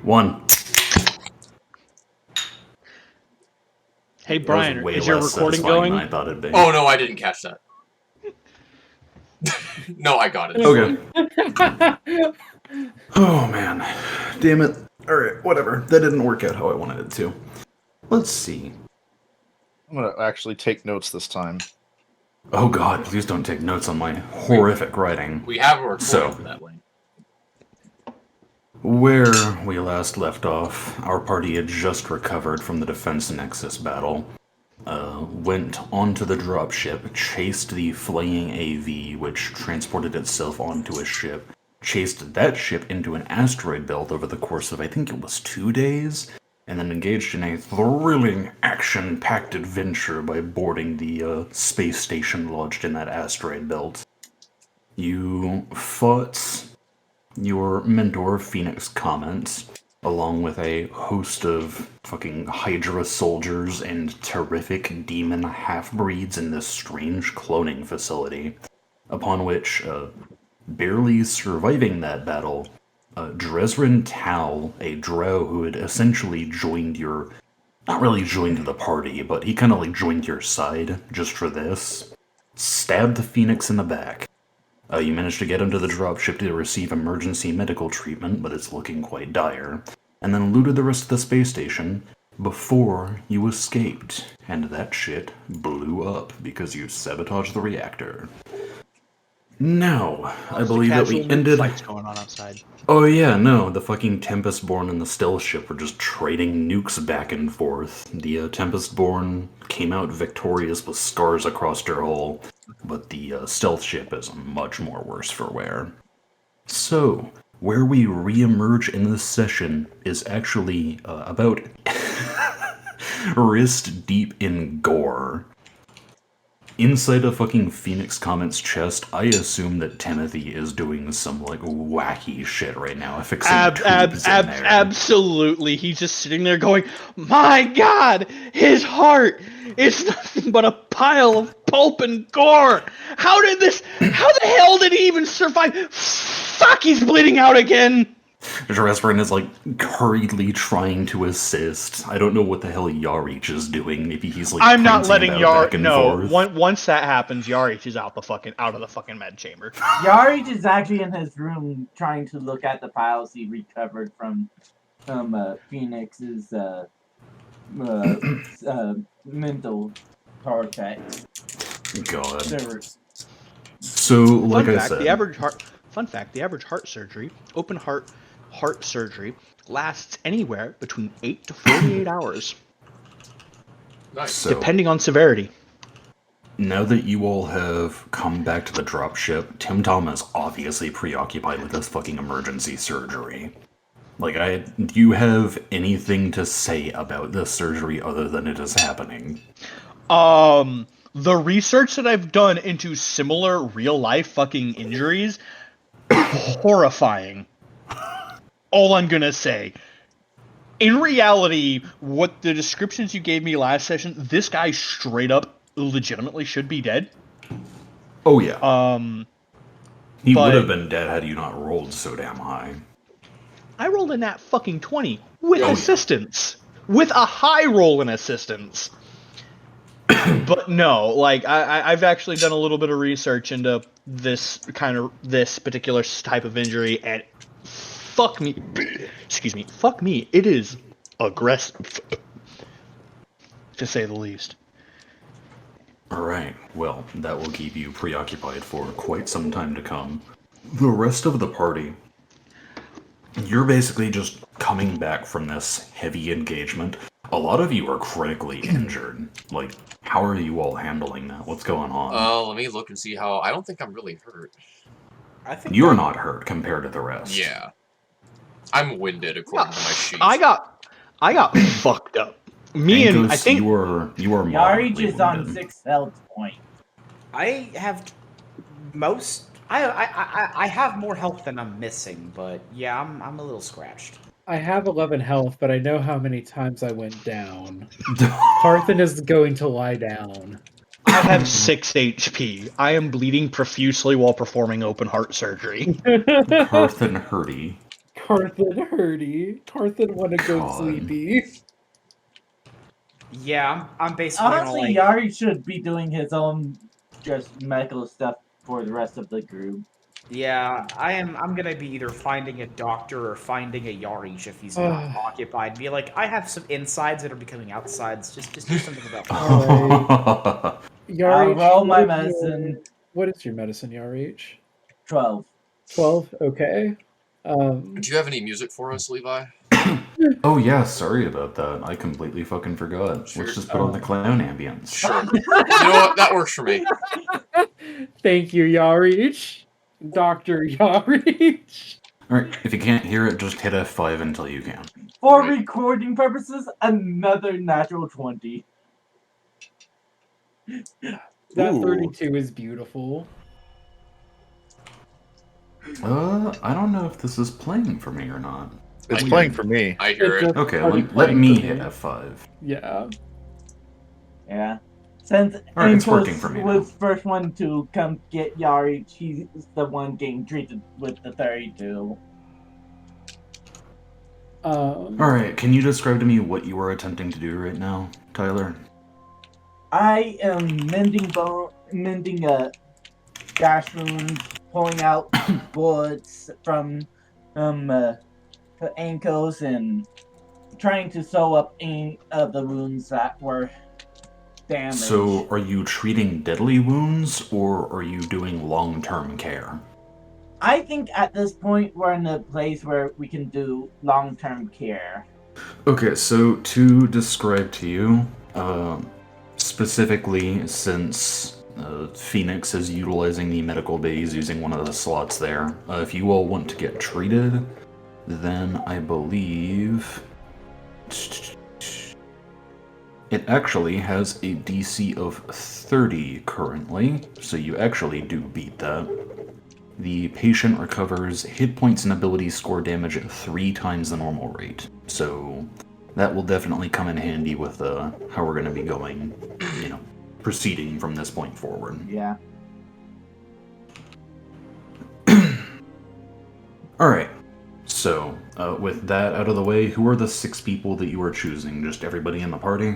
1. Hey, Brian, is your recording going? going? I thought it'd be. Oh, no, I didn't catch that. No, I got it. Okay. Oh, man. Damn it. Alright, whatever. That didn't work out how I wanted it to. Let's see. I'm going to actually take notes this time. Oh god, please don't take notes on my horrific writing. We have a recording for that link. Where we last left off, our party had just recovered from the Defense Nexus battle, went onto the dropship, chased the fleeing AV, which transported itself onto a ship, chased that ship into an asteroid belt over the course of, I think it was 2 days, and then engaged in a thrilling, action-packed adventure by boarding the space station lodged in that asteroid belt. You fought your mentor, Phoenix Comet, along with a host of fucking Hydra soldiers and terrific demon half-breeds in this strange cloning facility, upon which, barely surviving that battle, Dresrin Tal, a drow who had essentially joined your... not really joined the party, but he kind of like joined your side just for this, stabbed the Phoenix in the back. You managed to get him to the dropship to receive emergency medical treatment, but it's looking quite dire, and then looted the rest of the space station before you escaped, and that shit blew up because you sabotaged the reactor. Now, I believe that we ended... Fights going on outside. Oh yeah, no, the fucking Tempestborn and the Stealth ship were just trading nukes back and forth. The Tempestborn came out victorious with scars across her hull, but the Stealth ship is much more worse for wear. So, where we re-emerge in this session is actually about wrist deep in gore. Inside a fucking Phoenix Comet's chest, I assume that Timothy is doing some, like, wacky shit right now, fixing tubes in there. Absolutely. He's just sitting there going, my god, his heart is nothing but a pile of pulp and gore. How the hell did he even survive? Fuck, he's bleeding out again. Dresrin is, like, hurriedly trying to assist. I don't know what the hell Yarich is doing. Maybe he's, like, I'm not letting Yarich... No, once that happens, Yarich is out of the fucking med chamber. Yarich is actually in his room trying to look at the files he recovered from Phoenix's mental artifacts. God. Servers. So, like I said... Fun fact, the average heart surgery, open heart surgery, lasts anywhere between 8 to 48 hours. Nice. So, depending on severity. Now that you all have come back to the dropship, Tim Tom is obviously preoccupied with this fucking emergency surgery. Like, do you have anything to say about this surgery other than it is happening? The research that I've done into similar real-life fucking injuries... horrifying. All I'm gonna say. In reality, what the descriptions you gave me last session, this guy straight up legitimately should be dead. Oh yeah. He would have been dead had you not rolled so damn high. I rolled in that fucking 20 with assistance. With a high roll in assistance. But no, like, I've actually done a little bit of research into this particular type of injury, and fuck me, it is aggressive, to say the least. Alright, well, that will keep you preoccupied for quite some time to come. The rest of the party, you're basically just coming back from this heavy engagement. A lot of you are critically injured. Like, how are you all handling that? What's going on? Let me look and see how... I don't think I'm really hurt. I think you're not hurt compared to the rest. Yeah. I'm winded according to my sheets. I got fucked up. I think... You were Yarich is on 6 health points. I have most... I have more health than I'm missing, but yeah, I'm a little scratched. I have 11 health, but I know how many times I went down. Parthen is going to lie down. I have 6 HP. I am bleeding profusely while performing open heart surgery. Parthen Hurdy. Carthen hurdy. Carthen wanna go God. sleepy. Yeah, I'm basically gonna Honestly, like. Yari should be doing his own just medical stuff for the rest of the group. Yeah, I'm gonna be either finding a doctor or finding a Yarish if he's not occupied. Be like, I have some insides that are becoming outsides. Just do something about that. Alright. I'll Yarich, roll my what is medicine. what is your medicine, Yarich? 12. 12? Okay. Do you have any music for us, Levi? Oh yeah, sorry about that. I completely fucking forgot. Sure. Let's just put on the clown ambience. Sure. You know what? That works for me. Thank you, Yarich. Dr. Yarich. Alright, if you can't hear it, just hit F5 until you can. For Right. recording purposes, another natural 20. That Ooh. 32 is beautiful. I don't know if this is playing for me or not. It's I playing hear for me. I hear It it. just Okay, started let playing me for hit F5. Yeah. Yeah. Since Alright, it's Impulse working for me now. was first one to come get Yari, she's the one getting treated with the 32. Alright, can you describe to me what you are attempting to do right now, Tyler? I am mending gash wounds, pulling out bullets from the ankles, and trying to sew up any of the wounds that were damaged. So, are you treating deadly wounds, or are you doing long-term care? I think at this point we're in a place where we can do long-term care. Okay, so to describe to you, specifically since Phoenix is utilizing the medical bays using one of the slots there, if you all want to get treated, then I believe it actually has a DC of 30 currently, so you actually do beat that. The patient recovers hit points and ability score damage at 3 times the normal rate, so that will definitely come in handy with how we're going to be going, proceeding from this point forward. Yeah. Alright, so with that out of the way, who are the 6 people that you are choosing? Just everybody in the party?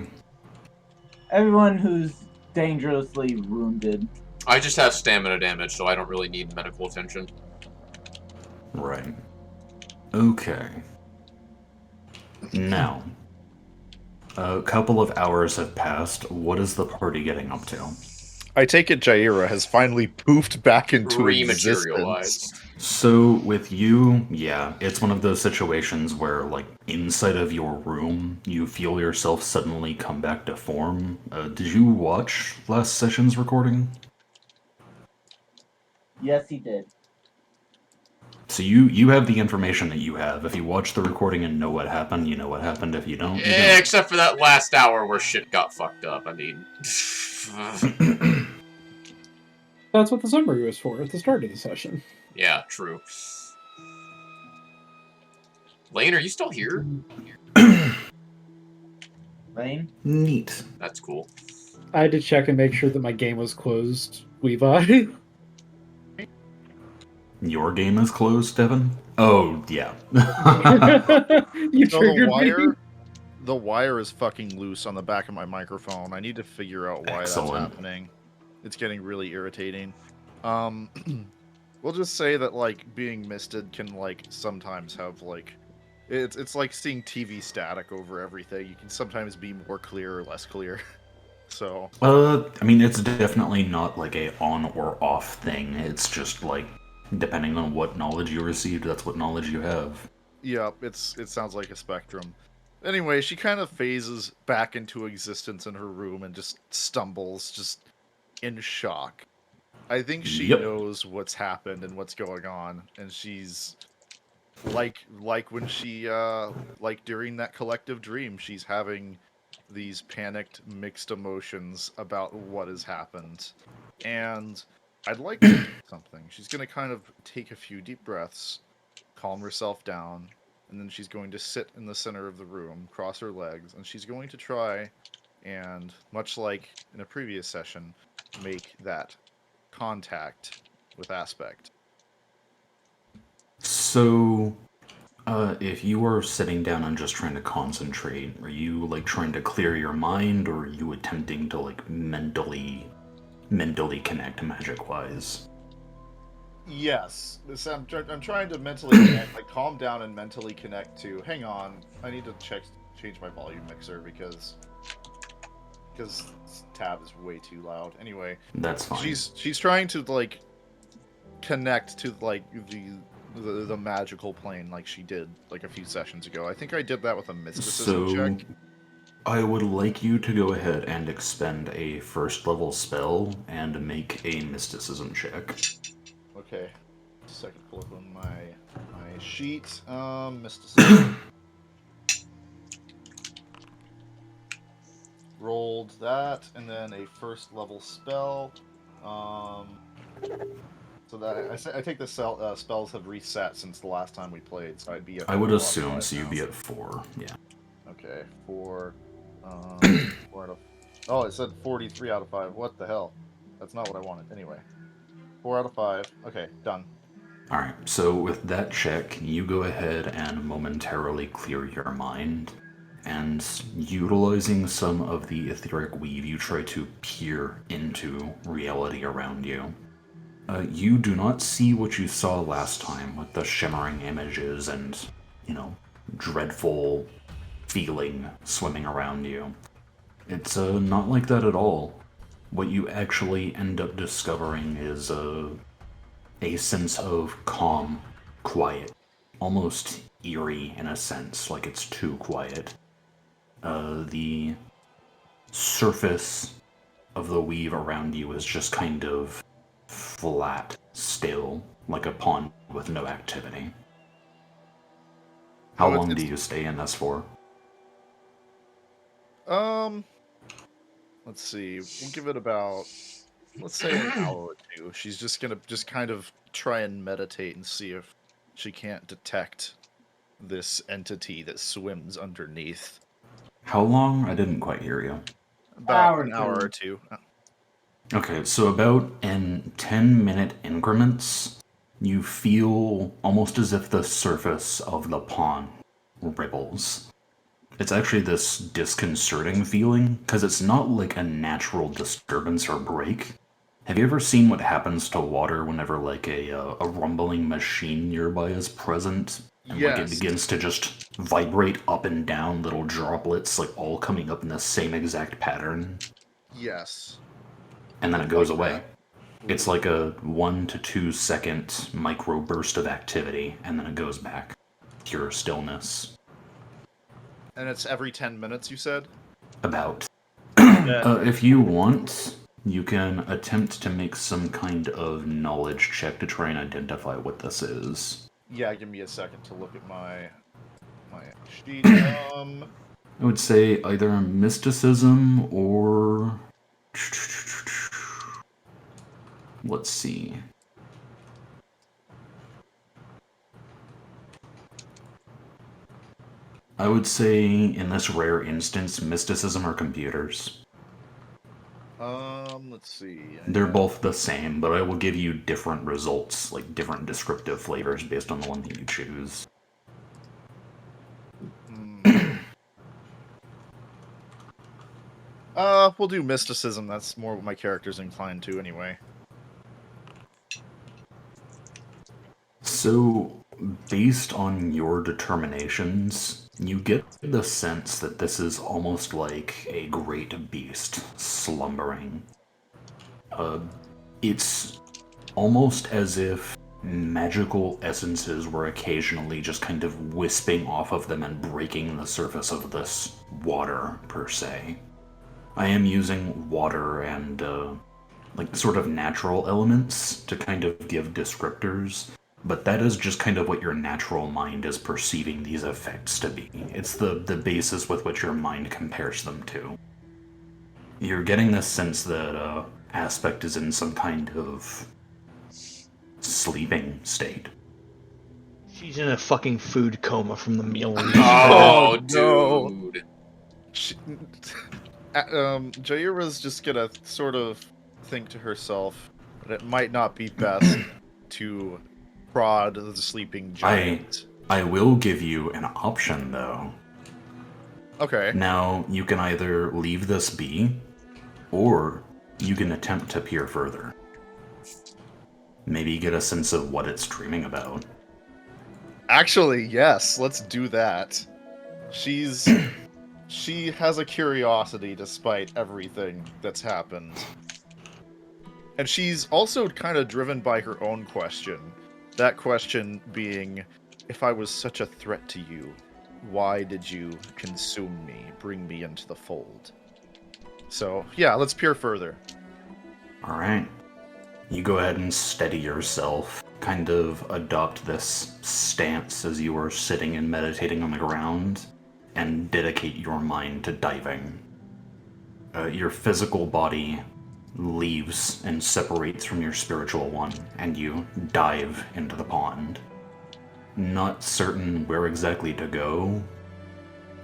Everyone who's dangerously wounded. I just have stamina damage, so I don't really need medical attention. Right. Okay. Now, a couple of hours have passed. What is the party getting up to? I take it Jaira has finally poofed back into existence. Rematerialized. So, with you, yeah, it's one of those situations where, like, inside of your room, you feel yourself suddenly come back to form. Did you watch last session's recording? Yes, he did. So you have the information that you have. If you watch the recording and know what happened, you know what happened. If you don't, you Yeah, don't. except for that last hour where shit got fucked up. I mean... That's what the summary was for at the start of the session. yeah, true. Lane, are you still here? Lane? Neat. That's cool. I had to check and make sure that my game was closed, Levi. Your game is closed, Devin? Oh, yeah. You So triggered me. the wire is fucking loose on the back of my microphone. I need to figure out why Excellent. that's happening. It's getting really irritating. We'll just say that like being misted can like sometimes have like it's like seeing TV static over everything. You can sometimes be more clear or less clear. So I mean, it's definitely not like a on or off thing. It's just like, depending on what knowledge you received, that's what knowledge you have. yeah, it sounds like a spectrum. Anyway, she kind of phases back into existence in her room and just stumbles, just in shock. I think she Yep. knows what's happened and what's going on, and she's like when she like during that collective dream, she's having these panicked mixed emotions about what has happened. And I'd like to do something. She's going to kind of take a few deep breaths, calm herself down, and then she's going to sit in the center of the room, cross her legs, and she's going to try and, much like in a previous session, make that contact with Aspect. So, If you are sitting down and just trying to concentrate, are you like trying to clear your mind, or are you attempting to like mentally connect magic-wise? Yes, I'm trying to mentally connect, like calm down and mentally connect to. Hang on, I need to change my volume mixer because this tab is way too loud. Anyway, That's fine. she's trying to like connect to like the magical plane like she did like a few sessions ago. I think I did that with a mysticism So, check. I would like you to go ahead and expend a first level spell and make a mysticism check. Okay, second pull up on my sheet. Mysticism. Rolled that, and then a first level spell. So that I think the spells have reset since the last time we played, so I'd be at I would 4 out of assume 5 so. You'd now. be at 4. Yeah. Okay, 4. 4 out of. Oh, it said 43 out of 5. What the hell? That's not what I wanted. Anyway, 4 out of 5. Okay, done. All right. So with that check, you go ahead and momentarily clear your mind, and utilizing some of the etheric weave, you try to peer into reality around you. You do not see what you saw last time with the shimmering images and, dreadful feeling swimming around you. It's not like that at all. What you actually end up discovering is a sense of calm, quiet, almost eerie in a sense, like it's too quiet. The surface of the weave around you is just kind of flat, still, like a pond with no activity. How So long do you stay in this for? Let's see. We'll give it about, let's say, an hour or two. She's just gonna kind of try and meditate and see if she can't detect this entity that swims underneath. How long? I didn't quite hear you. About an hour or two. Okay, so about in 10-minute increments, you feel almost as if the surface of the pond ripples. It's actually this disconcerting feeling, because it's not like a natural disturbance or break. Have you ever seen what happens to water whenever like a rumbling machine nearby is present? And like it Yes. begins to just vibrate up and down, little droplets like all coming up in the same exact pattern, Yes. and then it goes Like away. that. It's like a 1 to 2 second micro burst of activity, and then it goes back. Pure stillness. And it's every 10 minutes, you said? About. Yeah. If you want, you can attempt to make some kind of knowledge check to try and identify what this is. Yeah, give me a second to look at my sheet. I would say either mysticism or... Let's see. I would say, in this rare instance, mysticism or computers. Let's see. They're both the same, but I will give you different results, like different descriptive flavors based on the one that you choose. We'll do mysticism. That's more what my character's inclined to anyway. So, based on your determinations, you get the sense that this is almost like a great beast slumbering. It's almost as if magical essences were occasionally just kind of wisping off of them and breaking the surface of this water, per se. I am using water and, like, sort of natural elements to kind of give descriptors, but that is just kind of what your natural mind is perceiving these effects to be. It's the basis with which your mind compares them to. You're getting this sense that Aspect is in some kind of sleeping state. She's in a fucking food coma from the meal. Oh, no. dude. Jaira's just gonna sort of think to herself that it might not be best to prod the sleeping giant I will give you an option, though. Okay. Now, you can either leave this be, or you can attempt to peer further. Maybe get a sense of what it's dreaming about. Actually, yes, let's do that. She has a curiosity despite everything that's happened. And she's also kind of driven by her own question. That question being, if I was such a threat to you, why did you consume me, bring me into the fold? So, yeah, let's peer further. Alright. You go ahead and steady yourself, kind of adopt this stance as you are sitting and meditating on the ground, and dedicate your mind to diving. Your physical body leaves and separates from your spiritual one, and you dive into the pond. Not certain where exactly to go.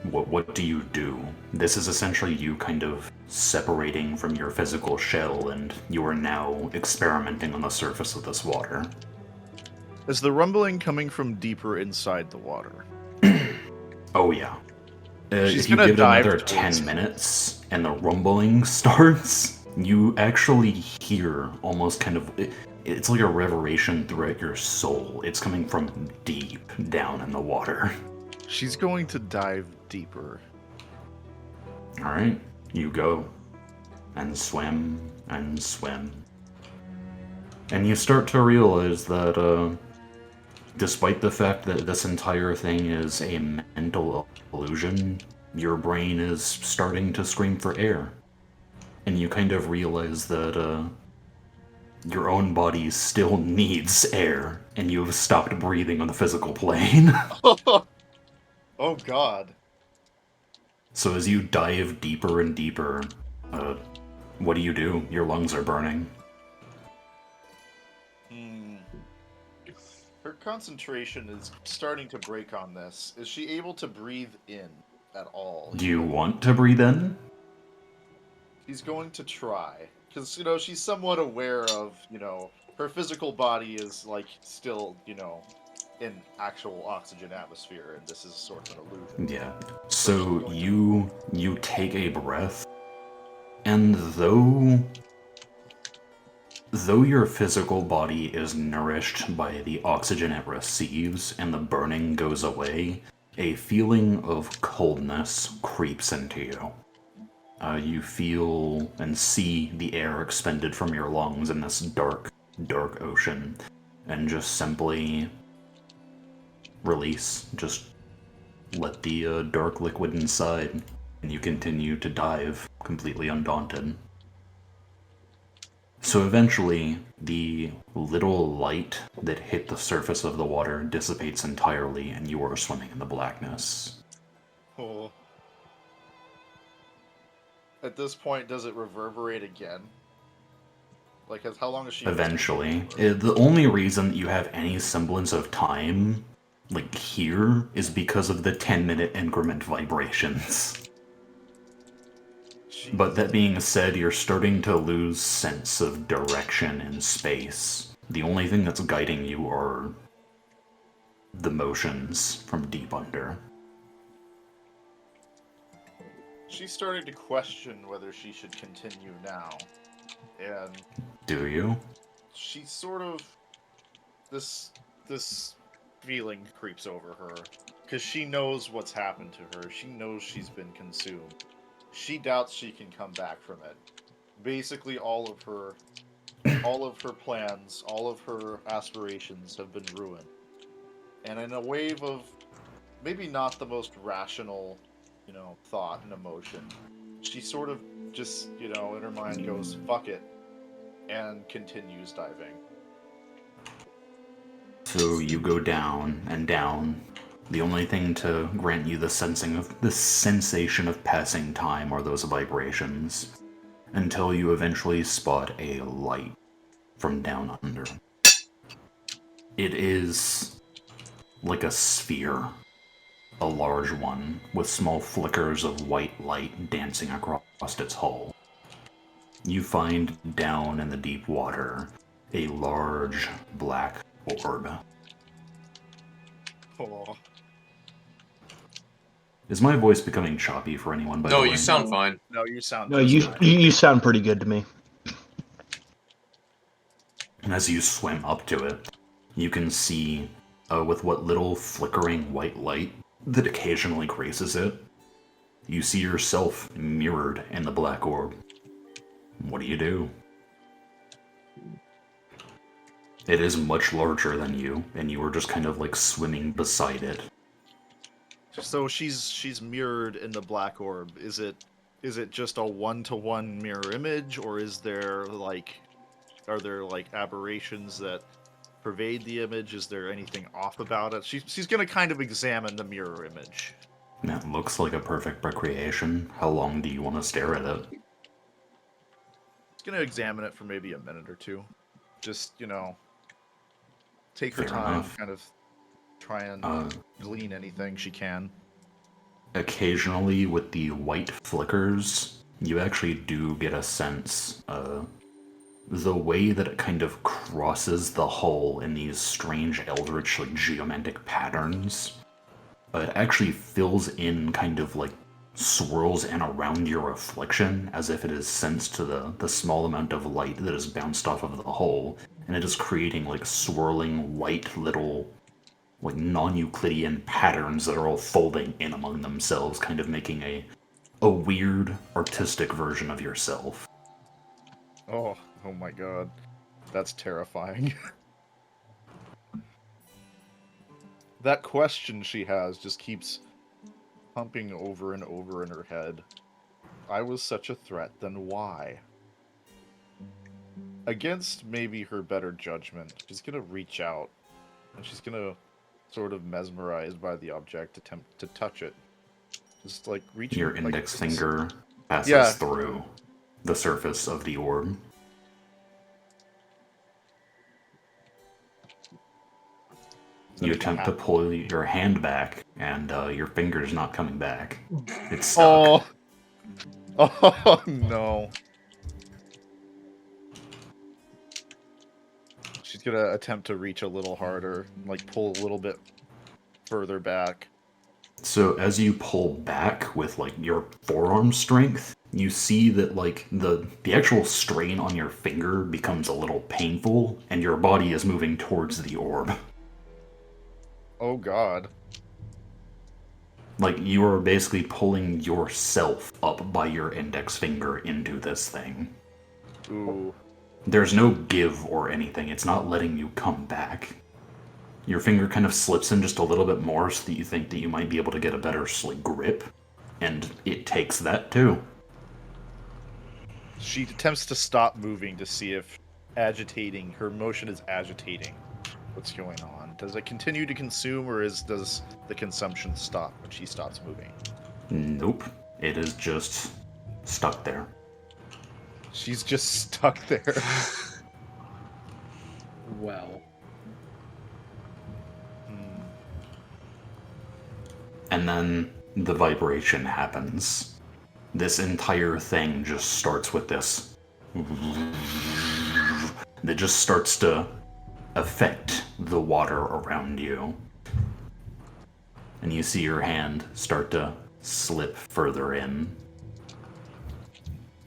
What do you do? This is essentially you kind of separating from your physical shell, and you are now experimenting on the surface of this water. Is the rumbling coming from deeper inside the water? Oh yeah. She's If you gonna give it dive another towards 10 it. minutes and the rumbling starts, you actually hear almost kind of... It's like a reverberation throughout your soul. It's coming from deep down in the water. She's going to dive deeper. Alright, you go. And swim, and swim. And you start to realize that, despite the fact that this entire thing is a mental illusion, your brain is starting to scream for air. And you kind of realize that, your own body still needs air, and you have stopped breathing on the physical plane. Oh god. So as you dive deeper and deeper, what do? Your lungs are burning. Her concentration is starting to break on this. Is she able to breathe in at all? Do you want to breathe in? She's going to try. Because, she's somewhat aware of, her physical body is, still, in actual oxygen atmosphere, and this is sort of an illusion. Yeah. So you take a breath, and though your physical body is nourished by the oxygen it receives and the burning goes away, a feeling of coldness creeps into you. You feel and see the air expended from your lungs in this dark, dark ocean, and just simply release. Just let the dark liquid inside, and you continue to dive, completely undaunted. So eventually, the little light that hit the surface of the water dissipates entirely, and you are swimming in the blackness. Oh. At this point, does it reverberate again? How long is she... Eventually. The only reason that you have any semblance of time, here, is because of the 10-minute increment vibrations. Jeez. But that being said, you're starting to lose sense of direction in space. The only thing that's guiding you are the motions from deep under. She's starting to question whether she should continue now. And Do you? she sort of... This feeling creeps over her. Because she knows what's happened to her. She knows she's been consumed. She doubts she can come back from it. Basically, all of her plans, all of her aspirations have been ruined. And in a wave of maybe not the most rational, thought and emotion, she sort of just, in her mind goes, fuck it, and continues diving. So you go down and down. The only thing to grant you the sensation of passing time are those vibrations, until you eventually spot a light from down under. It is like a sphere, a large one, with small flickers of white light dancing across its hull. You find down in the deep water a large black orb. Oh. Is my voice becoming choppy for anyone, by No, the way? you sound fine. No, you sound No, just you fine. you sound pretty good to me. And as you swim up to it, you can see, with what little flickering white light that occasionally graces it, you see yourself mirrored in the black orb. What do you do? It is much larger than you, and you are just kind of like swimming beside it. So she's mirrored in the black orb. Is it just a 1-to-1 mirror image, or is there are there like aberrations that pervade the image? Is there anything off about it? She's gonna kind of examine the mirror image. That looks like a perfect recreation. How long do you want to stare at it? She's gonna examine it for maybe a minute or two. Just, take her Fair time, enough. kind of try and glean anything she can. Occasionally, with the white flickers, you actually do get a sense, the way that it kind of crosses the hull in these strange eldritch, like, geometric patterns. It actually fills in, kind of like swirls in around your reflection, as if it is sensed to the small amount of light that is bounced off of the hull, and it is creating like swirling white little like non-Euclidean patterns that are all folding in among themselves, kind of making a weird artistic version of yourself. Oh my god. That's terrifying. That question she has just keeps pumping over and over in her head. I was such a threat, then why? Against maybe her better judgment, she's gonna reach out, and she's gonna, sort of mesmerized by the object, attempt to touch it. Just like reaching Your like, index finger passes Yeah. through the surface of the orb. You attempt to pull your hand back, and your finger's not coming back. It's stuck. Oh no. She's gonna attempt to reach a little harder, like pull a little bit further back. So as you pull back with like your forearm strength, you see that like the actual strain on your finger becomes a little painful, and your body is moving towards the orb. Oh god. Like you are basically pulling yourself up by your index finger into this thing. Ooh. There's no give or anything. It's not letting you come back. Your finger kind of slips in just a little bit more so that you think that you might be able to get a better grip, and it takes that too. She attempts to stop moving to see if her motion is agitating what's going on. Does it continue to consume, or does the consumption stop when she stops moving? Nope. It is just stuck there. She's just stuck there. Well, And then the vibration happens. This entire thing just starts with this that just starts to affect the water around you. And you see your hand start to slip further in.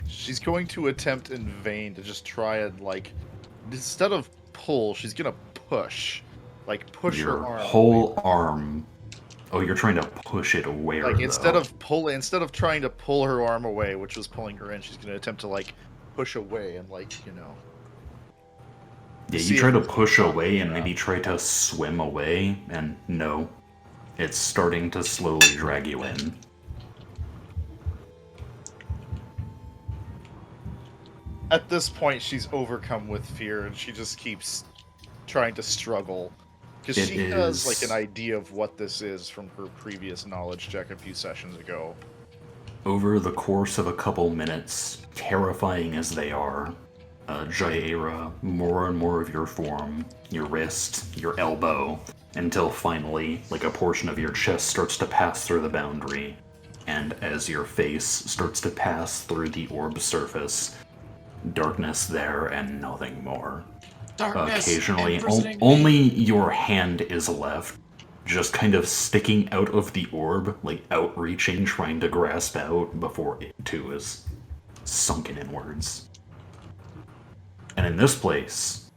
She's going to attempt in vain to just try and, instead of pull, she's gonna push. Push Your her arm. whole arm. Oh, you're trying to push it away. Instead of trying to pull her arm away, which was pulling her in, she's gonna attempt to, push away and, Yeah, see you try if to it's push gonna away and come maybe try to swim away, and no. It's starting to slowly drag you in. At this point, she's overcome with fear, and she just keeps trying to struggle. Because It she has, is- an idea of what this is from her previous knowledge check a few sessions ago. Over the course of a couple minutes, terrifying as they are, Jaira, more and more of your form, your wrist, your elbow, until finally, a portion of your chest starts to pass through the boundary, and as your face starts to pass through the orb surface, darkness there and nothing more. Darkness Occasionally, imprisoning me. only your hand is left, just kind of sticking out of the orb, like outreaching, trying to grasp out before it too is sunken inwards. And in this place,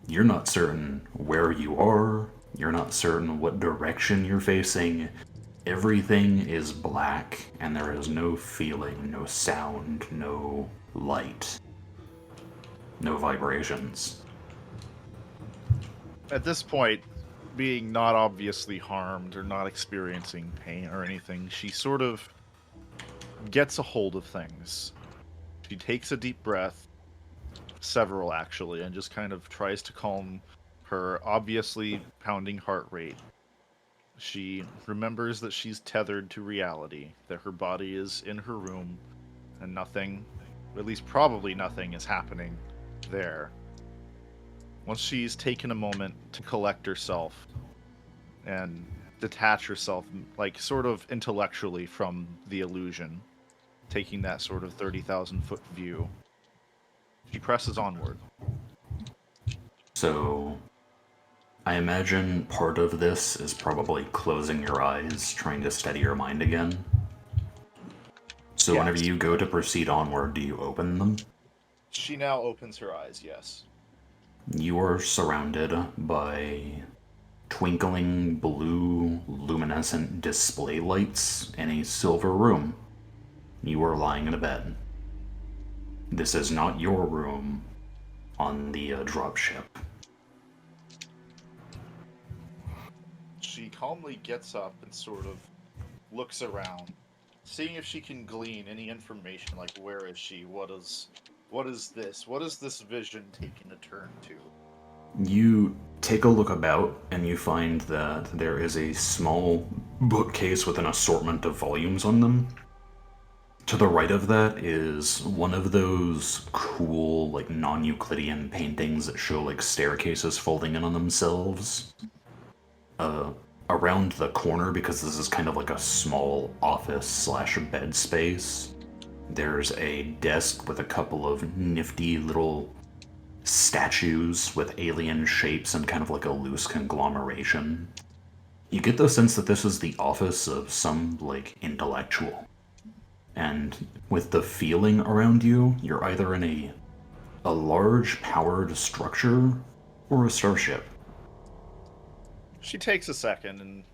you're not certain where you are, you're not certain what direction you're facing. Everything is black, and there is no feeling, no sound, no light, no vibrations. At this point, being not obviously harmed or not experiencing pain or anything, she sort of gets a hold of things. She takes a deep breath, several actually, and just kind of tries to calm her obviously pounding heart rate. She remembers that she's tethered to reality, that her body is in her room, and nothing, at least probably nothing, is happening there. Once she's taken a moment to collect herself and detach herself, like sort of intellectually from the illusion, taking that sort of 30,000 foot view, she presses onward. So, I imagine part of this is probably closing your eyes, trying to steady your mind again. So whenever Yes. you go to proceed onward, do you open them? She now opens her eyes, yes. You are surrounded by twinkling blue luminescent display lights in a silver room. You are lying in a bed. This is not your room on the dropship. She calmly gets up and sort of looks around, seeing if she can glean any information, like where is she, what is this, what is this vision taking a turn to? You take a look about and you find that there is a small bookcase with an assortment of volumes on them. To the right of that is one of those cool, like, non-Euclidean paintings that show, like, staircases folding in on themselves. Around the corner, because this is kind of like a small office/bed space, there's a desk with a couple of nifty little statues with alien shapes and kind of like a loose conglomeration. You get the sense that this is the office of some, like, intellectual. And with the feeling around you, you're either in a large powered structure or a starship. She takes a second, and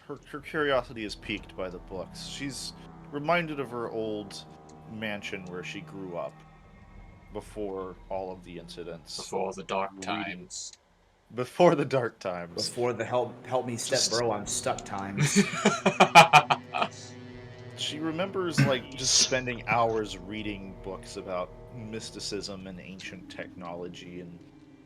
her curiosity is piqued by the books. She's reminded of her old mansion where she grew up before all of the incidents. Before the dark Reading. times. Before the dark times. Before the help me step bro, I'm stuck times. She remembers, like, just spending hours reading books about mysticism and ancient technology and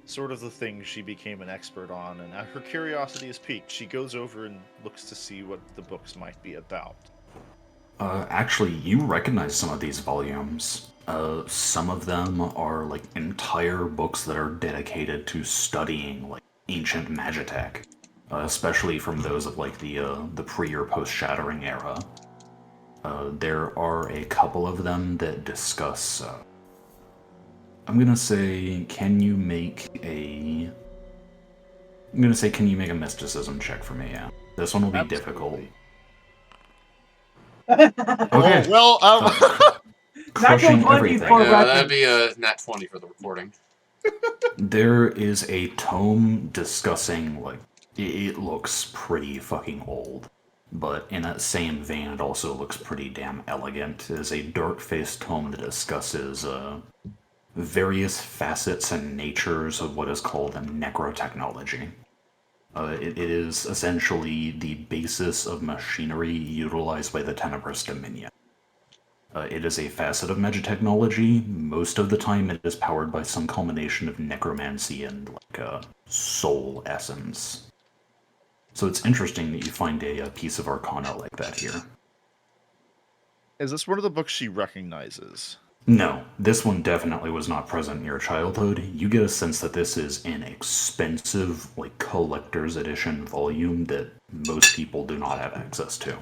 sort of the things she became an expert on, and her curiosity is piqued. She goes over and looks to see what the books might be about. Actually, you recognize some of these volumes. Some of them are, like, entire books that are dedicated to studying, like, ancient magitech. Especially from those of, like, the pre- or post-Shattering era. There are a couple of them that discuss... I'm gonna say, can you make a mysticism check for me, yeah. This one will be difficult. Okay. Oh, well, Crushing Natural 20 everything. for Yeah, record. that'd be a nat 20 for the recording. There is a tome discussing, like, it looks pretty fucking old. But in that same vein, it also looks pretty damn elegant. It is a dark-faced tome that discusses various facets and natures of what is called necrotechnology. It is essentially the basis of machinery utilized by the Tenebris Dominion. It is a facet of magitechnology. Most of the time it is powered by some combination of necromancy and, like, soul essence. So it's interesting that you find a piece of arcana like that here. is this one of the books she recognizes? No, this one definitely was not present in your childhood. You get a sense that this is an expensive, like, collector's edition volume that most people do not have access to.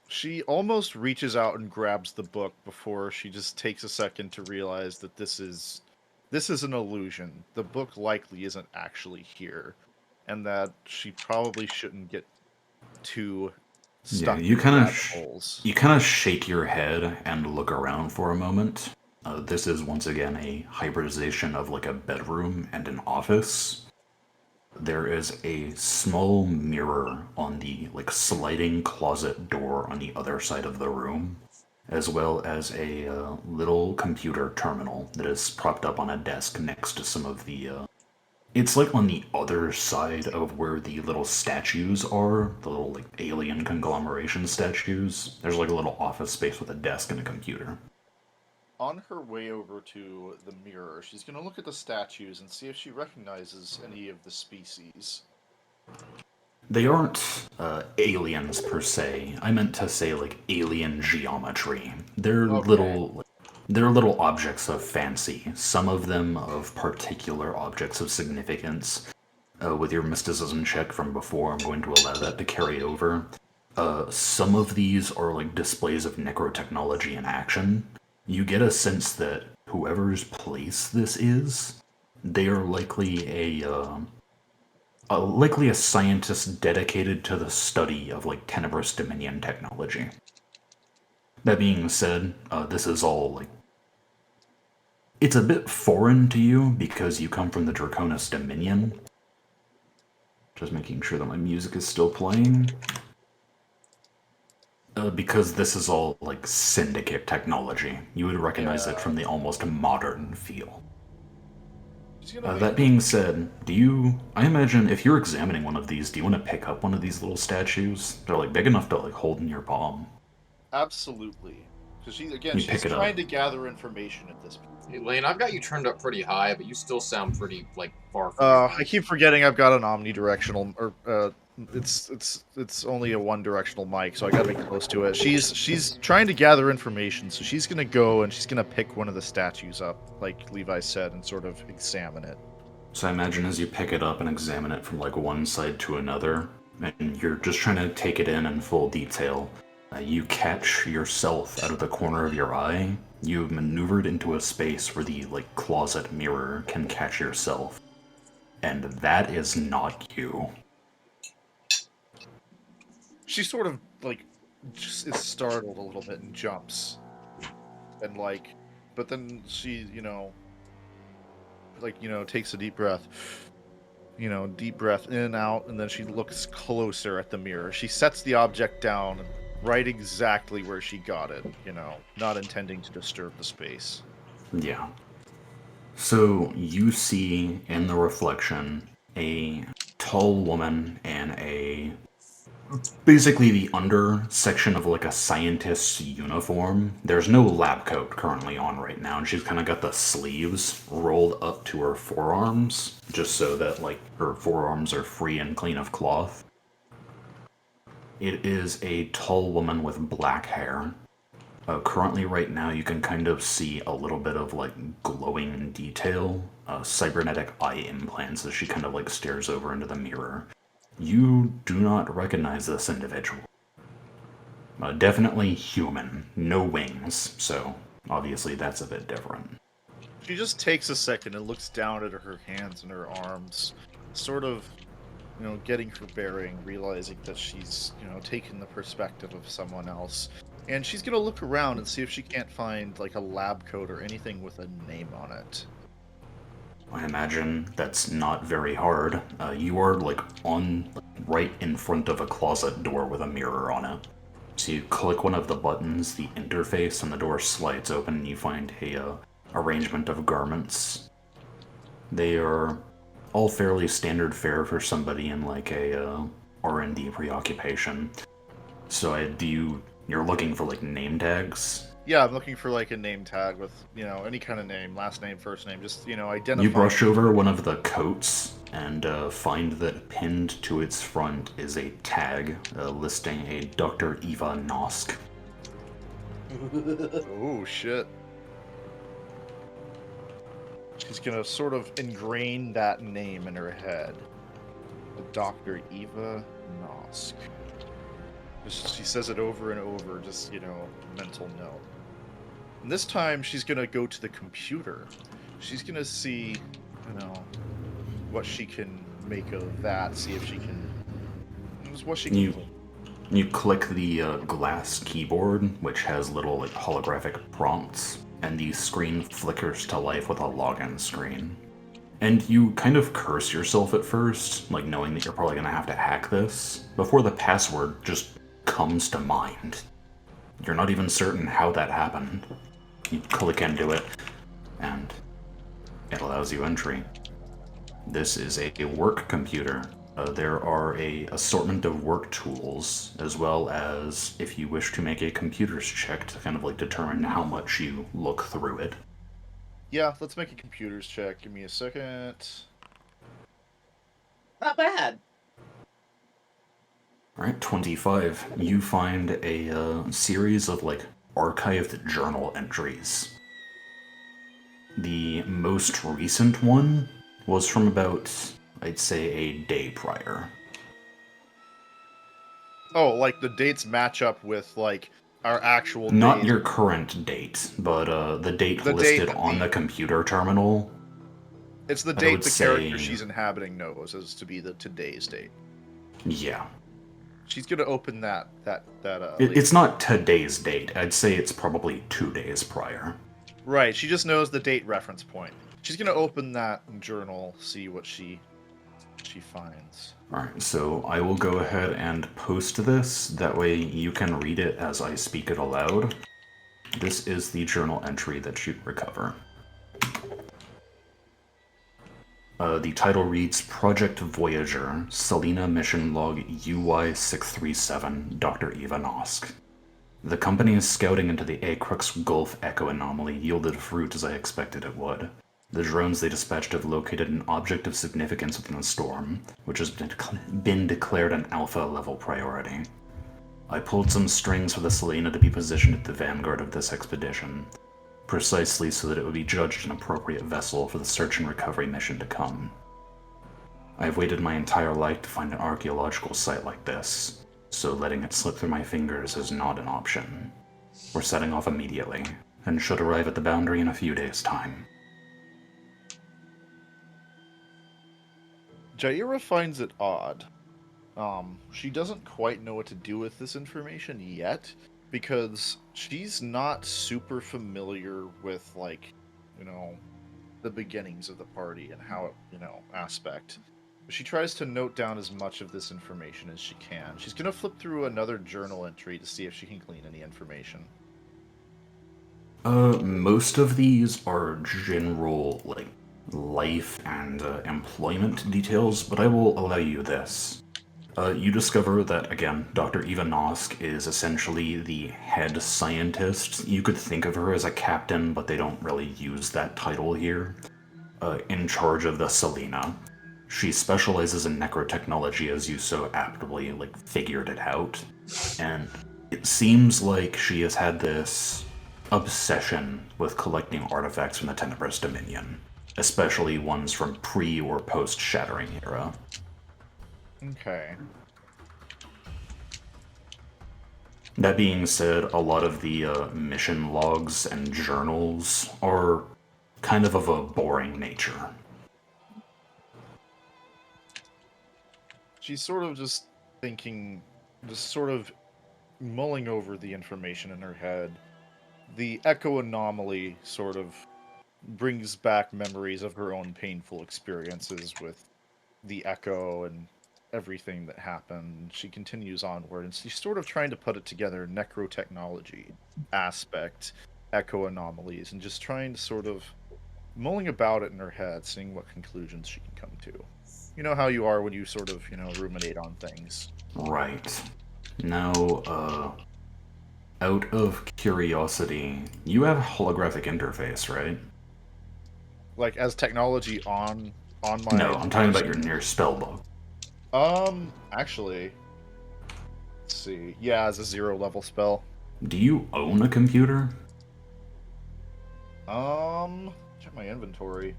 She almost reaches out and grabs the book before she just takes a second to realize that this is this is an illusion. The book likely isn't actually here, and that she probably shouldn't get too Yeah, stuck you in kind rabbit of holes. you kind of shake your head and look around for a moment. This is once again a hybridization of like a bedroom and an office. There is a small mirror on the like sliding closet door on the other side of the room, as well as a little computer terminal that is propped up on a desk next to some of the. It's like on the other side of where the little statues are, the little like alien conglomeration statues. There's like a little office space with a desk and a computer. On her way over to the mirror, she's going to look at the statues and see if she recognizes any of the species. They aren't aliens per se. I meant to say like alien geometry. Okay. They're little objects of fancy. Some of them of particular objects of significance. With your mysticism check from before, I'm going to allow that to carry over. Some of these are like displays of necrotechnology in action. You get a sense that whoever's place this is, they are likely a scientist dedicated to the study of like Tenebrous Dominion technology. That being said, this is all like it's a bit foreign to you because you come from the Draconis Dominion. Just making sure that my music is still playing. Because this is all like syndicate technology. You would recognize it Yeah. from the almost modern feel. She's going to make That being said, I imagine if you're examining one of these, do you want to pick up one of these little statues? They're like big enough to like hold in your palm. Absolutely. Because You she's pick it up. trying to gather information at this point. Hey, Lane, I've got you turned up pretty high, but you still sound pretty like far from your I mic. keep forgetting I've got an omnidirectional, or it's only a one-directional mic, so I gotta be close to it. She's trying to gather information, so she's gonna go and she's gonna pick one of the statues up, like Levi said, and sort of examine it. So I imagine as you pick it up and examine it from like one side to another, and you're just trying to take it in full detail, you catch yourself out of the corner of your eye. You've maneuvered into a space where the like closet mirror can catch yourself, and that is not you. She sort of like just is startled a little bit and jumps, and like, but then she, takes a deep breath. Deep breath in and out, and then she looks closer at the mirror. She sets the object down right exactly where she got it, not intending to disturb the space. Yeah. So you see in the reflection a tall woman in basically the under section of like a scientist's uniform. There's no lab coat currently on right now, and she's kind of got the sleeves rolled up to her forearms, just so that like her forearms are free and clean of cloth. It is a tall woman with black hair. Currently, right now, you can kind of see a little bit of like glowing detail, cybernetic eye implants as she kind of like stares over into the mirror. You do not recognize this individual. Definitely human, no wings, so obviously that's a bit different. She just takes a second and looks down at her hands and her arms, sort of, getting her bearing, realizing that she's, taken the perspective of someone else. And she's gonna look around and see if she can't find like a lab coat or anything with a name on it. I imagine that's not very hard. You are like right in front of a closet door with a mirror on it. So you click one of the buttons, the interface, and the door slides open, and you find a arrangement of garments. They are all fairly standard fare for somebody in like a R&D preoccupation. So you're looking for like name tags? Yeah, I'm looking for like a name tag with, any kind of name, last name, first name, just, identify. You brush over one of the coats and find that pinned to its front is a tag listing a Dr. Eva Nosk. Oh, shit. She's gonna sort of ingrain that name in her head. Dr. Eva Nosk. She says it over and over, just, mental note. And this time, she's gonna go to the computer. she's gonna see, what she can make of that. See if she can, what she can. You click the glass keyboard, which has little like holographic prompts, and the screen flickers to life with a login screen. And you kind of curse yourself at first, like knowing that you're probably gonna have to hack this, before the password just comes to mind. You're not even certain how that happened. You click into it, and it allows you entry. This is a work computer. There are a assortment of work tools, as well as if you wish to make a computer's check to kind of like determine how much you look through it. Yeah, let's make a computer's check. Give me a second. Not bad. Alright, 25. You find a series of like archived journal entries. The most recent one was from about, I'd say, a day prior. Oh, like the dates match up with like our actual Not date. your current date, but the date The listed date on the computer terminal. It's the I date would the say- character she's inhabiting knows as to be the today's date. Yeah. She's gonna open that. It's not today's date. I'd say it's probably 2 days prior. Right. She just knows the date reference point. She's gonna open that journal, see what she finds. Alright, so I will go ahead and post this. That way you can read it as I speak it aloud. This is the journal entry that you recover. The title reads Project Voyager, Selena Mission Log UI-637, Dr. Eva Nosk. The company's scouting into the Acrux Gulf Echo anomaly yielded fruit as I expected it would. The drones they dispatched have located an object of significance within the storm, which has been declared an alpha-level priority. I pulled some strings for the Selena to be positioned at the vanguard of this expedition, precisely so that it would be judged an appropriate vessel for the search and recovery mission to come. I have waited my entire life to find an archaeological site like this, so letting it slip through my fingers is not an option. We're setting off immediately, and should arrive at the boundary in a few days' time. Jaira finds it odd. She doesn't quite know what to do with this information yet, because she's not super familiar with, like, the beginnings of the party and how it, aspect. She tries to note down as much of this information as she can. She's gonna flip through another journal entry to see if she can glean any information. Most of these are general, like, life and employment details, but I will allow you this. You discover that, again, Dr. Eva Nosk is essentially the head scientist. You could think of her as a captain, but they don't really use that title here. In charge of the Selena. She specializes in necrotechnology, as you so aptly, figured it out. And it seems like she has had this obsession with collecting artifacts from the Tenebrous Dominion, especially ones from pre- or post-Shattering era. Okay. That being said, a lot of the mission logs and journals are kind of a boring nature. She's sort of just thinking, just sort of mulling over the information in her head. The echo anomaly sort of brings back memories of her own painful experiences with the echo and everything that happened. She continues onward, and she's sort of trying to put it together, necrotechnology aspect, echo anomalies, and just trying to sort of mulling about it in her head, seeing what conclusions she can come to. You know how you are when you sort of, ruminate on things. Right. Now, out of curiosity, you have a holographic interface, right? Like, as technology on my... No, I'm talking about your near spellbook. Actually, let's see. Yeah, as a 0-level spell. Do you own a computer? Check my inventory.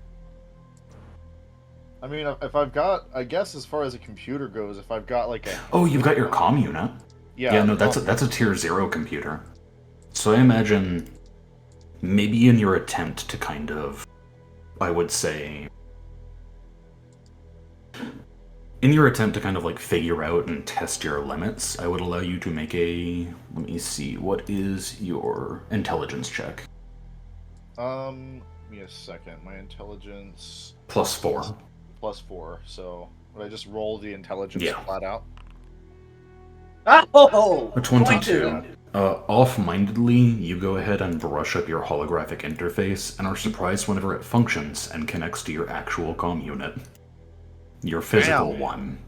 I mean, if I've got, I guess as far as a computer goes, if I've got like a... Oh, you've got your comm unit. Yeah, no, that's a tier 0 computer. So I imagine maybe in your attempt to kind of I would say, in your attempt to kind of like figure out and test your limits, I would allow you to make a, let me see, what is your intelligence check? Give me a second. My intelligence +4. +4. So would I just roll the intelligence Yeah. flat out? Oh, A 22. Off-mindedly, you go ahead and brush up your holographic interface and are surprised whenever it functions and connects to your actual comm unit. Your physical Damn. one.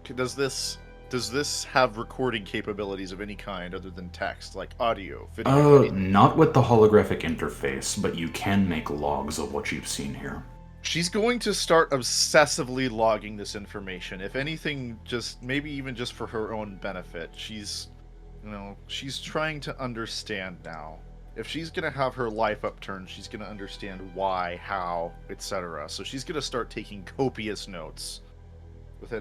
Does this have recording capabilities of any kind other than text, like audio, video? anything? Not with the holographic interface, but you can make logs of what you've seen here. She's going to start obsessively logging this information. If anything, maybe even just for her own benefit. She's trying to understand now. If she's going to have her life upturned, she's going to understand why, how, etc. So she's going to start taking copious notes.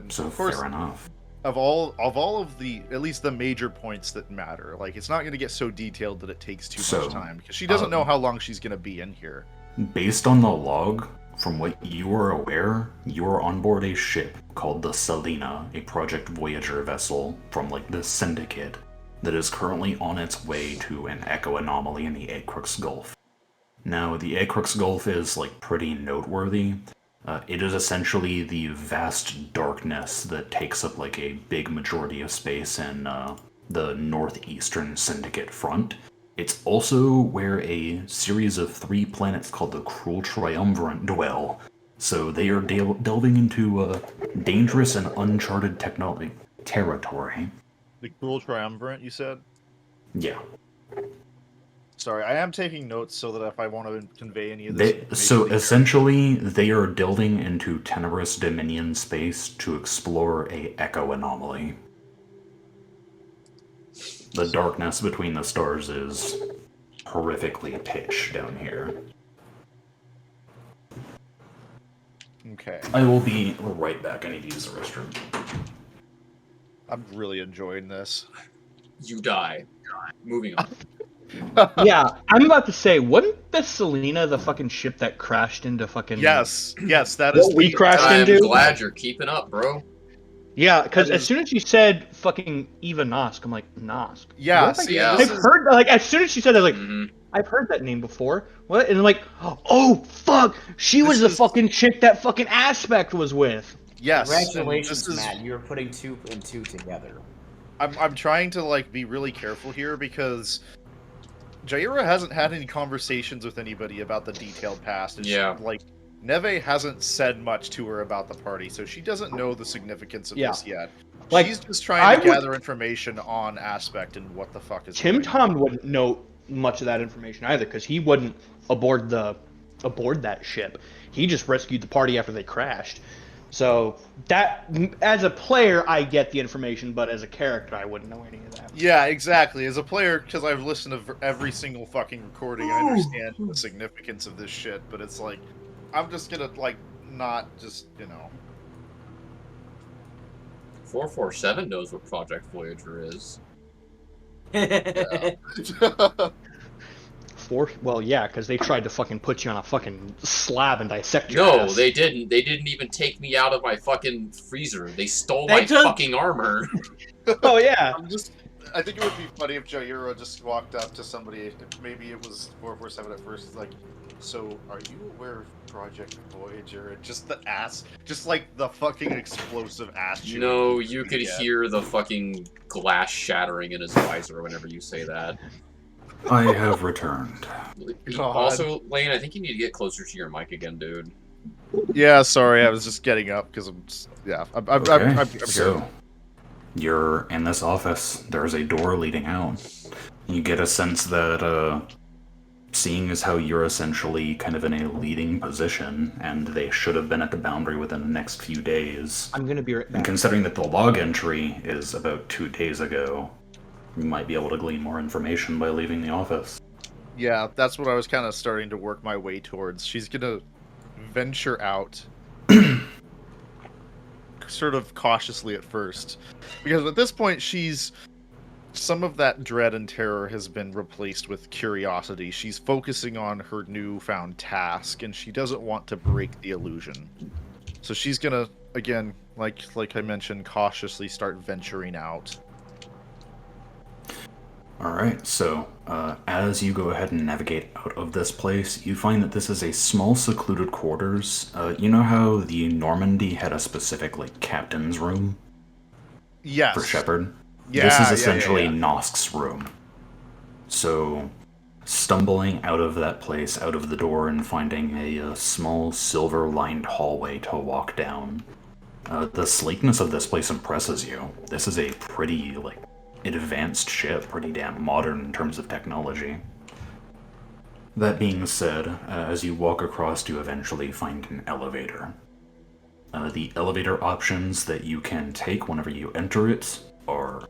So of course, fair enough. of all of the, at least the major points that matter. Like, it's not going to get so detailed that it takes too much time, because she doesn't know how long she's going to be in here. Based on the log, from what you are aware, you are on board a ship called the Selena, a Project Voyager vessel from like the Syndicate, that is currently on its way to an echo anomaly in the Acrux Gulf. Now, the Acrux Gulf is like pretty noteworthy. It is essentially the vast darkness that takes up like a big majority of space in the northeastern Syndicate front. It's also where a series of 3 planets called the Cruel Triumvirate dwell. So they are delving into dangerous and uncharted territory. The Cruel Triumvirate, you said? Yeah. Sorry, I am taking notes so that if I want to convey any of this... So essentially, they are delving into tenebrous Dominion space to explore a echo anomaly. The darkness between the stars is horrifically pitch down here. Okay. I will be right back. I need to use the restroom. I'm really enjoying this. You die. Moving on. Yeah, I'm about to say, wasn't the Selena the fucking ship that crashed into fucking... Yes, that is... What we crashed I'm into? glad you're keeping up, bro. Yeah, because as soon as you said fucking Eva Nosk, I'm like, Nosk? Yeah, What? see, Yeah. I've heard, like, as soon as she said that, I was like, Mhm. I've heard that name before. What? And I'm like, oh, fuck! She was the fucking chick that fucking Aspect was with! Yes, and Congratulations, this is... Matt. You're putting 2 and 2 together. I'm trying to, like, be really careful here, because Jaira hasn't had any conversations with anybody about the detailed past, and Yeah. Neve hasn't said much to her about the party, so she doesn't know the significance of this yet. Like, She's just trying to gather information on Aspect and what the fuck is Tim going Tom wouldn't know much of that information either, because he wasn't aboard that ship. He just rescued the party after they crashed. So that, as a player, I get the information, but as a character, I wouldn't know any of that. Yeah, exactly. As a player, because I've listened to every single fucking recording, I understand the significance of this shit, but it's like, I'm just gonna, like, not just, 447 knows what Project Voyager is. Well, yeah, because they tried to fucking put you on a fucking slab and dissect your No, ass. they didn't. They didn't even take me out of my fucking freezer. They stole They my took- fucking armor. Oh, yeah. I think it would be funny if Jaira just walked up to somebody, maybe it was 447 at first, it's like, so, are you aware of Project Voyager? And just the ass, just like the fucking explosive ass. No, you could hear the fucking glass shattering in his visor whenever you say that. I have returned. God. Also, Lane, I think you need to get closer to your mic again, dude. Yeah, sorry, I was just getting up because I'm just, I'm So, here. you're in this office. There's a door leading out. You get a sense that, seeing as how you're essentially kind of in a leading position, and they should have been at the boundary within the next few days, I'm gonna be right and back. considering that the log entry is about 2 days ago, you might be able to glean more information by leaving the office. Yeah, that's what I was kind of starting to work my way towards. She's gonna venture out, sort of cautiously at first, because at this point she's some of that dread and terror has been replaced with curiosity. She's focusing on her newfound task, and she doesn't want to break the illusion. So she's gonna, again, like I mentioned, cautiously start venturing out. Alright, so as you go ahead and navigate out of this place, you find that this is a small secluded quarters. You know how the Normandy had a specific, like, captain's room Yes. for Shepard? Yeah, This is yeah, essentially yeah. Nosk's room. So, stumbling out of that place, out of the door, and finding a small silver-lined hallway to walk down. The sleekness of this place impresses you. This is a pretty, like, advanced ship, pretty damn modern in terms of technology. That being said, as you walk across, you eventually find an elevator. The elevator options that you can take whenever you enter it are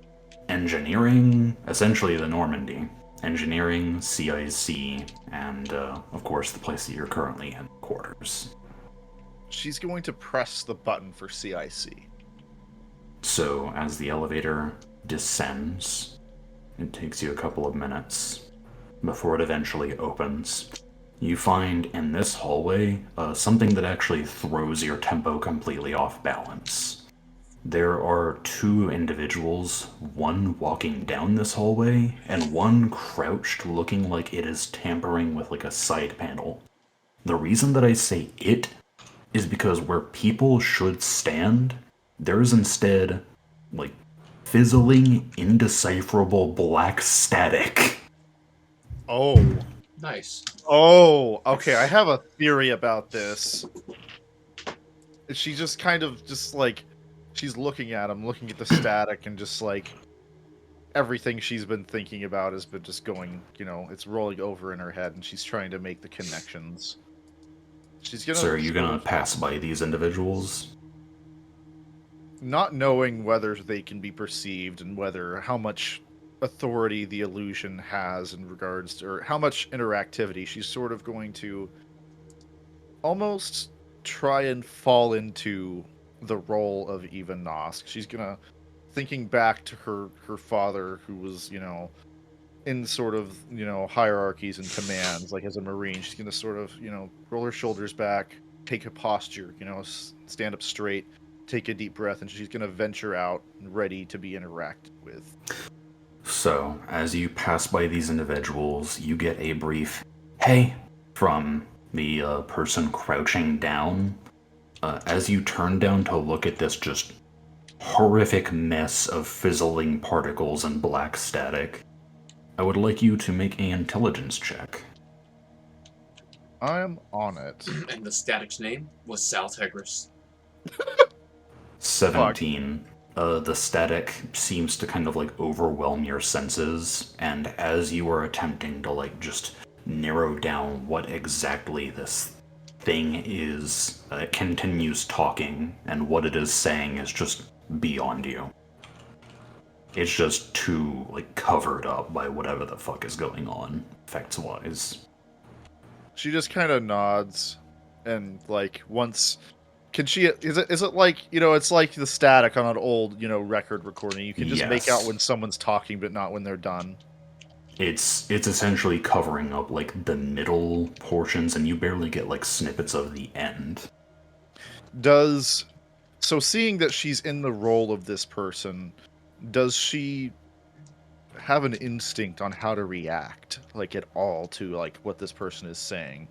engineering, essentially the Normandy, engineering, CIC, and of course the place that you're currently in, quarters. She's going to press the button for CIC. So as the elevator descends, it takes you a couple of minutes before it eventually opens. You find in this hallway something that actually throws your tempo completely off balance. There are two individuals, one walking down this hallway, and one crouched looking like it is tampering with like a side panel. The reason that I say it is because where people should stand, there's instead, like, fizzling, indecipherable black static. Oh. Nice. Oh, okay, I have a theory about this. She just kind of just like she's looking at him, looking at the static, and just like everything she's been thinking about has been just going, it's rolling over in her head, and she's trying to make the connections. She's gonna So are you gonna pass by these individuals? not knowing whether they can be perceived and whether how much authority the illusion has in regards to, or how much interactivity, she's sort of going to almost try and fall into the role of Eva Nosk. She's gonna, thinking back to her father, who was, in sort of, hierarchies and commands, like as a Marine, she's gonna sort of, roll her shoulders back, take a posture, stand up straight, take a deep breath, and she's gonna venture out, ready to be interacted with. So, as you pass by these individuals, you get a brief "hey" from the person crouching down. As you turn down to look at this just horrific mess of fizzling particles and black static, I would like you to make an intelligence check. I'm on it. And the static's name was Saltegris. 17. The static seems to kind of like overwhelm your senses, and as you are attempting to like just narrow down what exactly this thing is, it continues talking, and what it is saying is just beyond you. It's just too like covered up by whatever the fuck is going on, effects-wise. She just kind of nods, and like once, can she? Is it like it's like the static on an old record recording. You can just make out Yes. when someone's talking, but not when they're done. It's essentially covering up like the middle portions, and you barely get like snippets of the end. So seeing that she's in the role of this person, does she have an instinct on how to react, like at all, to like what this person is saying?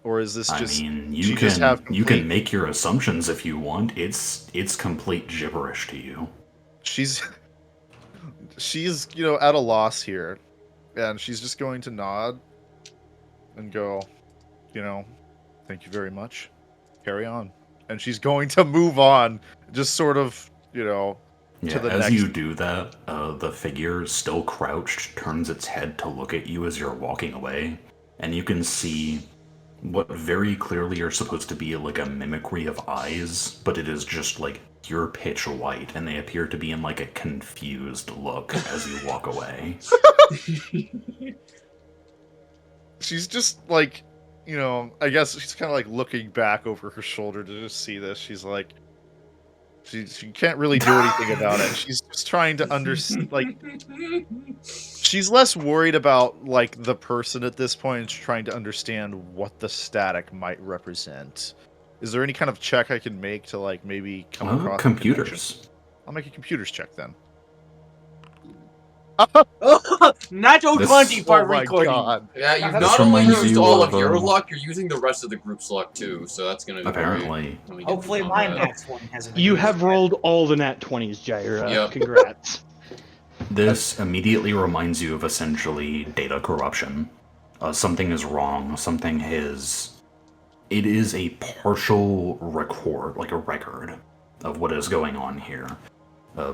Or is this just? I mean, she you just have can complete- make your assumptions if you want. It's complete gibberish to you. She's at a loss here, and she's just going to nod and go, thank you very much. Carry on. And she's going to move on, just sort of, to the as next. you do that, the figure, still crouched, turns its head to look at you as you're walking away, and you can see what very clearly are supposed to be like a mimicry of eyes, but it is just like pure pitch white, and they appear to be in like a confused look as you walk away. She's just like, I guess she's kind of like looking back over her shoulder to just see this. She's like, She can't really do anything about it. She's just trying to understand. Like, she's less worried about like the person at this point, and she's trying to understand what the static might represent. Is there any kind of check I can make to like maybe come across a connection? Computers. I'll make a computers check then. Natural This- 20 for Oh my recording. god! Yeah, you've This not only reminds used you all of, of your luck, you're using the rest of the group's luck too. So that's gonna be Apparently. great when we get Hopefully, to my combat. next one hasn't. been You used have yet. rolled all the nat 20s, Jaira. Yep. Congrats. This immediately reminds you of essentially data corruption. Something is wrong. Something is. It is a partial record, like a record, of what is going on here.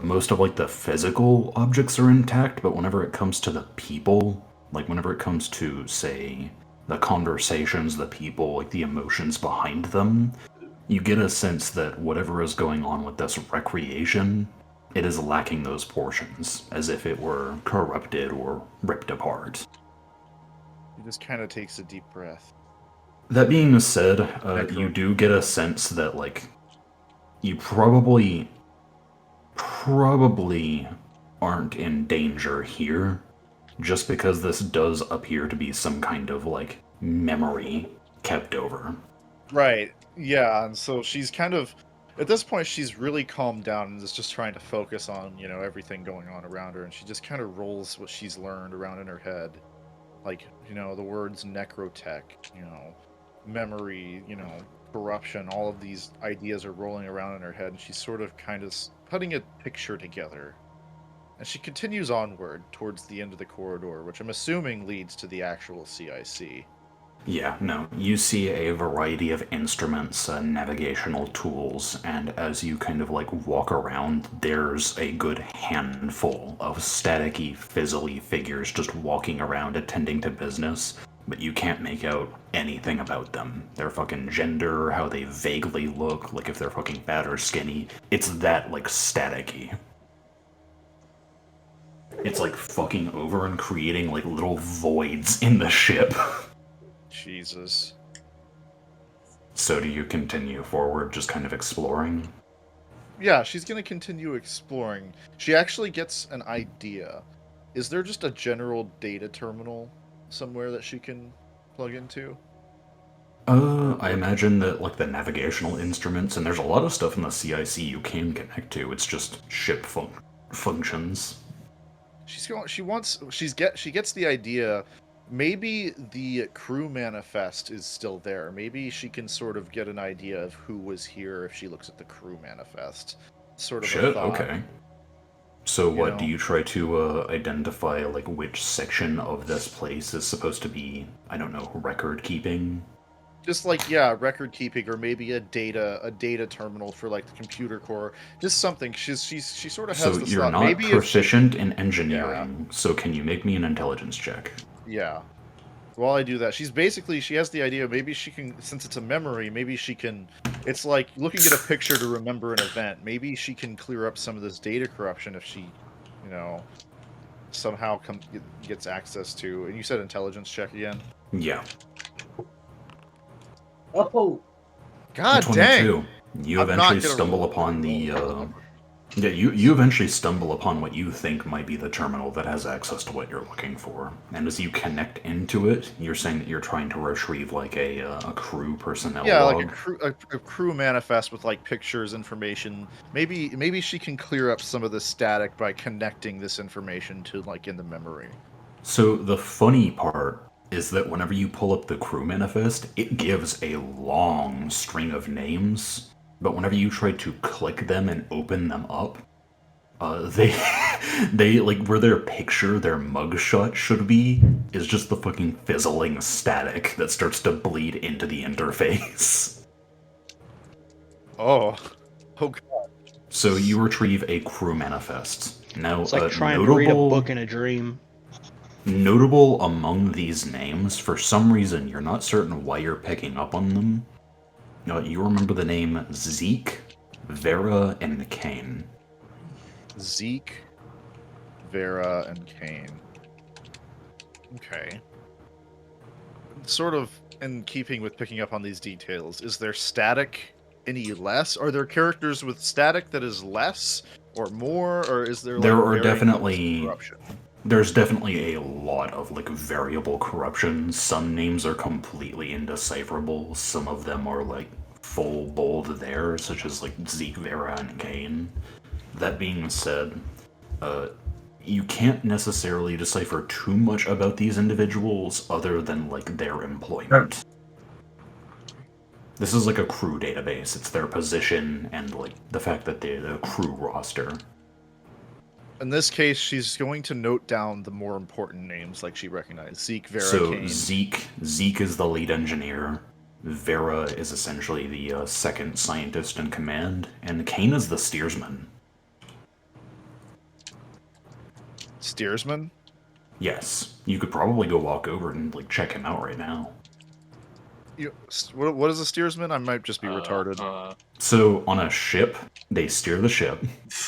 Most of like the physical objects are intact, but whenever it comes to the people, like whenever it comes to, say, the conversations, the people, like the emotions behind them, you get a sense that whatever is going on with this recreation, it is lacking those portions, as if it were corrupted or ripped apart. He just kind of takes a deep breath. That being said, you do get a sense that, like, you probably aren't in danger here, just because this does appear to be some kind of, like, memory kept over. Right. Yeah, and so she's kind of at this point she's really calmed down and is just trying to focus on, you know, everything going on around her, and she just kind of rolls what she's learned around in her head. Like, you know, the words necrotech, you know, memory, you know, corruption, all of these ideas are rolling around in her head, and she's sort of kind of putting a picture together. And she continues onward towards the end of the corridor, which I'm assuming leads to the actual CIC. Yeah, no. You see a variety of instruments, navigational tools, and as you kind of like walk around, there's a good handful of staticky, fizzly figures just walking around attending to business, but you can't make out anything about them. Their fucking gender, how they vaguely look, like if they're fucking fat or skinny, it's that like staticky. It's like fucking over and creating like little voids in the ship. Jesus. So do you continue forward, just kind of exploring? Yeah, she's going to continue exploring. She actually gets an idea. Is there just a general data terminal somewhere that she can plug into? I imagine that, like, the navigational instruments, and there's a lot of stuff in the CIC you can connect to, it's just ship functions. She gets the idea. Maybe the crew manifest is still there. Maybe she can sort of get an idea of who was here if she looks at the crew manifest. Sort of a Shit, thought. okay. So what, know? do you try to identify, like, which section of this place is supposed to be, I don't know, record keeping? Just like, yeah, record keeping, or maybe a data terminal for like the computer core. Just something. She sort of has So the you're thought. not Maybe proficient in engineering, so can you make me an intelligence check? Yeah. While I do that, she has the idea, maybe she can, since it's a memory, maybe she can, it's like looking at a picture to remember an event. Maybe she can clear up some of this data corruption if she, you know, somehow gets access to, and you said intelligence check again? Yeah. Oh, God 22. dang! You I'm not eventually gonna stumble roll upon a the, roll. Yeah, you eventually stumble upon what you think might be the terminal that has access to what you're looking for. And as you connect into it, you're saying that you're trying to retrieve, like, a crew personnel log? Like a crew manifest with, like, pictures, information. Maybe she can clear up some of the static by connecting this information to, like, in the memory. So the funny part is that whenever you pull up the crew manifest, it gives a long string of names, but whenever you try to click them and open them up, they like where their picture, their mugshot should be, is just the fucking fizzling static that starts to bleed into the interface. Oh God. So you retrieve a crew manifest. Now, It's like trying to read a book in a dream. Notable among these names, for some reason you're not certain why you're picking up on them. You remember the name Zeke, Vera, and Kane. Zeke, Vera, and Kane. Okay. Sort of in keeping with picking up on these details, is there static any less? Are there characters with static that is less or more, or is there like There are varying definitely corruption? there's definitely a lot of like variable corruption. Some names are completely indecipherable. Some of them are like full bold there, such as like Zeke, Vera, and Kane. That being said, you can't necessarily decipher too much about these individuals other than like their employment. This is like a crew database. It's their position and like the fact that they're the crew roster. In this case, she's going to note down the more important names, like she recognized Zeke, Vera, So Kane. Zeke is the lead engineer. Vera is essentially the second scientist in command, and Kane is the steersman. Steersman? Yes, you could probably go walk over and like check him out right now. What is a steersman? I might just be retarded. So on a ship, they steer the ship.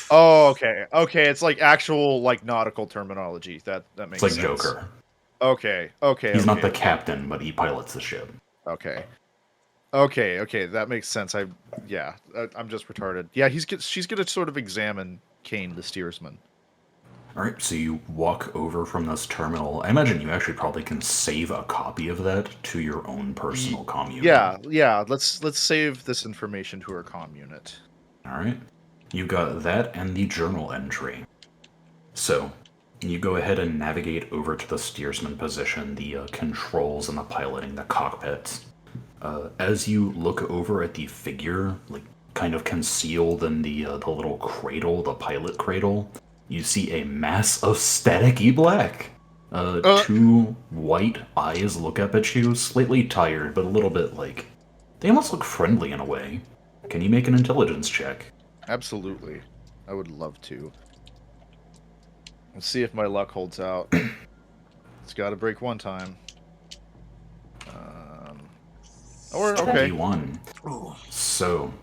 Oh, okay. Okay, it's like actual like nautical terminology. That makes It's sense. like Joker. Okay. He's not the captain, but he pilots the ship. Okay, that makes sense. I'm just retarded. Yeah, she's gonna sort of examine Kane, the steersman. Alright, so you walk over from this terminal. I imagine you actually probably can save a copy of that to your own personal comm unit. Yeah. Let's save this information to our comm unit. Alright. You got that and the journal entry. So, you go ahead and navigate over to the steersman position, the controls and the piloting, the cockpit. As you look over at the figure, like kind of concealed in the little cradle, the pilot cradle, you see a mass of static-y black. Two white eyes look up at you, slightly tired, but a little bit like... They almost look friendly in a way. Can you make an intelligence check? Absolutely. I would love to. Let's see if my luck holds out. It's got to break one time. Okay. 21. So,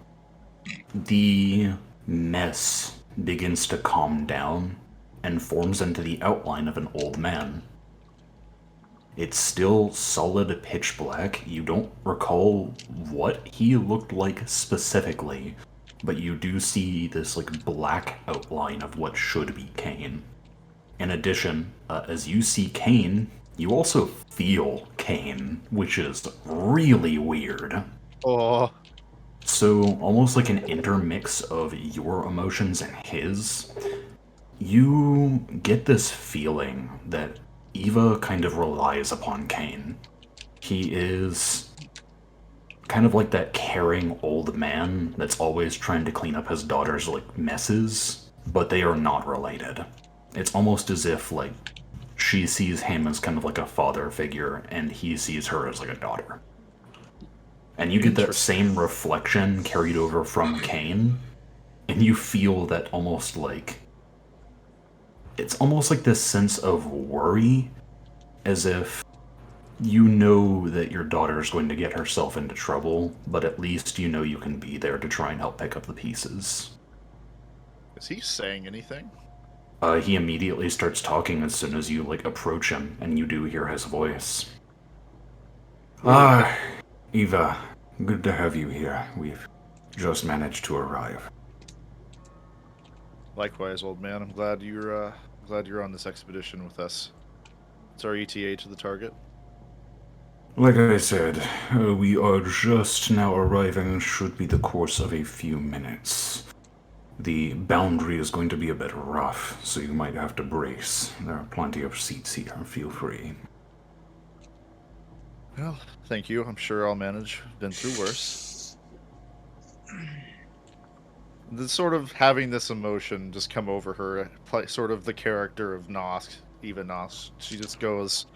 the mess begins to calm down and forms into the outline of an old man. It's still solid pitch black. You don't recall what he looked like specifically, but you do see this like black outline of what should be Kane. In addition, as you see Kane, you also feel Kane, which is really weird. Oh. So, almost like an intermix of your emotions and his, you get this feeling that Eva kind of relies upon Kane. He is kind of like that caring old man that's always trying to clean up his daughter's like messes, but they are not related. It's almost as if like she sees him as kind of like a father figure and he sees her as like a daughter. And you get that same reflection carried over from Kane, and you feel that almost like... It's almost like this sense of worry, as if you know that your daughter's going to get herself into trouble, but at least you know you can be there to try and help pick up the pieces. Is he saying anything? He immediately starts talking as soon as you, like, approach him, and you do hear his voice. Eva, good to have you here. We've just managed to arrive. Likewise, old man. I'm glad you're on this expedition with us. It's our ETA to the target. Like I said, we are just now arriving. Should be the course of a few minutes. The boundary is going to be a bit rough, so you might have to brace. There are plenty of seats here. Feel free. Well, thank you. I'm sure I'll manage. Been through worse. The sort of having this emotion just come over her, sort of the character of Nosk, Eva Nosk. She just goes,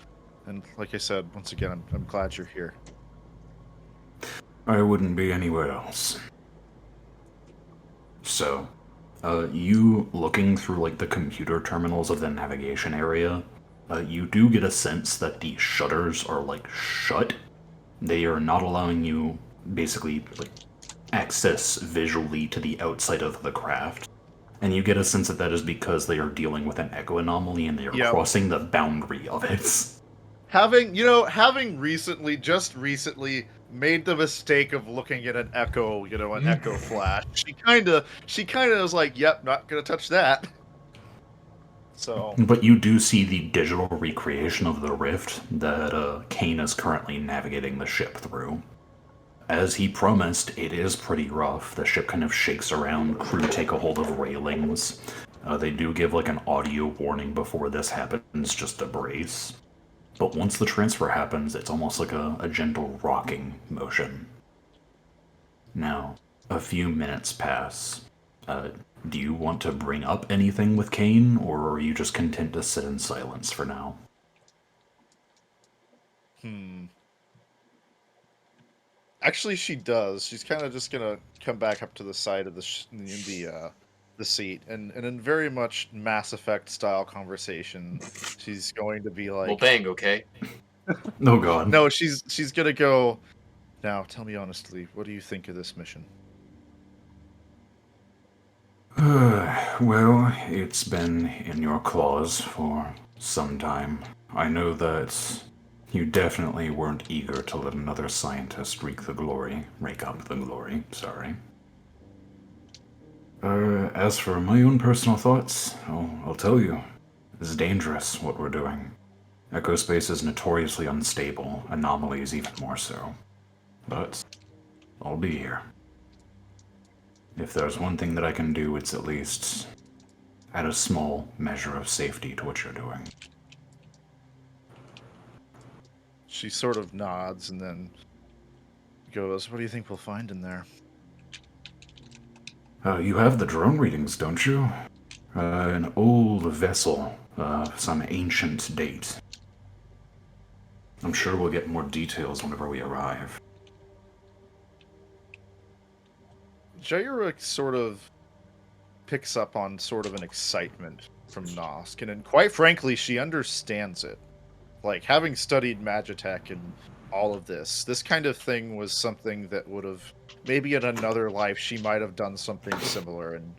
and like I said, once again, I'm glad you're here. I wouldn't be anywhere else. So, you looking through like the computer terminals of the navigation area, you do get a sense that the shutters are like shut. They are not allowing you basically like access visually to the outside of the craft. And you get a sense that that is because they are dealing with an echo anomaly and they are crossing the boundary of it. Having recently made the mistake of looking at an echo, an echo flash. She kinda was like, "Yep, not gonna touch that." So, But you do see the digital recreation of the rift that Kane is currently navigating the ship through. As he promised, it is pretty rough. The ship kind of shakes around, crew take a hold of railings. They do give like an audio warning before this happens, just to brace. But once the transfer happens, it's almost like a gentle rocking motion. Now, a few minutes pass. Do you want to bring up anything with Kane, or are you just content to sit in silence for now? Actually, she does. She's kind of just gonna come back up to the side of the seat, and in very much Mass Effect style conversation, she's going to be Well, like, bang, okay? Oh god. "No, she's gonna go. Now, tell me honestly, what do you think of this mission?" Well, it's been in your claws for some time. I know that you definitely weren't eager to let another scientist rake up the glory, sorry. As for my own personal thoughts, I'll tell you. It's dangerous, what we're doing. Echo space is notoriously unstable, anomalies even more so. But I'll be here. If there's one thing that I can do, it's at least add a small measure of safety to what you're doing. She sort of nods and then goes, "What do you think we'll find in there?" You have the drone readings, don't you? An old vessel, some ancient date. I'm sure we'll get more details whenever we arrive. Jaira sort of picks up on sort of an excitement from Nosk, and quite frankly, she understands it. Like, having studied Magitech and all of this kind of thing was something that would have, maybe in another life, she might have done something similar, and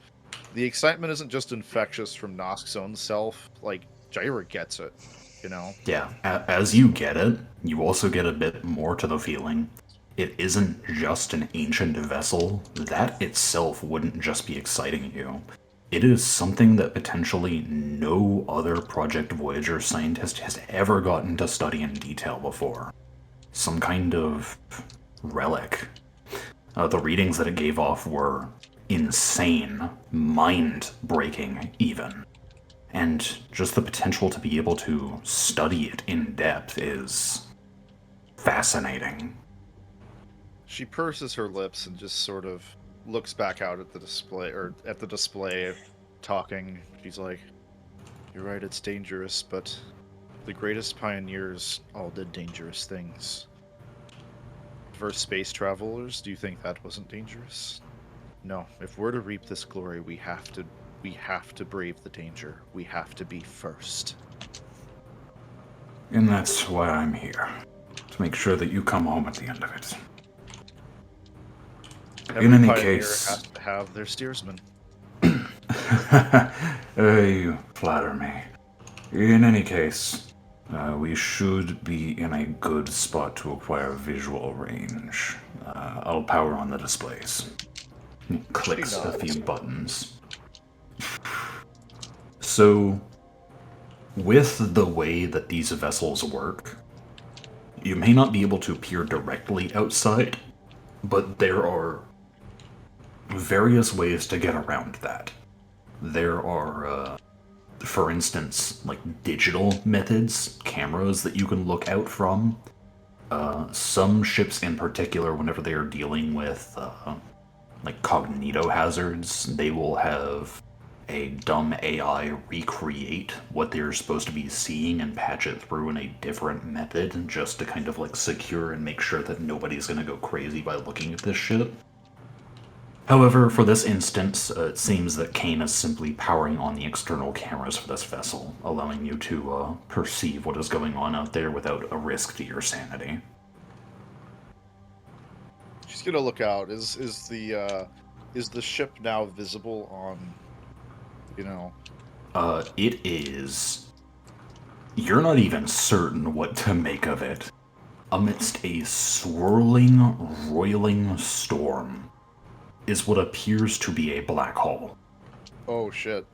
the excitement isn't just infectious from Nosk's own self, like, Jaira gets it, you know? Yeah, as you get it, you also get a bit more to the feeling. It isn't just an ancient vessel. That itself wouldn't just be exciting you. It is something that potentially no other Project Voyager scientist has ever gotten to study in detail before. Some kind of relic. The readings that it gave off were insane, mind-breaking even. And just the potential to be able to study it in depth is fascinating. She purses her lips and just sort of looks back out at the display, talking. She's like, "You're right, it's dangerous, but the greatest pioneers all did dangerous things. First space travelers, do you think that wasn't dangerous? No, if we're to reap this glory, we have to brave the danger. We have to be first." And that's why I'm here. To make sure that you come home at the end of it. Every In any pioneer case... has to have their steersman. You flatter me. In any case, we should be in a good spot to acquire visual range. I'll power on the displays. He clicks a few buttons. So, with the way that these vessels work, you may not be able to peer directly outside, but there are various ways to get around that. There are, for instance, like digital methods, cameras that you can look out from. Some ships in particular, whenever they are dealing with, like cognito hazards, they will have a dumb AI recreate what they're supposed to be seeing and patch it through in a different method just to kind of like secure and make sure that nobody's gonna go crazy by looking at this shit. However, for this instance, it seems that Kane is simply powering on the external cameras for this vessel, allowing you to perceive what is going on out there without a risk to your sanity. She's gonna look out. Is the ship now visible on, It is. You're not even certain what to make of it. amidst a swirling, roiling storm, is what appears to be a black hole. Oh shit.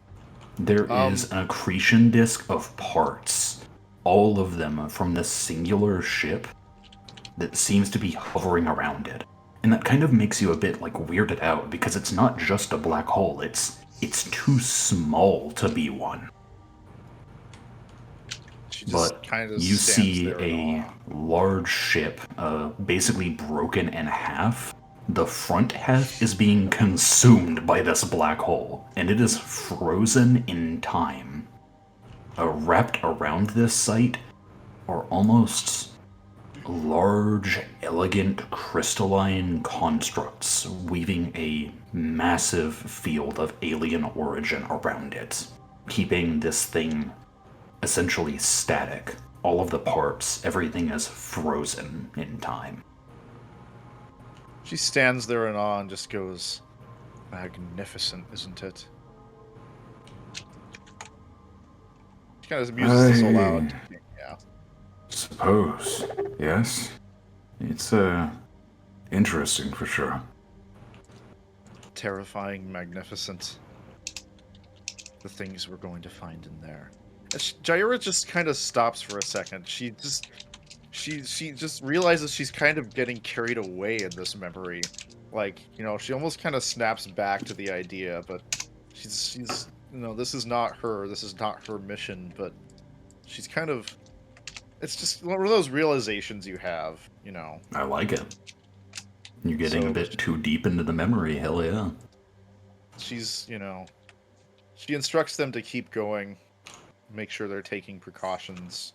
There is an accretion disk of parts, all of them from this singular ship, that seems to be hovering around it. And that kind of makes you a bit like weirded out, because it's not just a black hole, it's too small to be one. She just But kind of you see there in a awe. large ship, basically broken in half. The front half is being consumed by this black hole, and it is frozen in time. Wrapped around this site are almost large, elegant, crystalline constructs weaving a massive field of alien origin around it, keeping this thing essentially static. All of the parts, everything is frozen in time. She stands there in awe and just goes, "Magnificent, isn't it?" She kind of muses this aloud. Yeah. Suppose, yes. It's, interesting for sure. Terrifying, magnificent. The things we're going to find in there. Jaira just kind of stops for a second. She just realizes she's kind of getting carried away in this memory. Like, you know, she almost kind of snaps back to the idea, but she's you know, this is not her mission, but she's kind of, it's just one of those realizations you have, you know. I like it. You're getting a bit too deep into the memory, hell yeah. She's, you know, she instructs them to keep going, make sure they're taking precautions.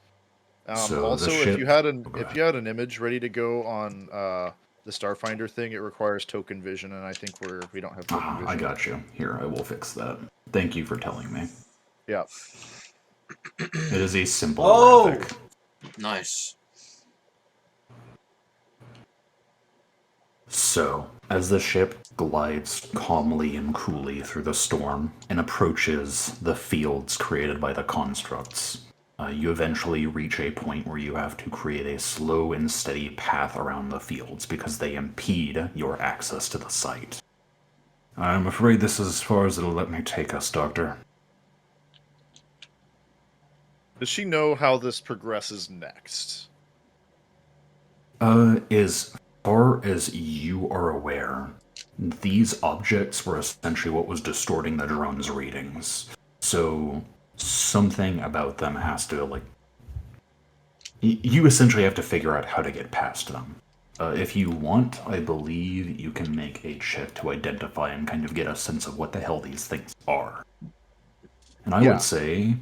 Also, if you had an image ready to go on the Starfinder thing, it requires token vision, and I think we don't have token vision. I got you. Here, I will fix that. Thank you for telling me. Yeah. It is a simple graphic. Nice. So, as the ship glides calmly and coolly through the storm and approaches the fields created by the constructs, you eventually reach a point where you have to create a slow and steady path around the fields because they impede your access to the site. I'm afraid this is as far as it'll let me take us, Doctor. Does she know how this progresses next? As far as you are aware, these objects were essentially what was distorting the drone's readings. So, something about them has to, like... You essentially have to figure out how to get past them. If you want, I believe you can make a check to identify and kind of get a sense of what the hell these things are. And I would say...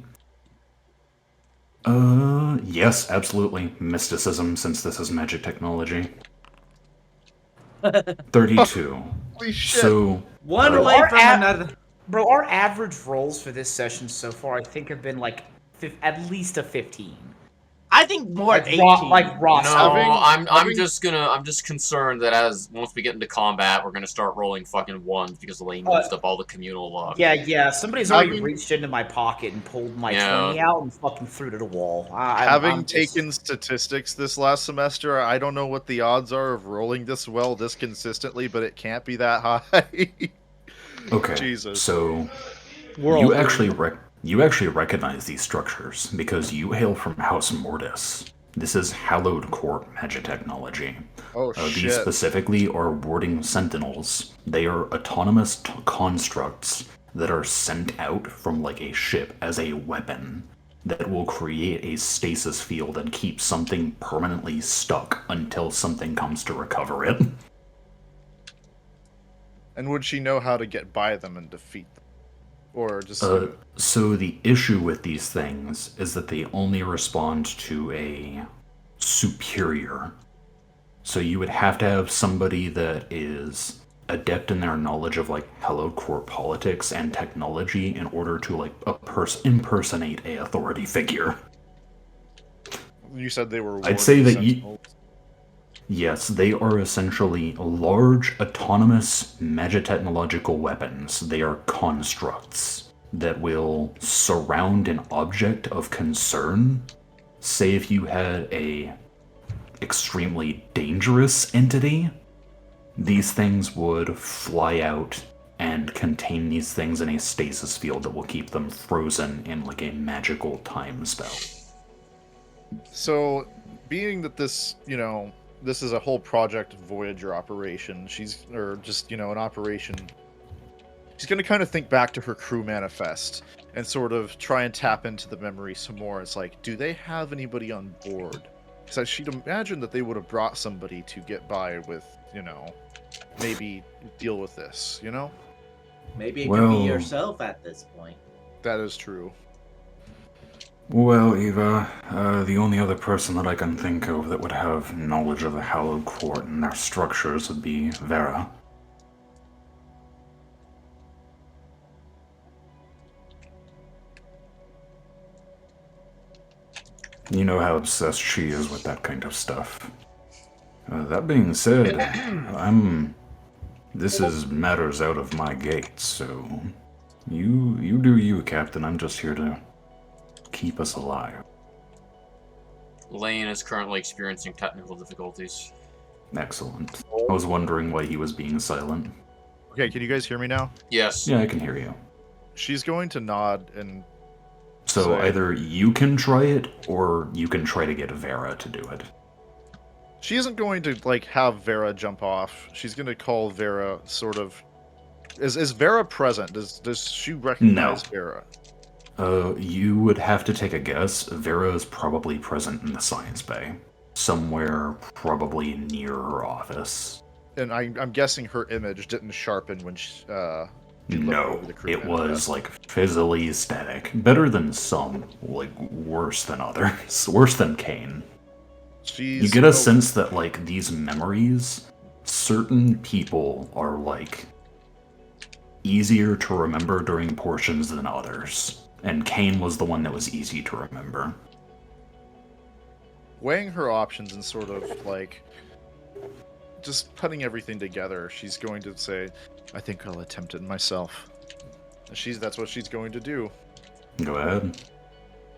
yes, absolutely. Mysticism, since this is magic technology. 32. Holy shit. So... One away from another. Bro, our average rolls for this session so far, I think, have been like at least a 15. I think more Like 18. like Ross. No, I'm just concerned that once we get into combat, we're gonna start rolling fucking ones because Lane used up all the communal luck. Yeah. Somebody's already reached into my pocket and pulled my 20 out and fucking threw it at a wall. Having taken statistics this last semester, I don't know what the odds are of rolling this well this consistently, but it can't be that high. Okay, Jesus. So you actually recognize these structures because you hail from House Mortis. This is Hallowed Court magic technology. Oh shit. These specifically are warding sentinels. They are autonomous constructs that are sent out from like a ship as a weapon that will create a stasis field and keep something permanently stuck until something comes to recover it. And would she know how to get by them and defeat them? Or just... So the issue with these things is that they only respond to a superior. So you would have to have somebody that is adept in their knowledge of like hallowed court politics and technology in order to like impersonate a authority figure. You said they were... I'd say that yes, they are essentially large, autonomous, magitechnological weapons. They are constructs that will surround an object of concern. Say if you had a extremely dangerous entity, these things would fly out and contain these things in a stasis field that will keep them frozen in like a magical time spell. So, being that this, this is a whole Project Voyager operation, or just, an operation, she's going to kind of think back to her crew manifest and sort of try and tap into the memory some more. It's like, do they have anybody on board? Because she'd imagine that they would have brought somebody to get by with, maybe deal with this, Maybe it could be yourself at this point. That is true. Well, Eva, the only other person that I can think of that would have knowledge of the Hallowed Court and their structures would be Vera. You know how obsessed she is with that kind of stuff. That being said, this is matters out of my gates, so you do you, Captain. I'm just here to keep us alive. Lane is currently experiencing technical difficulties. Excellent. I was wondering why he was being silent. Okay, can you guys hear me now? Yes. Yeah, I can hear you. She's going to nod and So say, either you can try it, or you can try to get Vera to do it. She isn't going to, have Vera jump off. She's going to call Vera sort of... Is Vera present? Does she recognize Vera? You would have to take a guess. Vera is probably present in the science bay. Somewhere probably near her office. And I'm guessing her image didn't sharpen when she... No, it was, fizzily static. Better than some, worse than others. Worse than Kane. You get a sense that, these memories, certain people are, easier to remember during portions than others. And Kane was the one that was easy to remember. Weighing her options and sort of, just putting everything together, she's going to say, I think I'll attempt it myself. That's what she's going to do. Go ahead.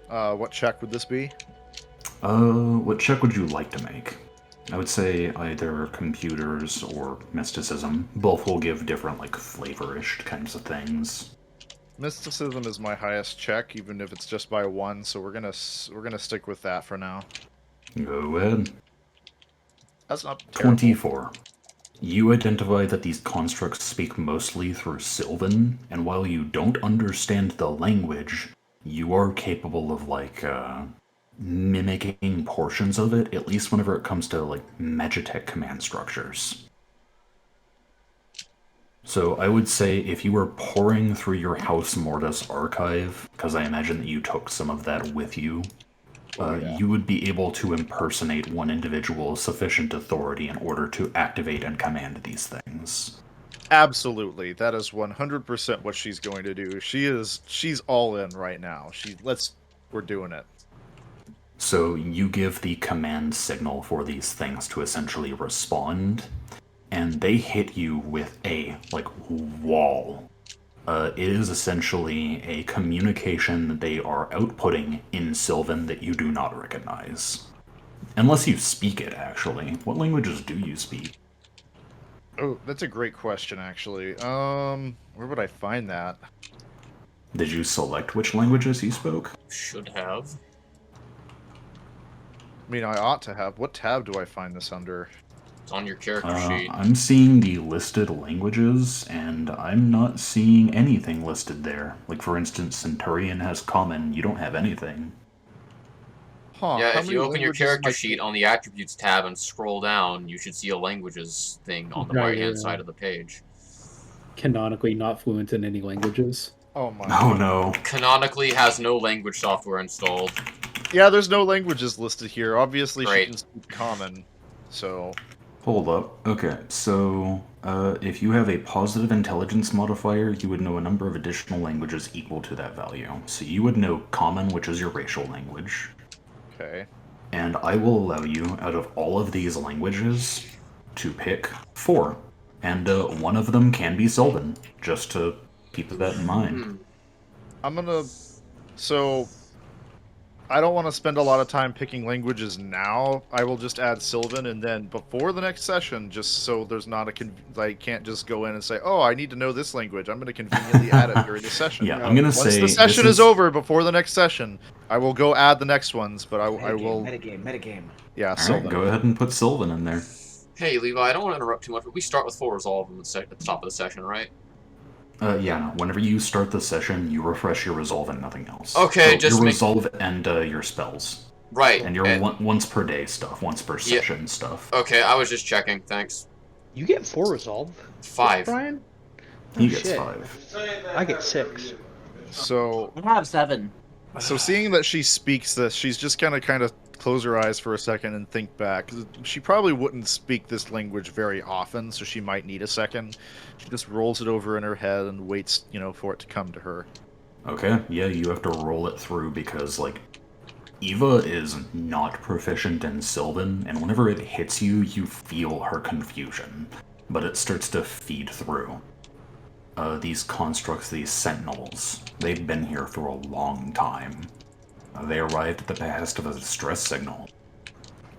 What check would this be? What check would you like to make? I would say either computers or mysticism. Both will give different, flavorish kinds of things. Mysticism is my highest check, even if it's just by 1, so we're gonna stick with that for now. Go ahead. That's not terrible. 24. You identify that these constructs speak mostly through Sylvan, and while you don't understand the language, you are capable of, mimicking portions of it, at least whenever it comes to, Magitech command structures. So I would say if you were pouring through your House Mortis archive, because I imagine that you took some of that with you, you would be able to impersonate one individual of sufficient authority in order to activate and command these things. Absolutely. That is 100% what she's going to do. She's all in right now. We're doing it. So you give the command signal for these things to essentially respond, and they hit you with a, wall. It is essentially a communication that they are outputting in Sylvan that you do not recognize. Unless you speak it, actually. What languages do you speak? Oh, that's a great question, actually. Where would I find that? Did you select which languages you spoke? Should have. I mean, I ought to have. What tab do I find this under? It's on your character sheet. I'm seeing the listed languages, and I'm not seeing anything listed there. For instance, Centurion has common, you don't have anything. Huh, yeah, if you open your character sheet on the Attributes tab and scroll down, you should see a Languages thing on the right-hand side of the page. Canonically not fluent in any languages. Oh my Oh no. Canonically has no language software installed. Yeah, there's no languages listed here. Obviously, Great. she can speak common, so... Hold up. Okay, so if you have a positive intelligence modifier, you would know a number of additional languages equal to that value. So you would know Common, which is your racial language. Okay. And I will allow you, out of all of these languages, to pick 4. And one of them can be Sylvan, just to keep that in mind. I'm gonna... So... I don't want to spend a lot of time picking languages now. I will just add Sylvan, and then before the next session, just so there's not a I can't just go in and say, "Oh, I need to know this language." I'm going to conveniently add it during the session. Yeah, I'm gonna Once say the session this is over, before the next session, I will go add the next ones. But I will. Metagame. Yeah, All Sylvan. right, go ahead and put Sylvan in there. Hey, Levi, I don't want to interrupt too much, but we start with full resolve at the top of the session, right? Yeah, no. Whenever you start the session, you refresh your resolve and nothing else. Okay, so just your make- resolve and your spells. Right. And your once per day stuff, once per session stuff. Okay, I was just checking. Thanks. You get 4 resolve, 5. Brian? He Oh, gets shit. 5. I get 6. So I have 7. So seeing that she speaks this, she's just gonna kind of close her eyes for a second and think back. She probably wouldn't speak this language very often, so she might need a second. She just rolls it over in her head and waits, for it to come to her. Okay, yeah, you have to roll it through because, like, Eva is not proficient in Sylvan, and whenever it hits you, you feel her confusion. But it starts to feed through. These constructs, these sentinels, they've been here for a long time. They arrived at the behest of a distress signal.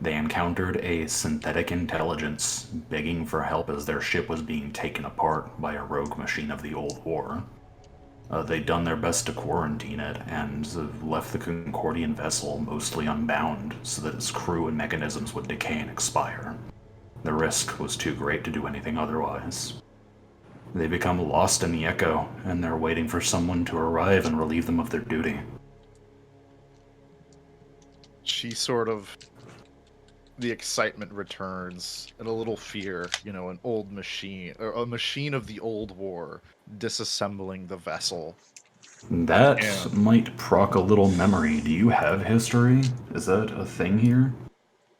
They encountered a synthetic intelligence begging for help as their ship was being taken apart by a rogue machine of the old war. They'd done their best to quarantine it and left the Concordian vessel mostly unbound so that its crew and mechanisms would decay and expire. The risk was too great to do anything otherwise. They become lost in the echo, and they're waiting for someone to arrive and relieve them of their duty. She sort of... The excitement returns, and a little fear, an old machine, or a machine of the old war, disassembling the vessel. That Yeah. might proc a little memory. Do you have history? Is that a thing here?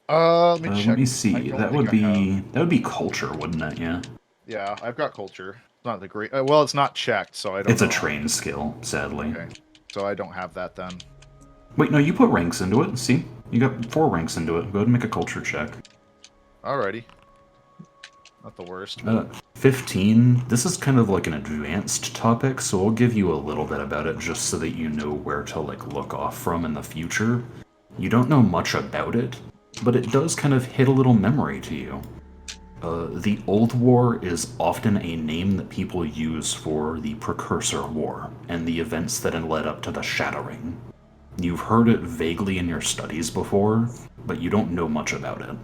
Let me check. Let me see. I don't That think would I have. be culture, wouldn't it? Yeah. Yeah, I've got culture. Not the great... well, it's not checked, so I don't It's know. a trained skill, sadly. Okay, so I don't have that then. Wait, no, you put ranks into it. See? You got 4 ranks into it. Go ahead and make a culture check. Alrighty. Not the worst. 15. This is kind of like an advanced topic, so I'll give you a little bit about it just so that you know where to look off from in the future. You don't know much about it, but it does kind of hit a little memory to you. The Old War is often a name that people use for the Precursor War and the events that led up to the Shattering. You've heard it vaguely in your studies before, but you don't know much about it.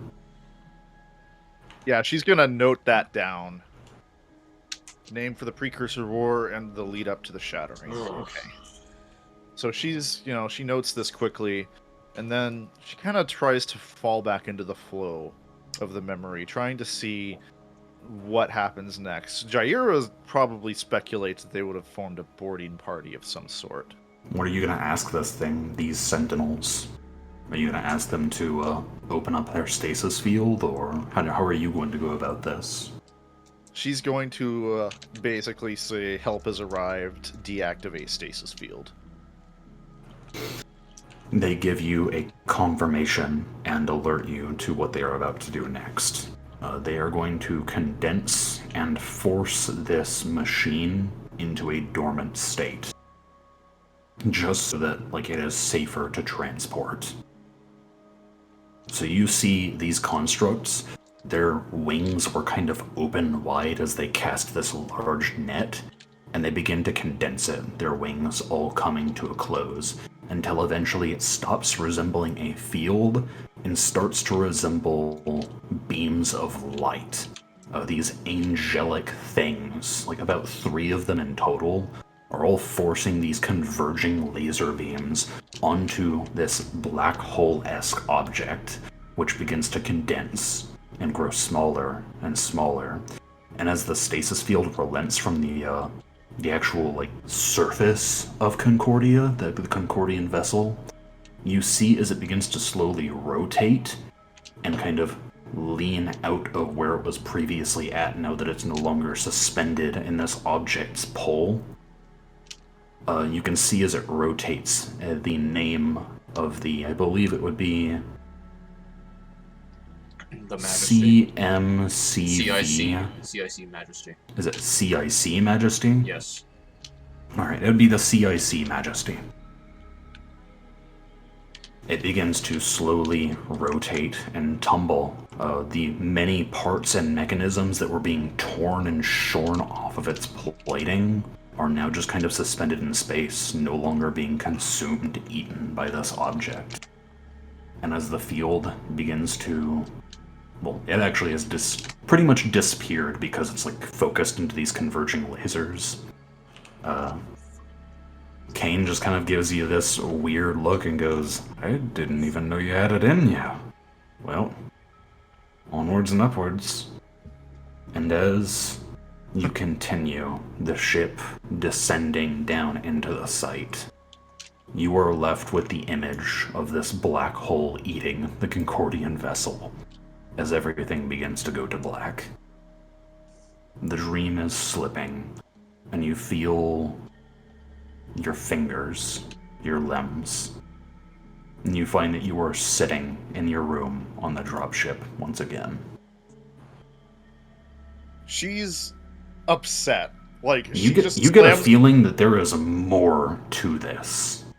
Yeah, she's gonna note that down. Name for the Precursor War and the lead up to the Shattering. Okay. So she's, she notes this quickly, and then she kind of tries to fall back into the flow of the memory, trying to see what happens next. Jaira probably speculates that they would have formed a boarding party of some sort. What are you going to ask this thing, these sentinels? Are you going to ask them to open up their stasis field, or how are you going to go about this? She's going to basically say, help has arrived, deactivate stasis field. They give you a confirmation and alert you to what they are about to do next. They are going to condense and force this machine into a dormant state, just so that it is safer to transport. So you see these constructs, their wings were kind of open wide as they cast this large net, and they begin to condense it, their wings all coming to a close, until eventually it stops resembling a field and starts to resemble beams of light. These angelic things, about 3 of them in total, are all forcing these converging laser beams onto this black hole-esque object, which begins to condense and grow smaller and smaller. And as the stasis field relents from the actual surface of Concordia, the Concordian vessel, you see as it begins to slowly rotate and kind of lean out of where it was previously at, now that it's no longer suspended in this object's pull. You can see as it rotates the name of the, I believe it would be The Majesty. CMCV. CIC Majesty. Is it CIC Majesty? Yes. Alright, it would be the CIC Majesty. It begins to slowly rotate and tumble. The many parts and mechanisms that were being torn and shorn off of its plating are now just kind of suspended in space, no longer being consumed, eaten by this object. And as the field begins to... well, it actually has pretty much disappeared because it's like focused into these converging lasers. Kane just kind of gives you this weird look and goes, I didn't even know you had it in you. Well, onwards and upwards. And as you continue the ship descending down into the site, you are left with the image of this black hole eating the Concordian vessel as everything begins to go to black. The dream is slipping, and you feel your fingers, your limbs, and you find that you are sitting in your room on the dropship once again. She's upset. Like You she get just you get a slams- feeling that there is more to this. Well,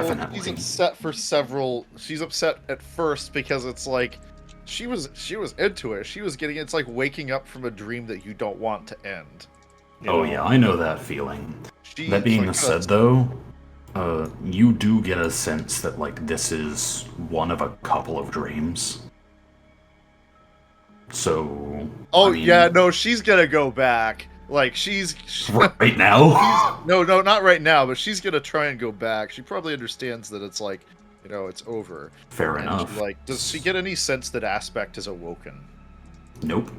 Definitely. she's upset for several. She's upset at first because it's like she was into it. She was getting. It's like waking up from a dream that you don't want to end. You Oh know? yeah, I know that feeling. She- That being like, said, though, you do get a sense that like this is one of a couple of dreams. So. Oh I mean, yeah, no, she's gonna go back. Like right now. no, not right now, but she's gonna try and go back. She probably understands that it's like, it's over. Fair And enough. does she get any sense that Aspect is awoken? Nope.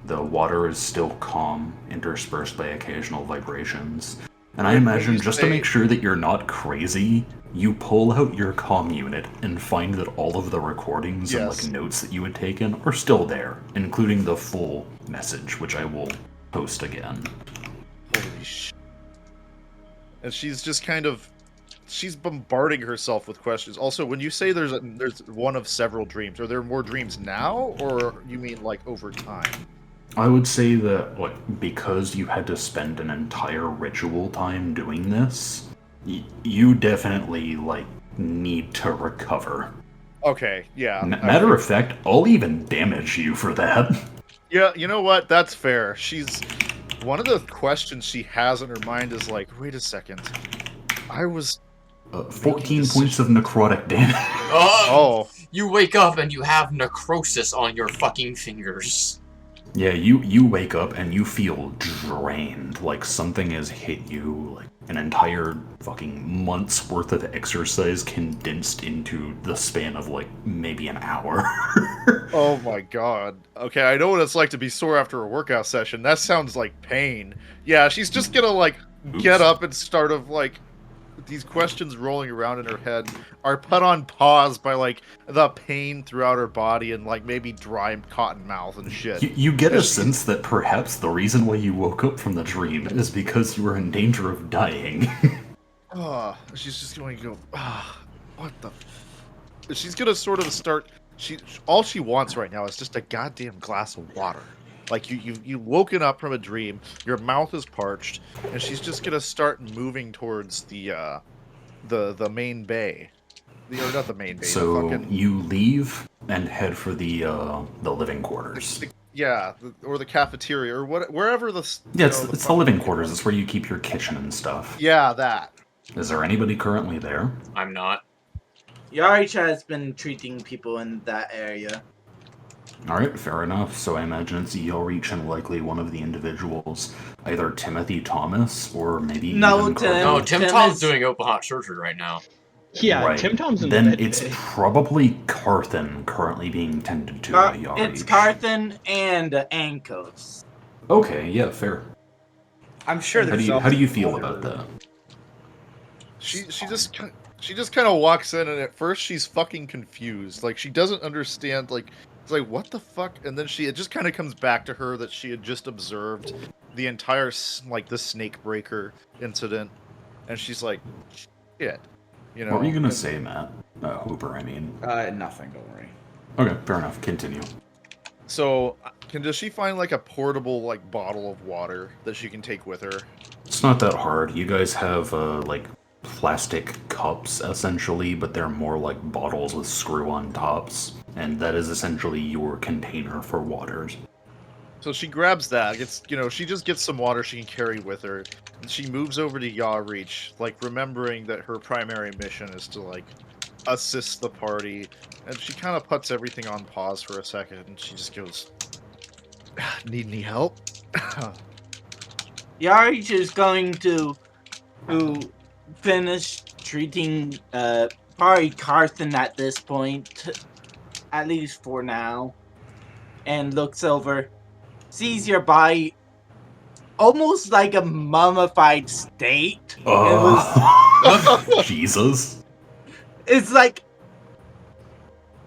The water is still calm, interspersed by occasional vibrations. And I When imagine, you just to say- make sure that you're not crazy, you pull out your comm unit and find that all of the recordings and Yes. like notes that you had taken are still there, including the full message, which I will post again. Holy shit. And she's just she's bombarding herself with questions. Also, when you say there's one of several dreams, are there more dreams now, or you mean like over time? I would say that, like, because you had to spend an entire ritual time doing this, you definitely, like, need to recover. Okay, yeah. Matter of fact, I'll even damage you for that. Yeah, you know what? That's fair. One of the questions she has in her mind is like, wait a second. I was... 14 points of necrotic damage. Oh. You wake up and you have necrosis on your fucking fingers. Yeah, you wake up and you feel drained, like something has hit you, like an entire fucking month's worth of exercise condensed into the span of like maybe an hour. Oh my god. Okay, I know what it's like to be sore after a workout session. That sounds like pain. Yeah, she's just gonna like get up and start of like these questions rolling around in her head are put on pause by like the pain throughout her body and like maybe dry cotton mouth and shit. You get a sense that perhaps the reason why you woke up from the dream is because you were in danger of dying. She's just going to go, what the... She's gonna sort of start... All she wants right now is just a goddamn glass of water. Like, you've woken up from a dream, your mouth is parched, and she's just gonna start moving towards the main bay. Or not the main bay, So the fucking... you leave and head for the living quarters. Or the cafeteria, or wherever the... Yeah, it's the living quarters. It's where you keep your kitchen and stuff. Yeah, that. Is there anybody currently there? I'm not. Yarich has been treating people in that area. Alright, fair enough. So I imagine it's Yelreach and likely one of the individuals, either Timothy Thomas or maybe No, even Tim. Carter. No, Tim Tim Tom's is- doing open heart surgery right now. Yeah, Right. Tim Tom's in Then the it's probably Carthen currently being tended to by Yelreach. It's Carthen and Ankos. Okay, yeah, fair. I'm sure How there's. do you feel about that? She just kind of walks in, and at first she's fucking confused. Like, she doesn't understand, like, it's like, what the fuck? And then it just kind of comes back to her that she had just observed the entire, like, the snake breaker incident. And she's like, shit. You know? What were you gonna say, Matt? Hooper, I mean. Nothing. Don't worry. Okay, fair enough. Continue. So, does she find, like, a portable, like, bottle of water that she can take with her? It's not that hard. You guys have, like, plastic cups, essentially, but they're more like bottles with screw-on tops, and that is essentially your container for waters. So she grabs that, she just gets some water she can carry with her, and she moves over to Yaw Reach, like, remembering that her primary mission is to, like, assist the party, and she kind of puts everything on pause for a second, and she just goes, "Need any help?" Yarich is going to finish treating probably Carthen at this point, at least for now, and looks over, sees your body almost like a mummified state. Jesus. It's like,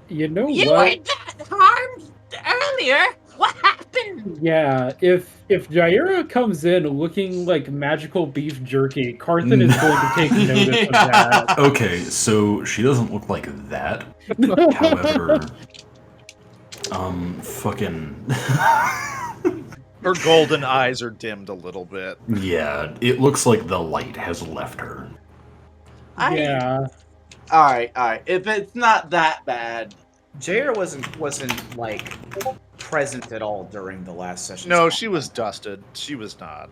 You know you what? were that harmed earlier. What happened? Yeah, if Jaira comes in looking like magical beef jerky, Carthen is going to take notice of that. Okay, so she doesn't look like that. However, fucking... Her golden eyes are dimmed a little bit. Yeah, it looks like the light has left her. Yeah. Alright. If it's not that bad. Jair wasn't like present at all during the last session. No, she was dusted. She was not.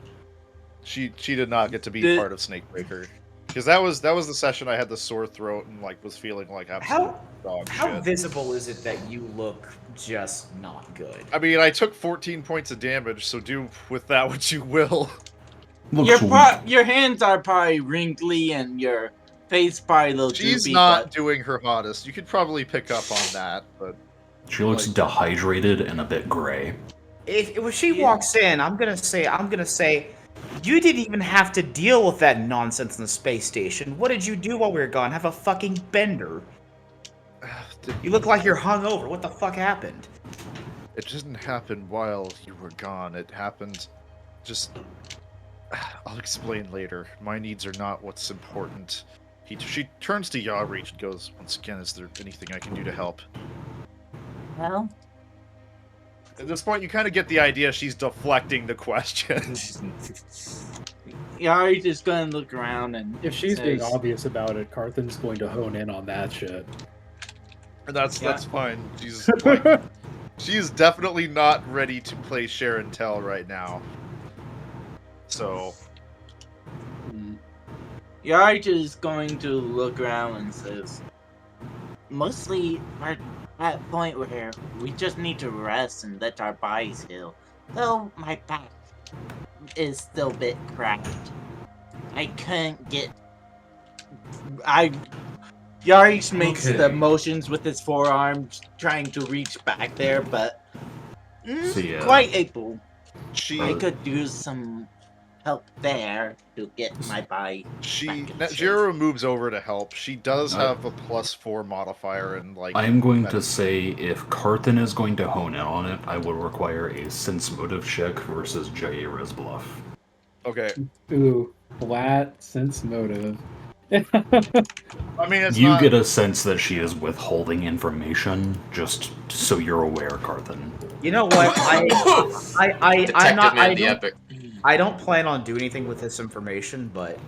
She did not get to be part of Snakebreaker. Because that was the session I had the sore throat and like was feeling like absolute dog shit. How visible is it that you look just not good? I mean, I took 14 points of damage, so do with that what you will. Your hands are probably wrinkly and your face probably a little She's droopy, not doing her hottest. You could probably pick up on that, but she looks dehydrated and a bit gray. If she walks in, I'm gonna say, you didn't even have to deal with that nonsense in the space station. What did you do while we were gone? Have a fucking bender? You look like you're hungover. What the fuck happened? It didn't happen while you were gone. It happened just... I'll explain later. My needs are not what's important. She turns to Yawreach and goes, "Once again, is there anything I can do to help?" Well, at this point, you kind of get the idea she's deflecting the question. Yawreach is going to look around and if she's being obvious about it, Carthen's going to hone in on that shit. That's fine. She's she's definitely not ready to play share and tell right now. So Yawreach is going to look around and says, mostly we're at a point where we just need to rest and let our bodies heal. Though my back is still a bit cracked. I couldn't get... Yawreach makes the motions with his forearms, trying to reach back there, but quite able. I could do some help there to get my body. Jiro moves over to help. She does have a +4 modifier, and like. I'm going to say if Carthen is going to hone in on it, I will require a sense motive check versus Jaira's bluff. Okay. Ooh, flat sense motive. I mean, you get a sense that she is withholding information, just so you're aware, Carthen. You know what? I don't plan on doing anything with this information, but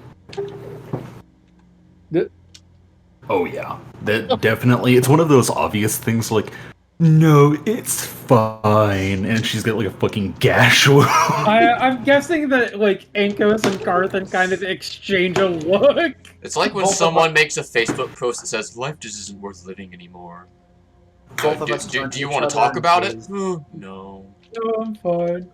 oh yeah, that definitely. It's one of those obvious things, like, no, it's fine, and she's got like a fucking gash. I'm guessing that like Ankos and Carthen kind of exchange a look. It's like when someone makes a Facebook post that says life just isn't worth living anymore. Do you want to talk about it? No. No, I'm fine.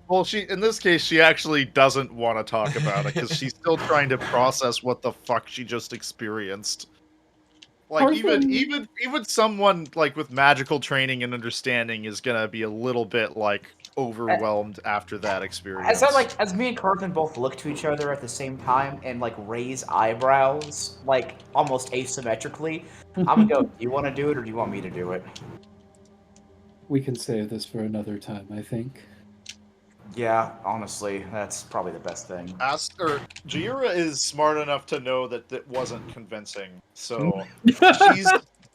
Well, in this case, she actually doesn't want to talk about it because she's still trying to process what the fuck she just experienced. Like even someone like with magical training and understanding is gonna be a little bit like overwhelmed after that experience. As me and Carthen both look to each other at the same time and like raise eyebrows like almost asymmetrically, I'm gonna go, do you want to do it or do you want me to do it? We can save this for another time, I think. Yeah, honestly, that's probably the best thing. Jaira is smart enough to know that it wasn't convincing, so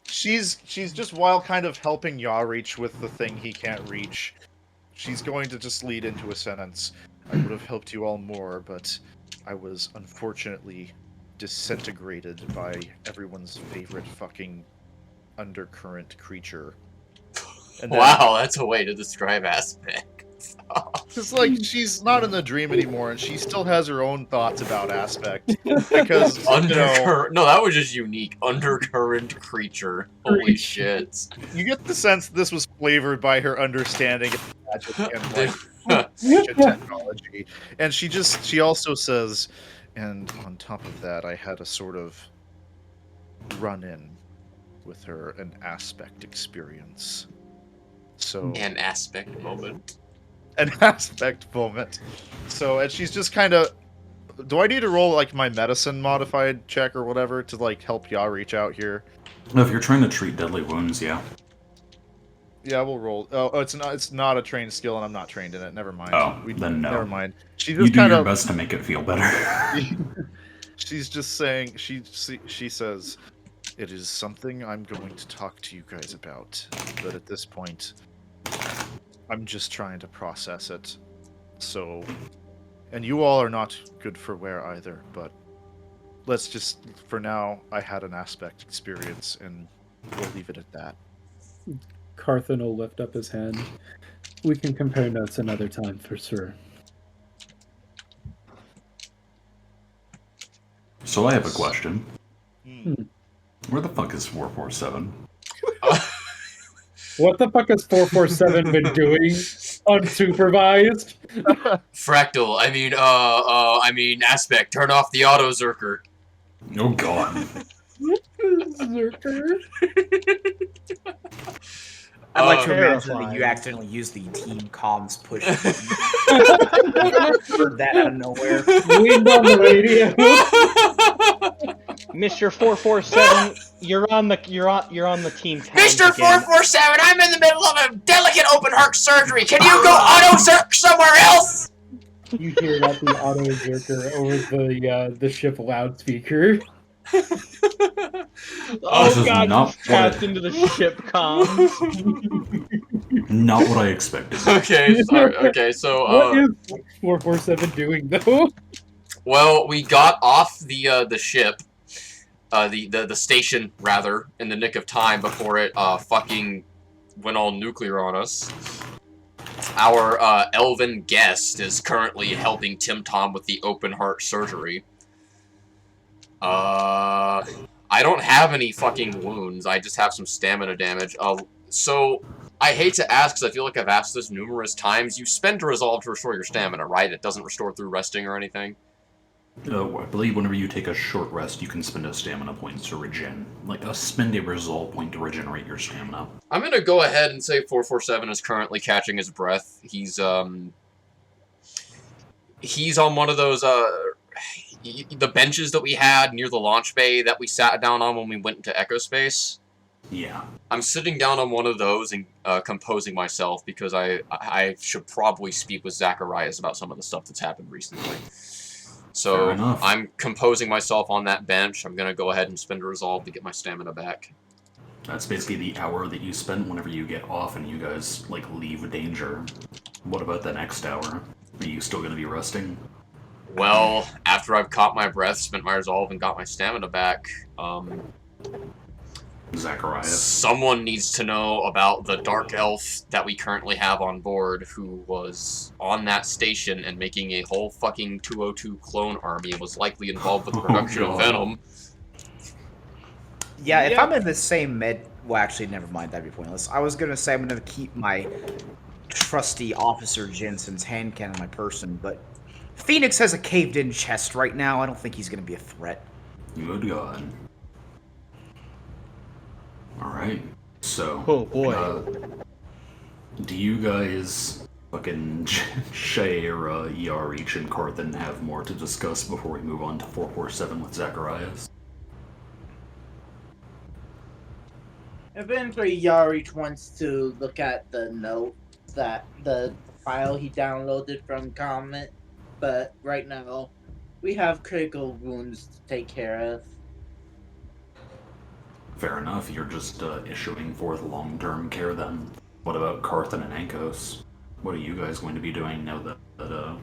she's just while kind of helping Yawreach with the thing he can't reach, she's going to just lead into a sentence. I would have helped you all more, but I was unfortunately disintegrated by everyone's favorite fucking undercurrent creature. And then, Wow, that's a way to describe Aspect. It's like she's not in the dream anymore, and she still has her own thoughts about Aspect. Because, Undercurrent. No, that was just unique. Undercurrent creature. Holy shit. you get the sense this was flavored by her understanding of magic and like ancient technology. And she also says, and on top of that, I had a sort of run-in with her, an Aspect experience. So An Aspect moment. An Aspect moment. So, and she's just kind of. Do I need to roll like my medicine modified check or whatever to like help y'all reach out here? No, if you're trying to treat deadly wounds, yeah. Yeah, we'll roll. Oh, it's not a trained skill, and I'm not trained in it. Never mind. Oh, then no. Never mind. She You just do kind your of. best to make it feel better. She's just saying. She says, "It is something I'm going to talk to you guys about, but at this point, I'm just trying to process it. So, and you all are not good for wear either, but let's just, for now, I had an Aspect experience, and we'll leave it at that." Carthen will lift up his hand. We can compare notes another time for sure. So I have a question. Hmm. Where the fuck is 447? What the fuck has 447 been doing unsupervised? Fractal. I mean Aspect. Turn off the auto zerker. Oh god. Zerker? I'd like to imagine that Terrifying. you accidentally used the team comms push button. Heard that out of nowhere. Leaned on the radio. Mr. 447, you're on the team. Mr. 447, I'm in the middle of a delicate open heart surgery. Can you go auto zerk somewhere else? You hear that the auto zerker over the ship loudspeaker. Oh This is god, not just tapped what into the ship comms. Not what I expected. Okay, sorry. Okay, so What is 447 doing though? well, we got off the ship, the station rather, in the nick of time before it fucking went all nuclear on us. Our elven guest is currently helping Tim Tom with the open heart surgery. I don't have any fucking wounds. I just have some stamina damage. So I hate to ask because I feel like I've asked this numerous times. You spend a resolve to restore your stamina, right? It doesn't restore through resting or anything. I believe whenever you take a short rest, you can spend a stamina point to regen. Like, spend a resolve point to regenerate your stamina. I'm gonna go ahead and say 447 is currently catching his breath. He's on one of those the benches that we had near the launch bay that we sat down on when we went into Echo Space. Yeah. I'm sitting down on one of those and composing myself because I should probably speak with Zacharias about some of the stuff that's happened recently. So Fair enough. I'm composing myself on that bench. I'm gonna go ahead and spend a resolve to get my stamina back. That's basically the hour that you spend whenever you get off and you guys, like, leave danger. What about the next hour? Are you still gonna be resting? Well, after I've caught my breath, spent my resolve, and got my stamina back, Zacharias. someone needs to know about the dark elf that we currently have on board who was on that station and making a whole fucking 202 clone army and was likely involved with the production of God. Venom. Yeah, if I'm in the same med... Well, actually, never mind. That'd be pointless. I was going to say I'm going to keep my trusty Officer Jensen's hand cannon on my person, but Phoenix has a caved-in chest right now. I don't think he's going to be a threat. Good God. Alright. So, Oh boy. do you guys, fucking Shaira, Yarich, and Carthen have more to discuss before we move on to 447 with Zacharias? Eventually, Yarich wants to look at the note that the file he downloaded from Comet, but right now we have critical wounds to take care of. Fair enough, you're just issuing forth long-term care then. What about Carthen and Ankos? What are you guys going to be doing now that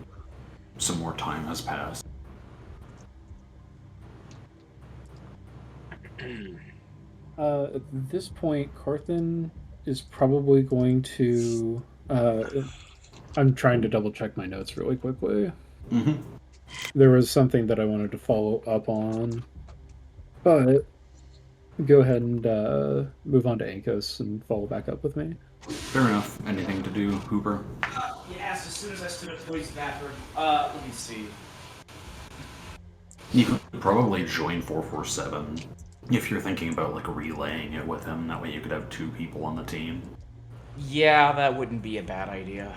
some more time has passed? At this point, Carthan is probably going to. I'm trying to double check my notes really quickly. Mm-hmm. There was something that I wanted to follow up on, but go ahead and move on to Ankos and follow back up with me. Fair enough. Anything to do, Hooper? Yes, as soon as I stood up to his bathroom. Let me see. You could probably join 447 if you're thinking about like relaying it with him. That way you could have 2 people on the team. Yeah, that wouldn't be a bad idea.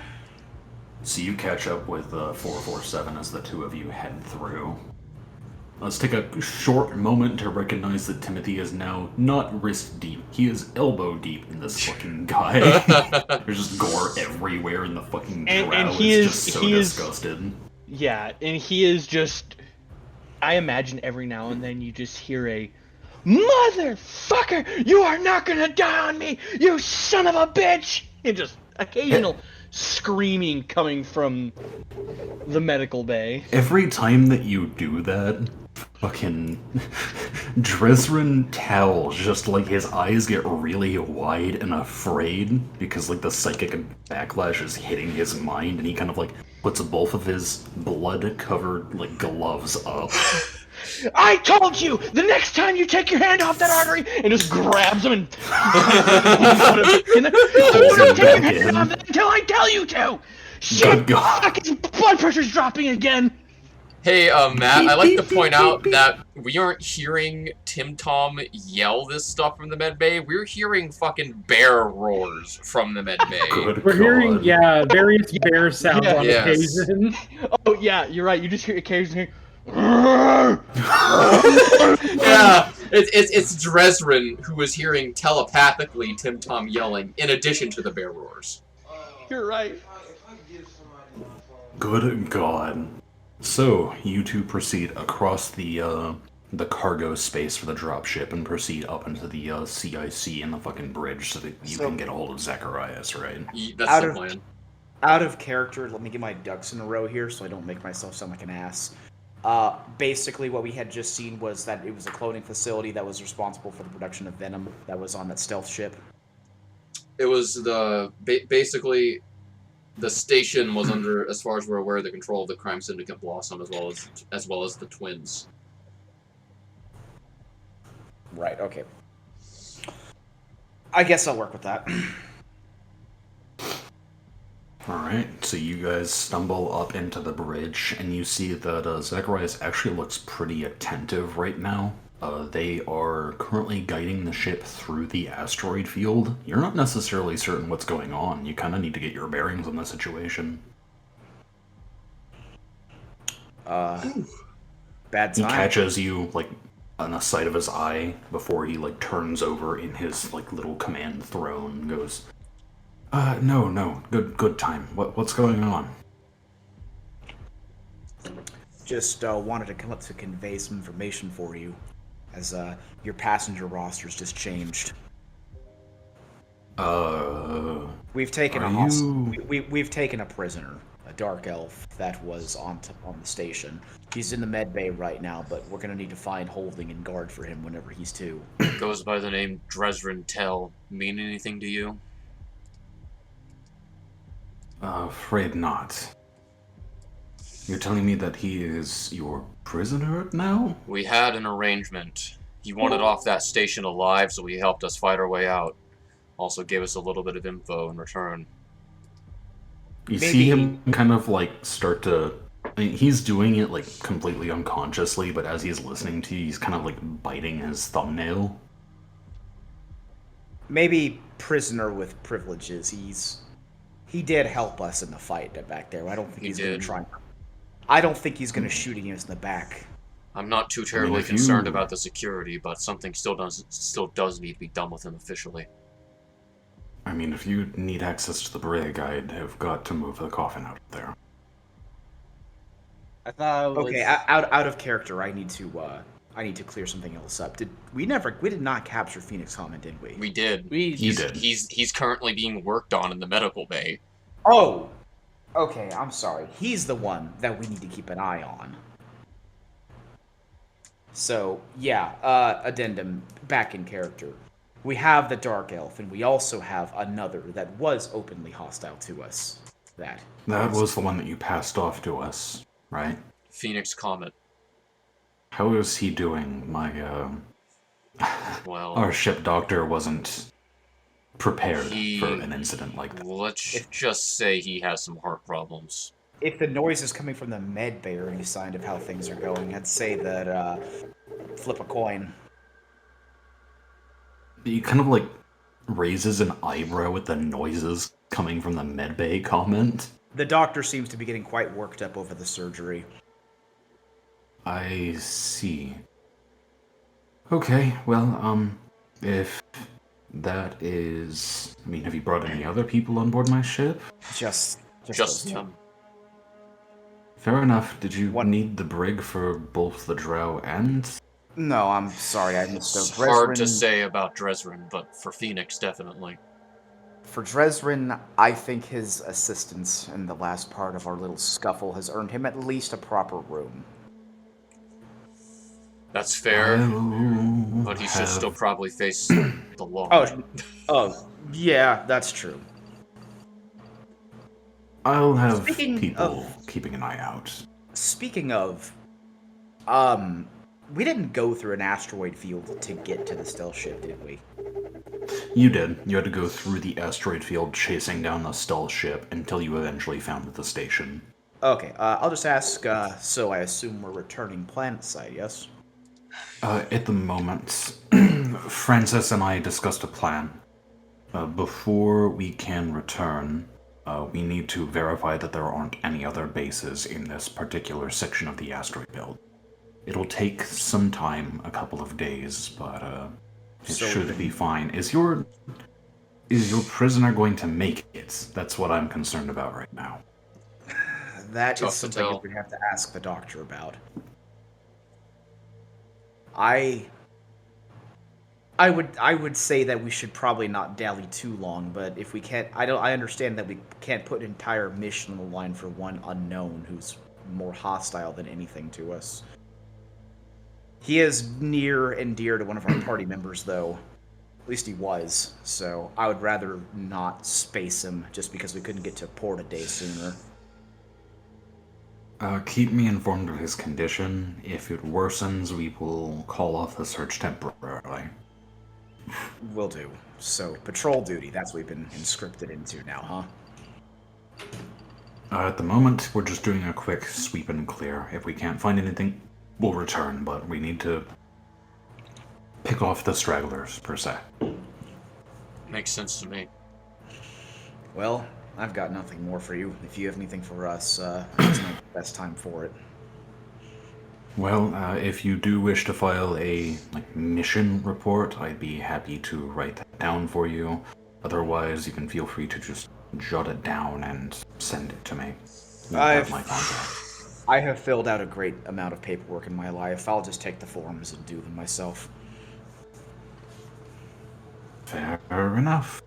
So you catch up with 447 as the 2 of you head through. Let's take a short moment to recognize that Timothy is now not wrist deep. He is elbow deep in this fucking guy. There's just gore everywhere, and the fucking drow and is just so disgusted. Yeah, and he is just... I imagine every now and then you just hear a... Motherfucker! You are not gonna die on me! You son of a bitch! And just occasional screaming coming from the medical bay. Every time that you do that, fucking Dresrin tells, just like his eyes get really wide and afraid because like the psychic backlash is hitting his mind, and he kind of like puts both of his blood-covered like gloves up. I told you! The next time you take your hand off that artery, and just grabs him and you don't take your hand off it until I tell you to! Shit! Fuck, his blood pressure's dropping again! Hey, Matt, I'd like to point out that we aren't hearing Tim Tom yell this stuff from the med bay. We're hearing fucking bear roars from the med bay. We're hearing, various bear sounds on occasion. Oh, yeah, you're right. You just hear occasionally. Yeah, it's Dresrin who is hearing telepathically Tim Tom yelling in addition to the bear roars. You're right. Good God. So, you 2 proceed across the cargo space for the dropship and proceed up into the CIC and the fucking bridge so that you can get a hold of Zacharias, right? That's the plan. Out of character, let me get my ducks in a row here so I don't make myself sound like an ass. Basically, what we had just seen was that it was a cloning facility that was responsible for the production of venom that was on that stealth ship. It was basically the station was under, as far as we're aware, the control of the crime syndicate Blossom, as well as the twins. Right. Okay. I guess I'll work with that. Alright, so you guys stumble up into the bridge, and you see that Zacharias actually looks pretty attentive right now. They are currently guiding the ship through the asteroid field. You're not necessarily certain what's going on. You kind of need to get your bearings on the situation. Bad time. He catches you, like, on the side of his eye before he, like, turns over in his, like, little command throne and goes... no. Good time. What's going on? Just wanted to come up to convey some information for you, as your passenger roster's just changed. We've taken we've taken a prisoner, a dark elf that was on the station. He's in the med bay right now, but we're gonna need to find holding and guard for him whenever he's due. Goes by the name Dresrin Tell. Mean anything to you? Afraid not. You're telling me that he is your prisoner now? We had an arrangement. He wanted off that station alive, so he helped us fight our way out. Also gave us a little bit of info in return. You see him kind of, like, start to... I mean, he's doing it, like, completely unconsciously, but as he's listening to you, he's kind of, like, biting his thumbnail. Maybe prisoner with privileges. He did help us in the fight back there. I don't think he's going to try. I don't think he's going to shoot us in the back. I'm not too terribly concerned about the security, but something still does need to be done with him officially. I mean, if you need access to the brig, I'd have got to move the coffin out there. I thought. Okay, out of character. I need to clear something else up. We did not capture Phoenix Hammond, did we? We did. You did. He's currently being worked on in the medical bay. Oh! Okay, I'm sorry. He's the one that we need to keep an eye on. So, yeah, addendum, back in character. We have the Dark Elf, and we also have another that was openly hostile to us. That was the one that you passed off to us, right? Phoenix Comet. How is he doing? Well, Our ship doctor wasn't prepared He- for an incident like that. let's just say he has some heart problems. if the noise is coming from the med bay or any sign of how things are going, I'd say that, flip a coin. He kind of like raises an eyebrow at the noises coming from the medbay comment. The doctor seems to be getting quite worked up over the surgery. I see. Okay, well, if that is... I mean, have you brought any other people on board my ship? Just Just those two. him. Fair enough. Did you What- need the brig for both the drow and... No, I'm sorry, I missed It's out. hard to Dresrin- say about Dresrin, but for Phoenix, definitely. For Dresrin, I think his assistance in the last part of our little scuffle has earned him at least a proper room. That's fair, I'll but he should still have- probably face the law. Oh, yeah, that's true. I'll have Speaking people of- keeping an eye out. Speaking of, we didn't go through an asteroid field to get to the stealth ship, did we? You did. You had to go through the asteroid field chasing down the stealth ship until you eventually found the station. Okay, I'll just ask, so I assume we're returning planet side, yes? At the moment, Francis and I discussed a plan. Before we can return, we need to verify that there aren't any other bases in this particular section of the asteroid belt. It'll take some time, a couple of days, but it So should then- be fine. Is your prisoner going to make it? That's what I'm concerned about right now. That Tough is to something tell. that we'd have to ask the doctor about. I would say that we should probably not dally too long, but if we can't, I understand that we can't put an entire mission on the line for one unknown who's more hostile than anything to us. He is near and dear to one of our party members, though. At least he was, so I would rather not space him just because we couldn't get to port a day sooner. Keep me informed of his condition. If it worsens, we will call off the search temporarily. Will do. So, patrol duty, that's what we've been conscripted into now, huh? At the moment, we're just doing a quick sweep and clear. If we can't find anything, we'll return, but we need to pick off the stragglers, per se. Makes sense to me. Well, I've got nothing more for you. If you have anything for us, it's not the best time for it. Well, if you do wish to file a mission report, I'd be happy to write that down for you. Otherwise, you can feel free to just jot it down and send it to me. You have my contact. I have filled out a great amount of paperwork in my life. I'll just take the forms and do them myself. Fair enough.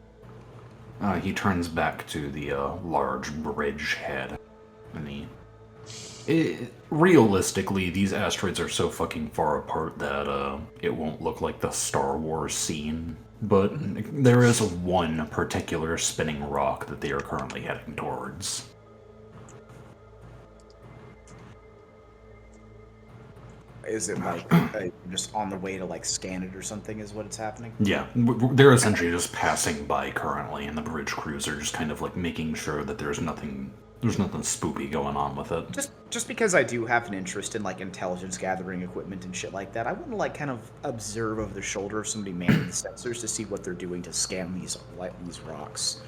He turns back to the large bridge head, and realistically, these asteroids are so fucking far apart that it won't look like the Star Wars scene. But there is one particular spinning rock that they are currently heading towards. Is it like just on the way to scan it or something? Is what it's happening? Yeah, they're essentially just passing by currently, and the bridge crews are just kind of making sure that there's nothing spoopy going on with it. Just because I do have an interest in intelligence gathering equipment and shit like that, I want to kind of observe over the shoulder of somebody manning the sensors to see what they're doing to scan these rocks.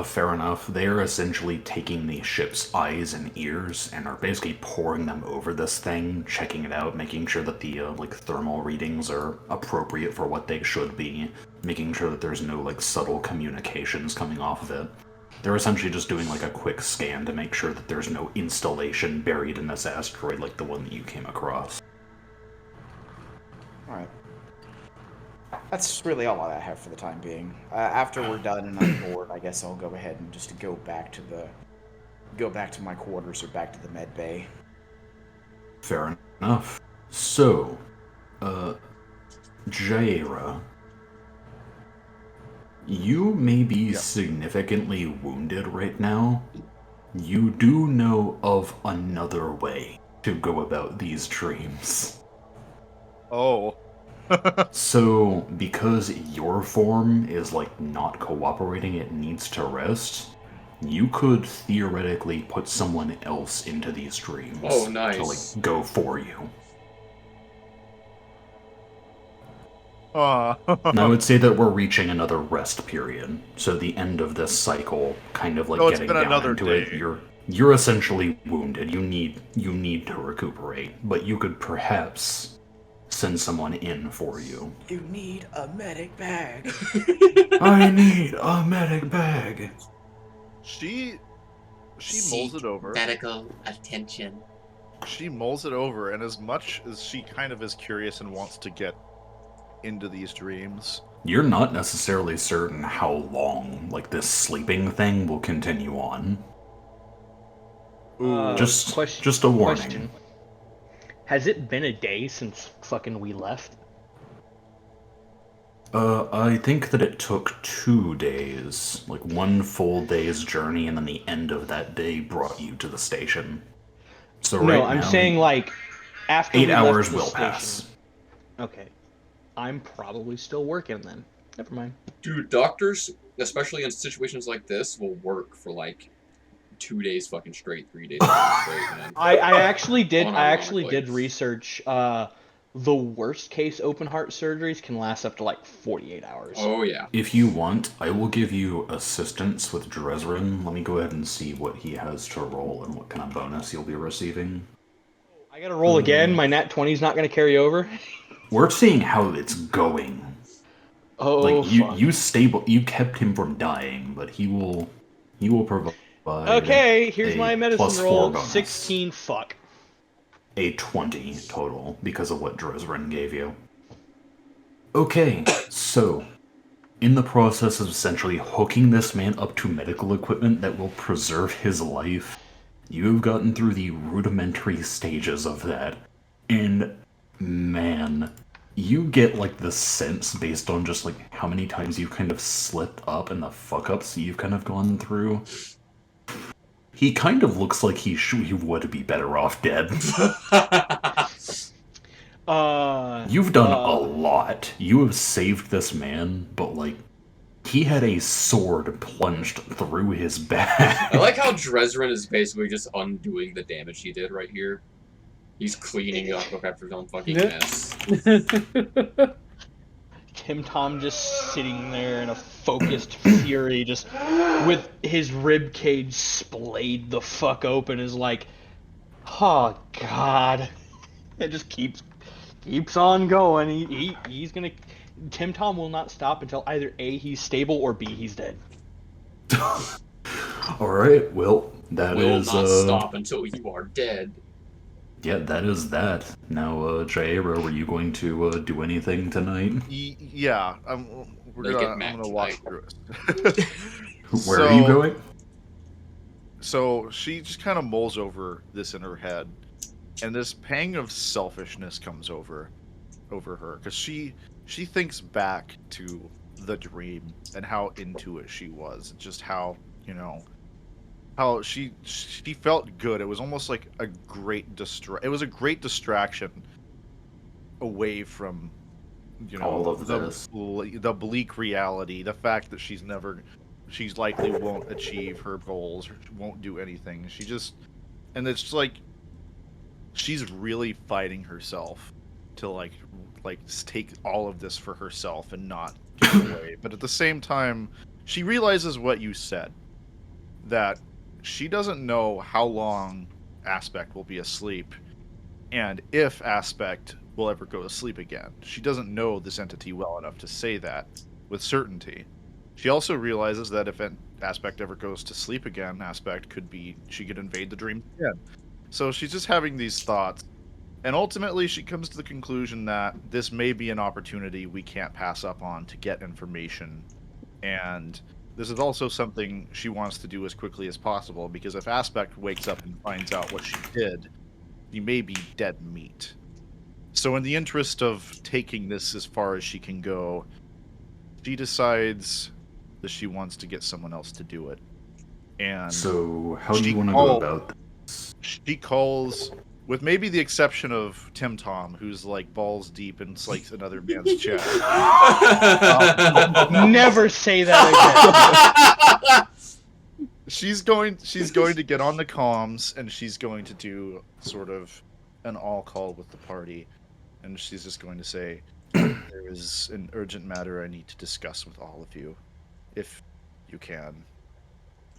Fair enough. They're essentially taking the ship's eyes and ears and are basically pouring them over this thing, checking it out, making sure that the thermal readings are appropriate for what they should be, making sure that there's no subtle communications coming off of it. They're essentially just doing a quick scan to make sure that there's no installation buried in this asteroid like the one that you came across. All right. That's really all I have for the time being. After we're done and I'm bored, I guess I'll go ahead and just go back to my quarters or back to the med bay. Fair enough. So, Jaira, you may be significantly wounded right now. You do know of another way to go about these dreams. Oh. So, because your form is, like, not cooperating, it needs to rest, you could theoretically put someone else into these dreams. Oh, To, nice. like, go for you. And I would say that we're reaching another rest period. So the end of this cycle, kind of like No, it's getting been down another into day. it, you're essentially wounded. You need to recuperate, but you could perhaps send someone in for you. You need a medic bag. I need a medic bag. She mulls it over. Medical attention. She mulls it over, and as much as she kind of is curious and wants to get into these dreams, You're not necessarily certain how long, like, this sleeping thing will continue on. Just a warning. Question. Has it been a day since fucking we left? I think that it took 2 days, like 1 full day's journey, and then the end of that day brought you to the station. So No, right I'm now, saying like after 8 we hours left the will station. pass. Okay. I'm probably still working then. Never mind. Dude, doctors, especially in situations like this, will work for like 2 days fucking straight, 3 days fucking straight, man. I actually did Unironically. research the worst case open heart surgeries can last up to like 48 hours. Oh yeah. If you want, I will give you assistance with Dresrin. Let me go ahead and see what he has to roll and what kind of bonus you'll be receiving. I gotta roll again. My nat 20's not gonna carry over. We're seeing how it's going. Oh, Like fuck. you kept him from dying, but he will provide. Okay, here's a my medicine +4 roll. bonus. 16 fuck. A 20 total because of what Dresrin gave you. Okay, so in the process of essentially hooking this man up to medical equipment that will preserve his life, you have gotten through the rudimentary stages of that. And man, you get like the sense based on just like how many times you've kind of slipped up and the fuck ups you've kind of gone through. He kind of looks like he would be better off dead. You've done a lot. You have saved this man, but like, he had a sword plunged through his back. I like how Dresrin is basically just undoing the damage he did right here. He's cleaning up after his own fucking mess. Tim Tom just sitting there in a focused fury, just with his rib cage splayed the fuck open, is like, oh god. It just keeps on going. He's gonna. Tim Tom will not stop until either A, he's stable, or B, he's dead. Alright, well, that Will is, not stop until you are dead. yeah, that is that. Now, Jairo, were you going to do anything tonight? Yeah, I'm gonna walk through it. Where are you going? So she just kind of mulls over this in her head, and this pang of selfishness comes over her because she thinks back to the dream and how into it she was, just how how she felt good. It was almost like a great it was a great distraction away from all of this. the bleak reality, the fact that she's likely won't achieve her goals, or won't do anything. And it's like she's really fighting herself to like take all of this for herself and not give it away. But at the same time, she realizes what you said, that she doesn't know how long Aspect will be asleep, and if Aspect will ever go to sleep again. She doesn't know this entity well enough to say that with certainty. She also realizes that if an Aspect ever goes to sleep again, she could invade the dream again. So she's just having these thoughts, and ultimately she comes to the conclusion that this may be an opportunity we can't pass up on to get information, and this is also something she wants to do as quickly as possible, because if Aspect wakes up and finds out what she did, he may be dead meat. So in the interest of taking this as far as she can go, she decides that she wants to get someone else to do it. And So, how do she you want to go called- about this? She calls, with maybe the exception of Tim Tom, who's like balls deep in like another man's chest. Never say that She's going to get on the comms, and she's going to do sort of an all call with the party, and she's just going to say, "There is an urgent matter I need to discuss with all of you, if you can."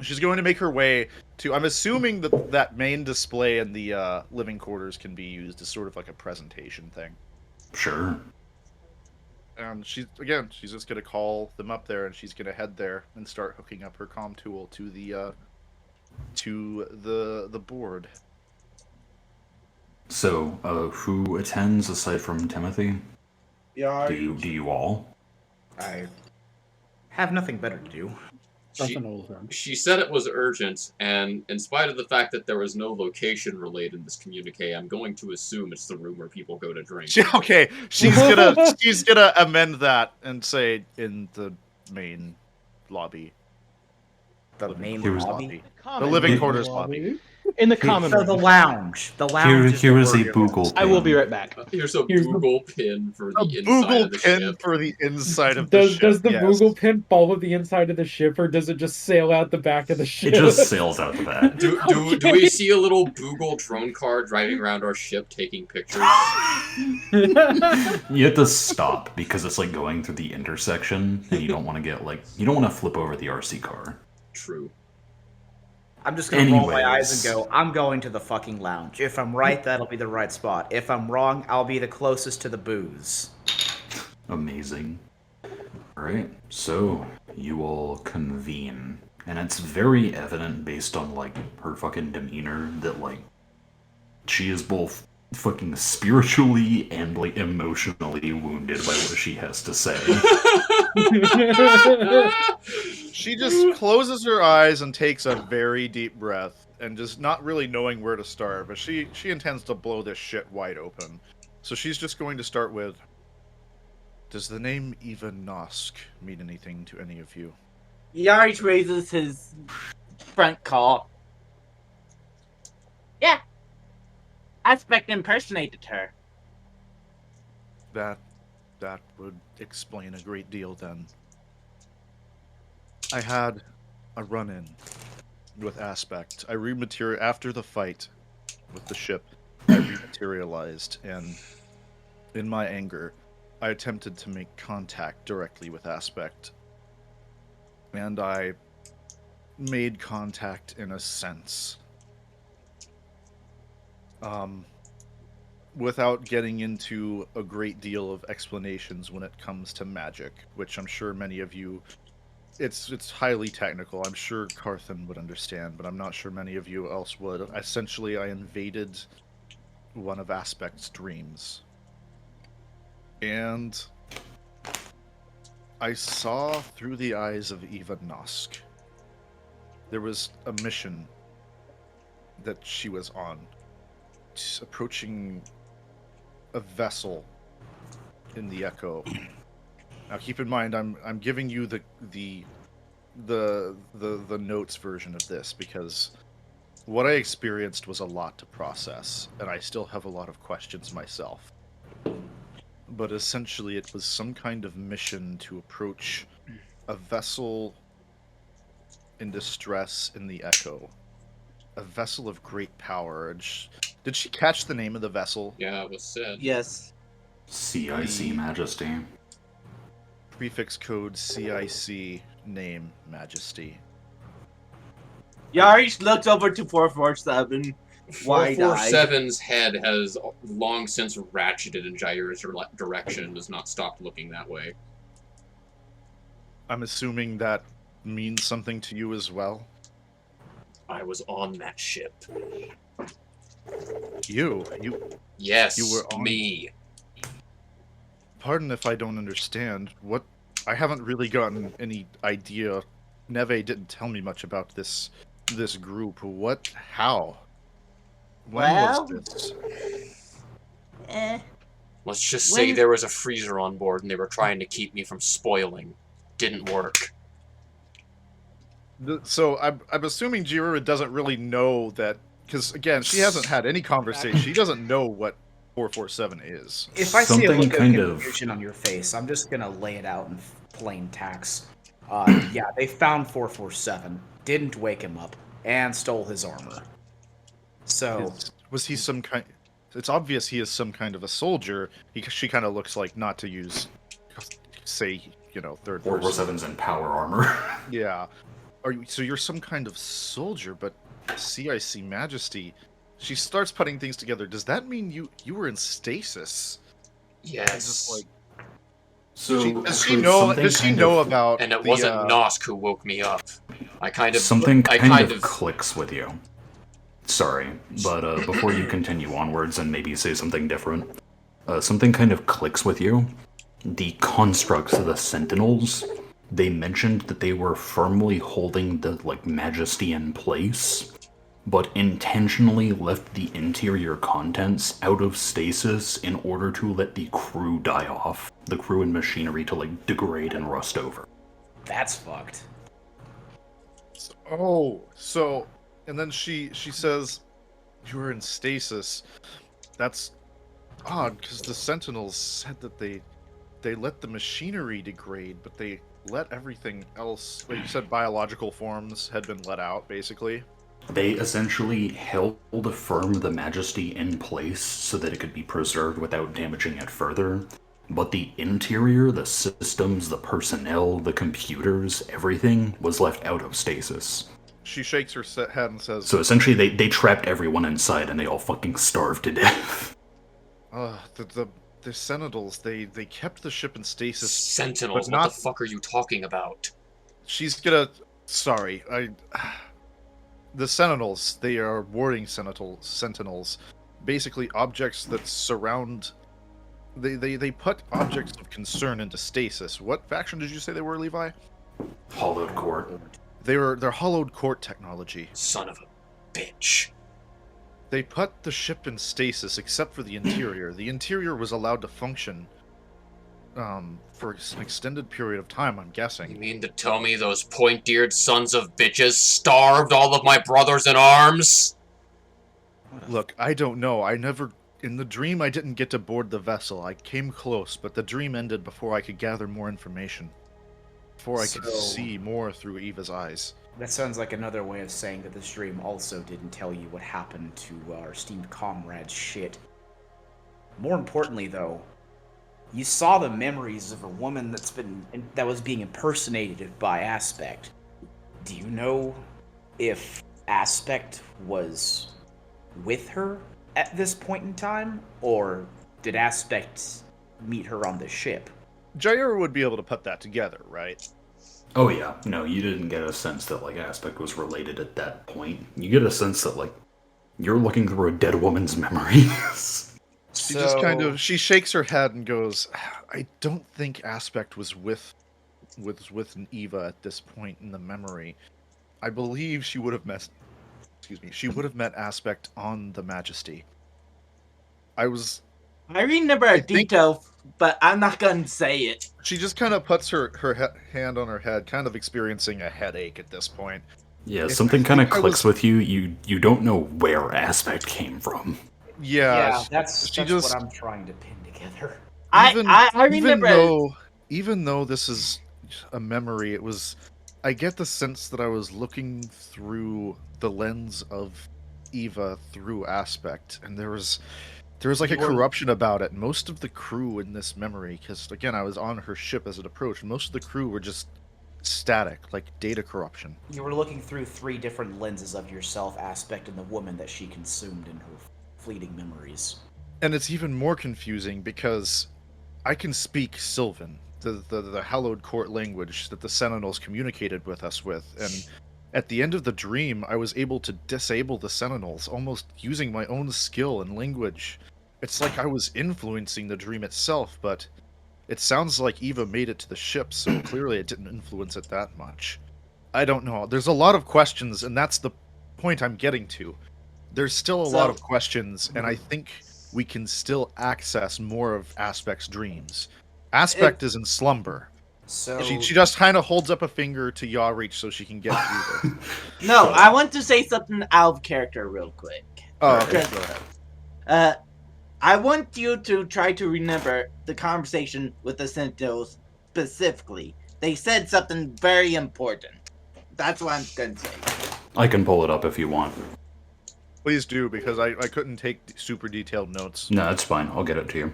She's going to make her way to. I'm assuming that main display in the living quarters can be used as sort of like a presentation thing. Sure. And she's just gonna call them up there, and she's gonna head there and start hooking up her comm tool to the board. So, who attends aside from Timothy? Yeah. Do you all? I have nothing better to do. Nothing old then. She said it was urgent, and in spite of the fact that there was no location relayed in this communique, I'm going to assume it's the room where people go to drink. She's gonna amend that and say in the main lobby. The main Here's- lobby. I The get. living quarters lobby. In the common So the room. lounge. The lounge. Here is is the a word. Google. I will be right back. Here's a Here's the- Google pin for the A inside Google of the pin ship. for the inside of the Does ship. does the yes. Google pin follow the inside of the ship, or does it just sail out the back of the ship? It just sails out the back. Do we see a little Google drone car driving around our ship taking pictures? You have to stop because it's like going through the intersection, and you don't want to you don't want to flip over the RC car. True. I'm just gonna roll my Anyways. eyes and go, I'm going to the fucking lounge. If I'm right, that'll be the right spot. If I'm wrong, I'll be the closest to the booze. Amazing. Alright, so you all convene. And it's very evident based on, like, her fucking demeanor that, like, she is both fucking spiritually and, like, emotionally wounded by what she has to say. She just closes her eyes and takes a very deep breath, and just not really knowing where to start, but she intends to blow this shit wide open. So she's just going to start with, does the name Eva Nosk mean anything to any of you? Yarich raises his front call. Yeah. Aspect impersonated her. That would explain a great deal then. I had a run-in with Aspect. After the fight with the ship, I rematerialized, and in my anger, I attempted to make contact directly with Aspect. And I made contact in a sense. Without getting into a great deal of explanations when it comes to magic, which I'm sure many of you... It's highly technical. I'm sure Carthan would understand, but I'm not sure many of you else would. Essentially, I invaded one of Aspect's dreams. And I saw through the eyes of Eva Nosk. There was a mission that she was on, approaching a vessel in the Echo. Now, keep in mind, I'm giving you the notes version of this because what I experienced was a lot to process, and I still have a lot of questions myself. But essentially, it was some kind of mission to approach a vessel in distress in the Echo. A vessel of great power. And did she catch the name of the vessel? Yeah, it was said. Yes. CIC Majesty. Prefix code CIC, name Majesty. Yarich looks over to 447. Wide-eyed. 447's head has long since ratcheted in Jair's direction and has not stopped looking that way. I'm assuming that means something to you as well? I was on that ship. You? Yes, You were on- me. Pardon if I don't understand. What? I haven't really gotten any idea. Neve didn't tell me much about this group. What? How? When Well- was this? Let's just say there was a freezer on board and they were trying to keep me from spoiling. Didn't work. So I'm assuming Jiraiya doesn't really know that, because again, she hasn't had any conversation. She doesn't know what 447 is. If I see a Something look of kind of- confusion on your face, I'm just gonna lay it out in plain tax. Yeah, they found 447, didn't wake him up, and stole his armor. So Was he some kind? It's obvious he is some kind of a soldier. She kind of looks like, not to use, say, third person. 447's in power armor. Yeah. So you're some kind of soldier, but CIC Majesty. She starts putting things together. Does that mean you were in stasis? Yes. Just like, So does she know about? And it wasn't Nosk who woke me up. Something kind of clicks with you. Sorry, but before you continue onwards and maybe say something different, something kind of clicks with you. The constructs of the Sentinels, they mentioned that they were firmly holding the Majesty in place, but intentionally left the interior contents out of stasis in order to let the crew die off. The crew and machinery to degrade and rust over. that's fucked. Oh, so, and then she says, you were in stasis. That's odd, because the Sentinels said that they let the machinery degrade, but they let everything else, like you said, biological forms had been let out, basically. They essentially held firm the Majesty in place so that it could be preserved without damaging it further. But the interior, the systems, the personnel, the computers, everything was left out of stasis. She shakes her head and says... So essentially they trapped everyone inside and they all fucking starved to death. The Sentinels, they kept the ship in stasis. Sentinels, what the fuck are you talking about? She's gonna... Sorry, the Sentinels, they are warding Sentinels. Basically objects that surround... They put objects of concern into stasis. What faction did you say they were, Levi? Hollowed Court. They're hollowed court technology. Son of a bitch. They put the ship in stasis except for the interior. The interior was allowed to function for an extended period of time, I'm guessing. You mean to tell me those point-eared sons of bitches starved all of my brothers in arms? Look, I don't know. In the dream, I didn't get to board the vessel. I came close, but the dream ended before I could gather more information. Before I could see more through Eva's eyes. That sounds like another way of saying that this dream also didn't tell you what happened to our esteemed comrade's shit. More importantly, though, you saw the memories of a woman that was being impersonated by Aspect. Do you know if Aspect was with her at this point in time, or did Aspect meet her on the ship? Jair would be able to put that together, right? Oh yeah, no, you didn't get a sense that Aspect was related at that point. You get a sense that you're looking through a dead woman's memories. She just she shakes her head and goes, I don't think Aspect was with Eva at this point in the memory. I believe she would have met Aspect on the Majesty. I remember a detail, but I'm not gonna say it. She just kind of puts her hand on her head, kind of experiencing a headache at this point. Yeah, something kind of clicks with you. You don't know where Aspect came from. Yeah, that's what I'm trying to pin together. I remember. Even though this is a memory, I get the sense that I was looking through the lens of Eva through Aspect, and there was a corruption about it. Most of the crew in this memory, because again, I was on her ship as it approached, most of the crew were just static, like data corruption. You were looking through 3 different lenses of yourself, Aspect, and the woman that she consumed in her fleeting memories. And it's even more confusing because I can speak Sylvan, the hallowed court language that the Sentinels communicated with us with, and at the end of the dream, I was able to disable the Sentinels, almost using my own skill and language. It's like I was influencing the dream itself, but it sounds like Eva made it to the ship, so clearly it didn't influence it that much. I don't know. There's a lot of questions, and that's the point I'm getting to. There's still a lot of questions, and I think we can still access more of Aspect's dreams. Aspect is in slumber. So She just kind of holds up a finger to Yaw Reach so she can get through this. No, I want to say something out of character real quick. Oh, okay, Just- go ahead. I want you to try to remember the conversation with the Sentinels specifically. They said something very important. That's what I'm going to say. I can pull it up if you want. Please do, because I couldn't take super detailed notes. No, that's fine. I'll get it to you.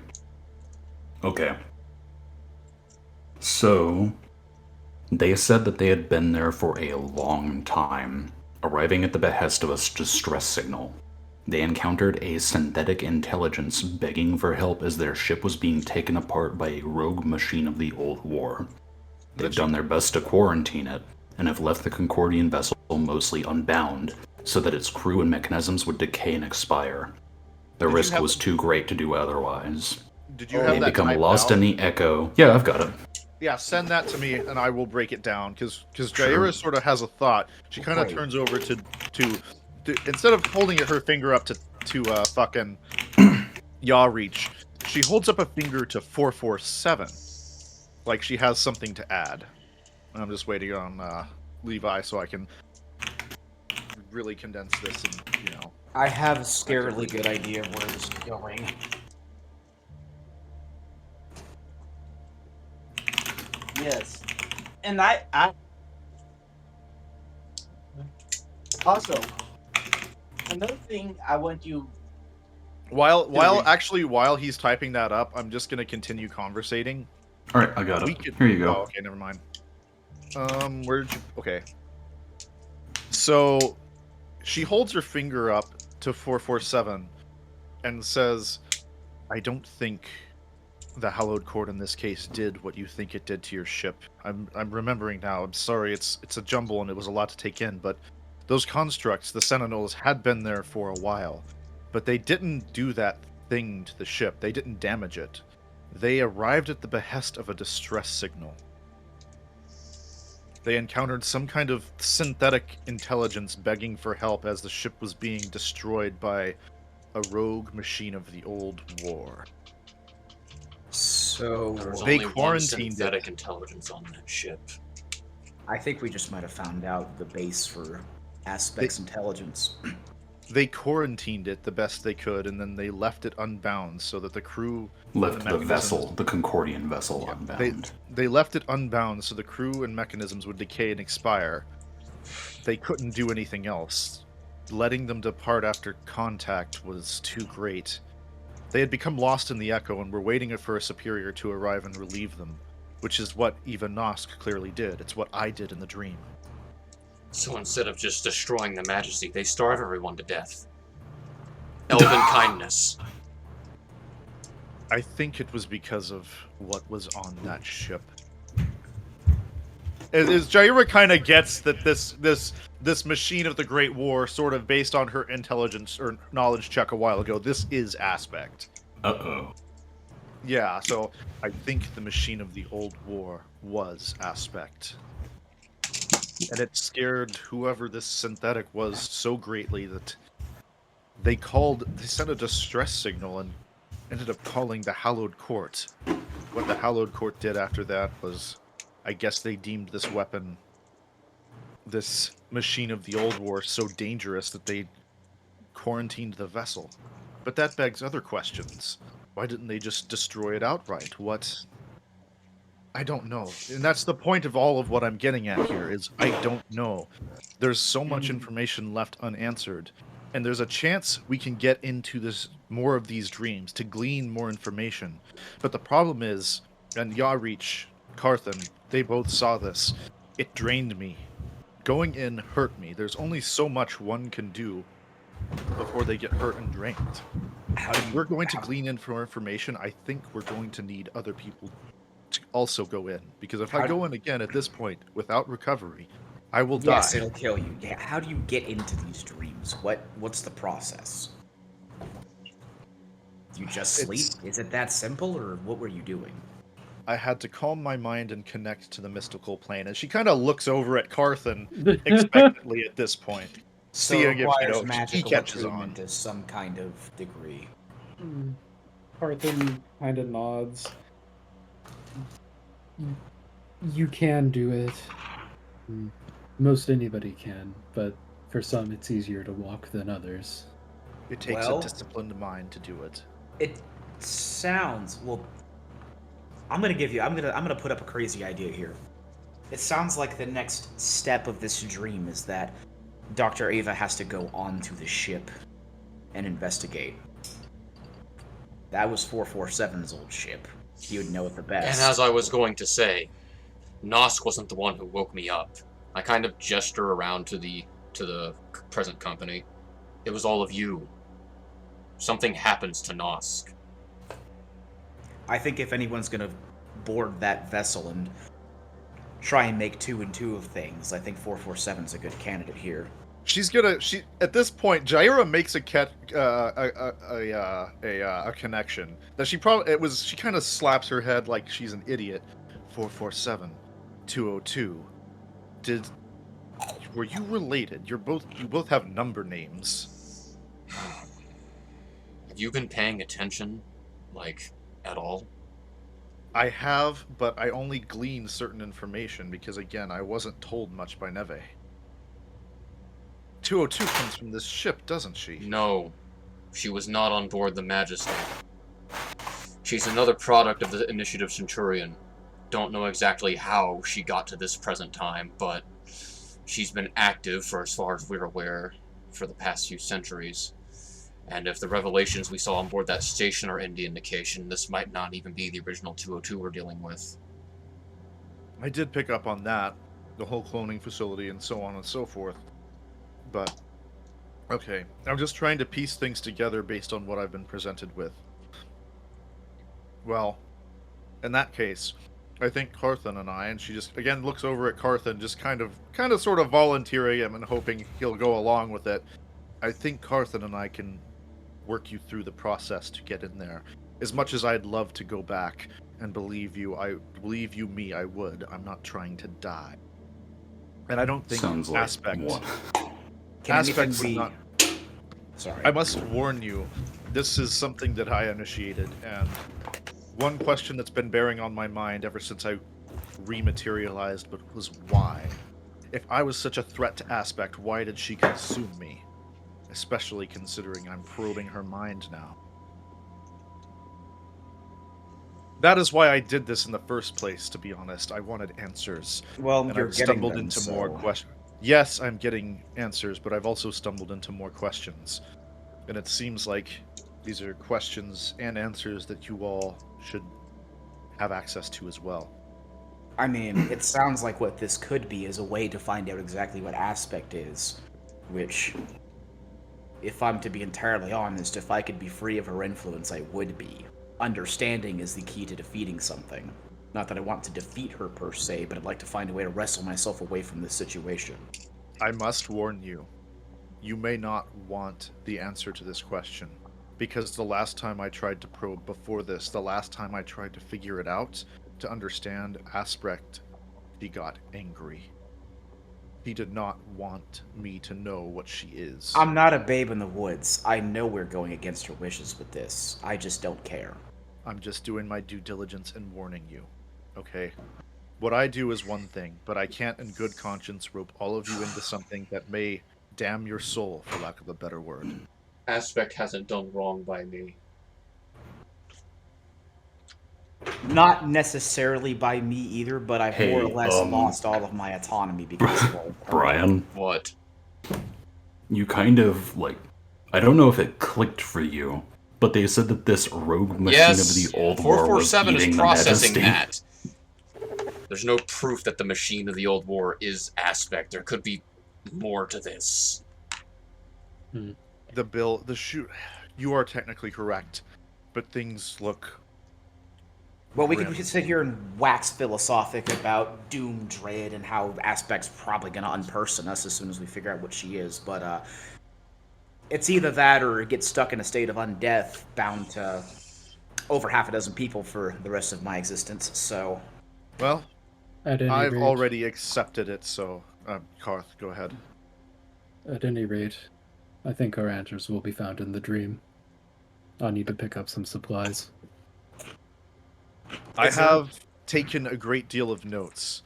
Okay. So, they said that they had been there for a long time, arriving at the behest of a distress signal. They encountered a synthetic intelligence begging for help as their ship was being taken apart by a rogue machine of the old war. They've done their best to quarantine it, and have left the Concordian vessel mostly unbound, so that its crew and mechanisms would decay and expire. The risk was too great to do otherwise. Did you have They that become typed lost out? in the echo. Yeah, I've got it. Yeah, send that to me, and I will break it down. Because Jaira sort of has a thought. She kind of turns over to instead of holding her finger up to fucking Yaw Reach, she holds up a finger to 447, like she has something to add. I'm just waiting on Levi so I can really condense this, and I have a scarily good idea of where this is going. Yes. And I also, another thing I want you. While he's typing that up, I'm just gonna continue conversating. Alright, I got it. Here you go. Oh, okay, never mind. Okay. So, she holds her finger up to 447 and says, I don't think the Hallowed Court in this case did what you think it did to your ship. I'm remembering now. I'm sorry, it's a jumble and it was a lot to take in, but those constructs, the Sentinels, had been there for a while. But they didn't do that thing to the ship. They didn't damage it. They arrived at the behest of a distress signal. They encountered some kind of synthetic intelligence begging for help as the ship was being destroyed by a rogue machine of the old war. So There was They only one quarantined synthetic intelligence on that ship. I think we just might have found out the base for Aspect's intelligence. They quarantined it the best they could, and then they left it unbound so that the crew Left and the mechanisms- vessel, the Concordian vessel, unbound. They left it unbound so the crew and mechanisms would decay and expire. They couldn't do anything else. Letting them depart after contact was too great. They had become lost in the echo and were waiting for a superior to arrive and relieve them, which is what Eva Nosk clearly did. It's what I did in the dream. So instead of just destroying the Majesty, they starve everyone to death. Elven kindness. I think it was because of what was on that ship. As Jaira kind of gets that this machine of the Great War, sort of based on her intelligence or knowledge check a while ago, this is Aspect. Uh-oh. Yeah, so I think the machine of the old war was Aspect. And it scared whoever this synthetic was so greatly that they sent a distress signal and ended up calling the Hallowed Court. What the Hallowed Court did after that was, I guess they deemed this weapon, this machine of the old war, so dangerous that they quarantined the vessel. But that begs other questions. Why didn't they just destroy it outright? What? I don't know. And that's the point of all of what I'm getting at here, is I don't know. There's so much information left unanswered. And there's a chance we can get into this more of these dreams, to glean more information. But the problem is, and Yaw Reach, Carthan, they both saw this. It drained me. Going in hurt me. There's only so much one can do before they get hurt and drained. If we're going to glean in more information, I think we're going to need other people to also go in. Because if I go in again at this point without recovery, I will die. Yes, it'll kill you. Yeah, how do you get into these dreams? What's the process? You just sleep? Is it that simple, or what were you doing? I had to calm my mind and connect to the mystical plane. And she kind of looks over at Carthan expectantly at this point. So Seeing it requires if, he magical catches on. attunement to some kind of degree. Parthen kind of nods. You can do it. Most anybody can, but for some it's easier to walk than others. It takes Well- a disciplined mind to do it. It sounds well. I'm gonna put up a crazy idea here. It sounds like the next step of this dream is that Dr. Ava has to go onto the ship and investigate. That was 447's old ship. He would know it the best. And as I was going to say, Nosk wasn't the one who woke me up. I kind of gesture around to the present company. It was all of you. Something happens to Nosk. I think if anyone's gonna board that vessel and try and make 2 and 2 of things, I think 447's a good candidate here. At this point, Jaira makes a connection that she kind of slaps her head like she's an idiot. 447, 202. Were you related? You both have number names. Have you been paying attention, like, at all? I have, but I only glean certain information because, again, I wasn't told much by Neve. 202 comes from this ship, doesn't she? No, she was not on board the Majesty. She's another product of the Initiative Centurion. Don't know exactly how she got to this present time, but she's been active, for as far as we're aware, for the past few centuries. And if the revelations we saw on board that station are any indication, this might not even be the original 202 we're dealing with. I did pick up on that, the whole cloning facility and so on and so forth. But, okay, I'm just trying to piece things together based on what I've been presented with. Well, in that case, I think Carthen and I, and she just, again, looks over at Carthen, just kind of sort of volunteering him and hoping he'll go along with it. I think Carthen and I can work you through the process to get in there. As much as I'd love to go back and believe you me, I would. I'm not trying to die. And I don't think Sounds like Aspect... one. Can Aspect anything would be... not... Sorry. I must warn you, this is something that I initiated, and one question that's been bearing on my mind ever since I rematerialized was why? If I was such a threat to Aspect, why did she consume me? Especially considering I'm probing her mind now. That is why I did this in the first place, to be honest. I wanted answers. Well, And you're I've getting stumbled them, into more so- questions. Yes, I'm getting answers, but I've also stumbled into more questions. And it seems like these are questions and answers that you all should have access to as well. I mean, it sounds like what this could be is a way to find out exactly what Aspect is, which, if I'm to be entirely honest, if I could be free of her influence, I would be. Understanding is the key to defeating something. Not that I want to defeat her per se, but I'd like to find a way to wrestle myself away from this situation. I must warn you, you may not want the answer to this question. Because the last time I tried to probe before this, the last time I tried to figure it out, to understand Aspect, he got angry. He did not want me to know what she is. I'm not a babe in the woods. I know we're going against her wishes with this. I just don't care. I'm just doing my due diligence and warning you. Okay? What I do is one thing, but I can't in good conscience rope all of you into something that may damn your soul, for lack of a better word. Aspect hasn't done wrong by me. Not necessarily by me either, but I've Hey, more or less lost all of my autonomy because of all. Brian, What? you kind of, like, I don't know if it clicked for you, but they said that this rogue machine Yes, of the old war was 447 eating is the processing Majesty. that. There's no proof that the machine of the old war is Aspect. There could be more to this. The shoot, you are technically correct, but things look... Well, we grim. could sit here and wax philosophic about doom dread and how Aspect's probably going to unperson us as soon as we figure out what she is, but it's either that or get stuck in a state of undeath, bound to over half a dozen people for the rest of my existence, so... Well, At any I've rate, already accepted it, so... Karth, go ahead. At any rate, I think our answers will be found in the dream. I'll need to pick up some supplies. I Is there- have taken a great deal of notes.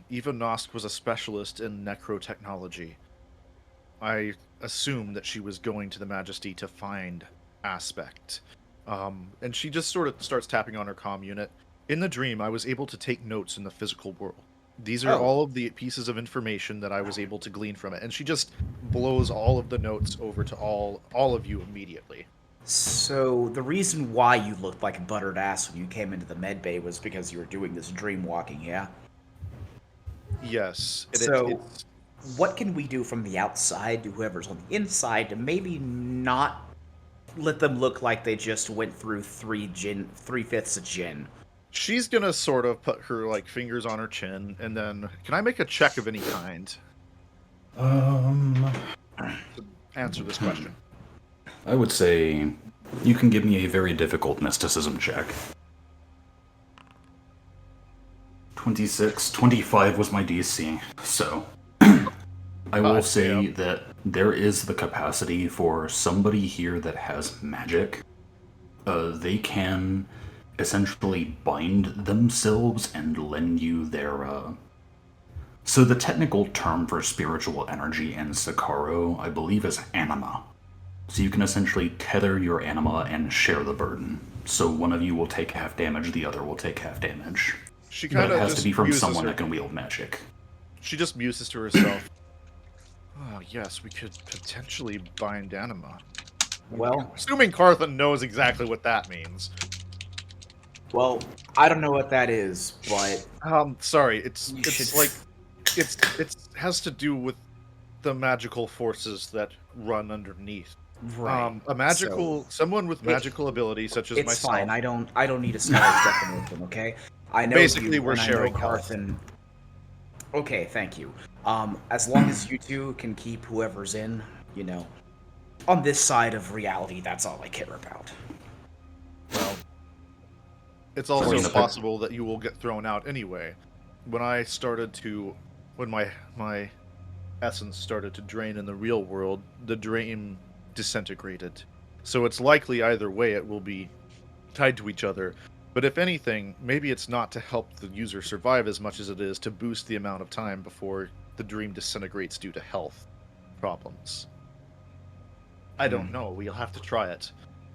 Eva Nosk was a specialist in necrotechnology. I assumed that she was going to the Majesty to find Aspect. And she just sort of starts tapping on her comm unit. In the dream, I was able to take notes in the physical world. These are Oh. all of the pieces of information that I was able to glean from it. And she just blows all of the notes over to all of you immediately. So the reason why you looked like a buttered ass when you came into the med bay was because you were doing this dream walking, yeah? Yes. So- What can we do from the outside to whoever's on the inside to maybe not let them look like they just went through 3/5 of gin? She's gonna sort of put her like fingers on her chin, and then can I make a check of any kind to answer this question? I would say you can give me a very difficult mysticism check. 26, 25 was my DC, so I will God say damn. that there is the capacity for somebody here that has magic. They can essentially bind themselves and lend you their, So the technical term for spiritual energy in Seccaro, I believe, is anima. So you can essentially tether your anima and share the burden. So one of you will take half damage, the other will take half damage. She But kind it of has just to be from muses someone her. that can wield magic. She just muses to herself. Oh yes, we could potentially bind anima. Well, Assuming Carthan knows exactly what that means. I don't know what that is, but Sorry, You it's should- like it has to do with the magical forces that run underneath. right. Someone with magical ability, such as It's myself. fine. I don't need a scholar's definition, okay? I know Basically, you, we're and sharing I know Carthan. Okay, thank you. As long as you two can keep whoever's in, on this side of reality, that's all I care about. Well, it's So also in the- possible that you will get thrown out anyway. When my essence started to drain in the real world, the dream disintegrated. So it's likely either way it will be tied to each other. But if anything, maybe it's not to help the user survive as much as it is to boost the amount of time before the dream disintegrates due to health problems. I don't know. We'll have to try it.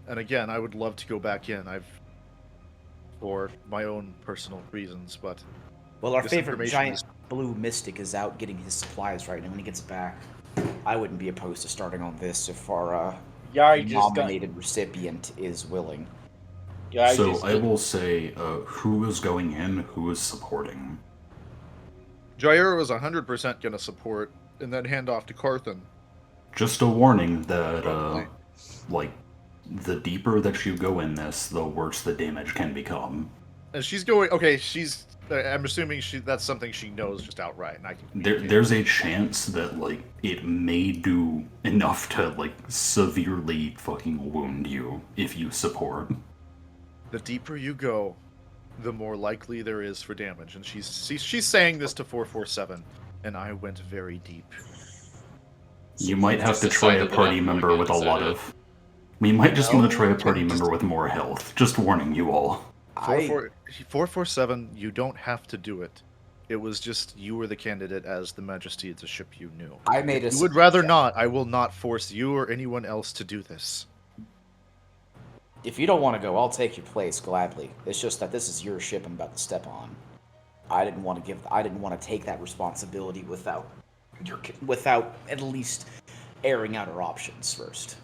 And again, I would love to go back in. For my own personal reasons, but Well, our This favorite information giant is- blue mystic is out getting his supplies right now. When he gets back, I wouldn't be opposed to starting on this if our Yari just got. nominated recipient is willing. Yari So just I will say who is going in, who is supporting. Jair was 100% going to support and then hand off to Carthan. Just a warning that, Probably. like, the deeper that you go in this, the worse the damage can become. And she's going. Okay, I'm assuming that's something she knows just outright, and I can. There's a chance that, like, it may do enough to, like, severely fucking wound you if you support. The deeper you go, the more likely there is for damage. And she's saying this to 447, and I went very deep. You might have Just to try a decided that party I'm member going with a in, is that lot it? of. We might just want to try a party just- member with more health. Just warning you all. 447, you don't have to do it. It was just you were the candidate as the Majesty. It's a ship you knew. I made You would rather not. I will not force you or anyone else to do this. If you don't want to go, I'll take your place gladly. It's just that this is your ship I'm about to step on. I didn't want to take that responsibility without at least airing out our options first.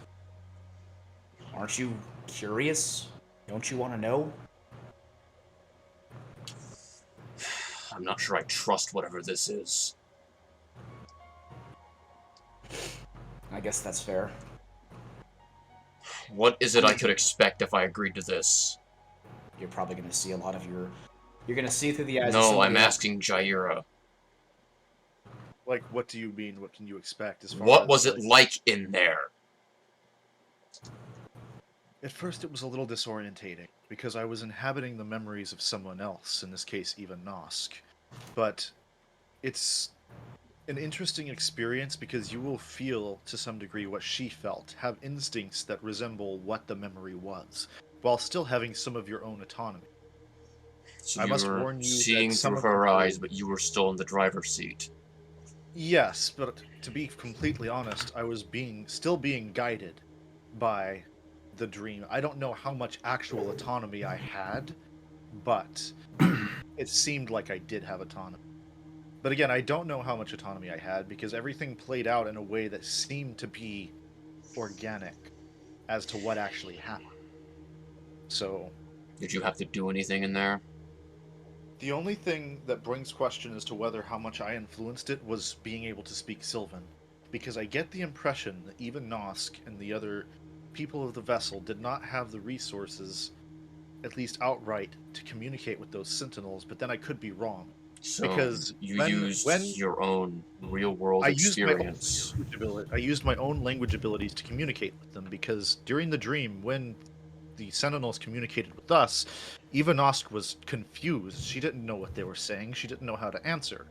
Aren't you curious? Don't you want to know? I'm not sure I trust whatever this is. I guess that's fair. What is it I could expect if I agreed to this? You're probably going to see a lot of your... You're going to see through the eyes of No, somebody I'm else. asking Jaira. Like, what do you mean? What can you expect? As far What as, was it like in there? At first, it was a little disorientating because I was inhabiting the memories of someone else. In this case, Eva Nosk. But it's an interesting experience because you will feel to some degree what she felt, have instincts that resemble what the memory was, while still having some of your own autonomy. So I you must were warn you that seeing some through of the her eyes, dream- but you were still in the driver's seat. Yes, but to be completely honest, I was still being guided by the dream. I don't know how much actual autonomy I had, but it seemed like I did have autonomy. But again, I don't know how much autonomy I had because everything played out in a way that seemed to be organic as to what actually happened. So, Did you have to do anything in there? the only thing that brings question as to whether how much I influenced it was being able to speak Sylvan. Because I get the impression that even Nosk and the other people of the vessel did not have the resources, at least outright, to communicate with those sentinels, but then I could be wrong. So Because you when used your own real-world I used my own experience. language abilities to communicate with them because during the dream, when the Sentinels communicated with us, Eva Nosk was confused. She didn't know what they were saying. She didn't know how to answer.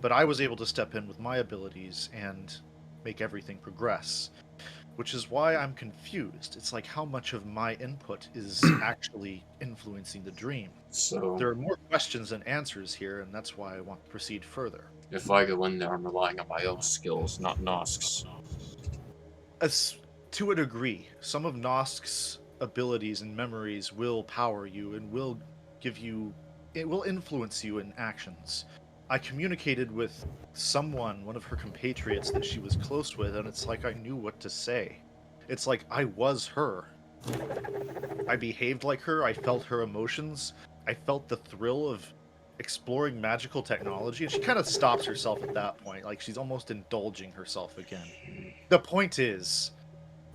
But I was able to step in with my abilities and make everything progress. Which is why I'm confused. It's like how much of my input is actually influencing the dream. So There are more questions than answers here, and that's why I want to proceed further. if I go in there, I'm relying on my own skills, not Nosk's. As to a degree, some of Nosk's abilities and memories will power you and will give you it will influence you in actions. I communicated with someone, one of her compatriots that she was close with, and it's like I knew what to say. It's like I was her. I behaved like her, I felt her emotions, I felt the thrill of exploring magical technology, and she kind of stops herself at that point, like she's almost indulging herself again. The point is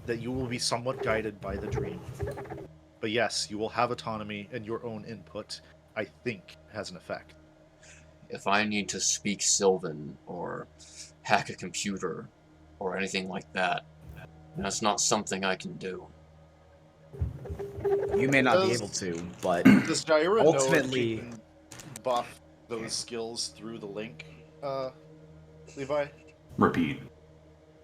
that you will be somewhat guided by the dream. But yes, you will have autonomy and your own input, I think, has an effect. If I need to speak Sylvan or hack a computer or anything like that, that's not something I can do. You may not be Does- able to, but Does Jaira know if she ultimately, can buff those skills through the link, Levi? Repeat.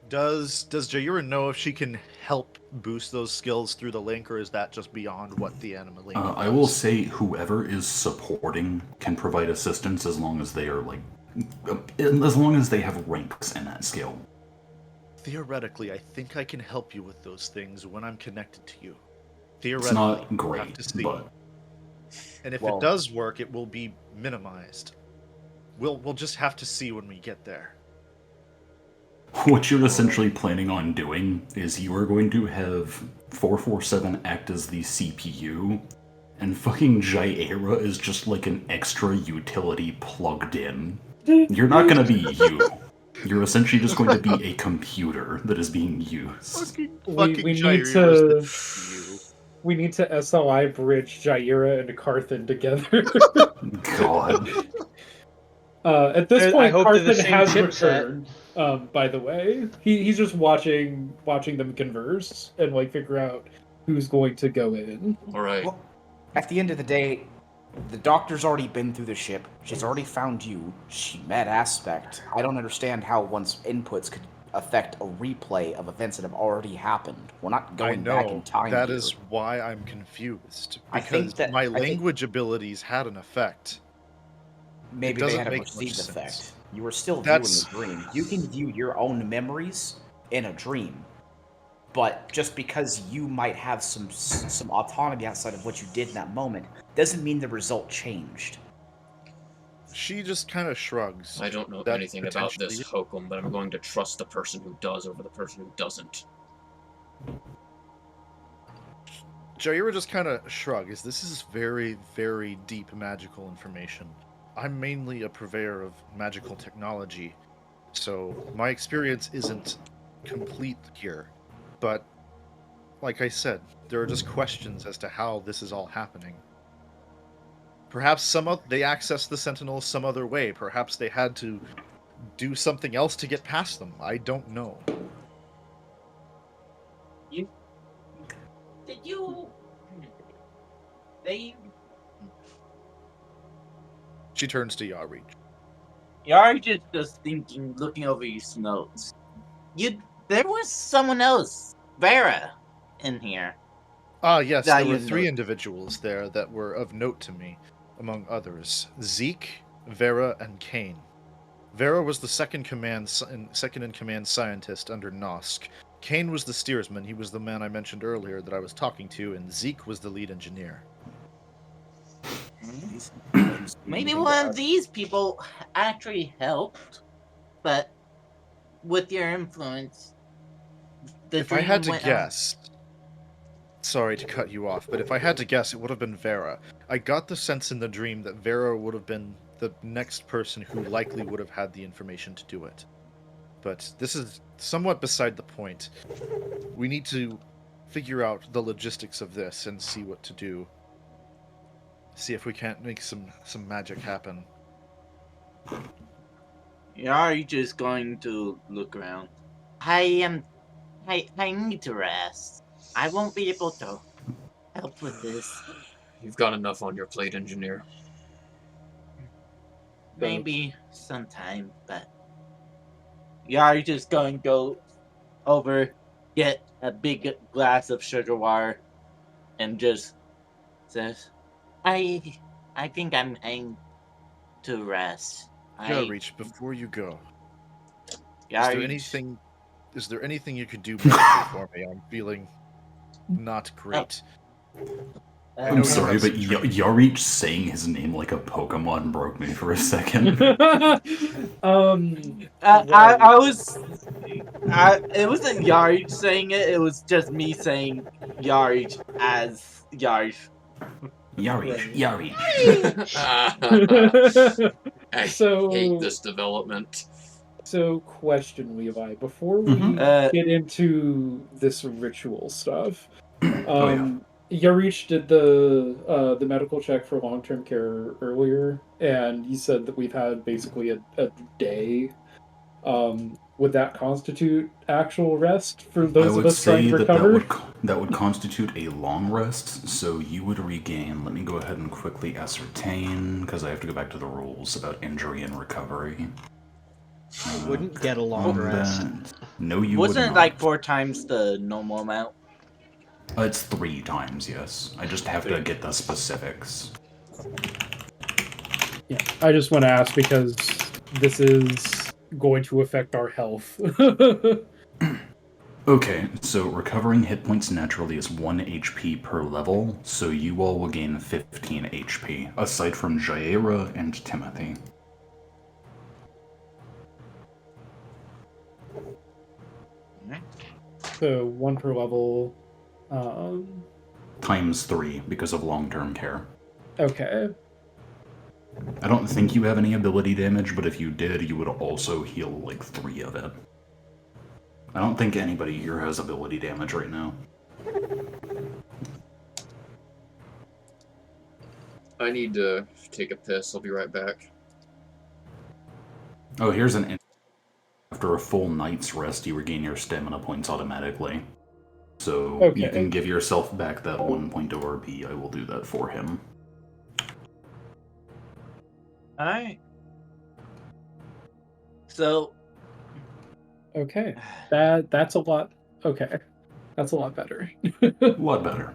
Does Jaira know if she can help boost those skills through the link, or is that just beyond what the anime link does? I will say whoever is supporting can provide assistance as long as they are as long as they have ranks in that skill. Theoretically, I think I can help you with those things when I'm connected to you. It's Theoretically, not we'll great, have to see. but And if Well- it does work, it will be minimized. We'll just have to see when we get there. what you're essentially planning on doing is you are going to have 447 act as the CPU, and fucking Jaira is just like an extra utility plugged in. You're not going to be you. You're essentially just going to be a computer that is being used. We need Jaira's to you. we need to SLI bridge Jaira and Carthan together. God. At this I point, hope they're the Carthan same has chipset. returned. By the way, he's just watching them converse and like figure out who's going to go in. Alright. well, at the end of the day, the doctor's already been through the ship. She's already found you. She met Aspect. I don't understand how one's inputs could affect a replay of events that have already happened. We're not going back in time. That here. is why I'm confused. I think Because that- my I think- language abilities had an effect. Maybe It they doesn't had a make much perceived sense. effect. You were still That's- viewing the dream. You can view your own memories in a dream, but just because you might have some autonomy outside of what you did in that moment doesn't mean the result changed. She just kind of shrugs. I don't know That anything about this potentially- hokum, but I'm going to trust the person who does over the person who doesn't. Jaira just kind of shrugs. This is very, very deep magical information. I'm mainly a purveyor of magical technology, so my experience isn't complete here. But, like I said, there are just questions as to how this is all happening. Perhaps they accessed the Sentinels some other way. Perhaps they had to do something else to get past them. I don't know. Did you? They She turns to Yareach. You're just thinking, looking over your notes. There was someone else, Vera, in here. Ah, yes, That there were you 3 know. individuals there that were of note to me, among others: Zeke, Vera, and Kane. Vera was the second in command scientist under Nosk. Kane was the steersman. He was the man I mentioned earlier that I was talking to, and Zeke was the lead engineer. Maybe one of these people actually helped, but with your influence, the If I had dream to went on. guess, sorry to cut you off, but if I had to guess, it would have been Vera. I got the sense in the dream that Vera would have been the next person who likely would have had the information to do it. But this is somewhat beside the point. We need to figure out the logistics of this and see what to do. See if we can't make some magic happen. Are you just going to look around? I need to rest. I won't be able to help with this. You've got enough on your plate, engineer. Maybe sometime, but you're just going to go over, get a big glass of sugar water, and just says, I think I'm going to rest. Reach, before you go, Yarich. is there anything you could do medically for me? I'm feeling not great. I know I'm you sorry, have but some training. Yarich saying his name like a Pokemon broke me for a second. I was. It wasn't Yarich saying it. It was just me saying Yarich as Yarich. Yarich, Yarich. I So- hate this development. So, question, Levi, before we Mhm. get into this ritual stuff, Oh, yeah. Yarich did the medical check for long-term care earlier, and he said that we've had basically a day. Would that constitute actual rest for I those of would us trying say to that recover? that would constitute a long rest, so you would regain. Let me go ahead and quickly ascertain, because I have to go back to the rules about injury and recovery. I wouldn't get a long rest. Combat. No, you Wasn't would it not. like 4 times the normal amount? It's 3 times, yes. I just have to get the specifics. Yeah, I just want to ask because this is going to affect our health. Okay, so recovering hit points naturally is 1 HP per level, so you all will gain 15 HP, aside from Jaira and Timothy. So 1 per level. Times 3 because of long-term care. Okay. I don't think you have any ability damage, but if you did, you would also heal like 3 of it. I don't think anybody here has ability damage right now. I need to take a piss. I'll be right back. Oh, here's an... After a full night's rest, you regain your stamina points automatically. So you Okay. can give yourself back that 1 point of RP. I will do that for him. Alright. So. Okay. That's a lot. Okay. That's a lot better. A lot better.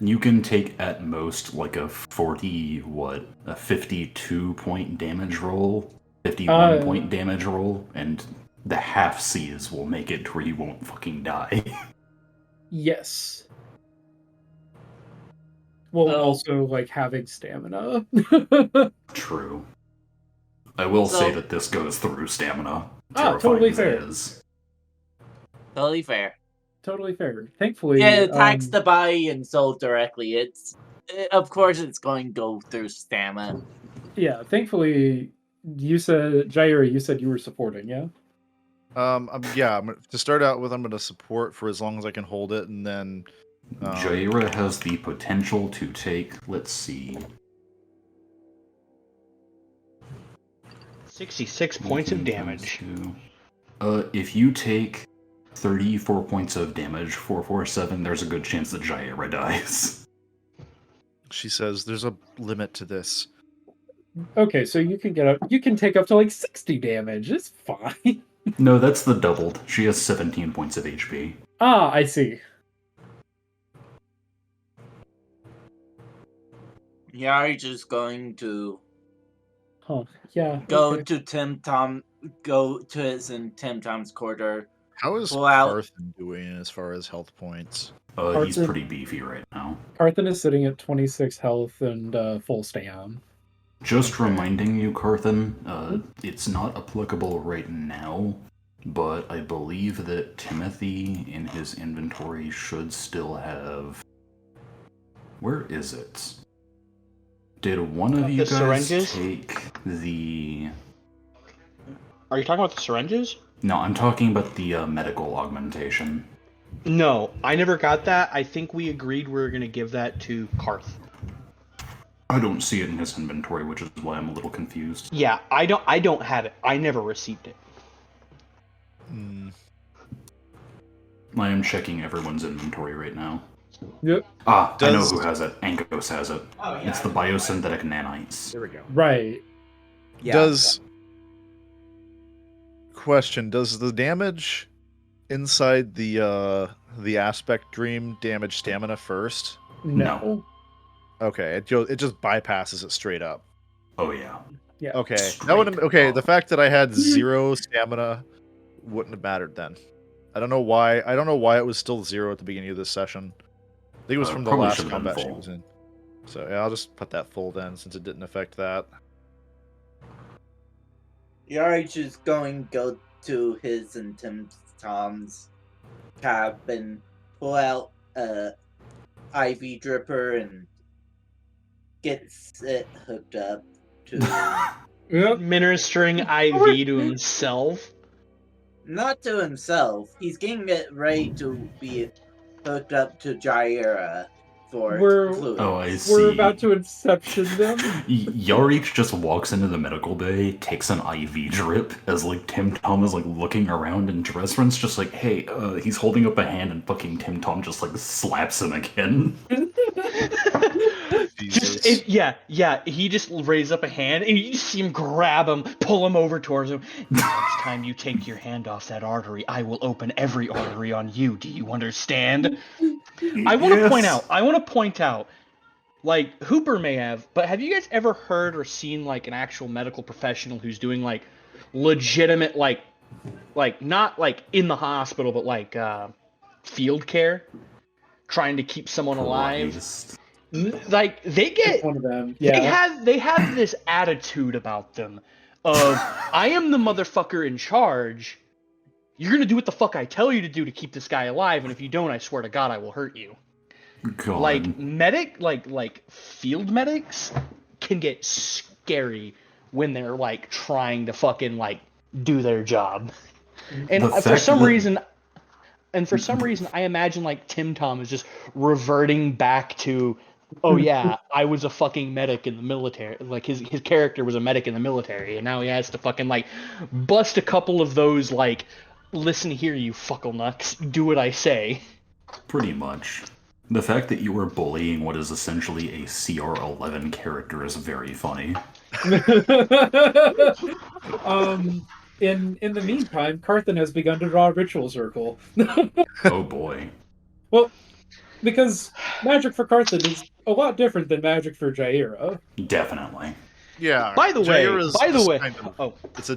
You can take at most like a 52 point damage roll, 51 point damage roll, and the half C's will make it to where you won't fucking die. Yes. Well, So- also like having stamina. True. I will say So- that this goes through stamina. Ah, Terrifying totally as it fair. is. Totally fair. Totally fair. Thankfully, Yeah, it attacks the body and soul directly. Of course, it's going to go through stamina. yeah. Thankfully, you said Jaira. You said you were supporting, yeah. To start out with, I'm going to support for as long as I can hold it, and then Jaira has the potential to take, let's see, 66 points of damage. If you take 34 points of damage, 447, there's a good chance that Jaira dies. she says there's a limit to this. Okay, so you can get up. You can take up to like 60 damage. It's fine. No, that's the doubled. She has 17 points of HP. Ah, I see. Yari's just going to Huh? Yeah. go okay. to his and Tim Tom's quarter. How is Pull out- Carthen doing as far as health points? He's Carthen- pretty beefy right now. Carthen is sitting at 26 health and full stam. Just reminding you, Carthen, it's not applicable right now, but I believe that Timothy in his inventory should still have... Where is it? Did one of you The guys syringes? take the... Are you talking about the syringes? No, I'm talking about the medical augmentation. No, I never got that. I think we agreed we were going to give that to Karth. I don't see it in his inventory, which is why I'm a little confused. Yeah, I don't have it. I never received it. Hmm. I am checking everyone's inventory right now. Yep. Ah, I know Does- who has it. Angos has it. Oh, yeah. It's the biosynthetic nanites. There we go. Right. Yeah. Does question, does the damage inside the aspect dream damage stamina first? No. Okay, it just bypasses it straight up. Oh yeah. Yeah. Okay. Straight That would okay, up. the fact that I had 0 stamina wouldn't have mattered then. I don't know why it was still 0 at the beginning of this session. I think it was from the Probably last should've been combat she full. was in. So yeah, I'll just put that full then since it didn't affect that. Yari's just going to go to his and Tom's cabin, pull out a IV dripper and gets it hooked up to Yep. Administering IV to himself. not to himself. He's getting it ready to be hooked up to Jaira for We're- fluids. Oh, I see. We're about to inception them. Yarich just walks into the medical bay, takes an IV drip, as like Tim Tom is like looking around, and Dresrin's just like, hey, he's holding up a hand, and fucking Tim Tom just like slaps him again. Jesus. He just raised up a hand, and you just see him grab him, pull him over towards him. Next time you take your hand off that artery, I will open every artery on you. Do you understand? I want to point out, like, Hooper may have, but have you guys ever heard or seen, like, an actual medical professional who's doing, like, legitimate, like not, like, in the hospital, but, like, field care? Trying to keep someone alive? Christ. Like, they get... One of them. Yeah. They have this attitude about them of, I am the motherfucker in charge. You're gonna do what the fuck I tell you to do to keep this guy alive, and if you don't, I swear to God, I will hurt you. God. Like field medics can get scary when they're like trying to fucking like do their job. And The for fact some that- reason, I imagine like Tim Tom is just reverting back to, oh yeah, I was a fucking medic in the military. Like his character was a medic in the military, and now he has to fucking like bust a couple of those like, listen here, you fuckle nuts, do what I say. Pretty much. The fact that you were bullying what is essentially a CR11 character is very funny. In the meantime, Carthen has begun to draw a ritual circle. Oh boy. Well, because magic for Carthen is a lot different than magic for Jaira. Definitely. Yeah. By the way, Jaira's just kind of- oh,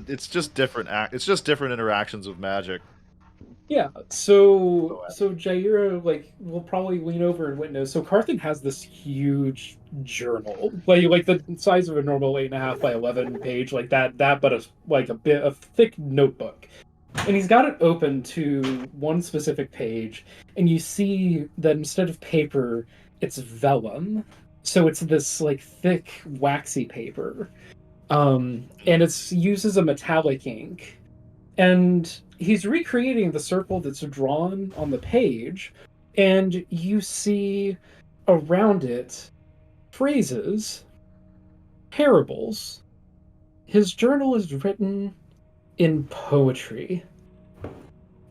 it's just different it's just different interactions of magic. Yeah, so Jaira like will probably lean over and witness. So Carthen has this huge journal, like the size of a normal 8.5 by 11 page, like that, but a thick notebook, and he's got it open to one specific page, and you see that instead of paper, it's vellum. So it's this like thick waxy paper, and it uses a metallic ink, and he's recreating the circle that's drawn on the page, and you see around it phrases, parables. His journal is written in poetry,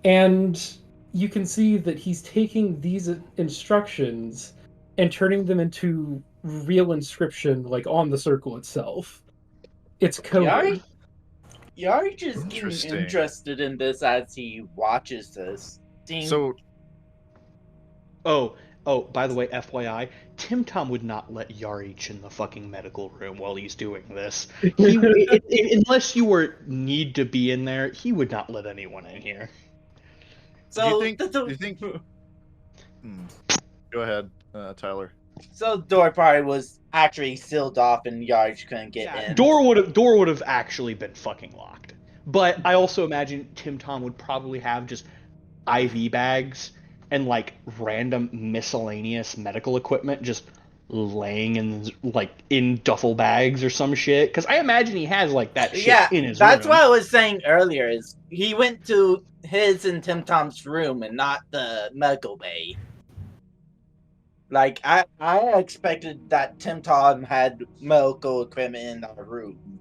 and you can see that he's taking these instructions and turning them into real inscription, like on the circle itself. It's coded. Yari just getting Interesting. interested in this as he watches this. Seeing So Oh, by the way, FYI, Tim Tom would not let Yarich in the fucking medical room while he's doing this. Unless you need to be in there, he would not let anyone in here. so do you think? Go ahead, Tyler. so the door probably was actually sealed off and Yari couldn't get in. Door would have actually been fucking locked. But I also imagine Tim Tom would probably have just IV bags and like random miscellaneous medical equipment just laying in duffel bags or some shit. Because I imagine he has like that shit in his room. That's what I was saying earlier. Is he went to his and Tim Tom's room and not the medical bay. Like I expected that Tim Tom had medical equipment in our room,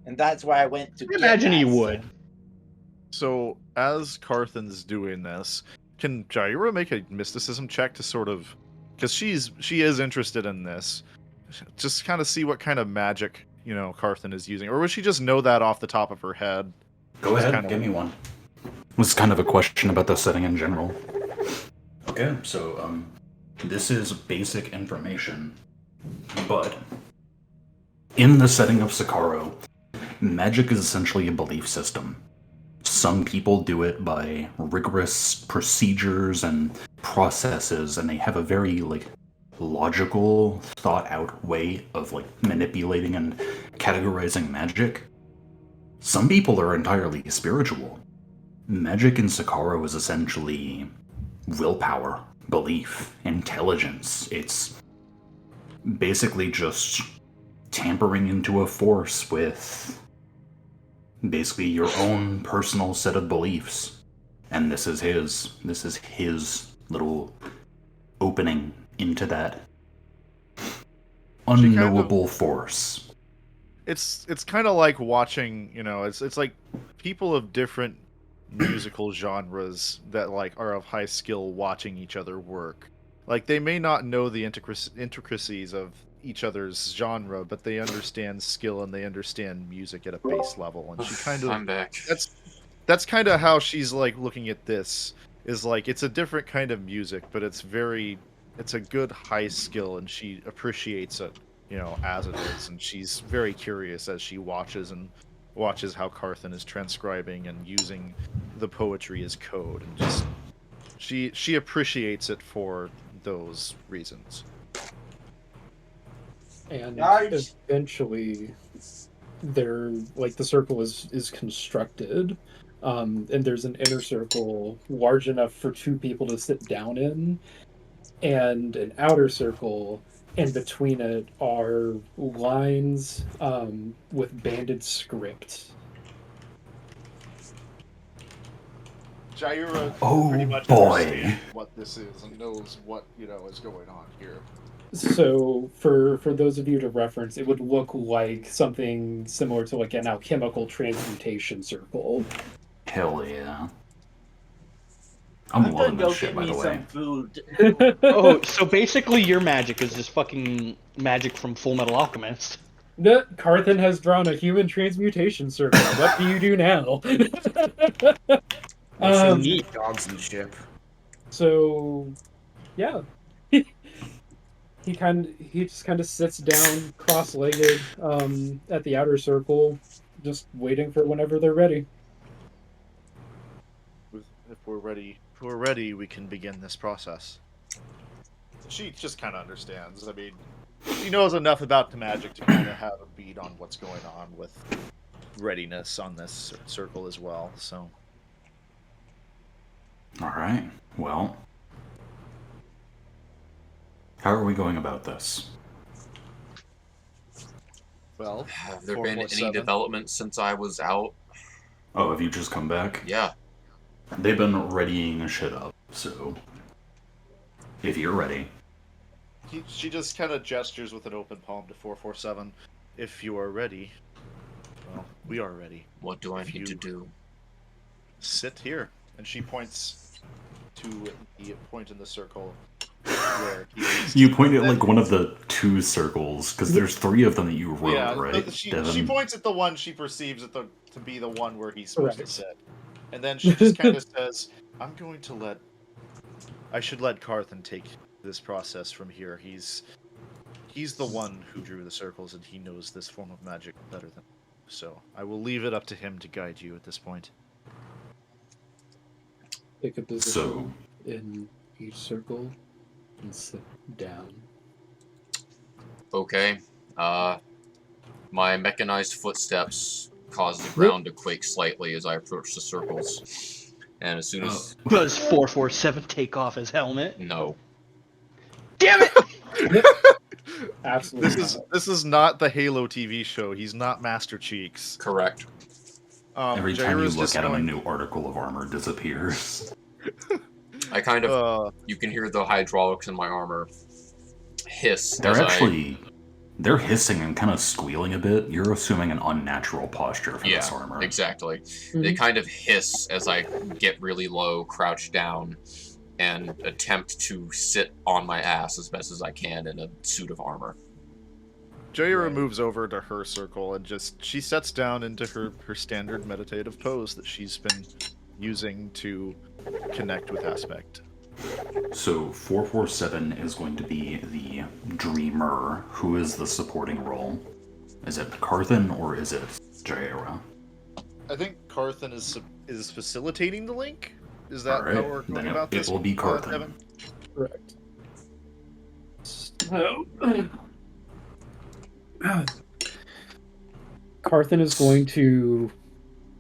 and that's why I went to. I imagine he would. So as Carthen's doing this, can Jaira make a mysticism check to sort of, because she is interested in this, just kind of see what kind of magic Carthen is using, or would she just know that off the top of her head? Go ahead, give me one. This is kind of a question about the setting in general. Okay, so this is basic information, but in the setting of Seccaro, magic is essentially a belief system. Some people do it by rigorous procedures and processes, and they have a very logical, thought-out way of manipulating and categorizing magic. Some people are entirely spiritual. Magic in Seccaro is essentially willpower, belief, intelligence. It's basically just tampering into a force with basically your own personal set of beliefs. And this is his little opening into that unknowable force. It's kind of like watching, it's like people of different musical genres that are of high skill watching each other work. Like they may not know the intricacies of each other's genre, but they understand skill and they understand music at a base level. And she kind of I'm back. That's kind of how she's looking at this. Is it's a different kind of music, but it's a good high skill, and she appreciates it, as it is, and she's very curious as she watches how Carthen is transcribing and using the poetry as code, and just she appreciates it for those reasons. And eventually, the circle is constructed, and there's an inner circle large enough for two people to sit down in, and an outer circle, and between it are lines with banded script. Jaira pretty much understands what this is and knows what is going on here. So, for those of you to reference, it would look like something similar to an alchemical transmutation circle. Hell yeah. I'm loving this shit, by the way. Some food. Oh, so basically your magic is just fucking magic from Full Metal Alchemist. Carthen has drawn a human transmutation circle. What do you do now? Neat dogs and ship. So, yeah. He just kind of sits down cross-legged at the outer circle, just waiting for whenever they're ready. If we're ready, we can begin this process. She just kind of understands. I mean, she knows enough about the magic to kind of have a beat on what's going on with readiness on this circle as well. So, all right. Well, how are we going about this? Well, have there been any developments since I was out? Oh, have you just come back? Yeah. They've been readying shit up, so if you're ready. She just kind of gestures with an open palm to 447. If you are ready, well, we are ready. What do I need to do? Sit here. And she points to the point in the circle where he is. You point at like one of the 2 circles, because there's 3 of them that you wrote, Yeah, right? she Devin? points at the one she perceives to be the one where he's supposed to Correct. sit. And then she just kind of says, I should let Carthan take this process from here. He's the one who drew the circles, and he knows this form of magic better than me. So I will leave it up to him to guide you at this point. Take a position So, in each circle and sit down. Okay. My mechanized footsteps cause the ground to quake slightly as I approach the circles. And as soon as... Does 447 take off his helmet? No. Damn it! Absolutely. This is not the Halo TV show. He's not Master Cheeks. Correct. every time you Jaira's look just at him, a going- new article of armor disappears. I kind of... you can hear the hydraulics in my armor hiss They're as actually... They're hissing and kind of squealing a bit. You're assuming an unnatural posture for this armor. Exactly. They kind of hiss as I get really low, crouch down, and attempt to sit on my ass as best as I can in a suit of armor. Jaira moves over to her circle and she sets down into her standard meditative pose that she's been using to connect with Aspect. So 447 is going to be the dreamer. Who is the supporting role? Is it Carthan or is it Jaira? I think Carthan is facilitating the link. Is that Alright, how we're going then about this? it will be Carthan. Devin? Correct. So, Carthan is going to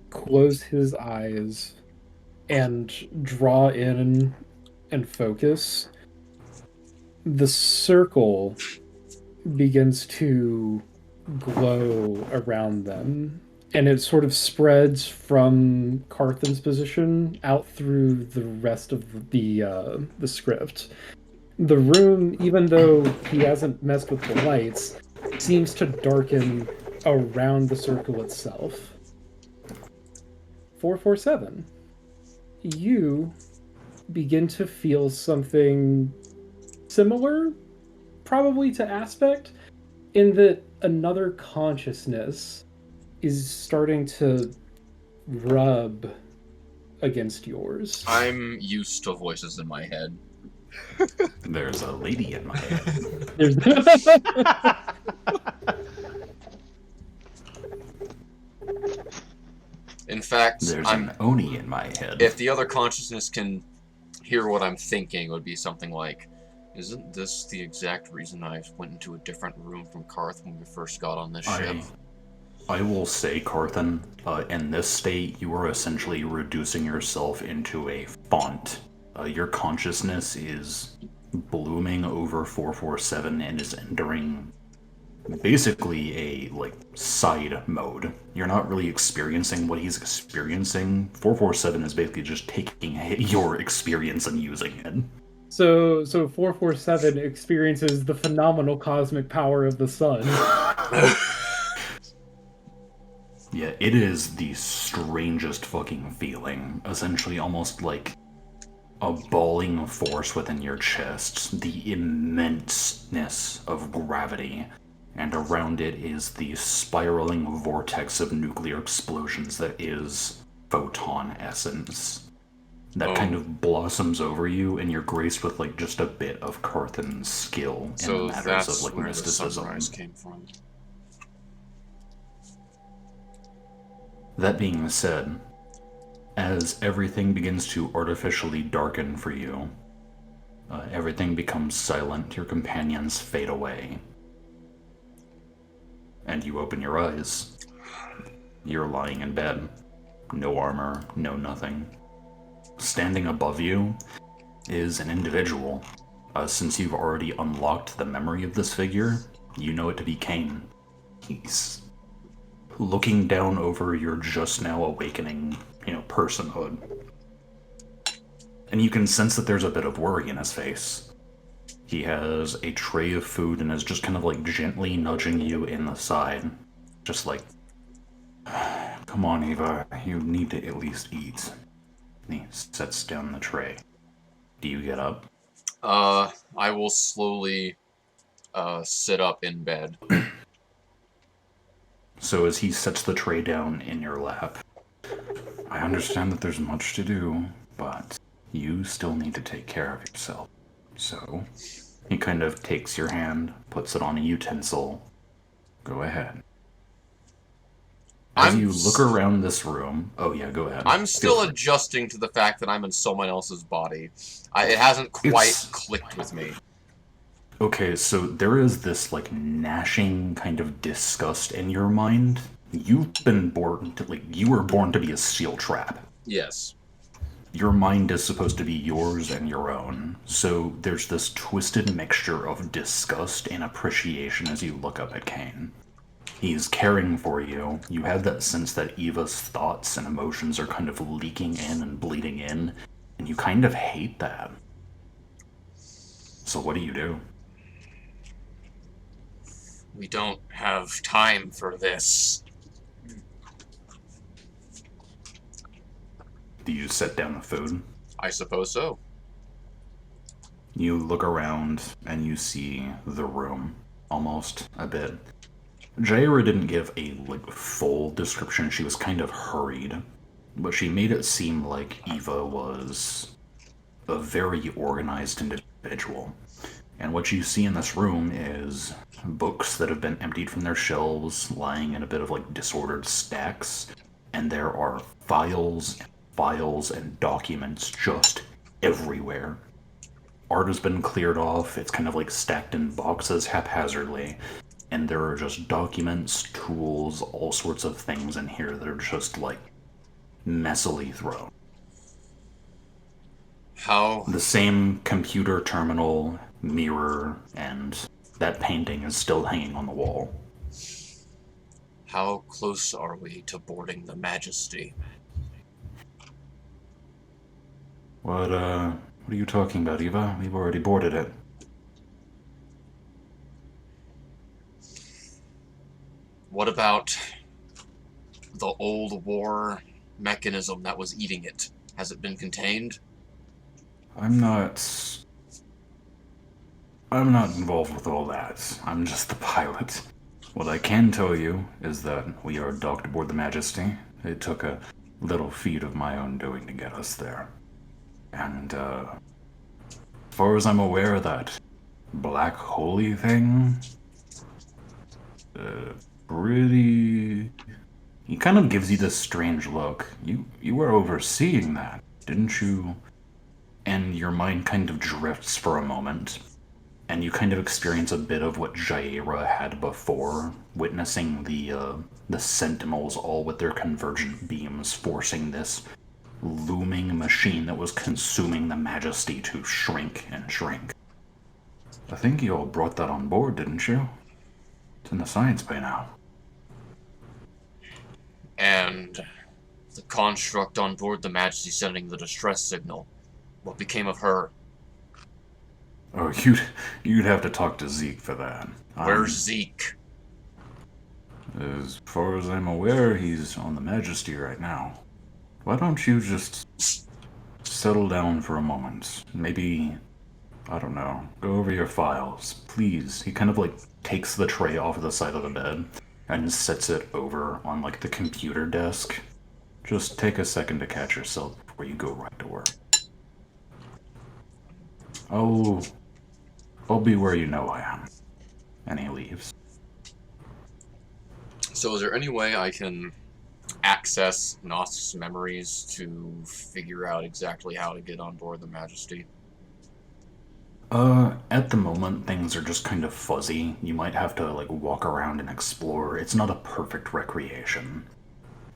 close his eyes and draw in and focus. The circle begins to glow around them, and it sort of spreads from Carthan's position out through the rest of the script. The room, even though he hasn't messed with the lights, seems to darken around the circle itself. 447. You begin to feel something similar, probably to Aspect, in that another consciousness is starting to rub against yours. I'm used to voices in my head. There's a lady in my head. There's In fact, There's an Oni in my head. if the other consciousness can hear what I'm thinking, it would be something like, isn't this the exact reason I went into a different room from Karth when we first got on this ship? I will say, Carthan, in this state, you are essentially reducing yourself into a font. Your consciousness is blooming over 447 and is entering basically a, side mode. You're not really experiencing what he's experiencing. 447 is basically just taking your experience and using it. So 447 experiences the phenomenal cosmic power of the sun. Yeah, it is the strangest fucking feeling. Essentially almost like a balling force within your chest. The immenseness of gravity. And around it is the spiraling vortex of nuclear explosions that is photon essence. That kind of blossoms over you, and you're graced with just a bit of Carthan's skill in So the matters that's of where the mysticism. sunrise came from. That being said, as everything begins to artificially darken for you, everything becomes silent, your companions fade away. And you open your eyes. You're lying in bed. No armor, no nothing. Standing above you is an individual. Since you've already unlocked the memory of this figure, you know it to be Cain. He's looking down over your just now awakening, personhood. And you can sense that there's a bit of worry in his face. He has a tray of food and is just kind of gently nudging you in the side. Just come on, Eva, you need to at least eat. And he sets down the tray. Do you get up? I will slowly sit up in bed. So as he sets the tray down in your lap, I understand that there's much to do, but you still need to take care of yourself. So he kind of takes your hand, puts it on a utensil. Go ahead. As you look around this room... Oh, yeah, go ahead. I'm still adjusting to the fact that I'm in someone else's body. It hasn't quite clicked with me. Okay, so there is this, like, gnashing kind of disgust in your mind. You've been born to, like, you were born to be a steel trap. Yes. Your mind is supposed to be yours and your own. So there's this twisted mixture of disgust and appreciation as you look up at Kane. He's caring for you. You have that sense that Eva's thoughts and emotions are kind of leaking in and bleeding in, and you kind of hate that. So what do you do? We don't have time for this. Do you set down the food? I suppose so. You look around and you see the room, almost a bit. Jaira didn't give a full description. She was kind of hurried, but she made it seem like Eva was a very organized individual. And what you see in this room is books that have been emptied from their shelves, lying in a bit of disordered stacks, and there are files and documents just everywhere. Art has been cleared off. It's kind of stacked in boxes haphazardly. And there are just documents, tools, all sorts of things in here that are just, messily thrown. How? The same computer terminal, mirror, and that painting is still hanging on the wall. How close are we to boarding the Majesty? What are you talking about, Eva? We've already boarded it. What about the old war mechanism that was eating it? Has it been contained? I'm not involved with all that. I'm just the pilot. What I can tell you is that we are docked aboard the Majesty. It took a little feat of my own doing to get us there. And, as far as I'm aware, that black holy thing... pretty... He kind of gives you this strange look. You were overseeing that, didn't you? And your mind kind of drifts for a moment, and you kind of experience a bit of what Jaira had before, witnessing the Sentinels all with their convergent beams forcing this looming machine that was consuming the Majesty to shrink and shrink. I think you all brought that on board, didn't you? It's in the science bay now. And the construct on board the Majesty sending the distress signal. What became of her? Oh, you'd have to talk to Zeke for that. Where's Zeke? As far as I'm aware, he's on the Majesty right now. Why don't you just settle down for a moment? Maybe, I don't know, go over your files, please. He kind of takes the tray off of the side of the bed and sets it over on the computer desk. Just take a second to catch yourself before you go right to work. I'll be where you know I am. And he leaves. So is there any way I can access Nosk's memories to figure out exactly how to get on board the Majesty? At the moment, things are just kind of fuzzy. You might have to, walk around and explore. It's not a perfect recreation.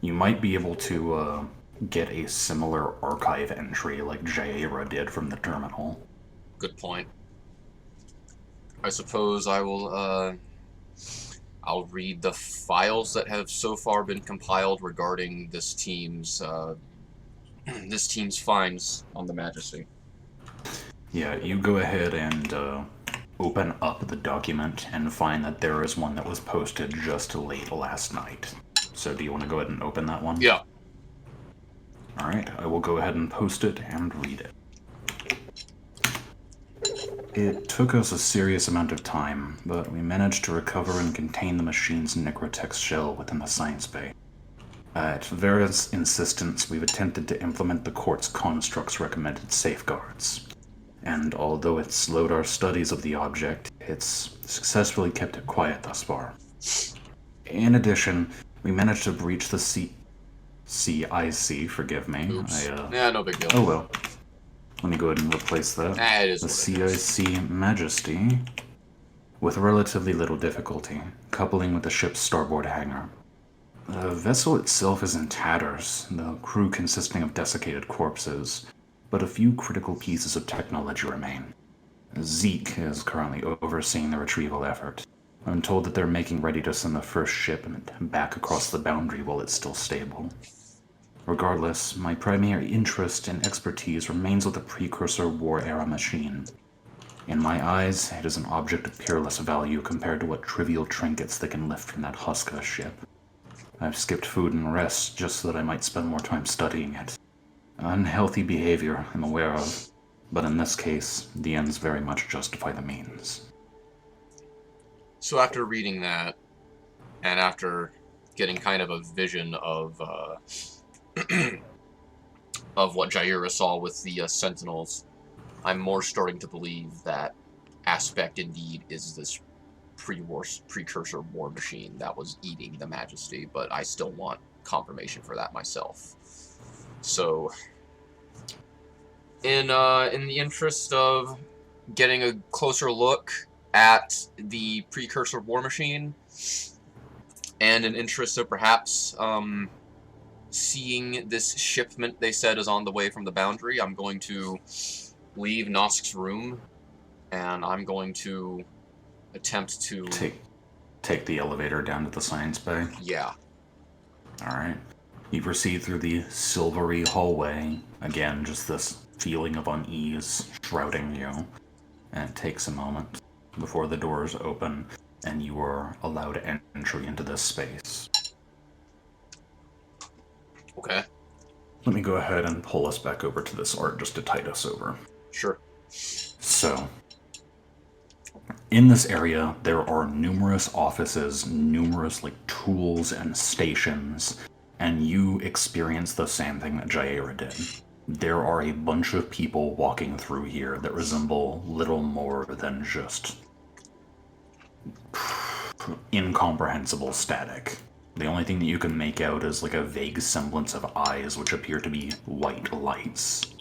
You might be able to, get a similar archive entry like Jaira did from the terminal. Good point. I suppose I will, I'll read the files that have so far been compiled regarding this team's finds on the Majesty. Yeah, you go ahead and open up the document and find that there is one that was posted just late last night. So do you want to go ahead and open that one? Yeah. Alright, I will go ahead and post it and read it. It took us a serious amount of time, but we managed to recover and contain the machine's Necrotex shell within the science bay. At Vera's insistence, we've attempted to implement the court's construct's recommended safeguards. And although it's slowed our studies of the object, it's successfully kept it quiet thus far. In addition, we managed to breach the CIC, forgive me. Oops. Yeah, no big deal. Oh well. Let me go ahead and replace that. It is The what it is. CIC Majesty, with relatively little difficulty, coupling with the ship's starboard hangar. The vessel itself is in tatters, the crew consisting of desiccated corpses, but a few critical pieces of technology remain. Zeke is currently overseeing the retrieval effort. I'm told that they're making ready to send the first shipment back across the boundary while it's still stable. Regardless, my primary interest and expertise remains with the precursor war-era machine. In my eyes, it is an object of peerless value compared to what trivial trinkets they can lift from that Huska ship. I've skipped food and rest just so that I might spend more time studying it. Unhealthy behavior, I'm aware of, but in this case, the ends very much justify the means. So after reading that, and after getting kind of a vision of of what Jaira saw with the Sentinels, I'm more starting to believe that Aspect indeed is this precursor war machine that was eating the Majesty, but I still want confirmation for that myself. So, in the interest of getting a closer look at the precursor war machine, and in interest of perhaps seeing this shipment they said is on the way from the boundary, I'm going to leave Nosk's room, and I'm going to attempt to take the elevator down to the science bay. Yeah. All right. You proceed through the silvery hallway. Again, just this feeling of unease shrouding you. And it takes a moment before the doors open and you are allowed entry into this space. Okay. Let me go ahead and pull us back over to this art just to tide us over. Sure. So, in this area, there are numerous offices, numerous tools and stations, and you experience the same thing that Jaira did. There are a bunch of people walking through here that resemble little more than just incomprehensible static. The only thing that you can make out is a vague semblance of eyes, which appear to be white lights.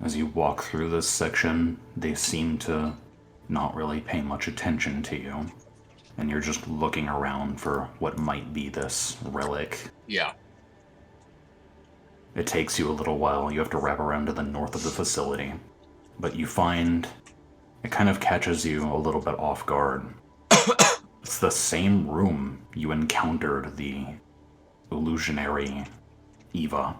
As you walk through this section, they seem to not really pay much attention to you, and you're just looking around for what might be this relic. Yeah. It takes you a little while. You have to wrap around to the north of the facility, but you find it kind of catches you a little bit off guard. It's the same room you encountered the illusionary Eva,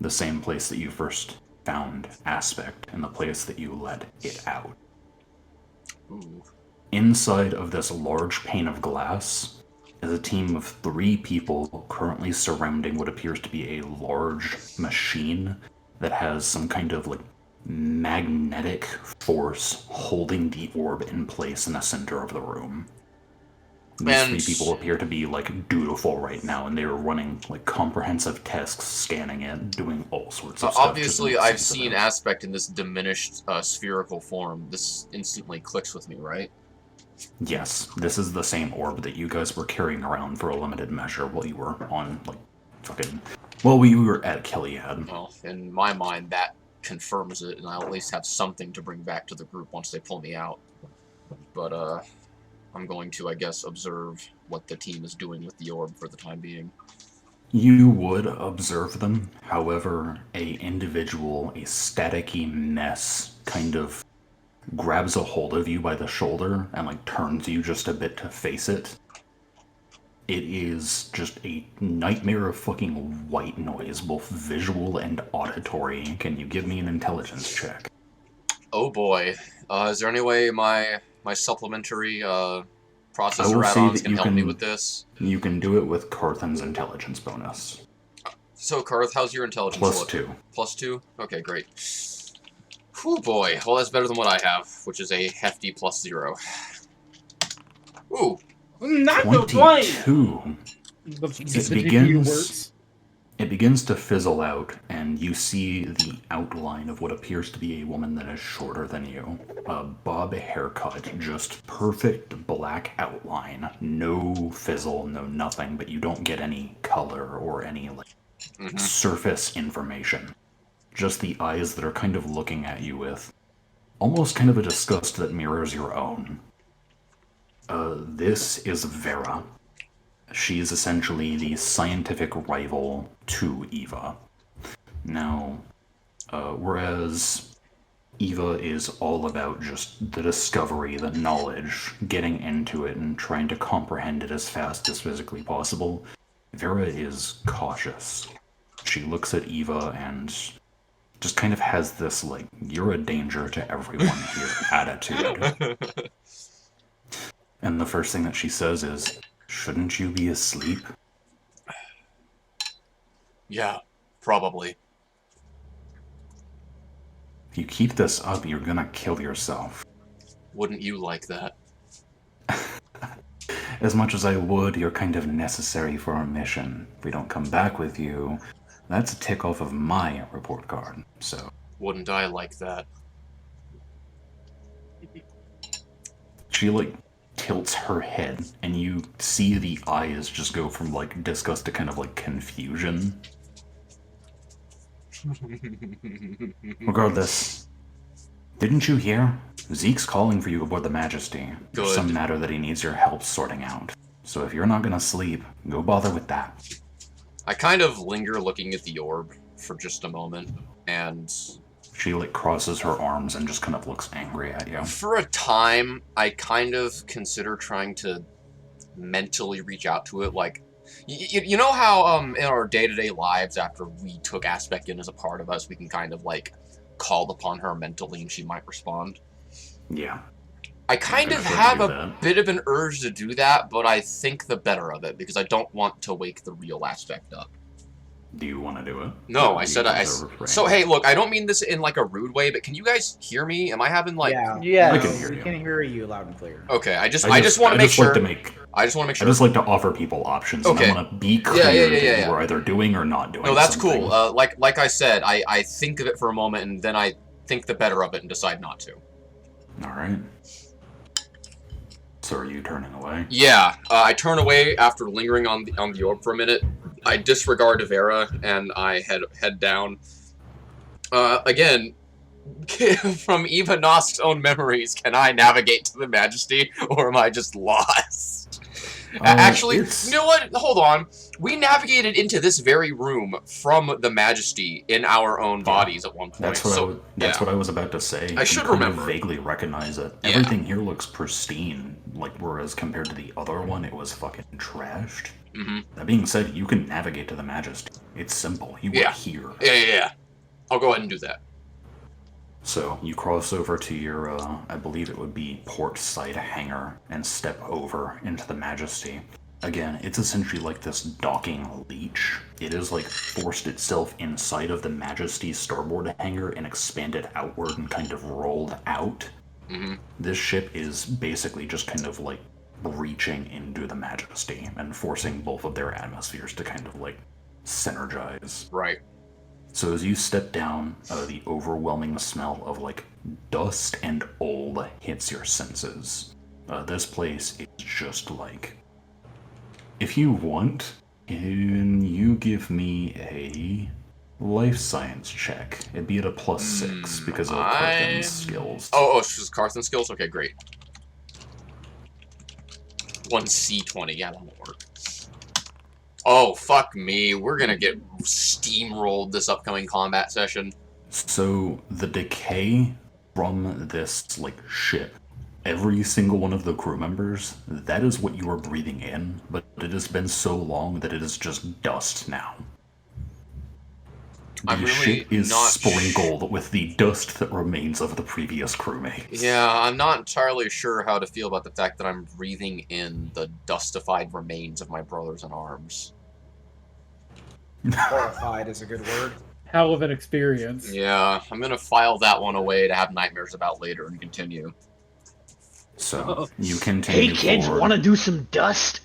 the same place that you first found Aspect, and the place that you let it out. Ooh. Inside of this large pane of glass is a team of 3 people currently surrounding what appears to be a large machine that has some kind of magnetic force holding the orb in place in the center of the room. These 3 people appear to be dutiful right now, and they are running comprehensive tests, scanning it, doing all sorts of stuff. Obviously, I've seen Aspect in this diminished spherical form. This instantly clicks with me, right? Yes, this is the same orb that you guys were carrying around for a limited measure while you were on we were at Kiliad. Well, in my mind, that confirms it, and I'll at least have something to bring back to the group once they pull me out. But I'm going to, I guess, observe what the team is doing with the orb for the time being. You would observe them, however, a staticky mess kind of grabs a hold of you by the shoulder and turns you just a bit to face it. It is just a nightmare of fucking white noise, both visual and auditory. Can you give me an intelligence check? Oh boy. Is there any way my supplementary processor add-ons can help me with this? You can do it with Carthan's intelligence bonus. So, Karth, how's your intelligence look? +2. +2? Okay, great. Oh boy. Well, that's better than what I have, which is a hefty +0. Ooh. Not the 20. 22. The It GPU begins. works. It begins to fizzle out, and you see the outline of what appears to be a woman that is shorter than you. A bob haircut, just perfect black outline. No fizzle, no nothing, but you don't get any color or any surface information. Just the eyes that are kind of looking at you with almost kind of a disgust that mirrors your own. This is Vera. She is essentially the scientific rival to Eva. Now, whereas Eva is all about just the discovery, the knowledge, getting into it and trying to comprehend it as fast as physically possible, Vera is cautious. She looks at Eva and just kind of has this, like, you're a danger to everyone here attitude. And the first thing that she says is, shouldn't you be asleep? Yeah, probably. If you keep this up, you're gonna kill yourself. Wouldn't you like that? As much as I would, you're kind of necessary for our mission. If we don't come back with you, that's a tick off of my report card, so... Wouldn't I like that? She, like, tilts her head, and you see the eyes just go from, like, disgust to kind of, like, confusion. Regardless, didn't you hear? Zeke's calling for you aboard the Majesty. There's some matter that he needs your help sorting out. So if you're not gonna sleep, go bother with that. I kind of linger looking at the orb for just a moment, and... She, like, crosses her arms and just kind of looks angry at you. For a time, I kind of consider trying to mentally reach out to it, like... You know how, in our day-to-day lives, after we took Aspect in as a part of us, we can kind of, like, call upon her mentally and she might respond? Yeah. I kind of have a bit of an urge to do that, but I think the better of it, because I don't want to wake the real Aspect up. Do you want to do it? No, I said So, hey, look, I don't mean this in, like, a rude way, but can you guys hear me? Am I having, like... Yeah. I can hear you. We can hear you loud and clear. Okay, I just want to make sure... I just like to offer people options, okay. and I want to be clear that we're either doing or not doing No, that's something. cool. Like I said, I think of it for a moment, and then I think the better of it and decide not to. Alright. So are you turning away? Yeah, I turn away after lingering on the orb for a minute. I disregard Vera, and I head down. Again, from Eva Nost's own memories, can I navigate to the Majesty, or am I just lost? Actually, you know what? Hold on. We navigated into this very room from the Majesty in our own bodies at one point. That's what I was about to say. I should kind remember. Of vaguely recognize it. Yeah. Everything here looks pristine, like whereas compared to the other one, it was fucking trashed. Mm-hmm. That being said, you can navigate to the Majesty. It's simple. You are here. Yeah. I'll go ahead and do that. So, you cross over to your, I believe it would be port side hangar, and step over into the Majesty. Again, it's essentially like this docking leech. It has, like, forced itself inside of the Majesty's starboard hangar and expanded outward and kind of rolled out. Mm-hmm. This ship is basically just kind of, like, reaching into the Majesty and forcing both of their atmospheres to kind of, like, synergize. Right. So as you step down, the overwhelming smell of, like, dust and old hits your senses. This place is just, like... If you want, can you give me a life science check? It'd be at a +6 because of Carthen's skills. Oh, she's Carthen's skills? Okay, great. 1C20, yeah, that won't work. Oh, fuck me. We're gonna get steamrolled this upcoming combat session. So, the decay from this, like, ship, every single one of the crew members, that is what you are breathing in, but it has been so long that it is just dust now. The ship is sprinkled with the dust that remains of the previous crewmates. Yeah, I'm not entirely sure how to feel about the fact that I'm breathing in the dustified remains of my brothers in arms. Horrified is a good word. hell of an experience. Yeah, I'm gonna file that one away to have nightmares about later and continue. So you continue Hey kids, forward, want to do some dust?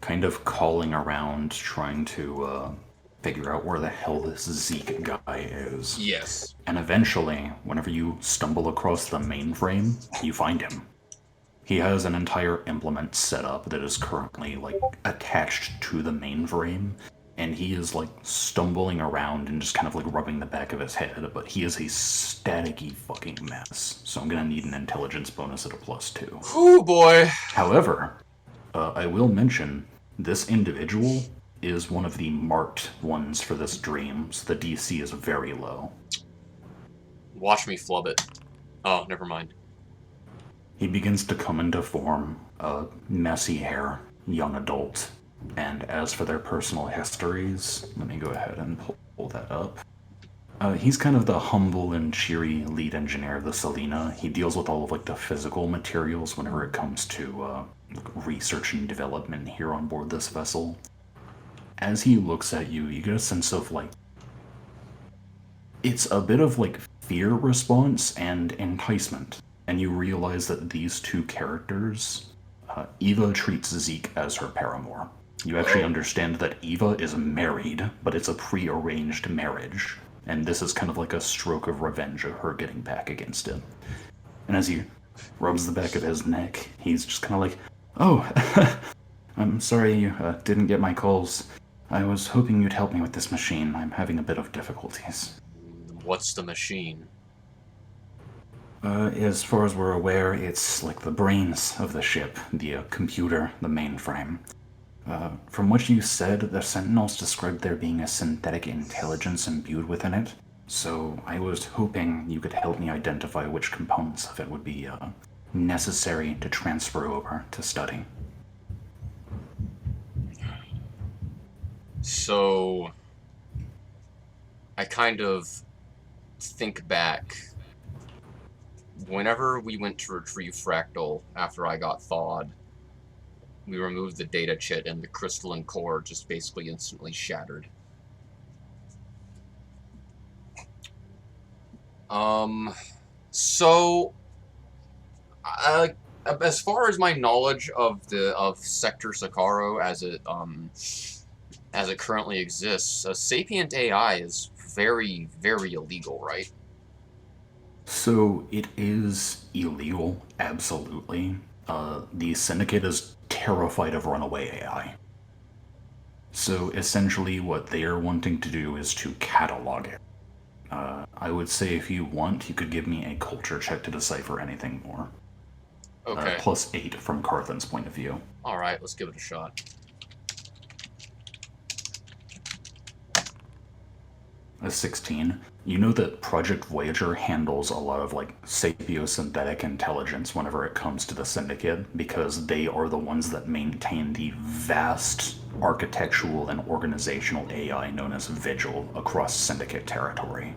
kind of calling around, trying to figure out where the hell this Zeke guy is. Yes. And eventually, whenever you stumble across the mainframe, you find him. He has an entire implement set up that is currently, like, attached to the mainframe, and he is, like, stumbling around and just kind of, like, rubbing the back of his head, but he is a staticky fucking mess, so I'm gonna need an intelligence bonus at a +2. Ooh, boy. However, I will mention, this individual is one of the marked ones for this dream, so the DC is very low. Watch me flub it. Oh, never mind. He begins to come into form, messy hair, young adult, and as for their personal histories, let me go ahead and pull that up. He's kind of the humble and cheery lead engineer of the Selena. He deals with all of like the physical materials whenever it comes to research and development here on board this vessel. As he looks at you, you get a sense of like, it's a bit of like fear response and enticement. And you realize that these two characters, Eva treats Zeke as her paramour. You actually understand that Eva is married, but it's a pre-arranged marriage. And this is kind of like a stroke of revenge of her getting back against him. And as he rubs the back of his neck, he's just kind of like, oh, I'm sorry you didn't get my calls. I was hoping you'd help me with this machine. I'm having a bit of difficulties. What's the machine? As far as we're aware, it's like the brains of the ship, the computer, the mainframe. From what you said, the Sentinels described there being a synthetic intelligence imbued within it, so I was hoping you could help me identify which components of it would be necessary to transfer over to study. So, I kind of think back. Whenever we went to retrieve Fractal after I got thawed, we removed the data chip and the crystalline core just basically instantly shattered. So, as far as my knowledge of Sector Seccaro as it currently exists, a sapient AI is very, very illegal, right? So it is illegal, absolutely. The Syndicate is terrified of runaway AI. So essentially what they are wanting to do is to catalog it. I would say if you want, you could give me a culture check to decipher anything more. Okay. +8 from Carthan's point of view. Alright, let's give it a shot. A 16. You know that Project Voyager handles a lot of like sapiosynthetic intelligence whenever it comes to the Syndicate, because they are the ones that maintain the vast architectural and organizational AI known as Vigil across Syndicate territory.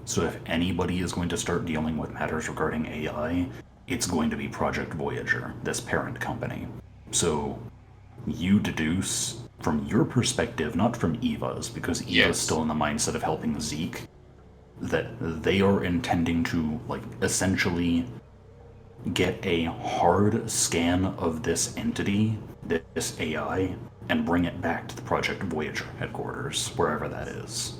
So if anybody is going to start dealing with matters regarding AI, it's going to be Project Voyager, this parent company. So you deduce from your perspective, not from Eva's, because Eva's still in the mindset of helping Zeke, that they are intending to, like, essentially get a hard scan of this entity, this AI, and bring it back to the Project Voyager headquarters, wherever that is.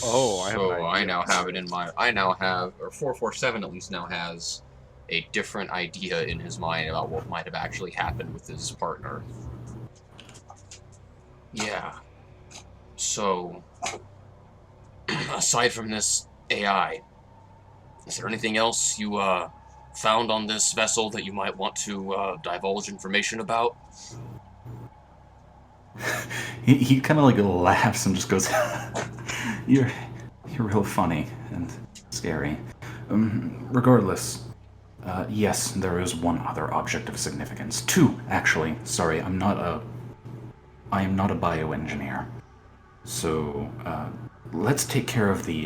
Oh, I have an So I idea. now have it in my. I now have, or 447 at least now has a different idea in his mind about what might have actually happened with his partner. Yeah. So, aside from this AI, is there anything else you found on this vessel that you might want to divulge information about? He kind of like laughs and just goes, "You're real funny and scary. Regardless, yes, there is one other object of significance. Two, actually. Sorry, I am not a bioengineer. So, let's take care of the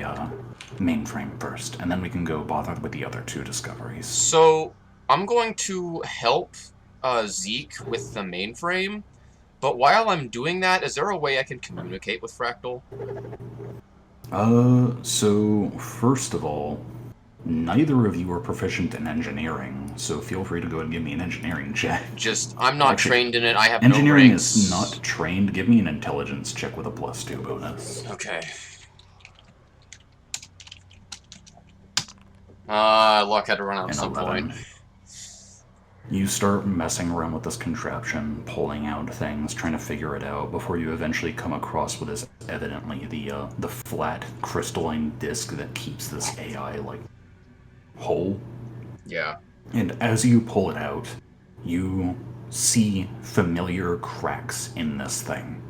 mainframe first, and then we can go bother with the other two discoveries." So, I'm going to help Zeke with the mainframe, But while I'm doing that, is there a way I can communicate with Fractal? So first of all, neither of you are proficient in engineering, so feel free to go and give me an engineering check. Just, I'm not Actually, trained in it, I have Engineering no ranks. is not trained. Give me an intelligence check with a +2 bonus. Okay. Luck had to run out at some 11. point. You start messing around with this contraption, pulling out things, trying to figure it out, before you eventually come across what is evidently the flat crystalline disc that keeps this AI, like, whole. Yeah. And as you pull it out, you see familiar cracks in this thing.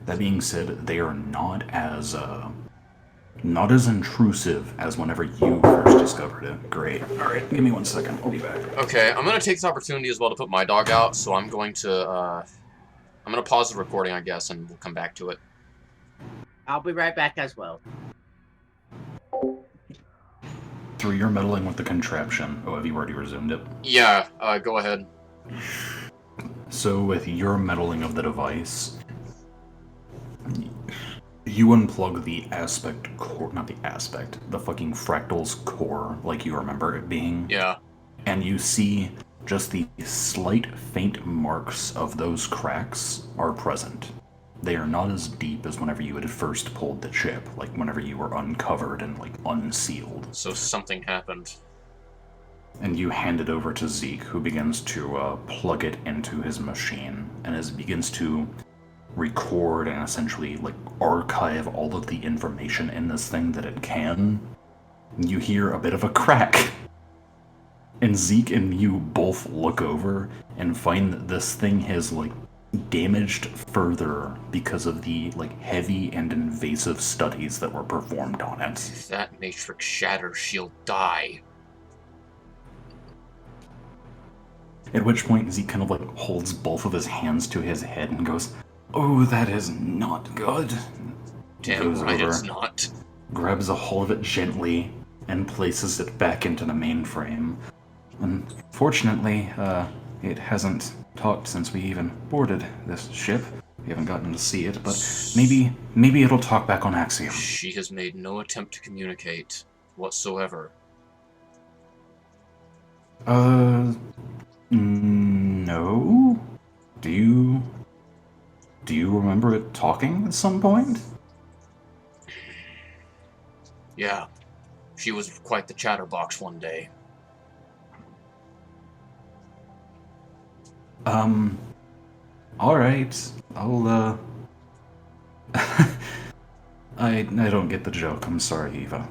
That being said, they are not as intrusive as whenever you first discovered it. Great. Alright, give me 1 second. I'll be back. Okay, I'm gonna take this opportunity as well to put my dog out, so I'm going to, I'm gonna pause the recording, I guess, and we'll come back to it. I'll be right back as well. Through your meddling with the contraption. Oh, have you already resumed it? Yeah, go ahead. So with your meddling of the device, you unplug the aspect core, not the aspect, the fucking fractal's core, like you remember it being. Yeah. And you see just the slight faint marks of those cracks are present. They are not as deep as whenever you had first pulled the chip, like whenever you were uncovered and like unsealed. So something happened. And you hand it over to Zeke, who begins to plug it into his machine, and begins to record and essentially like archive all of the information in this thing that it can. You hear a bit of a crack. And Zeke and you both look over and find that this thing has like damaged further because of the like heavy and invasive studies that were performed on it. If that matrix shatters, she'll die. At which point Zeke kind of like holds both of his hands to his head and goes, "Oh, that is not good." Damn Goes right over, it's not. grabs a hold of it gently, and places it back into the mainframe. Unfortunately, it hasn't talked since we even boarded this ship. We haven't gotten to see it, but maybe it'll talk back on Axiom. She has made no attempt to communicate whatsoever. No? Do you remember it talking at some point? Yeah. She was quite the chatterbox one day. Alright. I'll, I don't get the joke. I'm sorry, Eva.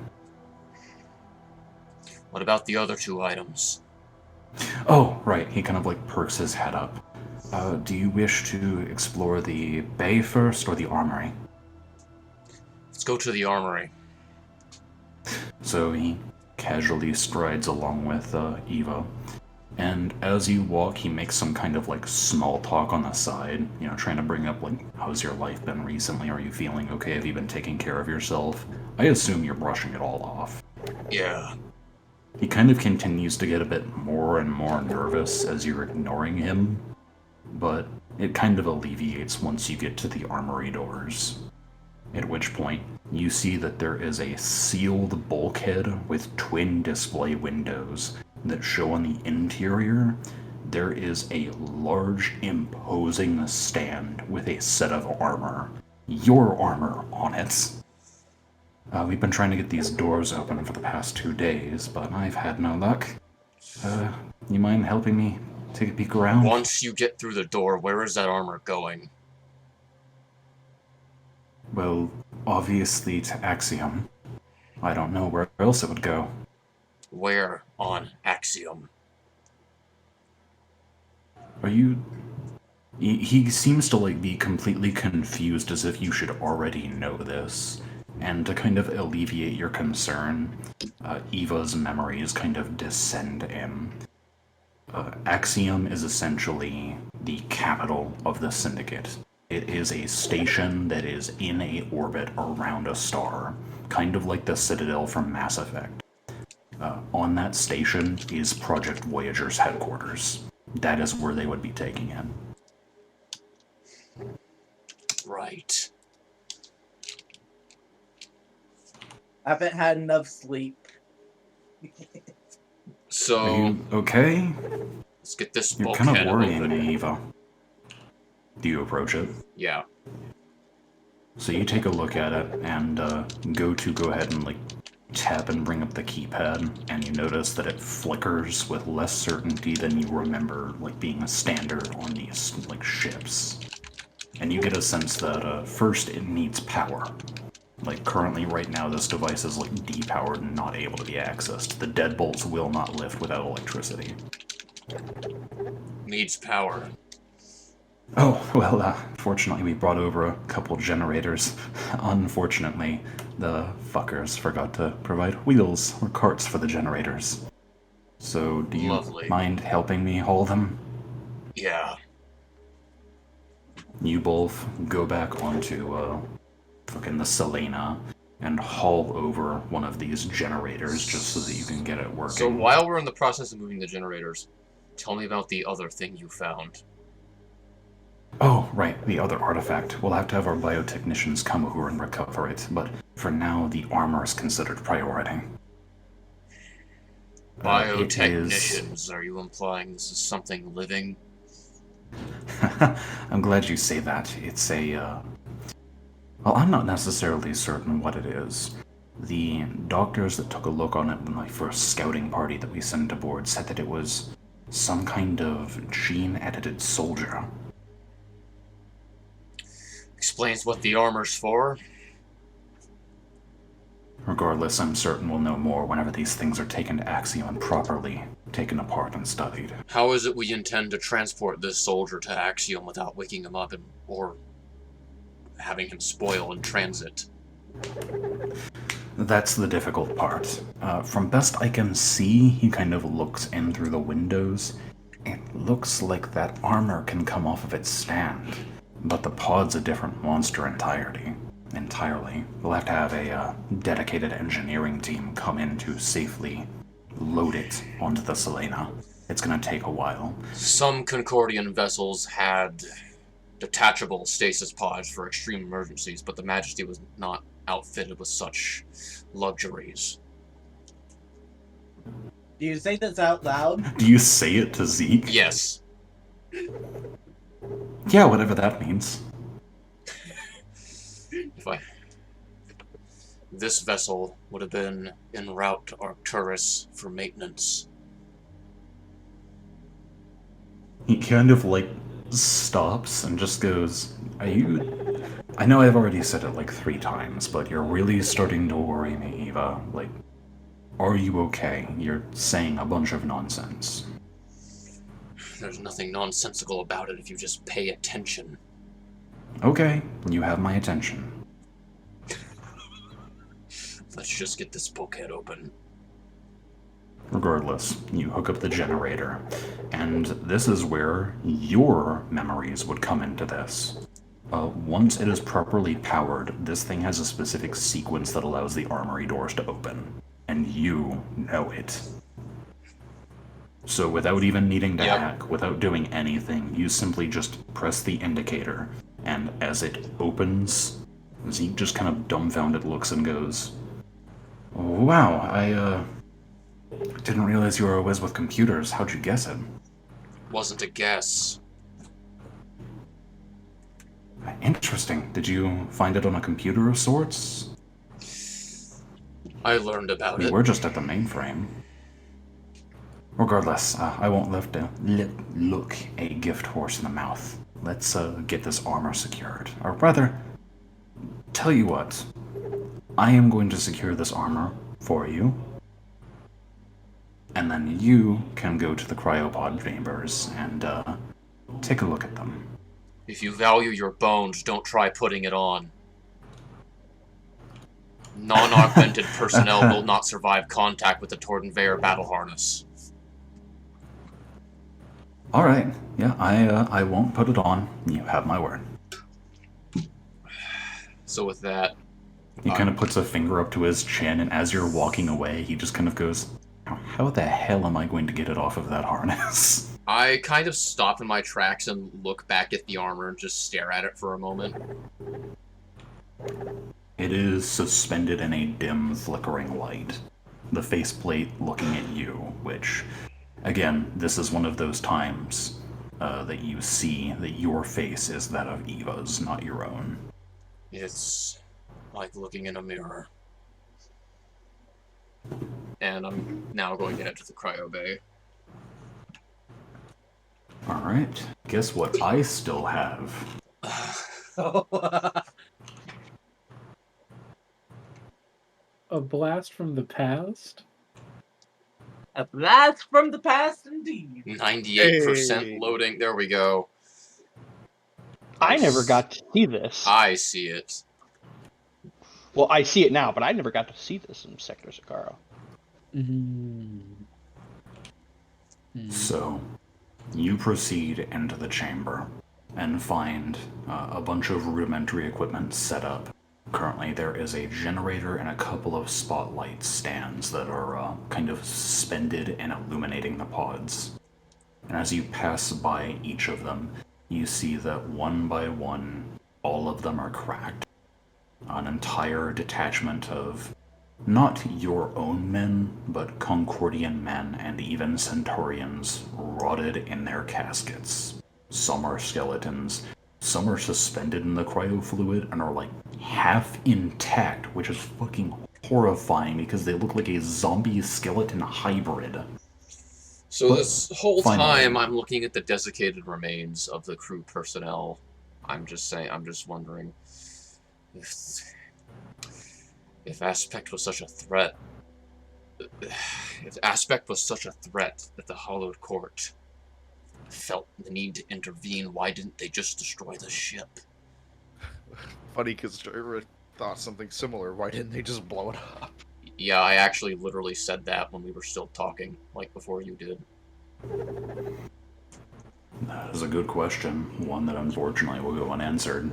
What about the other 2 items? Oh, right. He kind of like perks his head up. Do you wish to explore the bay first or the armory? Let's go to the armory. So he casually strides along with Eva. And as you walk, he makes some kind of like small talk on the side, you know, trying to bring up like, how's your life been recently? Are you feeling okay? Have you been taking care of yourself? I assume you're brushing it all off. Yeah. He kind of continues to get a bit more and more nervous as you're ignoring him, but it kind of alleviates once you get to the armory doors. At which point, you see that there is a sealed bulkhead with twin display windows that show on the interior there is a large, imposing stand with a set of armor. Your armor on it. We've been trying to get these doors open for the past 2 days, but I've had no luck. You mind helping me take a peek around? Once you get through the door, where is that armor going? Well, obviously to Axiom. I don't know where else it would go. Where on Axiom? Are you... He seems to like be completely confused, as if you should already know this. And to kind of alleviate your concern, Eva's memories kind of descend in. Axiom is essentially the capital of the Syndicate. It is a station that is in a orbit around a star, kind of like the Citadel from Mass Effect. On that station is Project Voyager's headquarters. That is where they would be taking it. Right. I haven't had enough sleep. So Are you okay? let's get this You're kind of bulkhead worrying open. me, Eva. Do you approach it? Yeah. So you take a look at it and go ahead and like tap and bring up the keypad, and you notice that it flickers with less certainty than you remember like being a standard on these like ships. And you get a sense that first it needs power. Like currently right now this device is like depowered and not able to be accessed. The deadbolts will not lift without electricity. Needs power. Oh, well, fortunately we brought over a couple generators. Unfortunately, the fuckers forgot to provide wheels or carts for the generators. So, do you Lovely. mind helping me haul them? Yeah. You both go back onto, fucking the Selena and haul over one of these generators just so that you can get it working. So while we're in the process of moving the generators, tell me about the other thing you found. Oh, right, the other artifact. We'll have to have our biotechnicians come over and recover it, but for now, the armor is considered priority. Biotechnicians, are you implying this is something living? I'm glad you say that. It's a, well, I'm not necessarily certain what it is. The doctors that took a look on it in my first scouting party that we sent aboard said that it was some kind of gene-edited soldier. Explains what the armor's for. Regardless, I'm certain we'll know more whenever these things are taken to Axiom and properly taken apart and studied. How is it we intend to transport this soldier to Axiom without waking him up or having him spoil in transit? That's the difficult part. From best I can see, he kind of looks in through the windows. It looks like that armor can come off of its stand, but the pod's a different monster entirely. We'll have to have a dedicated engineering team come in to safely load it onto the Selena. It's gonna take a while. Some Concordian vessels had detachable stasis pods for extreme emergencies, but the Majesty was not outfitted with such luxuries. Do you say this out loud? Do you say it to Zeke? Yes. Yeah, whatever that means. This vessel would have been en route to Arcturus for maintenance. He kind of like stops and just goes, "Are you... I know I've already said it like 3 times, but you're really starting to worry me, Eva. Like, are you okay? You're saying a bunch of nonsense." There's nothing nonsensical about it if you just pay attention. Okay, you have my attention. Let's just get this bulkhead open. Regardless, you hook up the generator, and this is where your memories would come into this. Once it is properly powered, this thing has a specific sequence that allows the armory doors to open, and you know it. So without even needing to hack, without doing anything, you simply just press the indicator, and as it opens, Zeke just kind of dumbfounded looks and goes, "Wow, I didn't realize you were a whiz with computers. How'd you guess it?" Wasn't a guess. Interesting. Did you find it on a computer of sorts? I learned about We it. were just at the mainframe. Regardless, I won't live to look a gift horse in the mouth. Let's get this armor secured. Or rather, tell you what. I am going to secure this armor for you. And then you can go to the cryopod chambers and take a look at them. If you value your bones, don't try putting it on. Non-augmented personnel will not survive contact with the Tordenveyor battle harness. Alright, yeah, I won't put it on. You have my word. So with that... He kind of puts a finger up to his chin, and as you're walking away, he just kind of goes, "How the hell am I going to get it off of that harness?" I kind of stop in my tracks and look back at the armor and just stare at it for a moment. It is suspended in a dim, flickering light. The faceplate looking at you, which, again, this is one of those times that you see that your face is that of Eva's, not your own. It's like looking in a mirror. And I'm now going to head to the cryo bay. Alright, guess what I still have? A blast from the past? A blast from the past, indeed. 98% Hey. loading. There we go. I never got to see this. I see it. Well, I see it now, but I never got to see this in Sector Seccaro. So, you proceed into the chamber and find a bunch of rudimentary equipment set up. Currently, there is a generator and a couple of spotlight stands that are kind of suspended and illuminating the pods. And as you pass by each of them, you see that one by one, all of them are cracked. An entire detachment of not your own men, but Concordian men and even Centaurians rotted in their caskets. Some are skeletons, some are suspended in the cryofluid and are like half intact, which is fucking horrifying because they look like a zombie skeleton hybrid. So But this whole finally- time I'm looking at the desiccated remains of the crew personnel. I'm just wondering if Aspect was such a threat. If Aspect was such a threat that the Hollowed Court felt the need to intervene, why didn't they just destroy the ship? Funny, because Trevor thought something similar. Why didn't they just blow it up? Yeah, I actually literally said that when we were still talking, like before you did. That is a good question, one that unfortunately will go unanswered.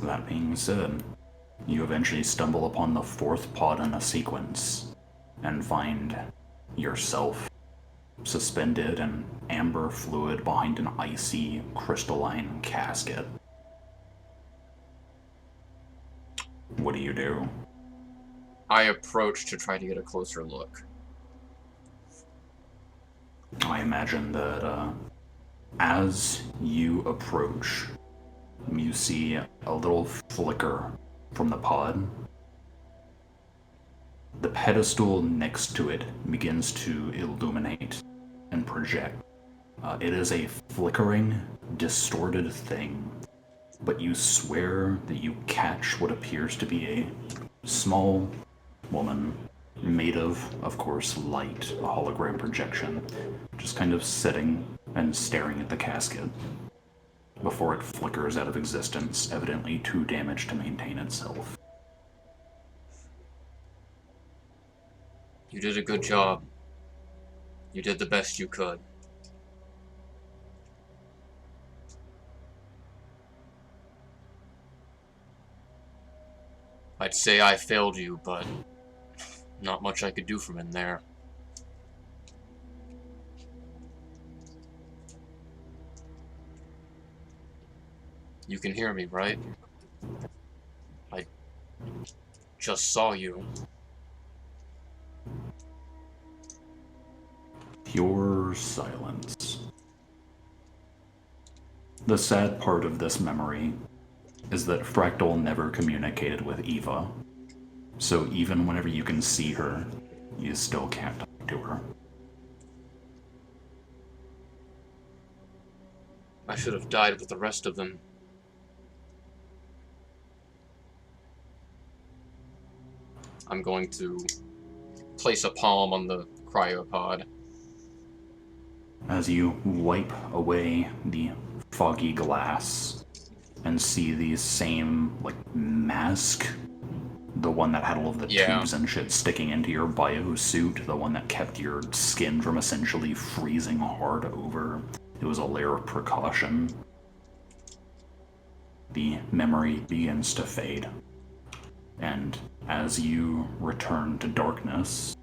That being said, you eventually stumble upon the fourth pod in a sequence and find yourself suspended in amber fluid behind an icy, crystalline casket. What do you do? I approach to try to get a closer look. I imagine that as you approach, you see a little flicker from the pod. The pedestal next to it begins to illuminate and project. It is a flickering, distorted thing, but you swear that you catch what appears to be a small woman made of course, light, a hologram projection, just kind of sitting and staring at the casket before it flickers out of existence, evidently too damaged to maintain itself. You did a good job. You did the best you could. I'd say I failed you, but not much I could do from in there. You can hear me, right? I just saw you. Pure silence. The sad part of this memory is that Fractal never communicated with Eva, so even whenever you can see her, you still can't talk to her. I should have died with the rest of them. I'm going to place a palm on the cryopod. As you wipe away the foggy glass and see the same, mask, the one that had all of the tubes and shit sticking into your biosuit, the one that kept your skin from essentially freezing hard over. It was a layer of precaution. The memory begins to fade. And as you return to darkness,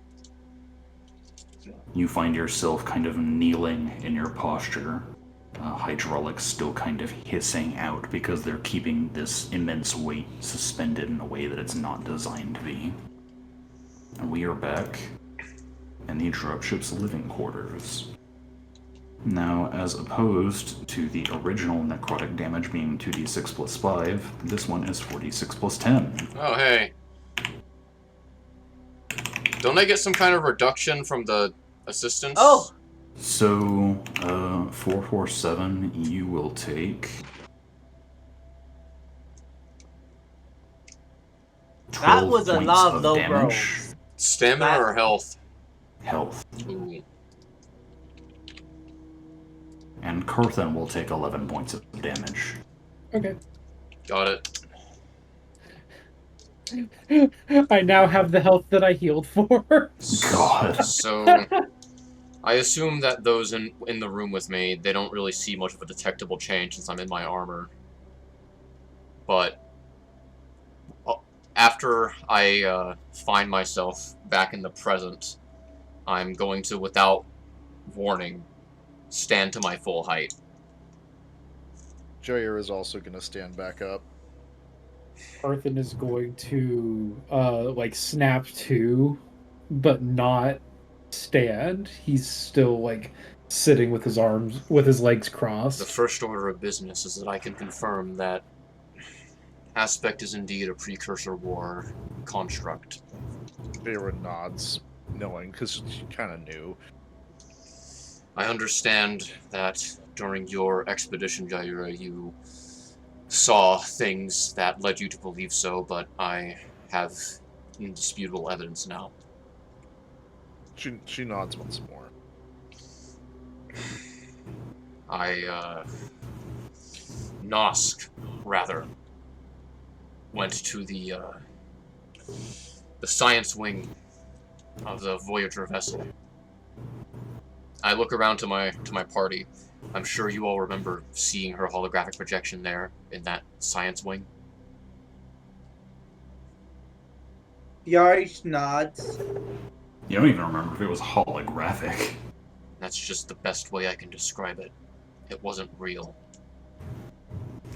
You find yourself kind of kneeling in your posture. Hydraulics still kind of hissing out because they're keeping this immense weight suspended in a way that it's not designed to be. And we are back in the dropship's living quarters. Now, as opposed to the original necrotic damage being 2d6 plus 5, this one is 4d6 plus 10. Oh, hey. Don't I get some kind of reduction from the assistance? Oh! So, 447, you will take... That was a 12 lot of points low damage. rolls. Stamina or health? Health. Ooh. And Carthen will take 11 points of damage. Okay. Got it. I now have the health that I healed for. God. So, I assume that those in the room with me, they don't really see much of a detectable change since I'm in my armor. But after I find myself back in the present, I'm going to, without warning, stand to my full height. Jair is also going to stand back up. Arthur is going to like snap to, but not stand. He's still like sitting with his legs crossed. The first order of business is that I can confirm that Aspect is indeed a precursor war construct. Jair nods, knowing, because she kind of knew. I understand that during your expedition, Jaira, you saw things that led you to believe so, but I have indisputable evidence now. She nods once more. Nosk, rather, went to the science wing of the Voyager vessel. I look around to my party. I'm sure you all remember seeing her holographic projection there in that science wing. Yarish nods. You don't even remember if it was holographic. That's just the best way I can describe it. It wasn't real.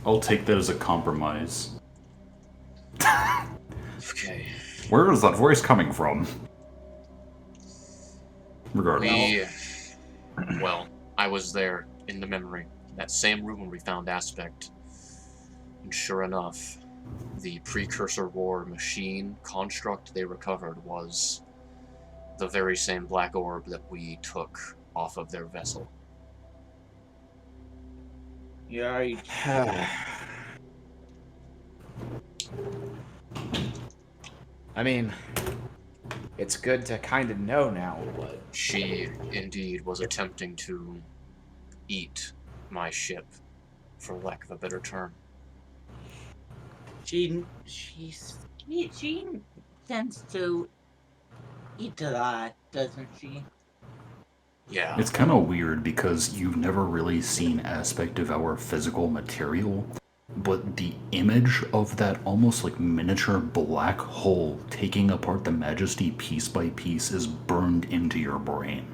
I'll take that as a compromise. Okay. Where is that voice coming from? Regardless. Well, I was there in the memory. That same room where we found Aspect. And sure enough, the precursor war machine construct they recovered was the very same black orb that we took off of their vessel. Yarish. I mean, it's good to kind of know now what. She indeed was attempting to eat my ship, for lack of a better term. She tends to eat a lot, doesn't she? Yeah. It's kind of weird because you've never really seen Aspect of our physical material, but the image of that almost like miniature black hole taking apart the Majesty piece by piece is burned into your brain.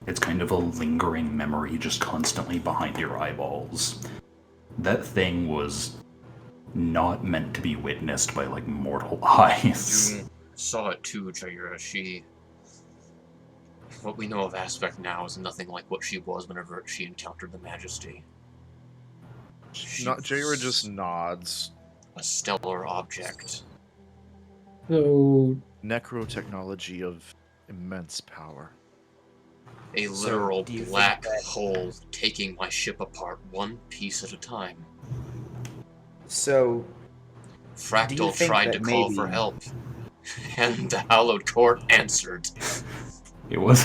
It's kind of a lingering memory just constantly behind your eyeballs. That thing was not meant to be witnessed by like mortal eyes. You saw it too, Jaira. What we know of Aspect now is nothing like what she was whenever she encountered the Majesty. Jaira just nods. A stellar object. So, Necrotechnology of immense power. A literal do you think black that- hole taking my ship apart one piece at a time. So, Do you Fractal think tried that to call maybe- for help, and the Hallowed Court answered. It was...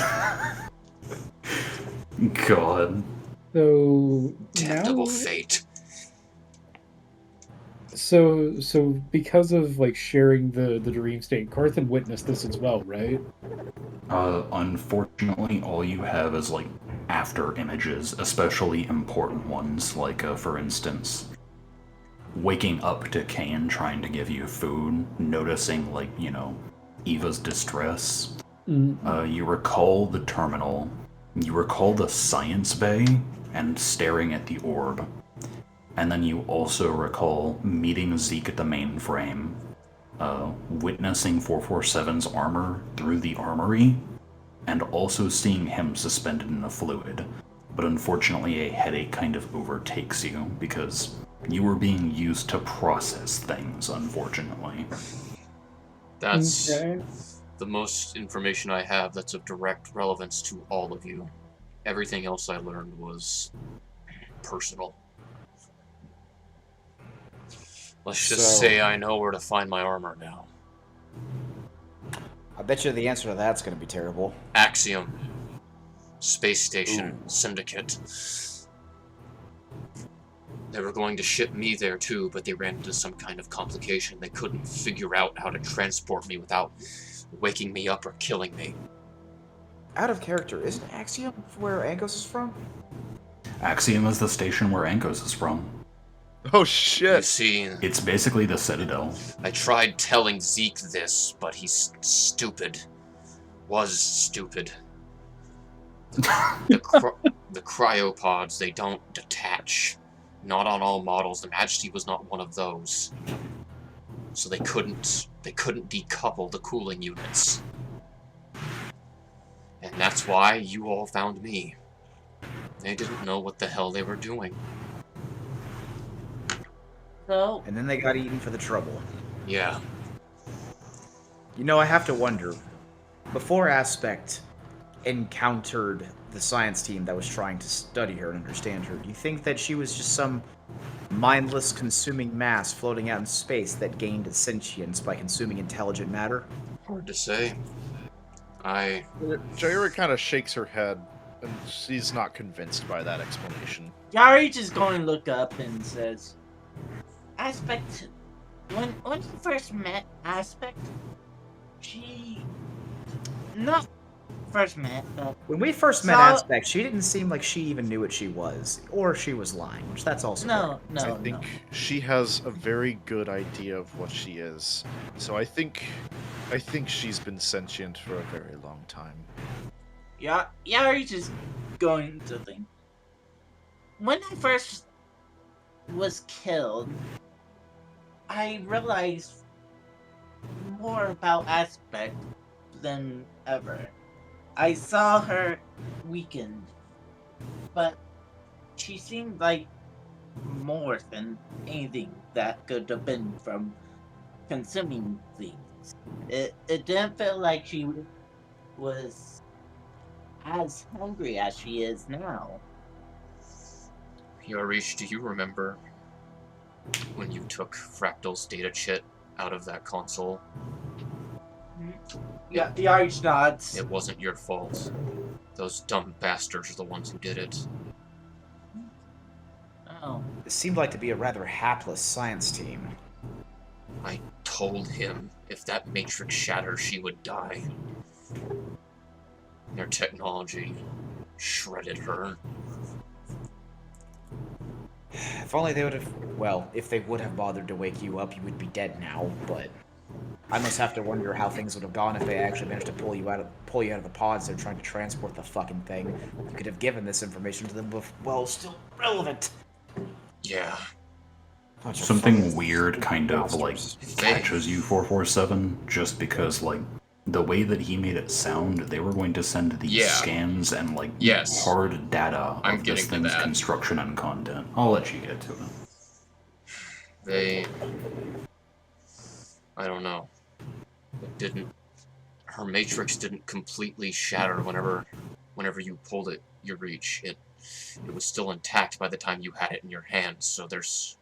God. so Damnable now, fate. so because of like sharing the dream state, Carthen witnessed this as well, right? Unfortunately, all you have is like after images, especially important ones, like for instance, waking up to Kane trying to give you food, noticing like, Eva's distress, You recall the terminal. You recall the science bay and staring at the orb. And then you also recall meeting Zeke at the mainframe, witnessing 447's armor through the armory, and also seeing him suspended in a fluid. But unfortunately, a headache kind of overtakes you because you were being used to process things, unfortunately. That's Okay. the most information I have that's of direct relevance to all of you. Everything else I learned was personal. Let's just So- say I know where to find my armor now. I bet you the answer to that's going to be terrible. Axiom. Space Station. Ooh. Syndicate. They were going to ship me there too, but they ran into some kind of complication. They couldn't figure out how to transport me without waking me up or killing me. Out of character, isn't Axiom where Angos is from? Axiom is the station where Ankos is from. Oh You shit! see, It's basically the Citadel. I tried telling Zeke this, but he's stupid. Was stupid. The cryopods, they don't detach. Not on all models. The Majesty was not one of those. So they couldn't decouple the cooling units. And that's why you all found me. They didn't know what the hell they were doing. So, And then they got eaten for the trouble. Yeah. You know, I have to wonder, before Aspect encountered the science team that was trying to study her and understand her, do you think that she was just some mindless consuming mass floating out in space that gained sentience by consuming intelligent matter? Hard to say. Jaira kind of shakes her head, and she's not convinced by that explanation. Yari just going to look up and says, Aspect, when you first met Aspect, she... Not first met, but... When we first met So- Aspect, she didn't seem like she even knew what she was, or she was lying, which that's also No, I think she has a very good idea of what she is. So I think she's been sentient for a very long time. Yari just going to think. When I first was killed, I realized more about Aspect than ever. I saw her weakened, but she seemed like more than anything that could have been from consuming things. It didn't feel like she was as hungry as she is now. Yarish, do you remember when you took Fractal's data chit out of that console? Yeah, Yari nods. It wasn't your fault. Those dumb bastards are the ones who did it. Oh. It seemed like to be a rather hapless science team. I told him if that matrix shattered, she would die. Their technology shredded her. If only they would have... Well, if they would have bothered to wake you up, you would be dead now, but... I must have to wonder how things would have gone if they actually managed to pull you out of the pods they're trying to transport the fucking thing. You could have given this information to them while still relevant. Yeah. Bunch of Something fucking weird kind of like monsters. catches you 447 just because like the way that he made it sound, they were going to send these Yeah. scans and like Yes. hard data I'm of getting this to thing's that. construction and content. I'll let you get to it. I don't know. It didn't... Her matrix didn't completely shatter whenever you pulled it, your reach. It was still intact by the time you had it in your hands, so there's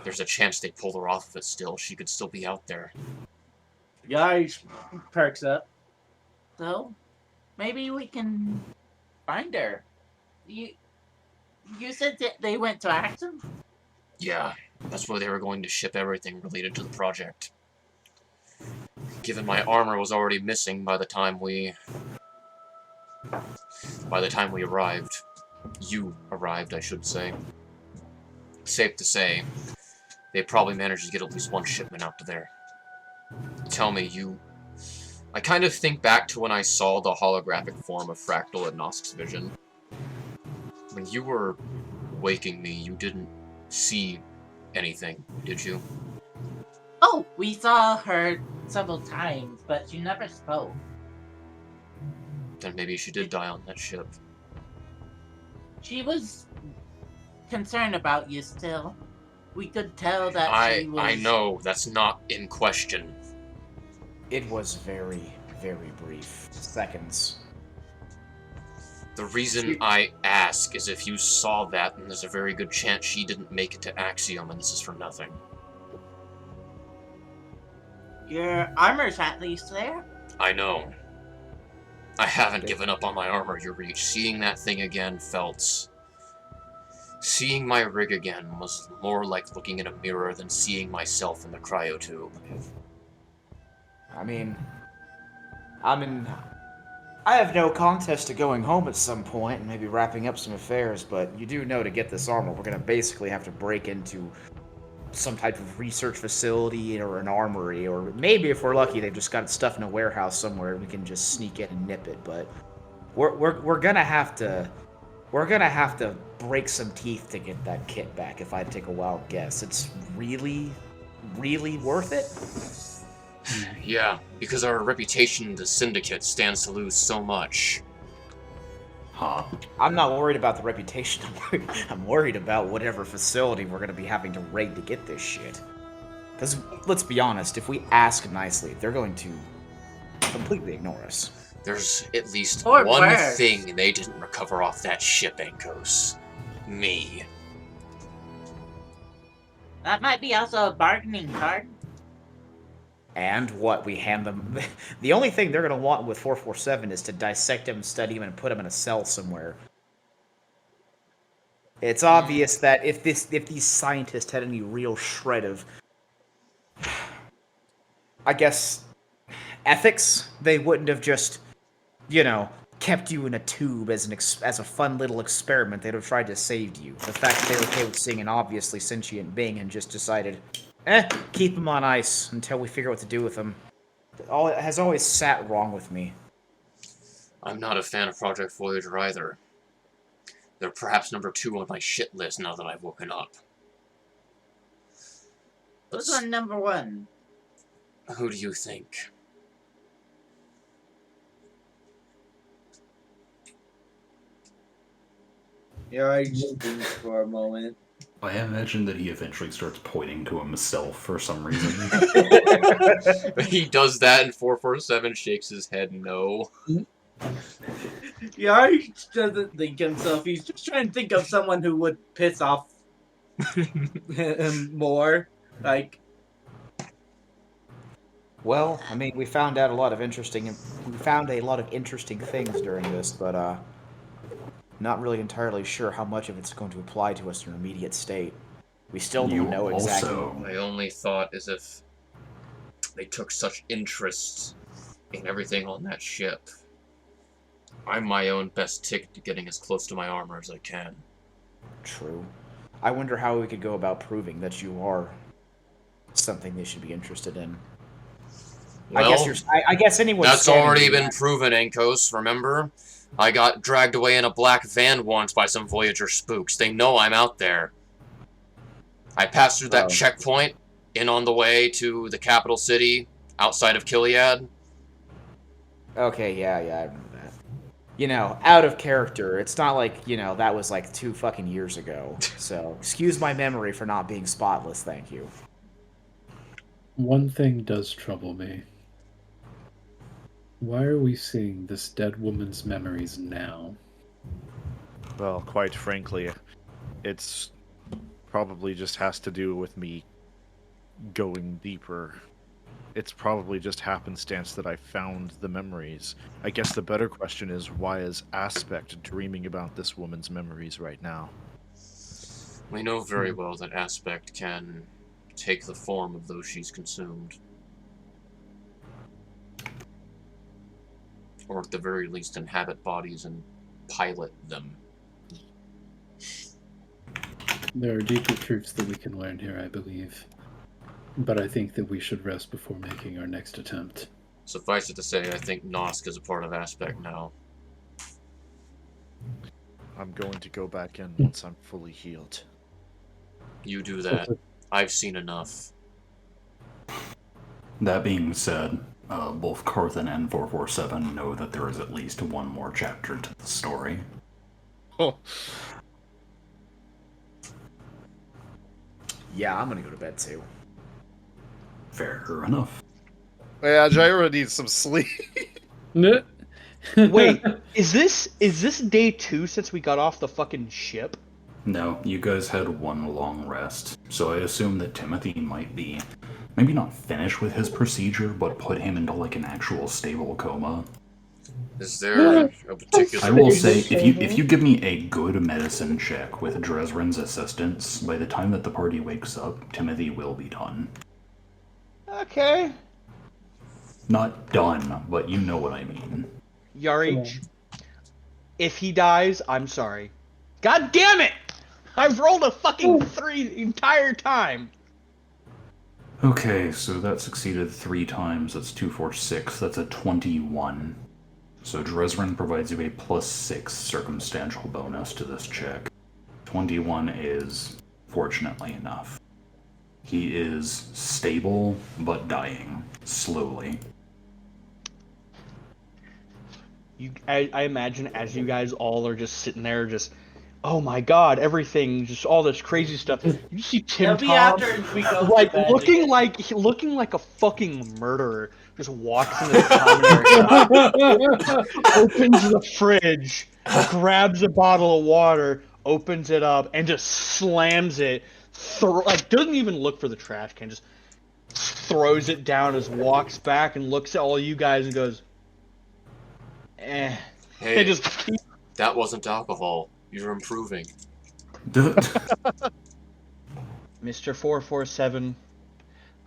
a chance they pulled her off of it still. She could still be out there. Yari perks up. So, maybe we can find her. You said that they went to Axum? Yeah, that's where they were going to ship everything related to the project. Given my armor was already missing by the time we arrived. You arrived, I should say. Safe to say, they probably managed to get at least one shipment out to there. Tell me, I kind of think back to when I saw the holographic form of Fractal at Nosk's vision. When you were waking me, you didn't see anything, did you? Oh, we saw her several times, but she never spoke. Then maybe she did die on that ship. She was concerned about you still. We could tell that she was... I know, that's not in question. It was very, very brief. Seconds. The reason I ask is if you saw that, then there's a very good chance she didn't make it to Axiom, and this is for nothing. Your armor's at least there. I know. I haven't given up on my armor, you reach. Seeing that thing again felt... Seeing my rig again was more like looking in a mirror than seeing myself in the cryotube. I mean, I have no contest to going home at some point and maybe wrapping up some affairs, but you do know to get this armor, we're going to basically have to break into some type of research facility or an armory, or maybe if we're lucky, they've just got stuff in a warehouse somewhere and we can just sneak in and nip it. But we're gonna have to break some teeth to get that kit back. If I had to take a wild guess, it's really, really worth it. Yeah, because our reputation in the Syndicate stands to lose so much. Huh. I'm not worried about the reputation. I'm worried about whatever facility we're going to be having to raid to get this shit. Because, let's be honest, if we ask nicely, they're going to completely ignore us. There's at least Or one worse. thing they didn't recover off that ship, Ankos. Me. That might be also a bargaining card. And what, we hand them... The only thing they're going to want with 447 is to dissect him, study him, and put him in a cell somewhere. It's obvious that if these scientists had any real shred of... I guess... ethics, they wouldn't have just, kept you in a tube as a fun little experiment. They'd have tried to save you. The fact that they were okay with seeing an obviously sentient being and just decided... keep him on ice until we figure out what to do with him. It has always sat wrong with me. I'm not a fan of Project Voyager either. They're perhaps number 2 on my shit list now that I've woken up. Who's on number 1? Who do you think? You're just thinking for a moment. I imagine that he eventually starts pointing to himself for some reason. He does that and 447 shakes his head no. Yari doesn't think himself. He's just trying to think of someone who would piss off him more. Like, Well, I mean, we found a lot of interesting things during this, but not really entirely sure how much of it's going to apply to us in our immediate state. We still don't know exactly. My only thought is if they took such interest in everything on that ship, I'm my own best ticket to getting as close to my armor as I can. True. I wonder how we could go about proving that you are something they should be interested in. Well, I guess anyone. That's already been proven, Ankos, remember? I got dragged away in a black van once by some Voyager spooks. They know I'm out there. I passed through that checkpoint in on the way to the capital city outside of Gilead. Okay, yeah, I remember that. Out of character. It's not like, that was like 2 fucking years ago. So, excuse my memory for not being spotless, thank you. One thing does trouble me. Why are we seeing this dead woman's memories now? Well, quite frankly, it's probably just has to do with me going deeper. It's probably just happenstance that I found the memories. I guess the better question is, why is Aspect dreaming about this woman's memories right now? We know very well that Aspect can take the form of those she's consumed. Or at the very least inhabit bodies and pilot them. There are deeper truths that we can learn here, I believe. But I think that we should rest before making our next attempt. Suffice it to say, I think Nosk is a part of Aspect now. I'm going to go back in once I'm fully healed. You do that. I've seen enough. That being said, both Carthan and 447 know that there is at least one more chapter to the story. Oh, Yeah, I'm gonna go to bed too. Fair enough. yeah, Jaira needs some sleep. Wait, is this day 2 since we got off the fucking ship? No, you guys had one long rest, so I assume that Timothy might be, maybe not finished with his procedure, but put him into like an actual stable coma. Is there a particular... I will say, if you give me a good medicine check with Dresrin's assistance, by the time that the party wakes up, Timothy will be done. Okay. Not done, but you know what I mean. Yarich, if he dies, I'm sorry. God damn it! I've rolled a fucking 3 the entire time. Okay, so that succeeded 3 times. That's 2, 4, 6. That's a 21. So Dresrin provides you a +6 circumstantial bonus to this check. 21 is fortunately enough. He is stable, but dying. Slowly. I imagine as you guys all are just sitting there, just, oh my god, everything, just all this crazy stuff. You see Tim It'll be Tom, after we go to like bed looking again. like a fucking murderer, just walks into the common area, opens the fridge, grabs a bottle of water, opens it up, and just slams it. Doesn't even look for the trash can, just throws it down, just walks back and looks at all you guys and goes, eh. Hey, They just that wasn't alcohol. You're improving. Mr. 447,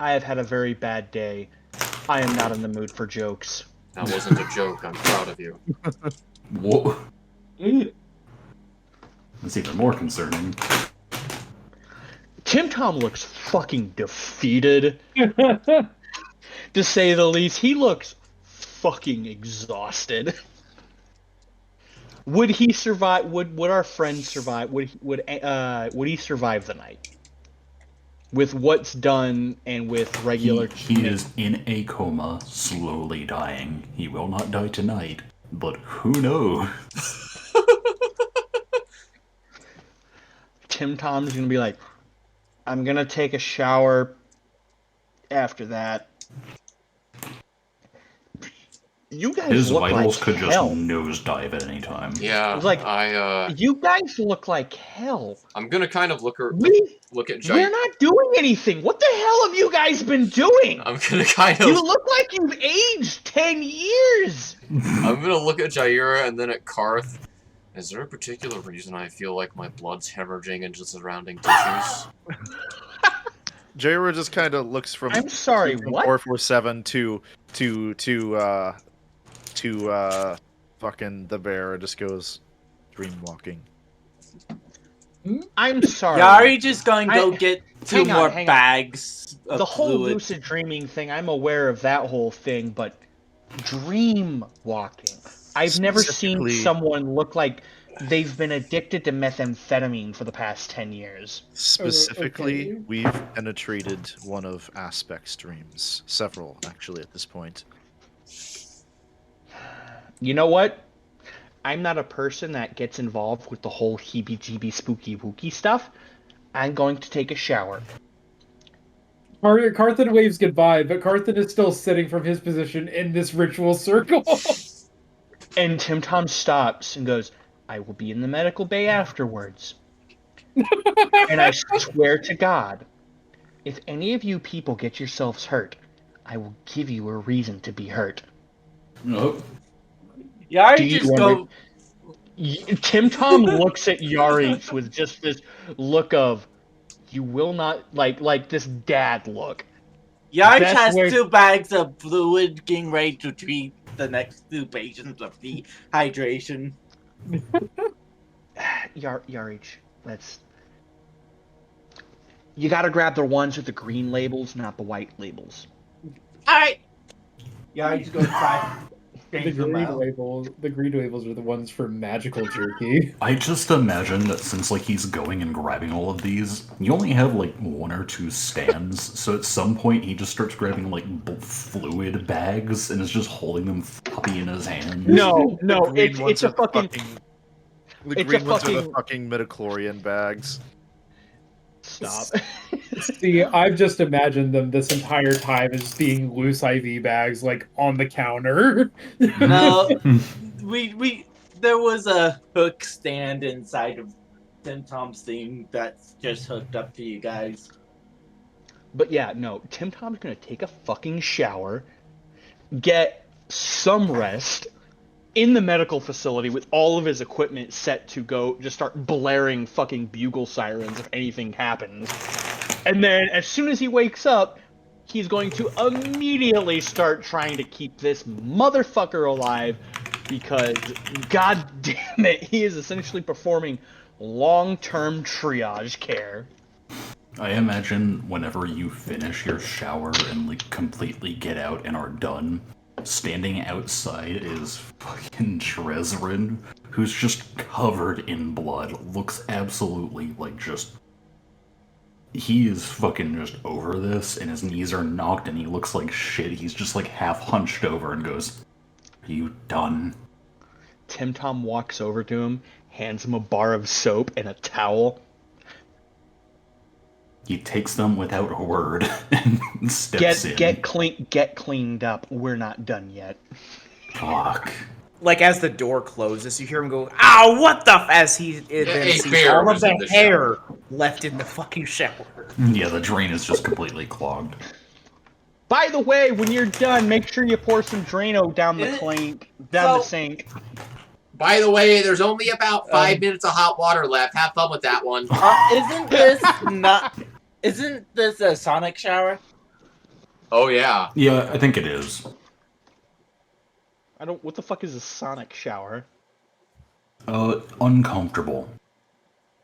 I have had a very bad day. I am not in the mood for jokes. That wasn't a joke. I'm proud of you. Whoa. That's even more concerning. Tim Tom looks fucking defeated. To say the least, he looks fucking exhausted. Would he survive? Would our friend survive? Would he survive the night? With what's done and with regular. He is in a coma, slowly dying. He will not die tonight, but who knows? Tim Tom's gonna be like, I'm gonna take a shower after that. You guys His look vitals like could hell. just nosedive at any time. Yeah, Like, I you guys look like hell. I'm gonna kind of look at We're Jaira. not doing anything. What the hell have you guys been doing? I'm gonna kind You of look like you've aged 10 years. I'm gonna look at Jaira and then at Karth. Is there a particular reason I feel like my blood's hemorrhaging into surrounding tissues? Jaira just kind of looks from I'm sorry, what? 447 to fucking the bear and just goes dream walking. I'm sorry. Yari just going to go I- get 2 hang on, more hang on. bags of The whole fluid. lucid dreaming thing, I'm aware of that whole thing, but dream walking. I've never seen Specifically- someone look like they've been addicted to methamphetamine for the past 10 years. Specifically, okay. we've penetrated one of Aspect's dreams. Several, actually, at this point. You know what? I'm not a person that gets involved with the whole heebie-jeebie spooky-wooky stuff. I'm going to take a shower. Carthan waves goodbye, but Carthan is still sitting from his position in this ritual circle. And Tim Tom stops and goes, I will be in the medical bay afterwards. And I swear to God, if any of you people get yourselves hurt, I will give you a reason to be hurt. Nope. Do Yari you just wonder- go. Tim Tom looks at Yarich with just this look of, you will not, like this dad look. Yari Best has way- 2 bags of fluid getting ready to treat the next 2 patients of dehydration. Yarich, let's... You gotta grab the ones with the green labels, not the white labels. Alright. Yari's gonna try to The change them out. the green labels are the ones for magical jerky. I just imagine that since like he's going and grabbing all of these, you only have like 1 or 2 stands. So at some point he just starts grabbing like fluid bags and is just holding them floppy in his hands. No, The green it's ones a are fucking. The It's a green ones are the fucking- fucking midichlorian bags. Stop. See, I've just imagined them this entire time as being loose IV bags, like on the counter. No, there was a hook stand inside of Tim Tom's thing that's just hooked up to you guys. But yeah, no, Tim Tom's gonna take a fucking shower, get some rest in the medical facility with all of his equipment set to go, just start blaring fucking bugle sirens if anything happens. And then as soon as he wakes up, he's going to immediately start trying to keep this motherfucker alive because, god damn it, he is essentially performing long-term triage care. I imagine whenever you finish your shower and like completely get out and are done, standing outside is fucking Trezrin, who's just covered in blood, looks absolutely like just... He is fucking just over this, and his knees are knocked, and he looks like shit. He's just like half hunched over and goes, "Are you done?" Tim Tom walks over to him, hands him a bar of soap and a towel. He takes them without a word and steps in. Get cleaned up. We're not done yet. Fuck. Like as the door closes, you hear him go, "Ow! What the?" As he then a sees bear all of was in the the hair shower. left in the fucking shower. Yeah, the drain is just completely clogged. By the way, when you're done, make sure you pour some Drano down the So- sink. By the way, there's only about 5 minutes of hot water left. Have fun with that one. Isn't this a sonic shower? Oh yeah. Yeah, I think it is. What the fuck is a sonic shower? Uncomfortable.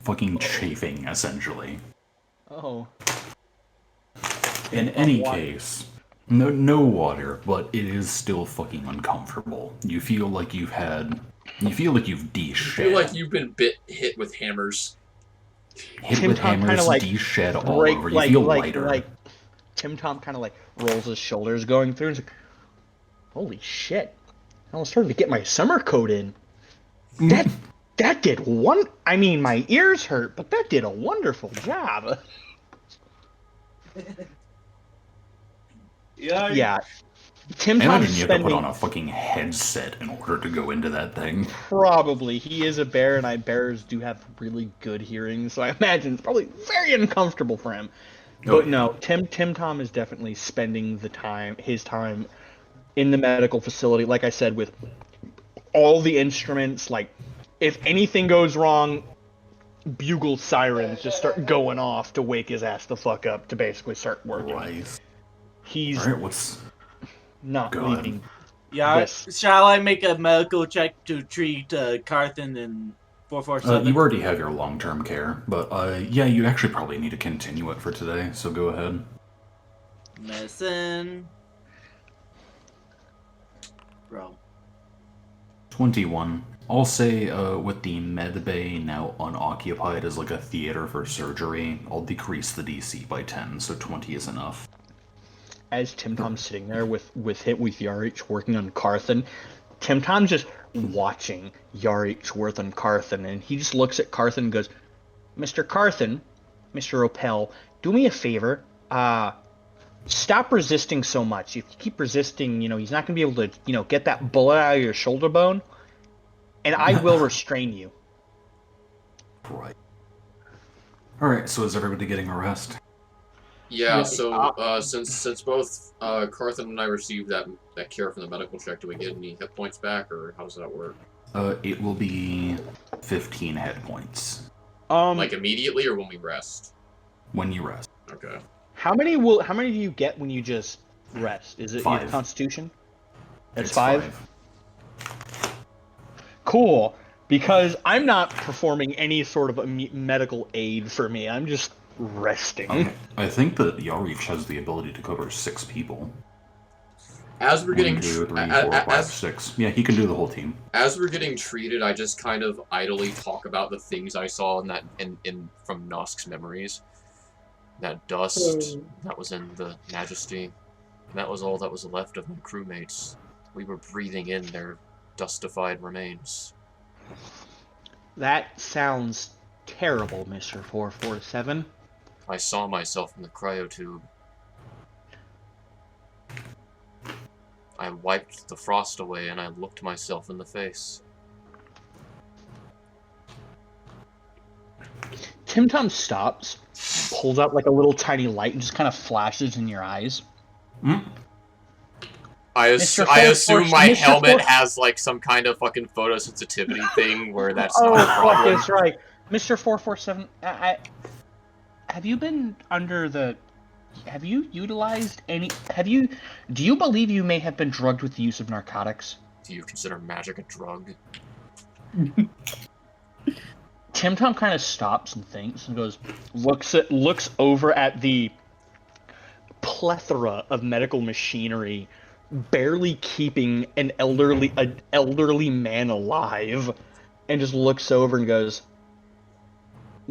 Fucking chafing, essentially. Oh. In any case, no water, but it is still fucking uncomfortable. You feel like you've de-shed. I feel like you've been hit with hammers. Hit Tim with Tom hammers, kinda, like, de-shed all over. You feel lighter. Tim Tom kind of like rolls his shoulders going through and he's like, holy shit. I was starting to get my summer coat in. That did one. I mean, my ears hurt, but that did a wonderful job. Yeah. Tim I Tom's imagine you have to put spending on a fucking headset in order to go into that thing. probably. He is a bear, and bears do have really good hearing, so I imagine it's probably very uncomfortable for him. But no, Tim Tom is definitely spending his time in the medical facility, like I said, with all the instruments. Like, if anything goes wrong, bugle sirens just start going off to wake his ass the fuck up to basically start working. Right. He's Alright, what's... not Go ahead. leaving. Yeah. Yes. Shall I make a medical check to treat Carthen and 447? you already have your long-term care, but yeah, you actually probably need to continue it for today, so go ahead. Medicine. Bro. 21. I'll say, with the med bay now unoccupied as like a theater for surgery, I'll decrease the DC by 10, so 20 is enough. As Tim Tom's sitting there with Yarich working on Carthen, Tim Tom's just watching Yarich work on Carthen, and he just looks at Carthen and goes, Mr. Carthen, Mr. Opel, do me a favor, stop resisting so much. If you keep resisting, he's not going to be able to, get that bullet out of your shoulder bone, and I will restrain you. Right. Alright, so is everybody getting a rest? Yeah. So since both Carthen and I received that care from the medical check, do we get any hit points back, or how does that work? It will be 15 hit points. Like immediately, or when we rest? When you rest. Okay. How many do you get when you just rest? Is it your 5. Constitution? That's It's 5? Cool, because I'm not performing any sort of a medical aid for me. I'm just resting. I think that Yarich has the ability to cover 6 people. As we're getting 1, 2, 3, a- 4, a- 5, as 6. Yeah, he can do the whole team. as we're getting treated, I just kind of idly talk about the things I saw in from Nosk's memories. That dust that was in the Majesty. That was all that was left of my crewmates. We were breathing in their dustified remains. That sounds terrible, Mr. 447. I saw myself in the cryotube. I wiped the frost away and I looked myself in the face. Tim Tom stops, pulls out like a little tiny light, and just kind of flashes in your eyes. I Mr. assume my Mr. helmet has like some kind of fucking photosensitivity thing where that's not a fuck, problem. that's right. Mr. 447, have you been under the... Have you utilized any... Do you believe you may have been drugged with the use of narcotics? Do you consider magic a drug? Tim Tom kind of stops and thinks and goes, looks over at the plethora of medical machinery barely keeping an elderly man alive, and just looks over and goes,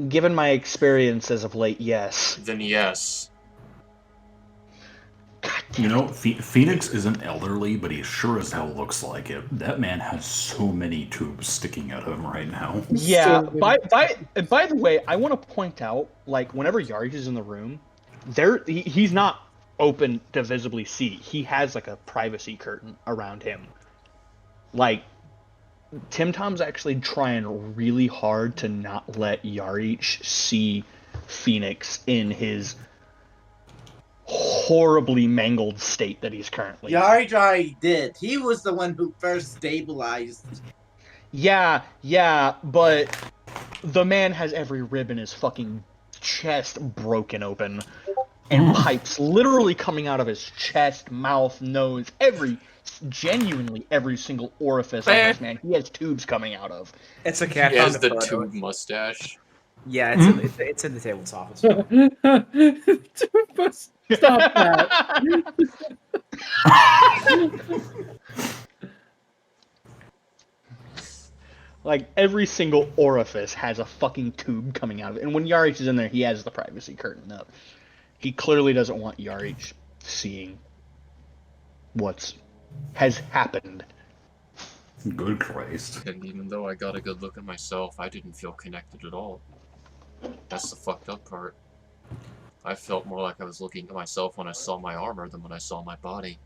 given my experience as of late, yes. Then yes. You know, Phoenix isn't elderly, but he sure as hell looks like it. That man has so many tubes sticking out of him right now. Yeah, by the way, I want to point out, like, whenever Yarj is in the room, he's not open to visibly see. He has, like, a privacy curtain around him. Like, Tim Tom's actually trying really hard to not let Yarich see Phoenix in his horribly mangled state that he's currently in. Yardrai did. He was the one who first stabilized. Yeah, but the man has every rib in his fucking chest broken open, and pipes literally coming out of his chest, mouth, nose, genuinely every single orifice on this man. He has tubes coming out of. It's a cat. He has the tube mustache. Yeah, it's in the table's office. Stop that. Like, every single orifice has a fucking tube coming out of it. And when Yarich is in there, he has the privacy curtain up. He clearly doesn't want Yarich seeing has happened. Good Christ. And even though I got a good look at myself, I didn't feel connected at all. That's the fucked up part. I felt more like I was looking at myself when I saw my armor than when I saw my body.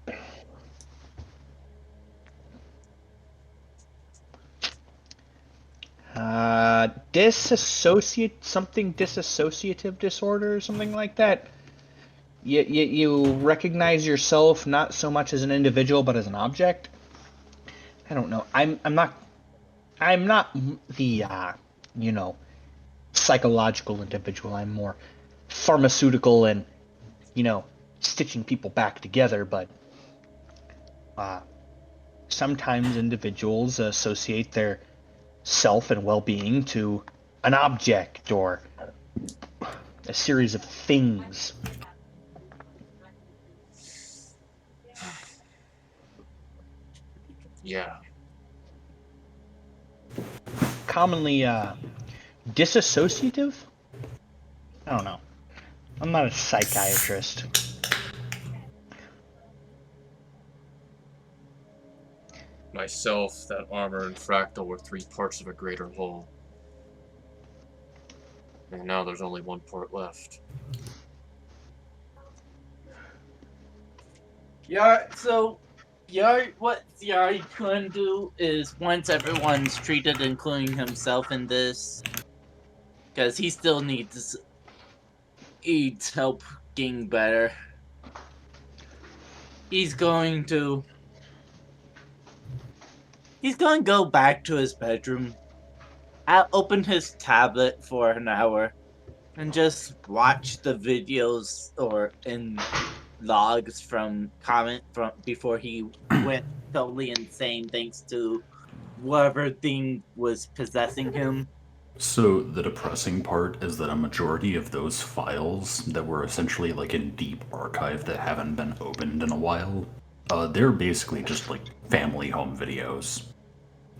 Dissociative disorder or something like that. You recognize yourself not so much as an individual but as an object. I don't know. I'm not the psychological individual. I'm more pharmaceutical and stitching people back together, but sometimes individuals associate their self and well-being to an object or a series of things. Yeah. Commonly dissociative? I don't know. I'm not a psychiatrist. Myself, that armor, and fractal were 3 parts of a greater whole. And now there's only 1 part left. What Yari can do is once everyone's treated, including himself in this, because he still needs help getting better. He's going to go back to his bedroom, open his tablet for an hour, and just watch the videos in logs from before he went totally insane thanks to whatever thing was possessing him. So the depressing part is that a majority of those files that were essentially like in deep archive that haven't been opened in a while They're basically just like family home videos.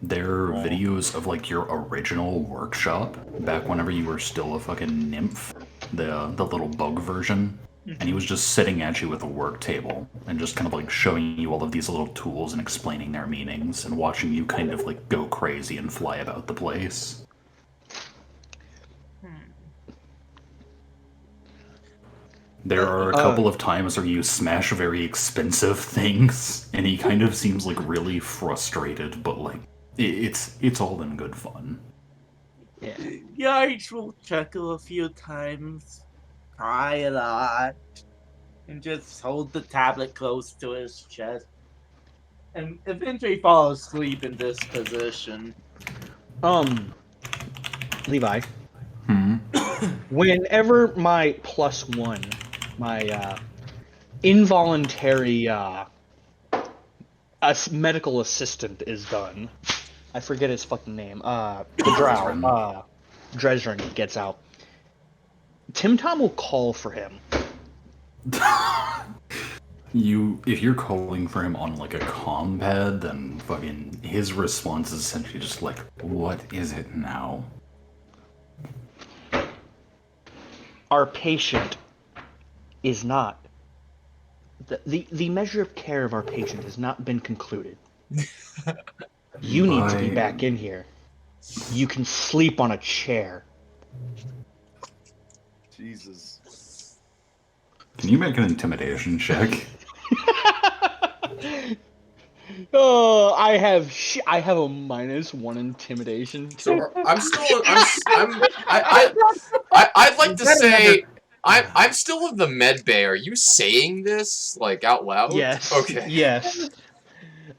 They're videos of like your original workshop back whenever you were still a fucking nymph, the little bug version. And he was just sitting at you with a work table and just kind of like showing you all of these little tools and explaining their meanings and watching you kind of like go crazy and fly about the place. There are a couple of times where you smash very expensive things, and he kind of seems like really frustrated, but like it's all in good fun. Yeah. Yarch will chuckle a few times, cry a lot, and just hold the tablet close to his chest, and eventually fall asleep in this position. Levi. Hmm? Whenever my +1, my involuntary medical assistant is done, I forget his fucking name. The drow. Dresden gets out. Tim Tom will call for him. If you're calling for him on like a comm pad, then fucking his response is essentially just like, "What is it now?" Our patient is not. The measure of care of our patient has not been concluded. You need to be back in here. You can sleep on a chair. Jesus. Can you make an intimidation check? Oh, I have a -1 intimidation. So I'd like to say I'm still of the med bay. Are you saying this like out loud? Yes. Okay. Yes.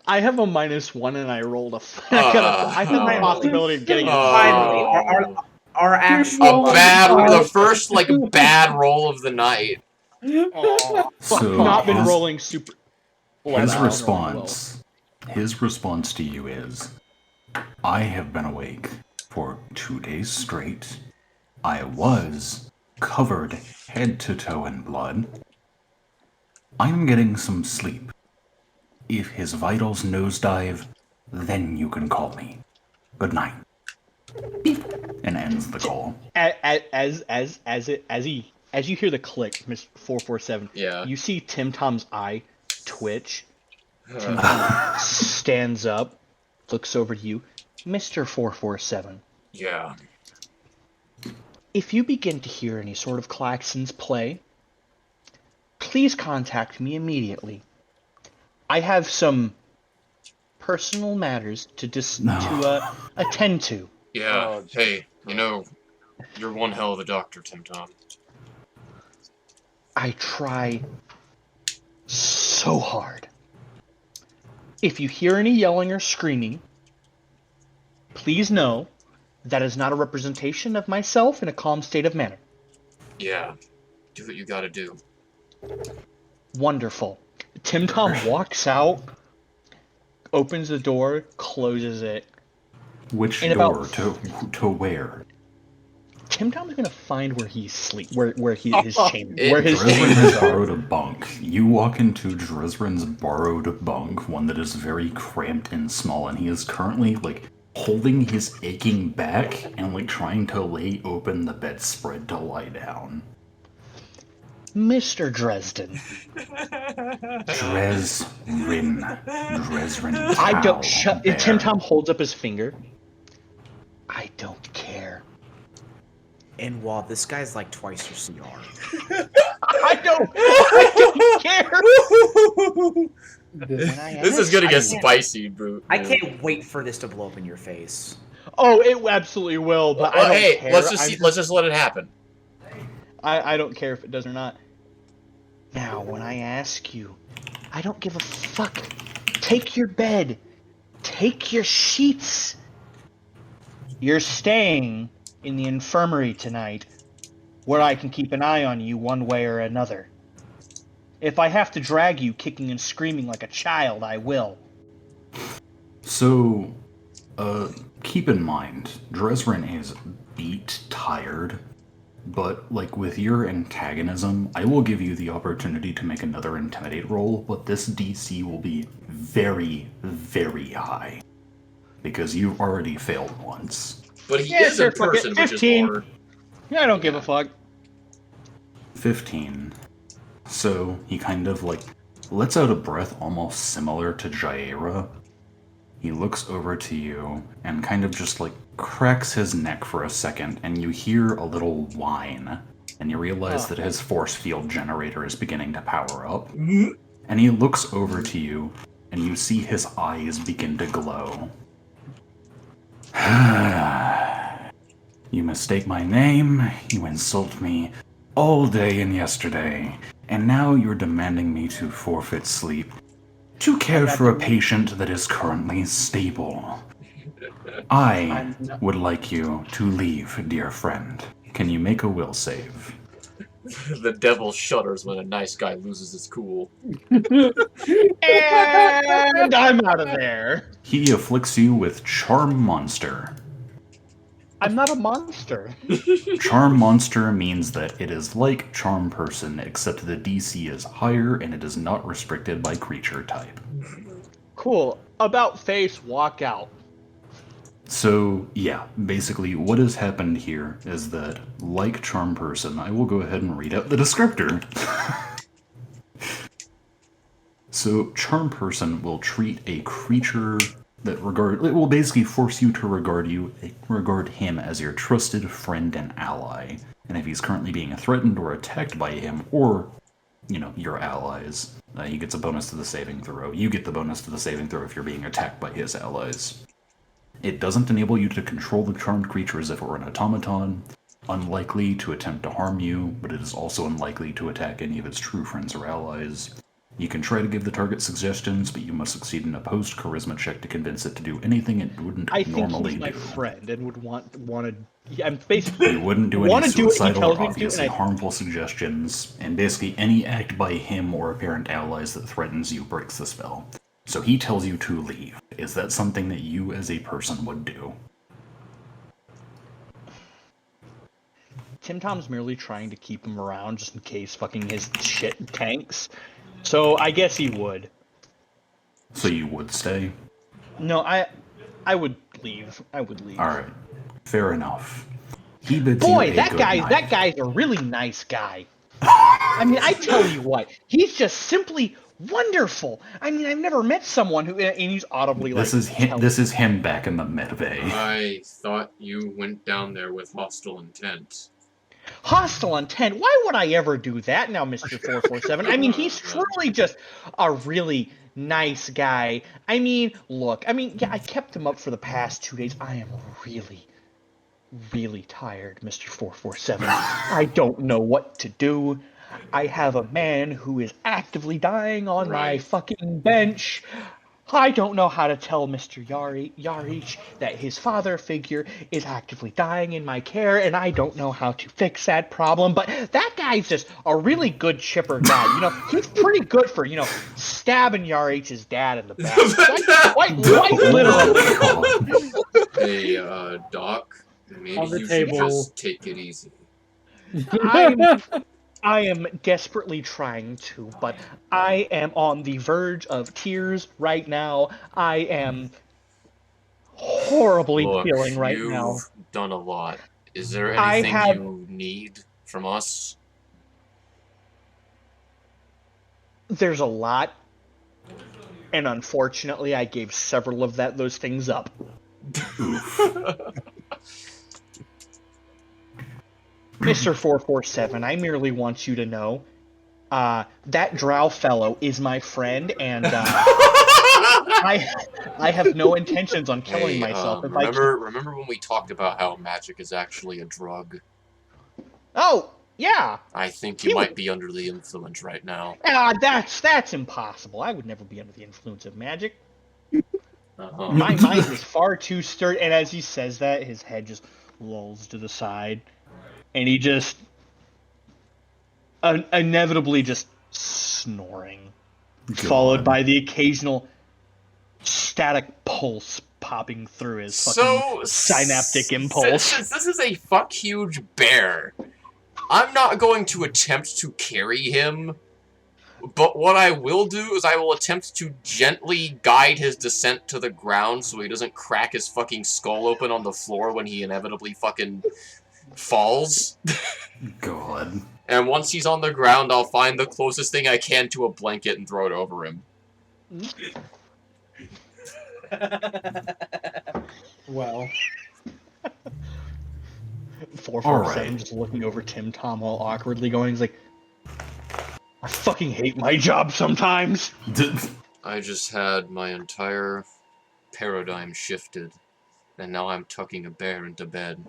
I have a -1 and I rolled a. I have the possibility of getting Finally, our actual the first like bad roll of the night. So not been rolling super. His response to you is, "I have been awake for 2 days straight. I was covered head to toe in blood. I'm getting some sleep. If his vitals nosedive, then you can call me. Good night." Beep, and ends the call. As you hear the click, Mr. 447. Yeah. You see Tim Tom's eye twitch. Tim Tom stands up, looks over to you, Mr. 447. Yeah. If you begin to hear any sort of klaxons play, please contact me immediately. I have some personal matters to attend to. Yeah. Hey, you're one hell of a doctor, Tim Tom. I try so hard. If you hear any yelling or screaming, please know that is not a representation of myself in a calm state of manner. Yeah. Do what you gotta do. Wonderful. Tim Tom walks out, opens the door, closes it. Which In door? about- To where? Tim Tom's gonna find where he's his chamber, where his Dresden chambers has are. borrowed a bunk. You walk into Dresden's borrowed bunk, one that is very cramped and small, and he is currently, like, holding his aching back and, like, trying to lay open the bedspread to lie down. Mr. Dresden. Dresden. I don't Cow Tim Bear. Tom holds up his finger. I don't care. And while this guy's like twice your CR. I don't care. This is gonna get spicy, bro. I can't wait for this to blow up in your face. Oh, it absolutely will, but I Well, don't hey, care. let's just let it happen. I don't care if it does or not. Now, when I ask you, I don't give a fuck. Take your bed. Take your sheets. You're staying in the infirmary tonight, where I can keep an eye on you one way or another. If I have to drag you kicking and screaming like a child, I will. So, keep in mind, Dresden is beat, tired, But, like, with your antagonism, I will give you the opportunity to make another Intimidate roll, but this DC will be very, very high. Because you've already failed once. But he Yeah, is sure, in fuck it. person, which is 15. more. Yeah, I don't give a fuck. 15. So, he kind of, like, lets out a breath almost similar to Jaira. He looks over to you and kind of just, like, cracks his neck for a second, and you hear a little whine. And you realize that his force field generator is beginning to power up. And he looks over to you, and you see his eyes begin to glow. You mistake my name, you insult me all day and yesterday, and now you're demanding me to forfeit sleep to care for a patient that is currently stable. I would like you to leave, dear friend. Can you make a will save? The devil shudders when a nice guy loses his cool. And I'm out of there. He afflicts you with Charm Monster. I'm not a monster. Charm Monster means that it is like Charm Person, except the DC is higher and it is not restricted by creature type. Cool. About face, walk out. So, yeah, basically what has happened here is that, like Charm Person, I will go ahead and read out the descriptor. So, Charm Person will treat a creature that it will basically force you to regard him as your trusted friend and ally. And if he's currently being threatened or attacked by him, or, your allies, he gets a bonus to the saving throw. You get the bonus to the saving throw if you're being attacked by his allies. It doesn't enable you to control the charmed creature as if it were an automaton, unlikely to attempt to harm you, but it is also unlikely to attack any of its true friends or allies. You can try to give the target suggestions, but you must succeed in a post-charisma check to convince it to do anything it wouldn't normally do. I think he's my friend and would want to. I'm basically. You wouldn't do any suicidal or obviously harmful suggestions, and basically any act by him or apparent allies that threatens you breaks the spell. So he tells you to leave. Is that something that you as a person would do? Tim Tom's merely trying to keep him around just in case fucking his shit tanks. So I guess he would. So you would stay? No, I would leave. I would leave. All right, fair enough. He bids Boy, you a that good guy, night. that guy's a really nice guy. I mean, I tell you what, he's just simply wonderful. I mean, I've never met someone who, and he's audibly like. This is him back in the medbay. I thought you went down there with hostile intent. Hostile intent? Why would I ever do that now, Mr. 447? I mean, he's truly just a really nice guy. I mean, look, yeah, I kept him up for the past 2 days. I am really, really tired, Mr. 447. I don't know what to do. I have a man who is actively dying on my fucking bench. I don't know how to tell Mr. Yarich that his father figure is actively dying in my care, and I don't know how to fix that problem, but that guy's just a really good chipper guy. He's pretty good for, stabbing Yarich's dad in the back. Quite literally. Hey, Doc, maybe you should just take it easy. I am desperately trying to, but I am on the verge of tears right now. I am horribly feeling right now. You've done a lot. Is there anything you need from us? There's a lot, and unfortunately, I gave several of those things up. Mr. 447, I merely want you to know, that drow fellow is my friend, and I have no intentions on killing myself. Remember when we talked about how magic is actually a drug? Oh, yeah. I think you might be under the influence right now. That's impossible. I would never be under the influence of magic. My mind is far too sturdy, and as he says that, his head just lolls to the side. And he just inevitably just snoring, followed by the occasional static pulse popping through his fucking synaptic impulse. Since this is a fuck huge bear, I'm not going to attempt to carry him, but what I will do is I will attempt to gently guide his descent to the ground so he doesn't crack his fucking skull open on the floor when he inevitably fucking falls. God. And once he's on the ground, I'll find the closest thing I can to a blanket and throw it over him. Well, 447 just looking over Tim Tom all awkwardly going, he's like, I fucking hate my job sometimes. I just had my entire paradigm shifted, and now I'm tucking a bear into bed.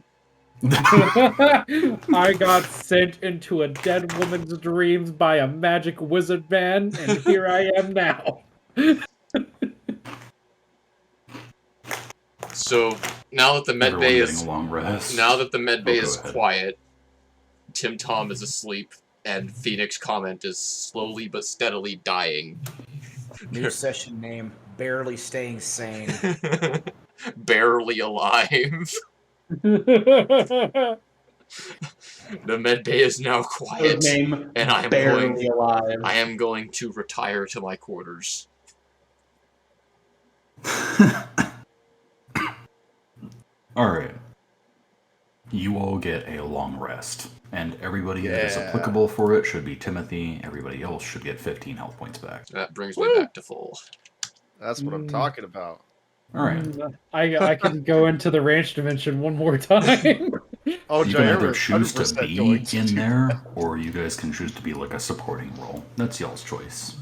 I got sent into a dead woman's dreams by a magic wizard man, and here I am now. So now that the med Everyone bay getting is a long rest. is go ahead. quiet, Tim Tom is asleep, and Phoenix Comment is slowly but steadily dying. New session name, Barely Staying Sane. Barely alive. The med bay is now quiet, Name and I alive. am going to retire to my quarters. Alright. You all get a long rest, and everybody that is Yeah. applicable for it should be Timothy. Everybody else should get 15 health points back. That brings me back to full. That's what I'm talking about. Alright. I can go into the ranch dimension one more time. Oh, You can either Jair, choose to 100% be going to in do there, that. or you guys can choose to be like a supporting role. That's y'all's choice.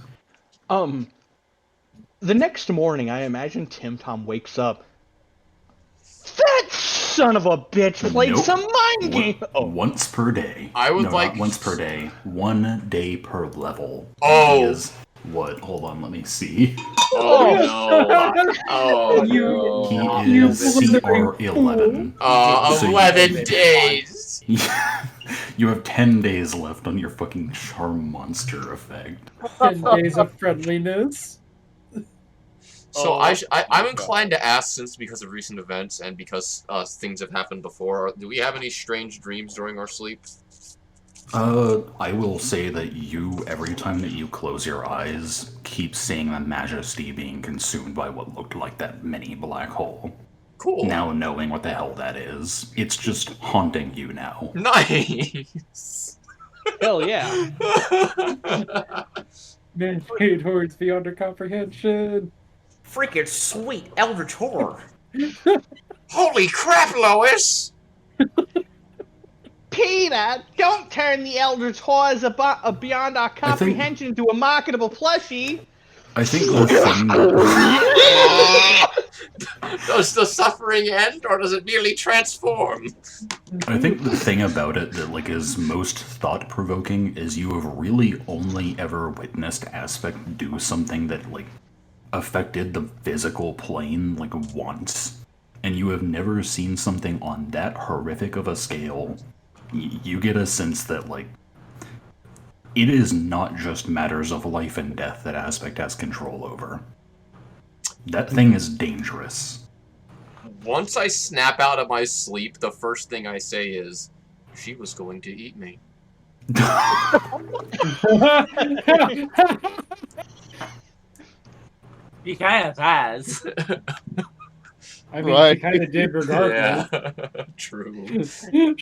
The next morning, I imagine Tim Tom wakes up. That son of a bitch played Nope. some mind game. Oh, Once per day. I would no, like- not once per day. 1 day per level. Oh. He is what? Hold on, let me see. Oh no! Oh no! He is CR11. 11 days. You have 10 days left on your fucking charm monster effect. 10 days of friendliness. So Oh, I'm inclined to ask, since because of recent events and because things have happened before, do we have any strange dreams during our sleep? I will say that you, every time that you close your eyes, keep seeing the majesty being consumed by what looked like that mini black hole. Cool. Now knowing what the hell that is, it's just haunting you now. Nice. hell yeah. Midway towards beyond our comprehension. Freaking sweet eldritch horror. Holy crap, Lois! Peter, don't turn the Eldritch Horrors beyond our comprehension into a marketable plushie. I think the thing that, Does the suffering end, or does it merely transform? I think the thing about it that like is most thought-provoking is you have really only ever witnessed Aspect do something that like affected the physical plane like once, and you have never seen something on that horrific of a scale. You get a sense that like it is not just matters of life and death that Aspect has control over. That thing is dangerous. Once I snap out of my sleep, the first thing I say is, she was going to eat me. He kind of has. I mean, Right. she kind of did regardless. Yeah, true.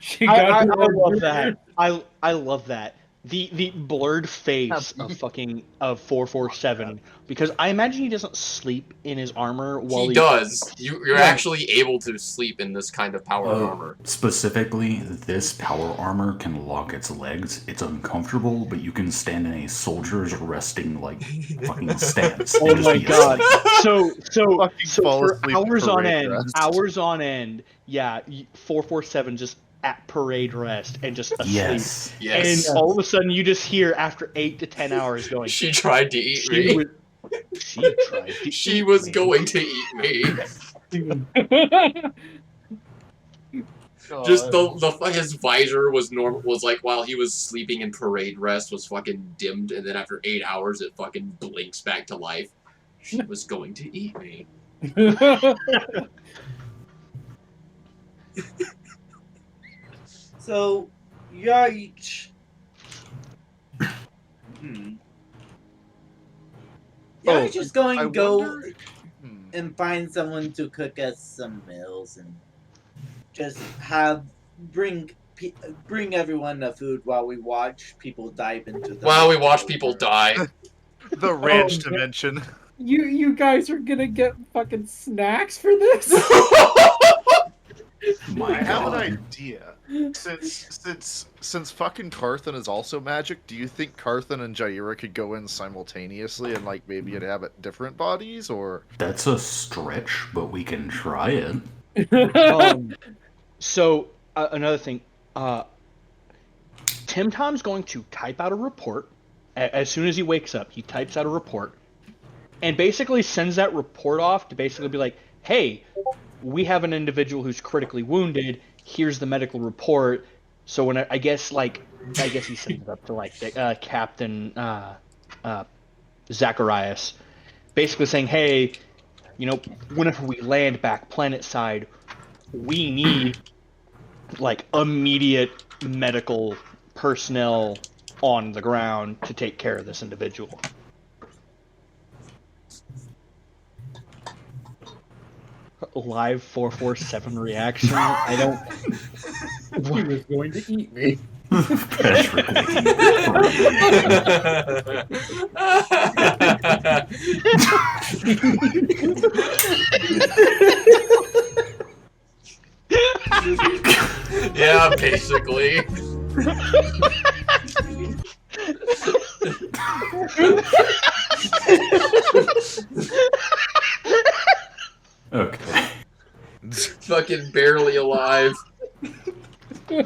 She I got her love that. I love that. The blurred face of fucking 447, because I imagine he doesn't sleep in his armor while He does. You're actually able to sleep in this kind of power armor. Specifically, this power armor can lock its legs. It's uncomfortable, but you can stand in a soldier's resting like fucking stance. Oh and just my be god! asleep. So Fucking fall for asleep in hours on end, yeah, 447 just at parade rest and just asleep. Yes. Yes. And all of a sudden, you just hear after 8 to 10 hours going. She tried to eat She me. she tried to She eat was me. going to eat me. Just the his visor was normal, was like while he was sleeping in parade rest was fucking dimmed, and then after 8 hours it fucking blinks back to life. She was going to eat me. So, Yikes. Yeah, I'm just going I to go wonder. and find someone to cook us some meals and just bring everyone the food while we watch people dive into the. While we watch people die. The ranch Oh, dimension. You guys are gonna get fucking snacks for this? My I have an God. idea. Since fucking Carthan is also magic, do you think Carthan and Jaira could go in simultaneously and like maybe inhabit different bodies, or? That's a stretch, but we can try it. So another thing, Tim Tom's going to type out a report. As soon as he wakes up, he types out a report, and basically sends that report off to basically be like, "Hey, we have an individual who's critically wounded. Here's the medical report." So when I guess he sends it up to like Captain Zacharias, basically saying, "Hey, whenever we land back planet side, we need like immediate medical personnel on the ground to take care of this individual." Live 447 reaction. I don't. He was going to eat me. Patrick Yeah, basically. Okay. Fucking barely alive. Oh,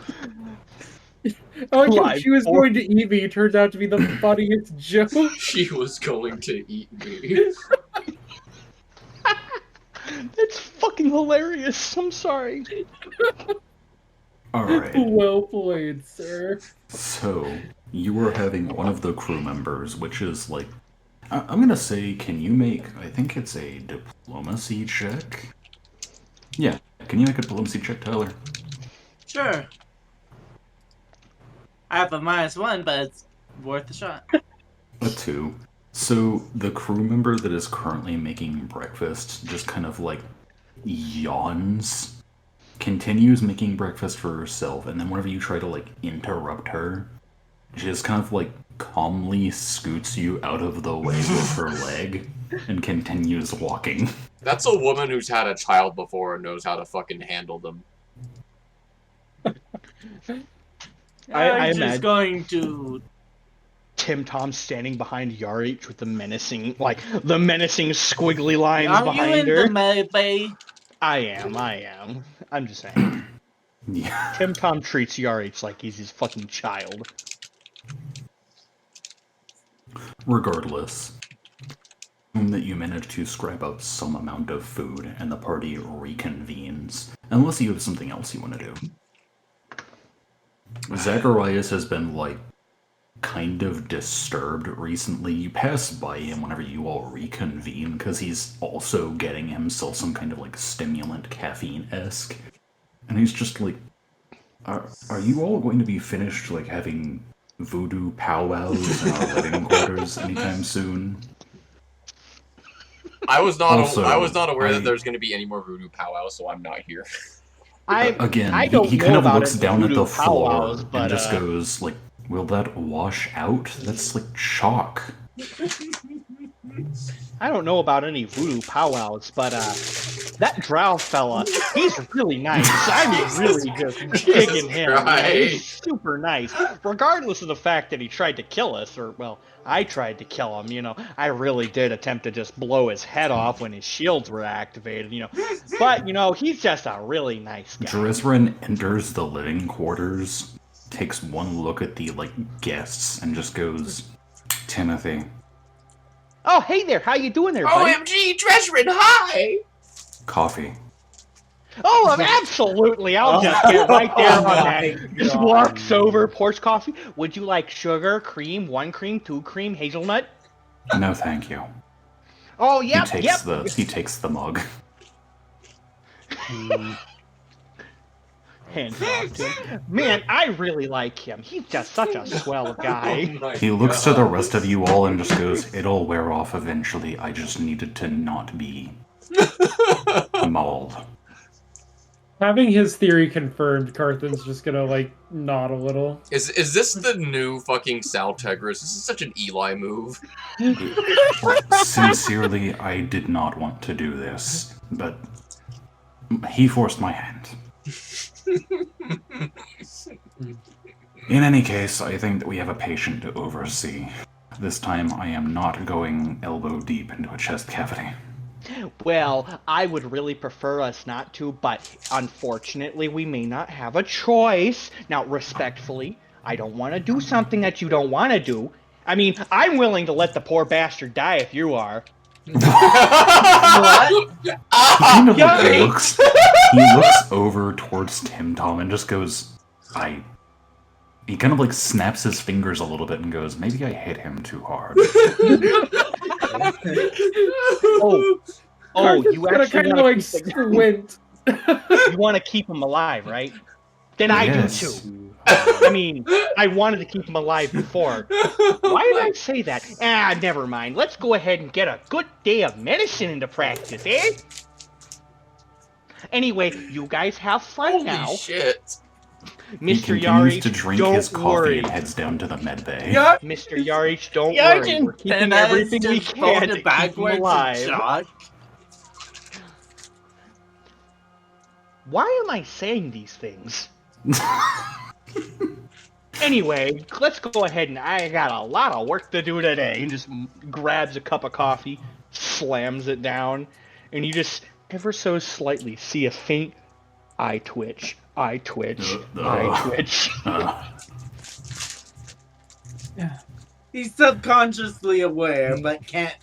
I Live think she was for- going to eat me. Turns out to be the funniest joke. She was going to eat me. That's fucking hilarious. I'm sorry. Alright. Well played, sir. So, you were having one of the crew members, which is like. I'm gonna say, can you make. I think it's a diplomacy check? Yeah. Can you make a diplomacy check, Tyler? Sure. I have a -1, but it's worth a shot. A 2. So, the crew member that is currently making breakfast just kind of like yawns, continues making breakfast for herself, and then whenever you try to like interrupt her, she just kind of like calmly scoots you out of the way with her leg and continues walking. That's a woman who's had a child before and knows how to fucking handle them. I I'm just imagine- going to. Tim Tom standing behind Yarich with the menacing squiggly lines Are you behind in her. the med bay? I am. I'm just saying. Yeah. Tim Tom treats Yarich like he's his fucking child. Regardless, that you manage to scrap out some amount of food and the party reconvenes, unless you have something else you want to do. Zacharias has been, like, kind of disturbed recently. You pass by him whenever you all reconvene, because he's also getting himself some kind of, like, stimulant, caffeine-esque. And he's just like, are you all going to be finished, like, having voodoo powwows in our living quarters anytime soon? I was not Also, aware I- that there's going to be any more voodoo powwows, so I'm not here. Again, I don't he know kind of about looks any down at voodoo the floor powwows, but, and just goes, like, will that wash out? That's like chalk. I don't know about any voodoo powwows, but that drow fella, he's really nice. I'm really just digging him. Man. He's super nice. Regardless of the fact that he tried to kill us, or, well, I tried to kill him, I really did attempt to just blow his head off when his shields were activated, But, he's just a really nice guy. Drizrin enters the living quarters, takes one look at the, like, guests, and just goes, Timothy. Oh, hey there, how you doing there, buddy? OMG, Dresrin, hi! Coffee. Oh, absolutely. I'll just get right there on that. Just walks over, pours coffee. Would you like sugar, cream, 1 cream, 2 cream, hazelnut? No, thank you. Oh, yep, He takes the mug. Hands off to him. Man, I really like him. He's just such a swell guy. Oh my He looks to the God. rest of you all and just goes, "It'll wear off eventually. I just needed to not be mauled." Having his theory confirmed, Carthan's just gonna like nod a little. Is this the new fucking Saltegris? This is such an Eli move. Sincerely, I did not want to do this, but he forced my hand. In any case, I think that we have a patient to oversee. This time, I am not going elbow deep into a chest cavity. Well, I would really prefer us not to, but unfortunately, we may not have a choice. Now, respectfully, I don't want to do something that you don't want to do. I mean, I'm willing to let the poor bastard die if you are. What? He kind of he looks over towards Tim Tom and just goes, He kind of like snaps his fingers a little bit and goes, "Maybe I hit him too hard." You actually kind of wanna like keep squint. you want to keep him alive, right? Then I Yes. do too. I mean, I wanted to keep him alive before. Why did I say that? Never mind. Let's go ahead and get a good day of medicine into practice, eh? Anyway, you guys have fun Holy now. shit. He Mr. continues Yarich, to drink don't his coffee worry. and heads down to the med bay. Mr. Yarich, don't worry. We're keeping everything we can to keep him alive. Why am I saying these things? Anyway, let's go ahead and I got a lot of work to do today. And just grabs a cup of coffee, slams it down, and you just ever so slightly see a faint eye twitch, eye twitch, eye twitch. He's subconsciously aware, but can't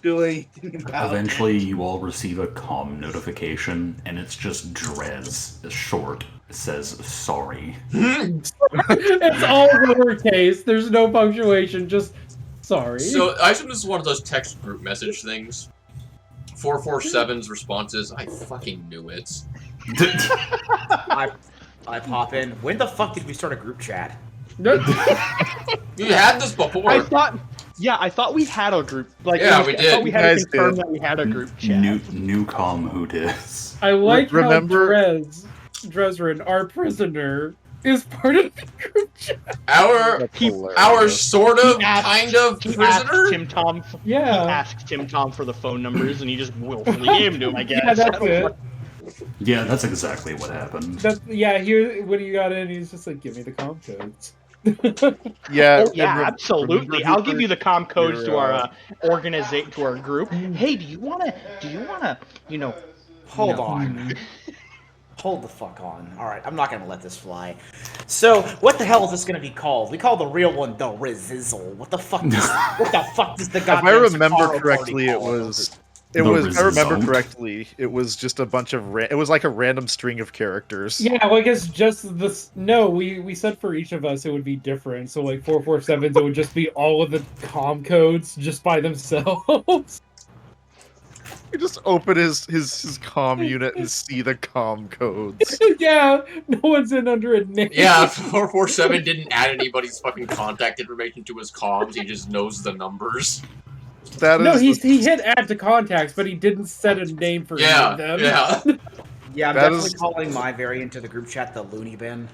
do anything about it. Eventually, you all receive a comm notification, and it's just Drez, short. It says, "Sorry." It's all lowercase. There's no punctuation. Just sorry. So I assume this is one of those text group message things. 447's responses. I fucking knew it. I pop in. When the fuck did we start a group chat? You had this before. I thought we had a group. Like, Yeah, I we thought did. we had to You guys confirm did. that we had a group chat. New comm who dis. I like Remember- how Dresrin, our prisoner, is part of the group chat. Our sort of, kind of He prisoner? asked Tim Tom. He Yeah. asked Tim Tom for the phone numbers, and he just willfully gave them to him. I guess. Yeah, that's it. Yeah, that's exactly what happened. Here, when he got in, he's just like, give me the comm codes. Yeah, Oh yeah, and absolutely. remember I'll who give you the comm codes to your, our organization, to our group. Hey, do you wanna, Hold on. Hold the fuck on. Alright, I'm not gonna let this fly. So, what the hell is this gonna be called? We call the real one the Rizzle. What the fuck does the If goddamn I remember Seccaro correctly, party it call was. The If I remember result. correctly, it was just a bunch of. It was like a random string of characters. Yeah, well, I guess just this. No, we said for each of us it would be different. So, like, 447s, it would just be all of the comm codes just by themselves. You just open his comm unit and see the comm codes. Yeah, no one's in under a name. Yeah, 447 didn't add anybody's fucking contact information to his comms. He just knows the numbers. That No, is. he hit add to contacts, but he didn't set a name for any Yeah, of them. yeah. Yeah, I'm That definitely is- calling my variant of the group chat the Looney Bin.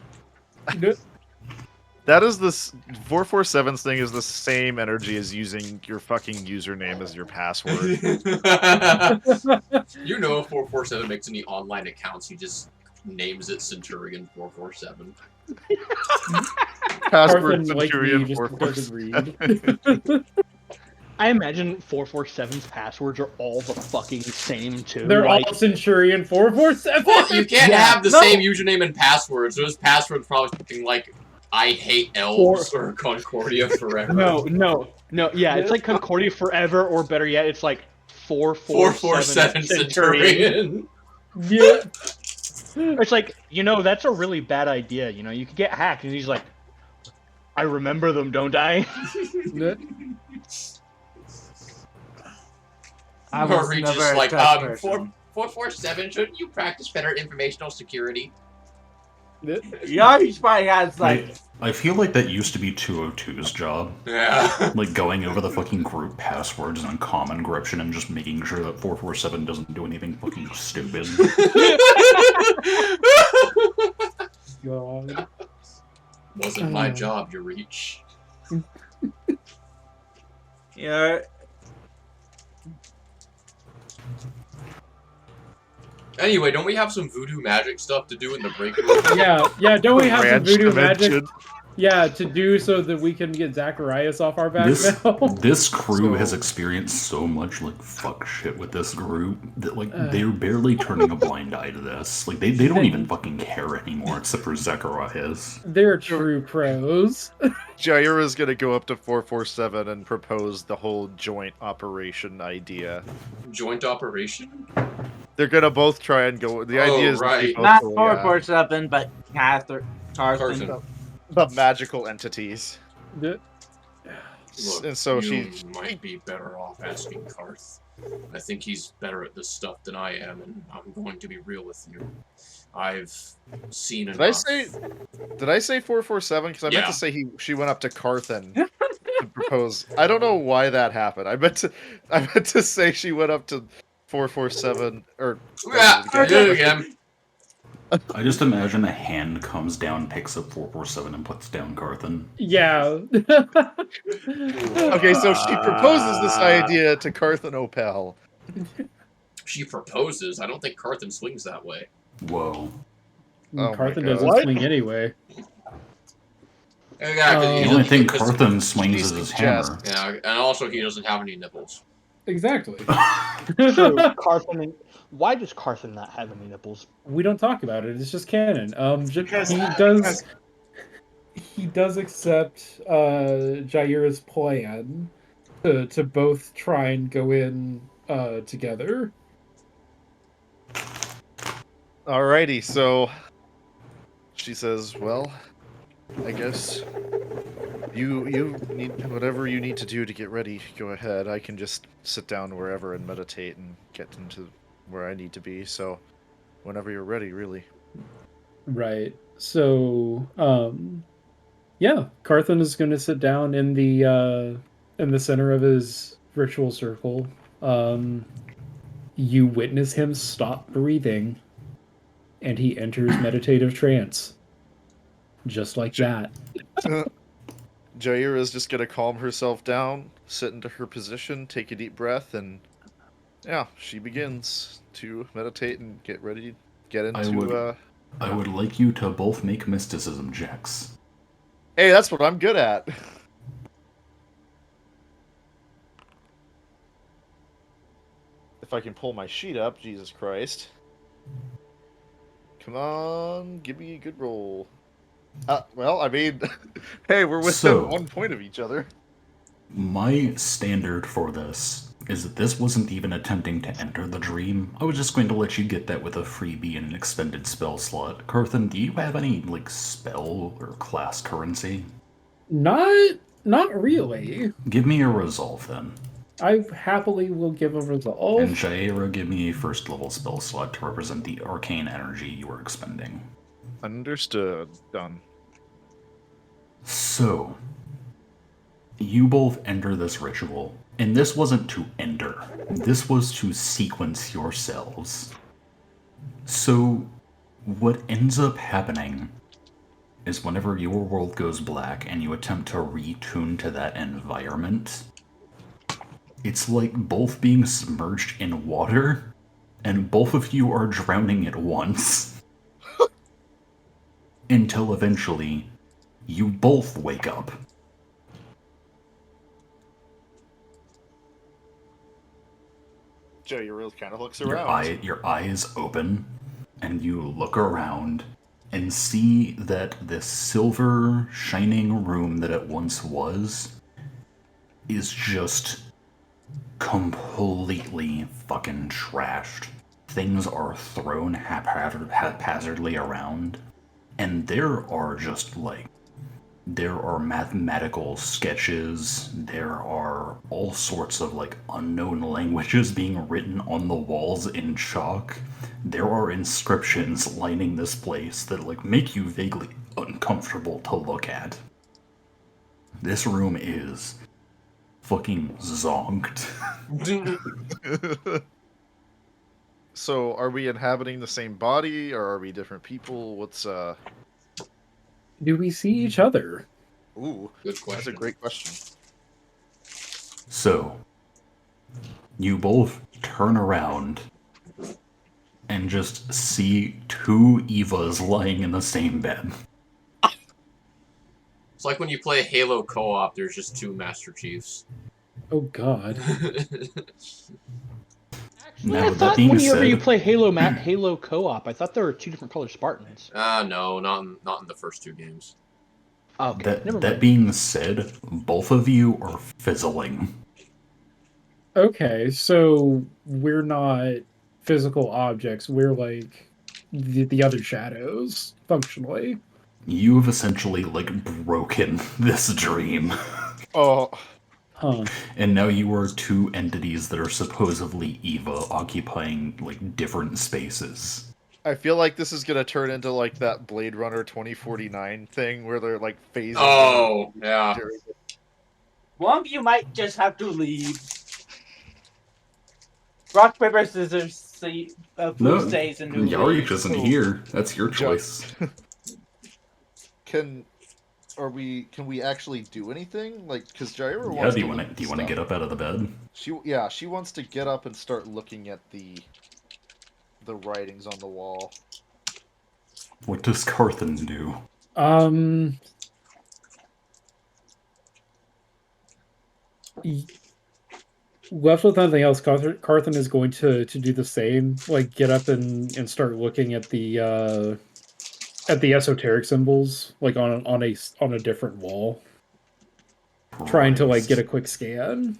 That is this 447's thing is the same energy as using your fucking username as your password. You know, if 447 makes any online accounts, he just names it Centurion 447. Password Carthan, like me, Centurion just 447. doesn't read. I imagine 447's passwords are all the fucking same too. They're like, all Centurion 447. Well, you can't Yeah, have the no. same username and password, so his password's probably something like I hate elves or Concordia forever. No. Yeah, it's like Concordia Forever, or better yet, it's like 447 Centurion. Centurion. Yeah. It's like, that's a really bad idea. You could get hacked, and he's like, I remember them, don't I? I Or was he never just a like, trust person. 447, shouldn't you practice better informational security? Yari's probably has like. I feel like that used to be 202's job. Yeah. Like going over the fucking group passwords and common encryption and just making sure that 447 doesn't do anything fucking stupid. God. Wasn't my job, you reach. Yeah. Anyway, don't we have some voodoo magic stuff to do in the break room? Yeah, don't we have some Ranch voodoo dimension. magic? Yeah, to do so that we can get Zacharias off our back This now. this crew So- has experienced so much like fuck shit with this group that like they're barely turning a blind eye to this. Like they don't even fucking care anymore except for Zacharias. They're true pros. Jaira's gonna go up to 447 and propose the whole joint operation idea. Joint operation? They're gonna both try and go. The idea is that they right. both Not go, 447, but Carson. Carson. the magical entities. The- Look, And so you she- might be better off asking Karth. I think he's better at this stuff than I am, and I'm going to be real with you. I've seen enough. Did I say 447? Because I meant Yeah. to say she went up to Carthan to propose. I don't know why that happened. I meant to say she went up to 447 or Yeah, I did it again. I just imagine a hand comes down, picks up 447 and puts down Carthan. Yeah. Okay, so she proposes this idea to Carthan Opel. She proposes. I don't think Carthan swings that way. Whoa. Oh my Carthan God. doesn't What? swing anyway. Yeah, 'cause he The doesn't- only thing because- Carthan swings She's is his just- hammer. Yeah, and also he doesn't have any nipples. Exactly. True, Carthan. Why does Carthan not have any nipples? We don't talk about it. It's just canon. Because- He does accept Jaira's plan to both try and go in together. Alrighty, so she says, "Well, I guess you need whatever you need to do to get ready. Go ahead. I can just sit down wherever and meditate and get into where I need to be. So, whenever you're ready, really." Right. So, yeah, Carthan is going to sit down in the center of his ritual circle. You witness him stop breathing, and he enters meditative trance. Just like that. Jaira is just gonna calm herself down, sit into her position, take a deep breath, and yeah, she begins to meditate and get ready, get into. I would like you to both make mysticism checks. Hey, that's what I'm good at. If I can pull my sheet up, Jesus Christ. Come on, give me a good roll. Well, I mean, hey, we're within So- 1 point of each other. My standard for this is that this wasn't even attempting to enter the dream. I was just going to let you get that with a freebie and an expended spell slot. Carthan, do you have any, like, spell or class currency? Not really. Give me a resolve then. I happily will give a resolve. And Jaira, give me a first level spell slot to represent the arcane energy you are expending. Understood. Done. So, you both enter this ritual, and this wasn't to enter, this was to sequence yourselves. So, what ends up happening is whenever your world goes black and you attempt to retune to that environment, it's like both being submerged in water, and both of you are drowning at once. Until eventually, you both wake up. Jaira kind of looks Your around. your eyes open, and you look around and see that this silver, shining room that it once was is just completely fucking trashed. Things are thrown haphazardly around, and there are just like There are mathematical sketches. There are all sorts of like unknown languages being written on the walls in chalk. There are inscriptions lining this place that like make you vaguely uncomfortable to look at. This room is fucking zonked. So, are we inhabiting the same body, or are we different people? What's Do we see each other? Ooh, Good that's a question. great question. So, you both turn around and just see two Evas lying in the same bed. It's like when you play Halo co-op, there's just two Master Chiefs. Oh God. Actually, Now, I that thought being whenever you said- play Halo co-op, I thought there were two different color Spartans. No, not in the first two games. Okay, never That mind. being said, both of you are fizzling. Okay, so we're not physical objects. We're like the other shadows, functionally. You have essentially like broken this dream. Oh, Huh. And now you are two entities that are supposedly Eva occupying like different spaces. I feel like this is gonna turn into like that Blade Runner 2049 thing where they're like phasing. Oh, yeah. One of you might just have to leave. Rock, paper, scissors, see who stays and who leaves. isn't here. That's your choice. Can we actually do anything? Like, because Jaira Yeah, wants do to you look want at to stuff. get up out of the bed? She wants to get up and start looking at the writings on the wall. What does Carthan do? Left with nothing else, Carthan is going to do the same. Like get up and start looking at the esoteric symbols, like on a different wall, trying to like get a quick scan.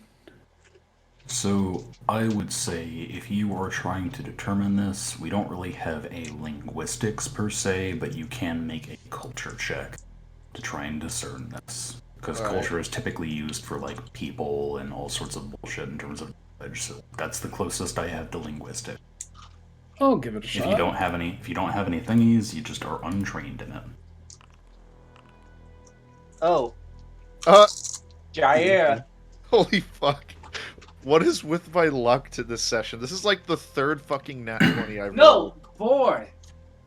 So, I would say if you are trying to determine this, we don't really have a linguistics per se, but you can make a culture check to try and discern this. Because Alright. culture is typically used for like people and all sorts of bullshit in terms of knowledge, so that's the closest I have to linguistic. I'll give it a If shot. you don't have any thingies, you just are untrained in it. Oh, Uh, Jaira. holy fuck. What is with my luck to this session? This is like the third fucking nat 20 I've No, rolled. 4.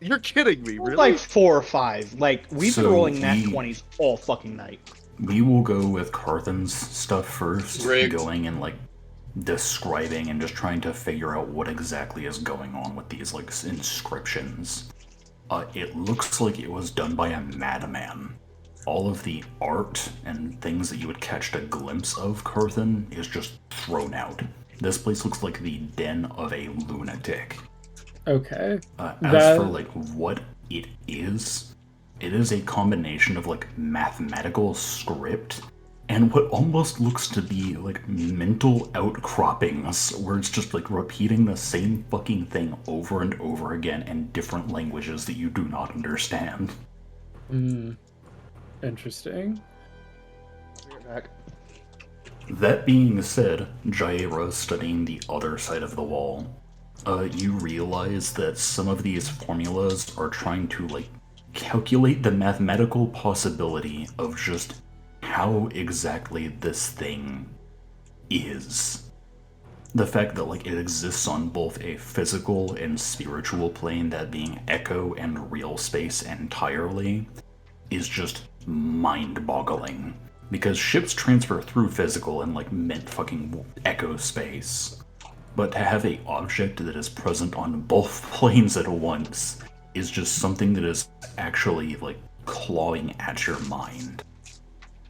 You're kidding me, really? Like 4 or 5. Like we've been So rolling nat we- 20s all fucking night. We will go with Carthan's stuff first, Rigged. going and like describing and just trying to figure out what exactly is going on with these like inscriptions. It looks like it was done by a madman. All of the art and things that you would catch a glimpse of Carthan is just thrown out. This place looks like the den of a lunatic. Okay. As for like what it is a combination of like mathematical script and what almost looks to be like mental outcroppings where it's just like repeating the same fucking thing over and over again in different languages that you do not understand. Interesting. That being said, Jaira studying the other side of the wall, you realize that some of these formulas are trying to like calculate the mathematical possibility of just how exactly this thing is. The fact that like it exists on both a physical and spiritual plane, that being echo and real space entirely, is just mind-boggling. Because ships transfer through physical and like mint fucking echo space. But to have a object that is present on both planes at once is just something that is actually like clawing at your mind.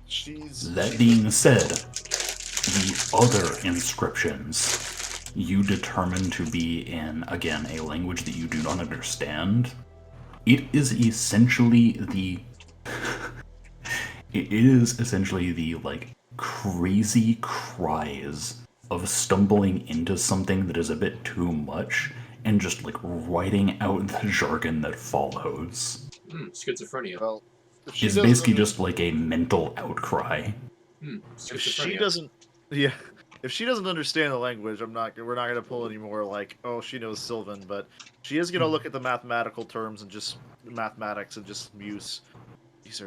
Jeez. That being said, the other inscriptions you determine to be in, again, a language that you do not understand. It is essentially the like crazy cries of stumbling into something that is a bit too much and just like writing out the jargon that follows. Schizophrenia. Well, is basically just like a mental outcry. If she doesn't, yeah, if she doesn't understand the language, we're not gonna pull any more like, oh, she knows Sylvan, but she is gonna look at the mathematical terms and just mathematics and just muse. This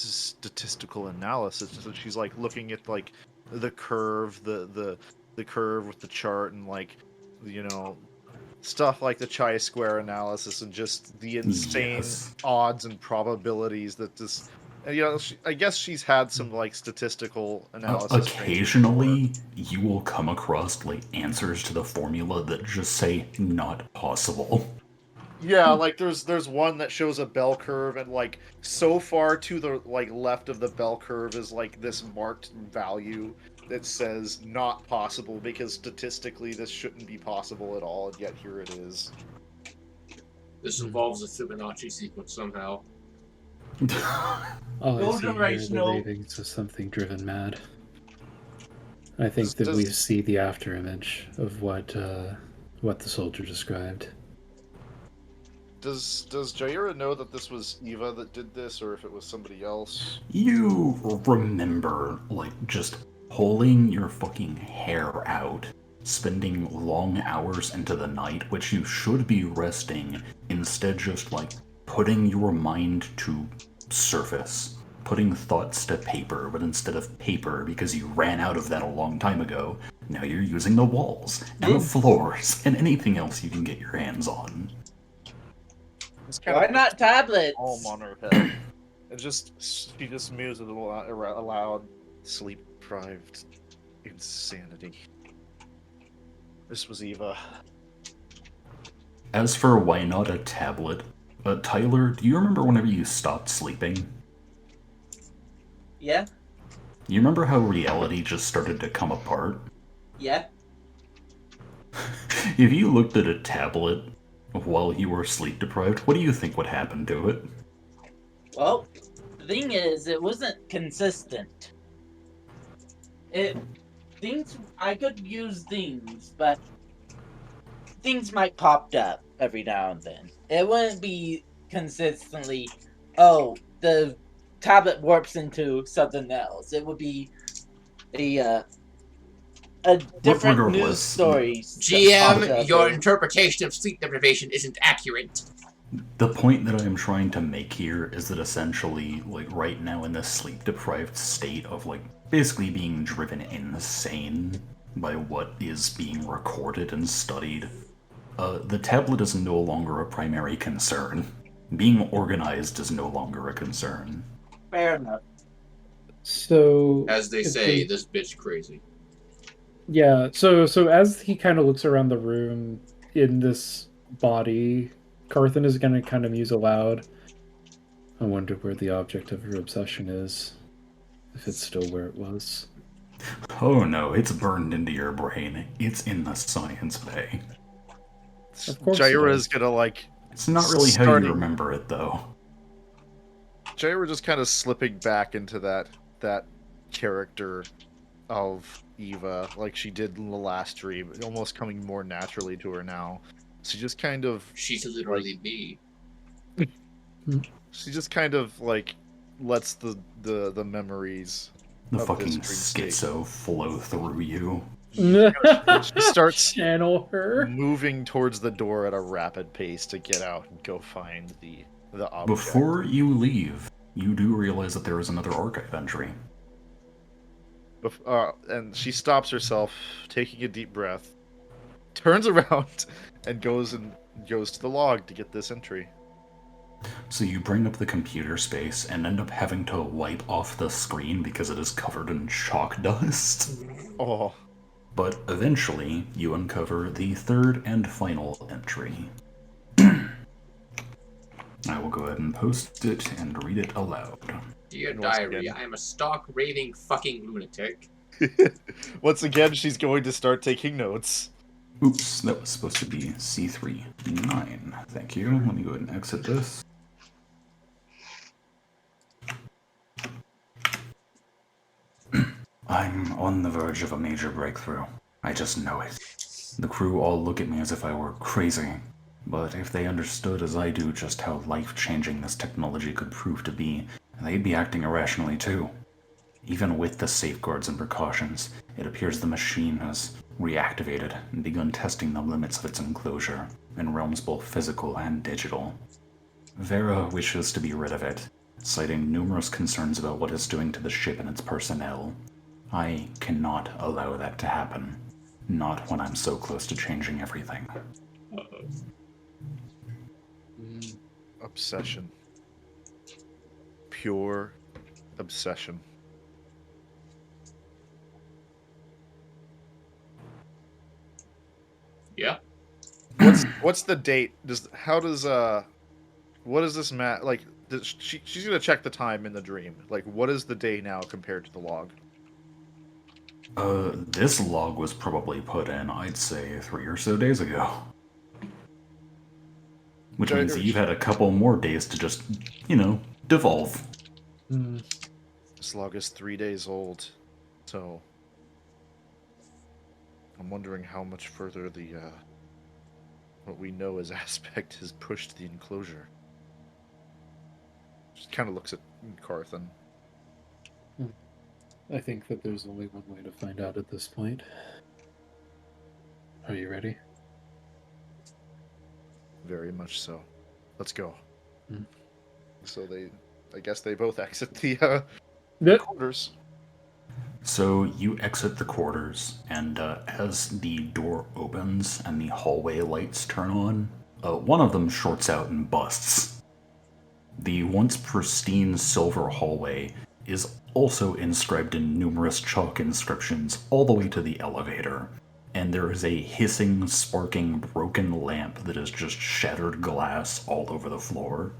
is statistical analysis. So she's like looking at like the curve, the curve with the chart and like, you know, stuff like the chi-square analysis and just the insane odds and probabilities that this. And, you know, I guess she's had some like statistical analysis. Occasionally, you will come across like answers to the formula that just say "not possible." Yeah, like there's one that shows a bell curve, and like so far to the like left of the bell curve is like this marked value that says not possible because statistically this shouldn't be possible at all, and yet here it is. This involves a Fibonacci sequence somehow. All I see here are the generational- ravings of something driven mad. I think that we see the after image of what the soldier described. Does Jaira know that this was Eva that did this, or if it was somebody else? You remember, like, just pulling your fucking hair out, spending long hours into the night, which you should be resting, instead just, like, putting your mind to surface, putting thoughts to paper, but instead of paper, because you ran out of that a long time ago, now you're using the walls, and the floors, and anything else you can get your hands on. Why not tablets? Palm on her head. She just muses aloud, sleep-deprived insanity. This was Eva. As for why not a tablet, Tyler, do you remember whenever you stopped sleeping? Yeah. You remember how reality just started to come apart? Yeah. If you looked at a tablet while you were sleep deprived, what do you think would happen to it? Well, the thing is, it wasn't consistent. I could use things, but things might pop up every now and then. It wouldn't be consistently, oh, the tablet warps into something else. It would be a different news story. GM, your interpretation of sleep deprivation isn't accurate. The point that I am trying to make here is that essentially, like, right now in this sleep-deprived state of, like, basically being driven insane by what is being recorded and studied, the tablet is no longer a primary concern. Being organized is no longer a concern. Fair enough. So, as they say, this bitch crazy. Yeah, so as he kind of looks around the room in this body, Carthan is going to kind of muse aloud. I wonder where the object of your obsession is. If it's still where it was. Oh no, it's burned into your brain. It's in the science bay. Of course Jaira is gonna like... It's not really how you remember it, though. Jaira just kind of slipping back into that character of Eva, like she did in the last dream, almost coming more naturally to her now. She just kind of... She's literally me. She just kind of, like, lets the memories... The fucking schizo flow through you. She starts channel her, moving towards the door at a rapid pace to get out and go find the object. Before you leave, you do realize that there is another archive entry. And she stops herself, taking a deep breath, turns around, and goes to the log to get this entry. So you bring up the computer space and end up having to wipe off the screen because it is covered in chalk dust. Oh. But eventually, you uncover the third and final entry. I will go ahead and post it and read it aloud. Dear diary, I am a stark, raving, fucking lunatic. Once again, she's going to start taking notes. Oops, that was supposed to be C39. Thank you. Let me go ahead and exit this. I'm on the verge of a major breakthrough. I just know it. The crew all look at me as if I were crazy. But if they understood as I do just how life-changing this technology could prove to be, they'd be acting irrationally too. Even with the safeguards and precautions, it appears the machine has reactivated and begun testing the limits of its enclosure in realms both physical and digital. Vera wishes to be rid of it, citing numerous concerns about what it's doing to the ship and its personnel. I cannot allow that to happen. Not when I'm so close to changing everything. Obsession. Pure obsession. Yeah. What's the date? What does this like? She's gonna check the time in the dream. Like, what is the day now compared to the log? This log was probably put in, I'd say, 3 or so days ago. Which means that you've had a couple more days to just, devolve. This log is 3 days old, so I'm wondering how much further the what we know as aspect has pushed the enclosure. Just kind of looks at Carthan. I think that there's only one way to find out at this point. Are you ready? Very much so. Let's go. Hmm. So I guess they both exit the quarters. So you exit the quarters, and as the door opens and the hallway lights turn on, one of them shorts out and busts. The once pristine silver hallway is also inscribed in numerous chalk inscriptions all the way to the elevator, and there is a hissing, sparking, broken lamp that is just shattered glass all over the floor.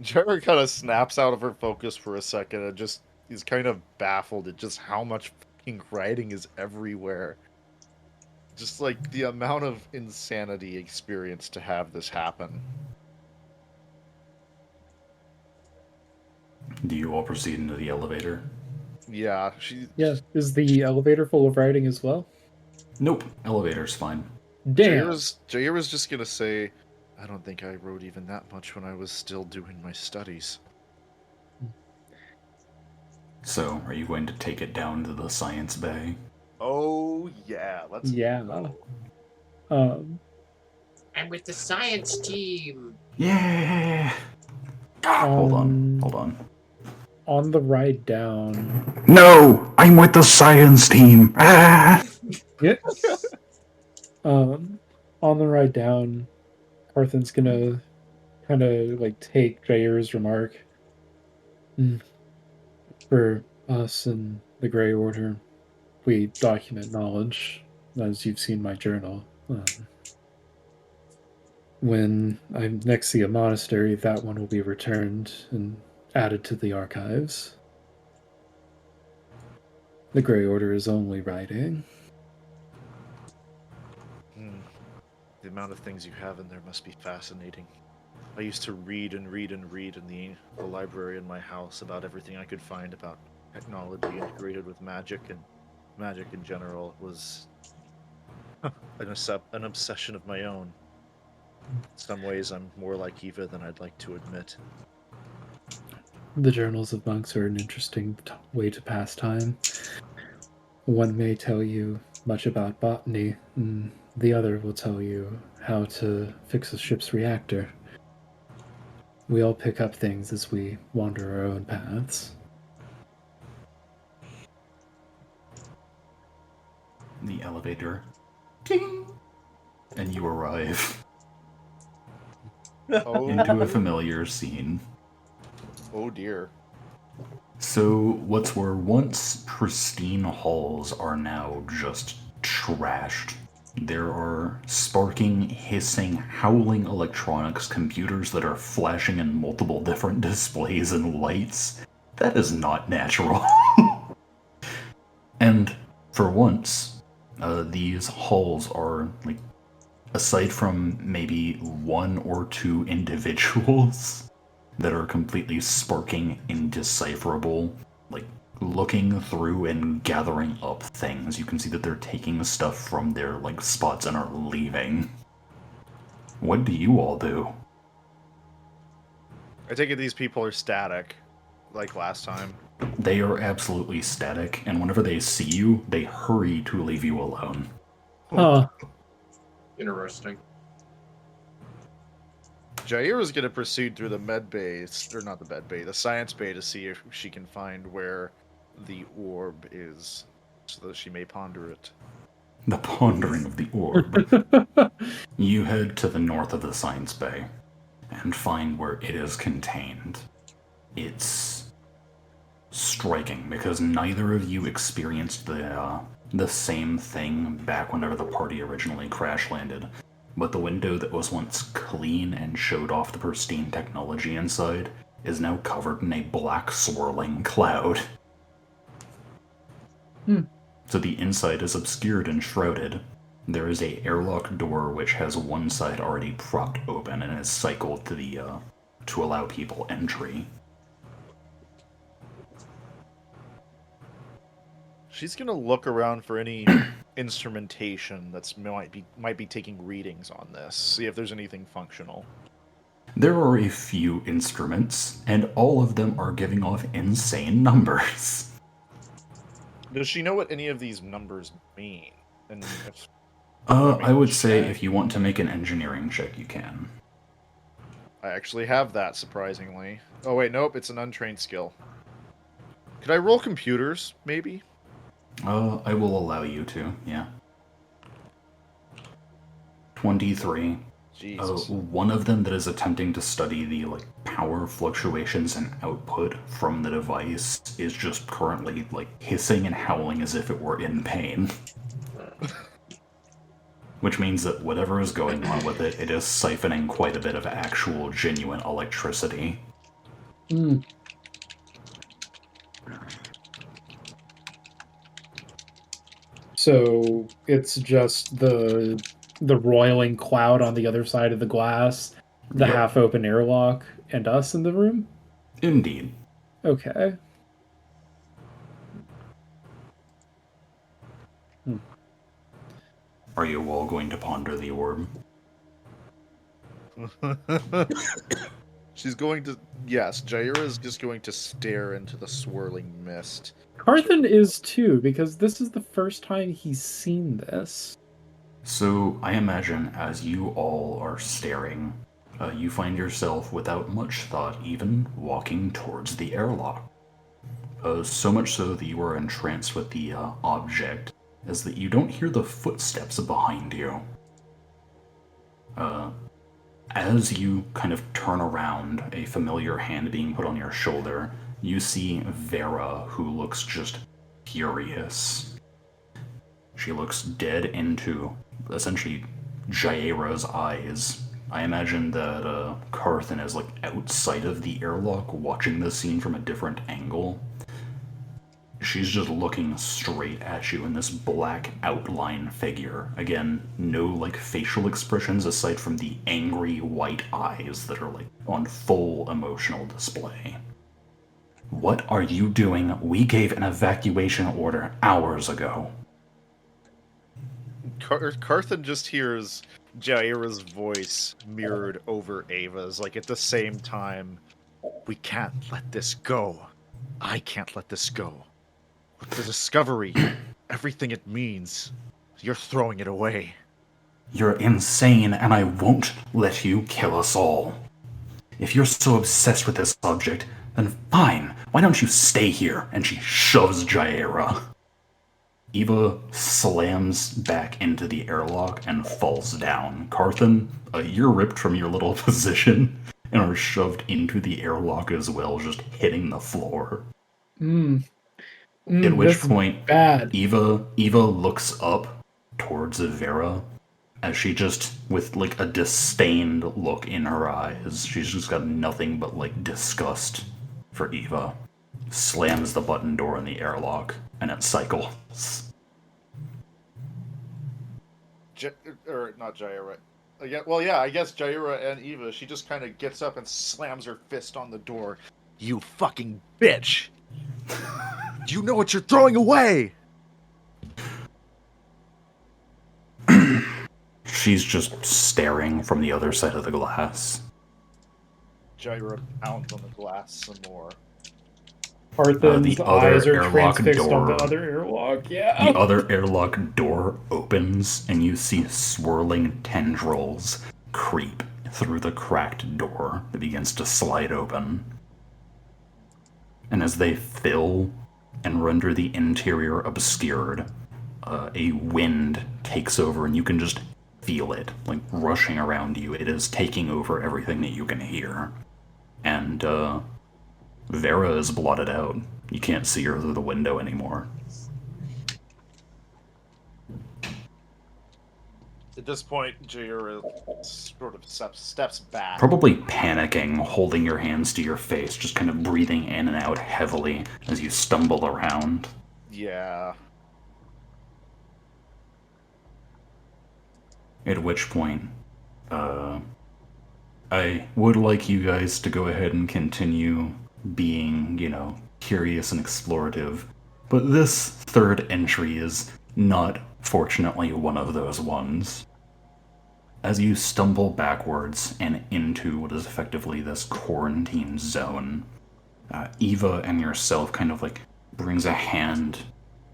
Jared kind of snaps out of her focus for a second and just is kind of baffled at just how much fucking writing is everywhere. Just like the amount of insanity experienced to have this happen. Do you all proceed into the elevator? Yeah, Yeah, is the elevator full of writing as well? Nope, elevator's fine. Damn! Jair was just gonna say, I don't think I wrote even that much when I was still doing my studies. So, are you going to take it down to the science bay? Oh yeah, let's go. I'm with the science team. Yeah! Hold on. On the ride down. No! I'm with the science team! Ah! Yeah. On the ride down, Carthan's gonna kind of like take Jair's remark. For us and the Grey Order, we document knowledge, as you've seen my journal. When I next see a monastery, that one will be returned and added to the archives. The Grey Order is only writing. The amount of things you have in there must be fascinating. I used to read and read and read in the library in my house about everything I could find about technology integrated with magic, and magic in general was an obsession of my own. In some ways, I'm more like Eva than I'd like to admit. The journals of monks are an interesting way to pass time. One may tell you much about botany, and the other will tell you how to fix a ship's reactor. We all pick up things as we wander our own paths. The elevator. Ding! And you arrive into a familiar scene. Oh dear. So, what were once pristine halls are now just trashed. There are sparking, hissing, howling electronics, computers that are flashing in multiple different displays and lights. That is not natural. And for once, these halls are, like, aside from maybe one or two individuals that are completely sparking, indecipherable, like, looking through and gathering up things. You can see that they're taking stuff from their, like, spots and are leaving. What do you all do? I take it these people are static, like last time. They are absolutely static, and whenever they see you, they hurry to leave you alone. Huh. Interesting. Jaira's gonna proceed through the med bay, or not the med bay, the science bay, to see if she can find where the orb is, so that she may ponder it. The pondering of the orb. You head to the north of the science bay and find where it is contained. It's striking because neither of you experienced the same thing back whenever the party originally crash landed. But the window that was once clean and showed off the pristine technology inside is now covered in a black swirling cloud. So the inside is obscured and shrouded. There is a airlock door which has one side already propped open and is cycled to allow people entry. She's gonna look around for any instrumentation that's might be taking readings on this. See if there's anything functional. There are a few instruments, and all of them are giving off insane numbers. Does she know what any of these numbers mean? And if, I would say if you want to make an engineering check, you can. I actually have that, surprisingly. Oh wait, nope, it's an untrained skill. Could I roll computers, maybe? I will allow you to, yeah. 23. Jesus. One of them that is attempting to study the power fluctuations and output from the device is just currently hissing and howling as if it were in pain. Which means that whatever is going on with it, it is siphoning quite a bit of actual genuine electricity. So it's just the roiling cloud on the other side of the glass, the Yep. half-open airlock, and us in the room? Indeed. Okay. Are you all going to ponder the orb? She's going to... Yes, Jaira is just going to stare into the swirling mist. Carthan is too, because this is the first time he's seen this. So, I imagine as you all are staring, you find yourself, without much thought even, walking towards the airlock. So much so that you are entranced with the object, is that you don't hear the footsteps behind you. As you kind of turn around, a familiar hand being put on your shoulder, you see Vera, who looks just furious. She looks dead into, essentially, Jaira's eyes. I imagine that Carthan is outside of the airlock, watching this scene from a different angle. She's just looking straight at you in this black outline figure. Again, no facial expressions aside from the angry white eyes that are on full emotional display. What are you doing? We gave an evacuation order hours ago. Carthan just hears Jaira's voice mirrored over Ava's, at the same time. We can't let this go. I can't let this go. With the discovery, everything it means, you're throwing it away. You're insane, and I won't let you kill us all. If you're so obsessed with this subject, then fine, why don't you stay here? And she shoves Jaira. Eva slams back into the airlock and falls down. Carthan, you're ripped from your little position and are shoved into the airlock as well, just hitting the floor. At which point, bad. Eva looks up towards Vera as she just, with a disdained look in her eyes, she's just got nothing but disgust for Eva, slams the button door in the airlock, and it cycles. Not Jaira. I guess Jaira and Eva, she just kind of gets up and slams her fist on the door. You fucking bitch! Do you know what you're throwing away? She's just staring from the other side of the glass. Jaira pounds on the glass some more. Parthen's The other eyes are airlock transfixed on the door. other airlock. Yeah. The other airlock door opens, and you see swirling tendrils creep through the cracked door that begins to slide open. And as they fill and render the interior obscured, a wind takes over, and you can just feel it, like, rushing around you. It is taking over everything that you can hear. And, Vera is blotted out. You can't see her through the window anymore. At this point, Jaira sort of steps back. Probably panicking, holding your hands to your face, just kind of breathing in and out heavily as you stumble around. Yeah. At which point, I would like you guys to go ahead and continue being, curious and explorative. But this third entry is not, fortunately, one of those ones. As you stumble backwards and into what is effectively this quarantine zone, Eva and yourself kind of brings a hand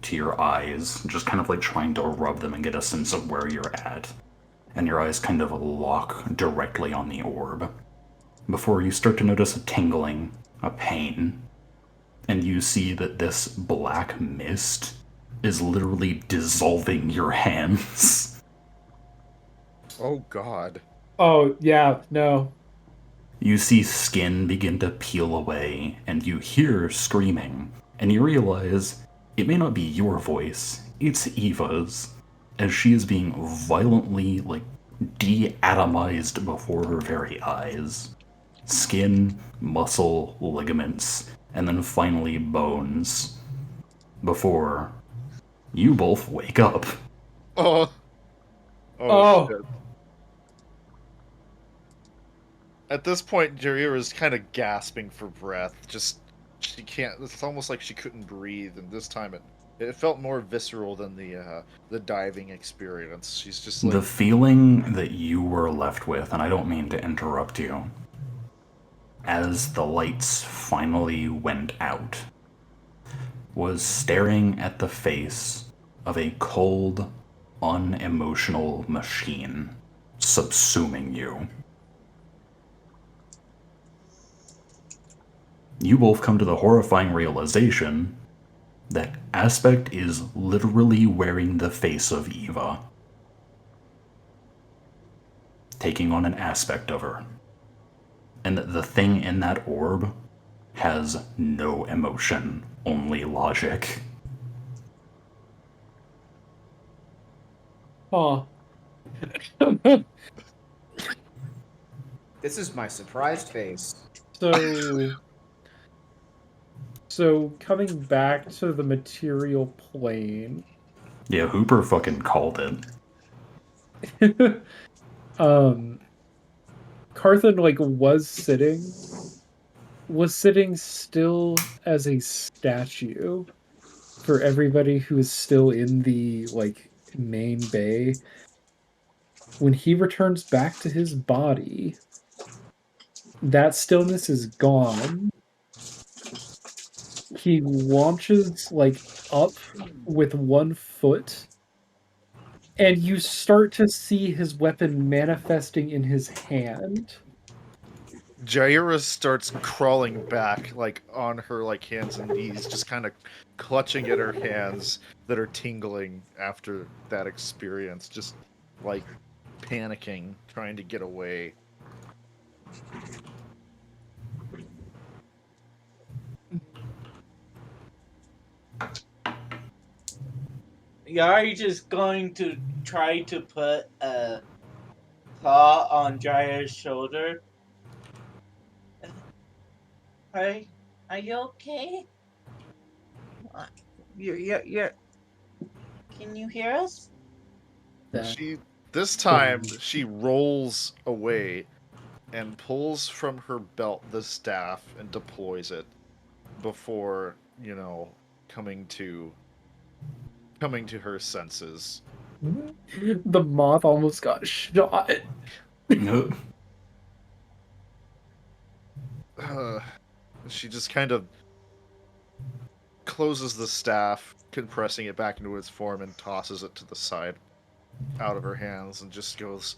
to your eyes, just kind of trying to rub them and get a sense of where you're at. And your eyes kind of lock directly on the orb, before you start to notice a tingling, a pain, and you see that this black mist is literally dissolving your hands. Oh god. Oh, yeah, no. You see skin begin to peel away, and you hear screaming, and you realize it may not be your voice, it's Eva's, as she is being violently, de-atomized before her very eyes. Skin, muscle, ligaments, and then finally bones. Before you both wake up. Oh. Oh. Shit. At this point, Jaira is kind of gasping for breath. She can't. It's almost like she couldn't breathe, and this time it felt more visceral than the diving experience. She's just like The feeling that you were left with, and I don't mean to interrupt you, as the lights finally went out, was staring at the face of a cold, unemotional machine subsuming you. You both come to the horrifying realization that Aspect is literally wearing the face of Eva, taking on an aspect of her, and that the thing in that orb has no emotion, only logic. Huh. This is my surprised face. So coming back to the material plane. Yeah, Hooper fucking called it. Carthen was sitting still as a statue for everybody who is still in the main bay. When he returns back to his body, that stillness is gone. He launches up with one foot, and you start to see his weapon manifesting in his hand. Jaira starts crawling back, on her hands and knees, just kind of clutching at her hands that are tingling after that experience, just panicking, trying to get away. Yeah, are you just going to try to put a claw on Jaira's shoulder? Are you okay? You're. Can you hear us? This time she rolls away and pulls from her belt the staff and deploys it before, coming to her senses. The moth almost got shot. Nope. She just kind of closes the staff, compressing it back into its form, and tosses it to the side, out of her hands, and just goes,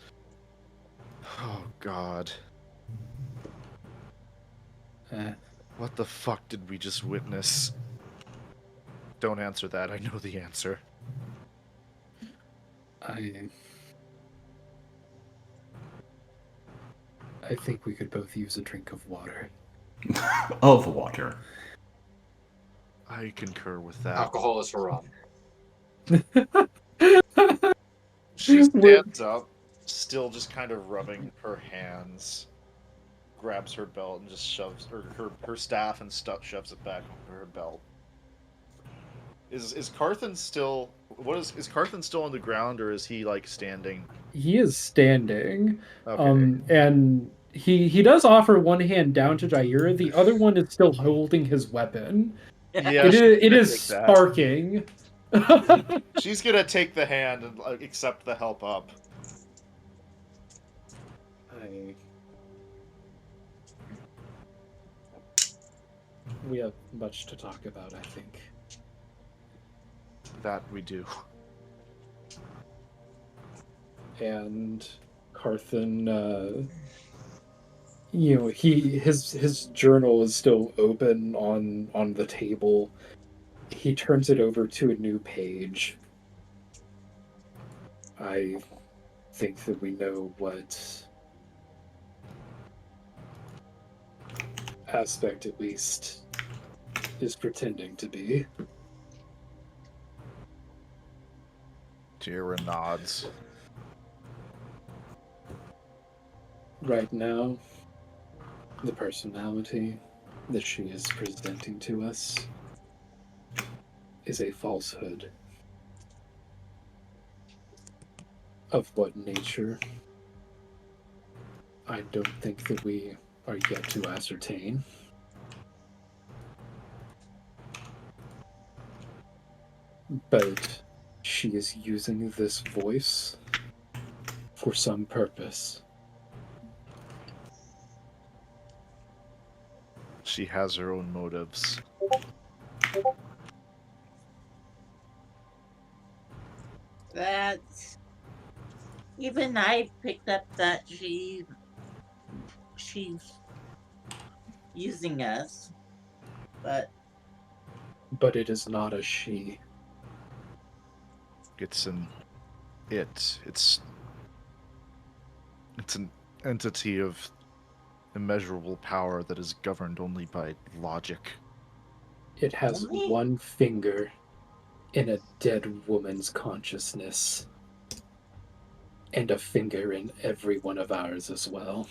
"Oh God, what the fuck did we just witness?" Don't answer that. I know the answer. I think we could both use a drink of water. Of water. I concur with that. Alcohol is haram. She stands up, still just kind of rubbing her hands, grabs her belt and just shoves her staff and shoves it back onto her belt. Is Carthen still is Carthen still on the ground, or is he like standing? He is standing. Okay. And he does offer one hand down to Jaira. The other one is still holding his weapon. Yeah, It is take that. sparking. She's gonna take the hand and accept the help up. We have much to talk about, I think. That we do. And Carthen, his journal is still open on the table. He turns it over to a new page. I think that we know what Aspect, at least, is pretending to be. Jira nods. Right now, the personality that she is presenting to us is a falsehood. Of what nature? I don't think that we are yet to ascertain. But she is using this voice for some purpose. She has her own motives. That even I picked up that she's using us, but it is not a she. It's an it's an entity of immeasurable power that is governed only by logic. It has one finger in a dead woman's consciousness, and a finger in every one of ours as well.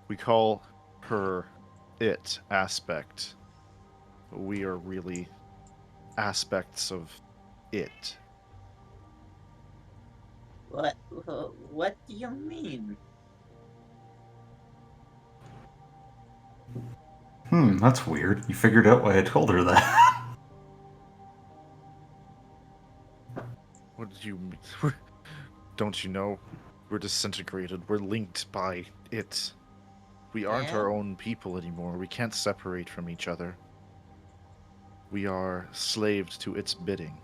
We call her it Aspect. We are really aspects of it. what do you mean? That's weird. You figured out why I told her that. What did you mean? Don't you know? We're disintegrated. We're linked by it. We aren't our own people anymore. We can't separate from each other. We are slaved to its bidding.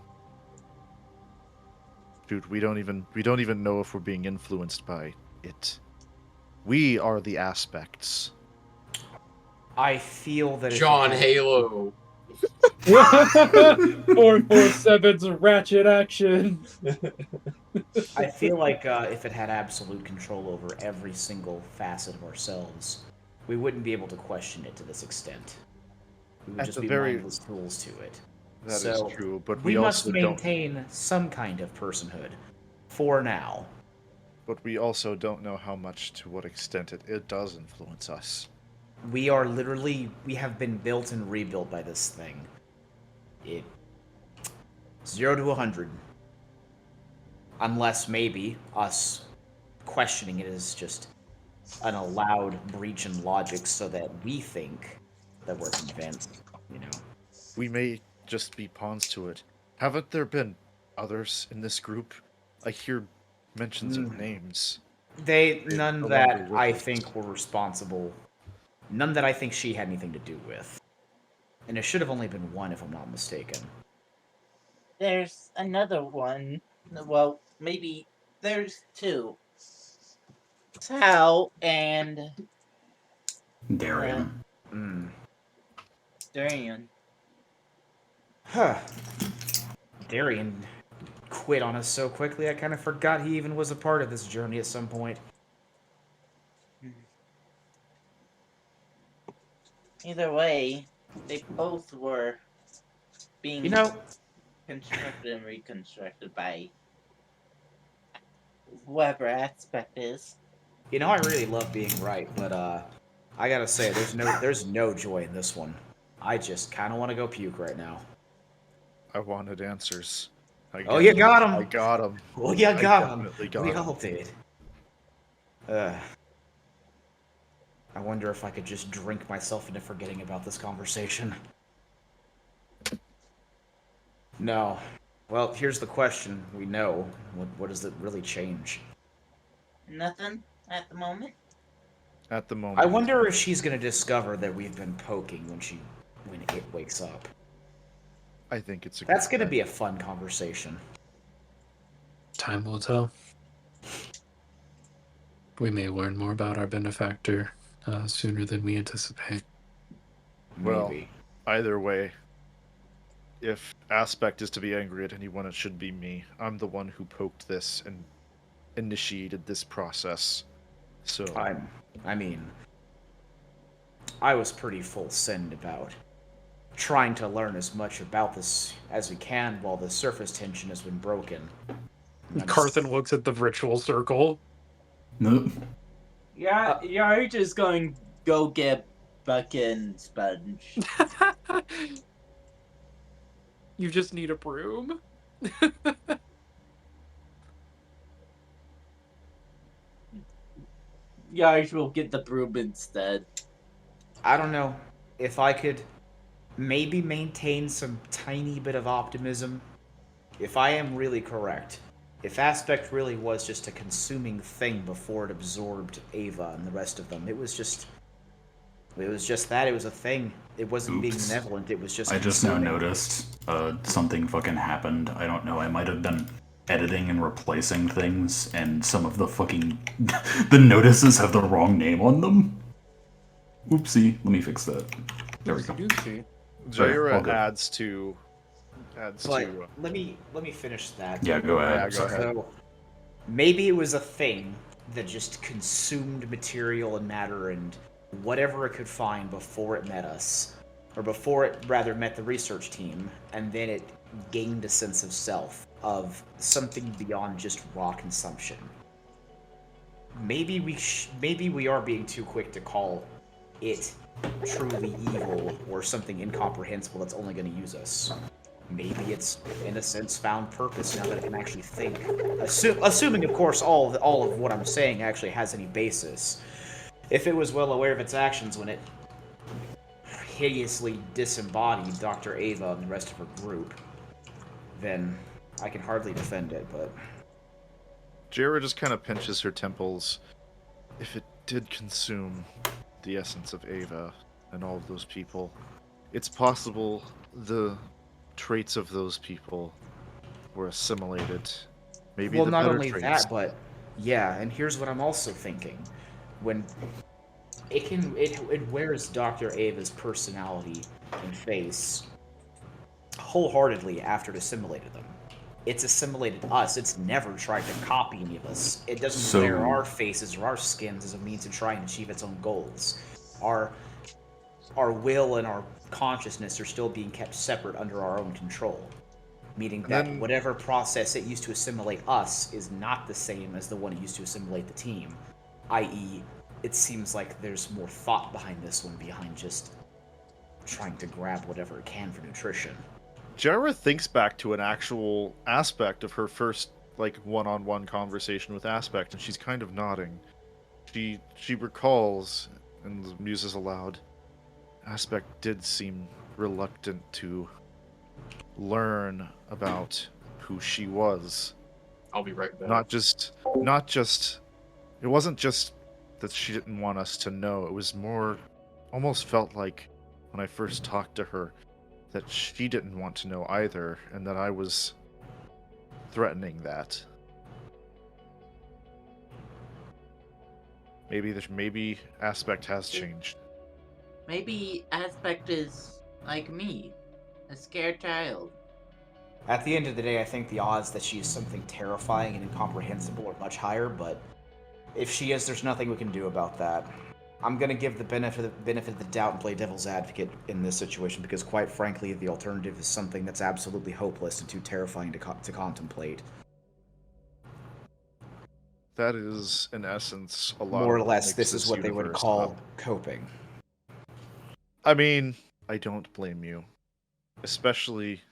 Dude, we don't even know if we're being influenced by it. We are the aspects. I feel that John Halo. 447's ratchet action. I feel like if it had absolute control over every single facet of ourselves, we wouldn't be able to question it to this extent. We would just be mindless tools to it. That is true, but we also must maintain some kind of personhood for now. But we also don't know how much, to what extent it does influence us. We have been built and rebuilt by this thing. 0 to 100. Unless maybe us questioning it is just an allowed breach in logic so that we think that we're convinced, you know. We may just be pawns to it. Haven't there been others in this group? I hear mentions of names. None no that longer with I us. think were responsible. None that I think she had anything to do with. And it should have only been one, if I'm not mistaken. There's another one. Well, maybe there's two. Tao and Darian. Darian. Huh. Darian quit on us so quickly, I kind of forgot he even was a part of this journey at some point. Either way, they both were being constructed and reconstructed by whoever Aspect is. You know, I really love being right, but I gotta say, there's no joy in this one. I just kind of want to go puke right now. I wanted answers. Oh, you got I him. got them. Oh, you got him. Definitely got We 'em. all did. I wonder if I could just drink myself into forgetting about this conversation. No. Well, here's the question. We know. What does it really change? Nothing at the moment. At the moment. I wonder if she's gonna discover that we've been poking when it wakes up. I think it's a That's good gonna bet. be a fun conversation. Time will tell. We may learn more about our benefactor sooner than we anticipate. Well, Maybe. either way, if Aspect is to be angry at anyone, it should be me. I'm the one who poked this and initiated this process. So I was pretty full send about trying to learn as much about this as we can while the surface tension has been broken. Carthen looks at the ritual circle. Nope. Yeah, you're just going to go get bucket and sponge. You just need a broom. Yarge will get the broom instead. I don't know if I could maybe maintain some tiny bit of optimism. If I am really correct, if Aspect really was just a consuming thing before it absorbed Ava and the rest of them, it was just that. It was a thing. It wasn't being Oops. benevolent. It was just. I just now consuming. noticed something fucking happened. I don't know. I might have been editing and replacing things, and some of the fucking the notices have the wrong name on them. Oopsie. Let me fix that. There we go. Jaira all good. adds to. But let me finish that. Yeah, go ahead. Yeah, go ahead. So, maybe it was a thing that just consumed material and matter and whatever it could find before it met us, or before it rather met the research team, and then it gained a sense of self, of something beyond just raw consumption. Maybe we are being too quick to call it truly evil or something incomprehensible that's only going to use us. Maybe it's, in a sense, found purpose now that it can actually think. Assuming, of course, all of what I'm saying actually has any basis. If it was well aware of its actions when it hideously disembodied Dr. Ava and the rest of her group, then I can hardly defend it, but... Jaira just kind of pinches her temples. If it did consume the essence of Ava and all of those people, it's possible the traits of those people were assimilated. Maybe well, the not better only traits. that, but yeah, and here's what I'm also thinking: when it wears Dr. Ava's personality and face wholeheartedly after it assimilated them. It's assimilated us. It's never tried to copy any of us. It doesn't wear our faces or our skins as a means to try and achieve its own goals. Our will and our consciousness are still being kept separate under our own control. Meaning that whatever process it used to assimilate us is not the same as the one it used to assimilate the team. I.e., it seems like there's more thought behind this one, behind just trying to grab whatever it can for nutrition. Jaira thinks back to an actual aspect of her first, one-on-one conversation with Aspect, and she's kind of nodding. She recalls, and muses aloud, Aspect did seem reluctant to learn about who she was. I'll be right back. Not just it wasn't just that she didn't want us to know. It was more, almost felt like when I first talked to her that she didn't want to know either, and that I was threatening that. Maybe Aspect has changed. Maybe Aspect is like me, a scared child. At the end of the day, I think the odds that she is something terrifying and incomprehensible are much higher, but if she is, there's nothing we can do about that. I'm going to give the benefit of the doubt and play devil's advocate in this situation because, quite frankly, the alternative is something that's absolutely hopeless and too terrifying to contemplate. That is, in essence, a lot More or of less, makes this is what they would universe call up. coping. I mean, I don't blame you. Especially,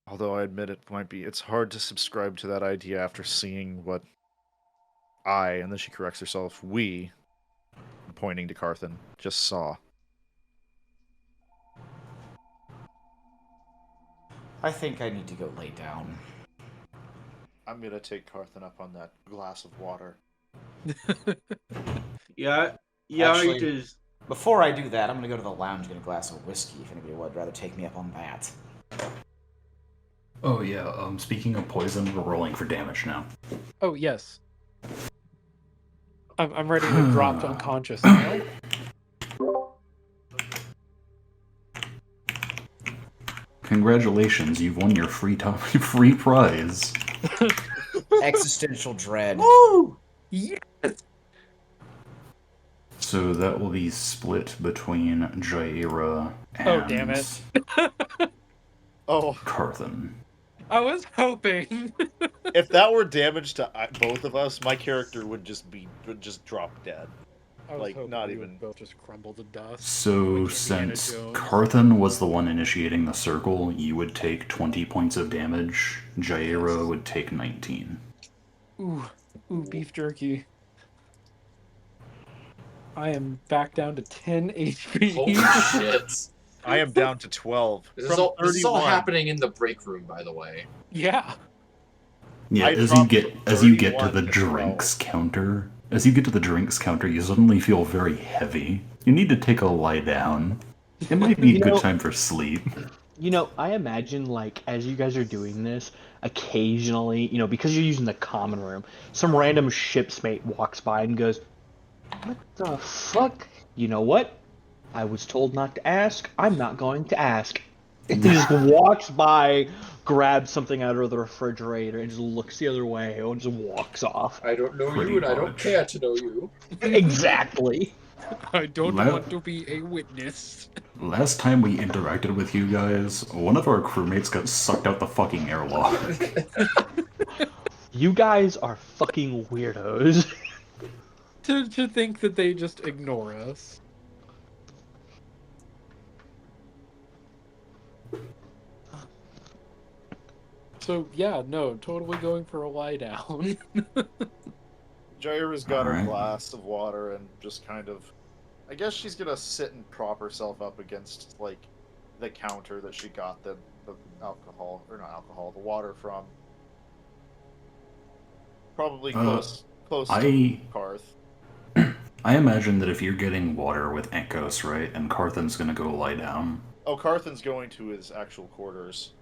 although I admit it's hard to subscribe to that idea after seeing what and then she corrects herself, we, pointing to Carthan, just saw. I think I need to go lay down. I'm gonna take Carthan up on that glass of water. Yeah, Actually, just Before I do that, I'm going to go to the lounge and get a glass of whiskey if anybody would rather take me up on that. Oh yeah, speaking of poison, we're rolling for damage now. Oh yes. I'm ready to drop unconscious now. Congratulations, you've won your free prize. Existential dread. Woo! Yes! So that will be split between Jaira and Oh, damn it. Carthan. I was hoping. If that were damage to both of us, my character would just drop dead. I was Like, hoping not we even. would both just crumble to dust. So like Indiana since Jones. Carthan was the one initiating the circle, you would take 20 points of damage. Jaira would take 19. Ooh, beef jerky. I am back down to 10 HP. Holy shit. I am down to 12. This is all happening in the break room, by the way. Yeah. Yeah, I as dropped you get to 31 the to 12. drinks counter, you suddenly feel very heavy. You need to take a lie down. It might be a good time for sleep. You know, I imagine, like, as you guys are doing this, occasionally, you know, because you're using the common room, some random shipsmate walks by and goes, "What the fuck? You know what? I was told not to ask. I'm not going to ask." He just walks by, grabs something out of the refrigerator, and just looks the other way, and just walks off. I don't know Pretty you, and I don't much. care to know you. Exactly. I don't want to be a witness. Last time we interacted with you guys, one of our crewmates got sucked out the fucking airlock. You guys are fucking weirdos. To think that they just ignore us. So, yeah, no, totally going for a lie down. Jaira's got her Alright. glass of water and just kind of... I guess she's gonna sit and prop herself up against, like, the counter that she got the alcohol, or not alcohol, the water from. Probably close to Karth. I imagine that if you're getting water with Enkos, right, and Carthan's gonna go lie down. Oh, Carthan's going to his actual quarters.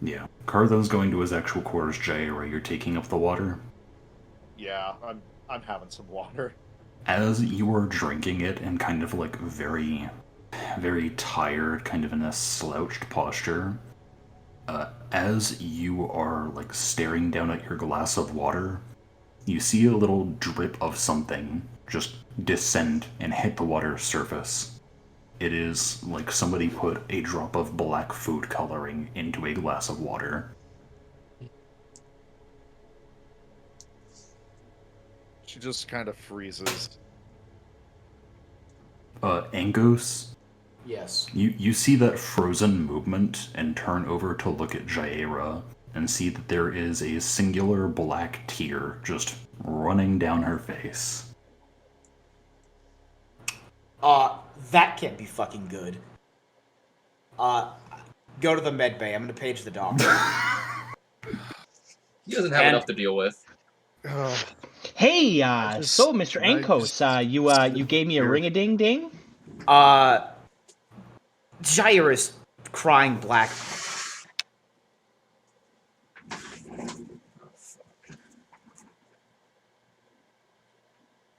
Yeah, Carthan's going to his actual quarters, Jaira. You're taking up the water. Yeah, I'm having some water. As you are drinking it and kind of like very, very tired, kind of in a slouched posture, as you are like staring down at your glass of water, you see a little drip of something just descend and hit the water surface. It is like somebody put a drop of black food coloring into a glass of water. She just kind of freezes. Angos, Yes. you see that frozen movement and turn over to look at Jaira and see that there is a singular black tear just running down her face. That can't be fucking good. Go to the med bay. I'm gonna page the doctor. He doesn't have enough to deal with. Hey, just- so Mr. can I Ankos, just you gave me a here? ring-a-ding-ding? Jair is crying black.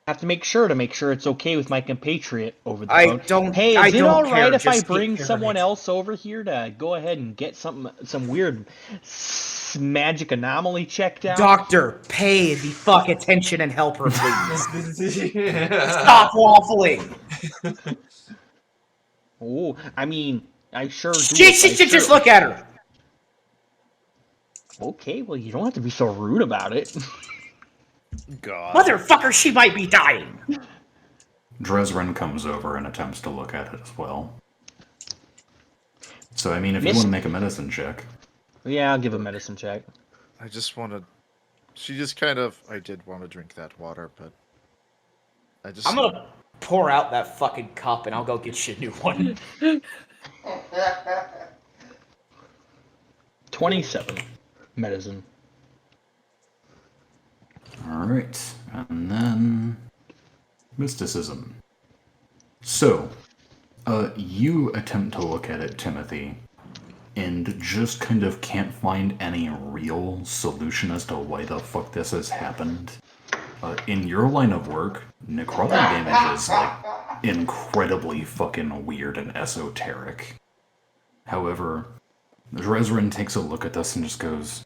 Have to make sure it's okay with my compatriot over the I phone. don't- Hey, I is it don't all right care, if I just bring take care of someone it. else over here to go ahead and get some weird magic anomaly checked out? Doctor, pay the fuck attention and help her, please. Stop waffling. Oh, I mean, I sure do. Just look at her. Okay, well, you don't have to be so rude about it. God. Motherfucker, she might be dying. Dresren comes over and attempts to look at it as well. So, I mean, if you Miss- want to make a medicine check. Yeah, I'll give a medicine check. I just want to. She just kind of. I did want to drink that water, but I just. I'm gonna pour out that fucking cup and I'll go get you a new one. 27 medicine. Alright, and then... mysticism. So, you attempt to look at it, Timothy, and just kind of can't find any real solution as to why the fuck this has happened. In your line of work, necrotic damage is, like, incredibly fucking weird and esoteric. However, Dresren takes a look at this and just goes...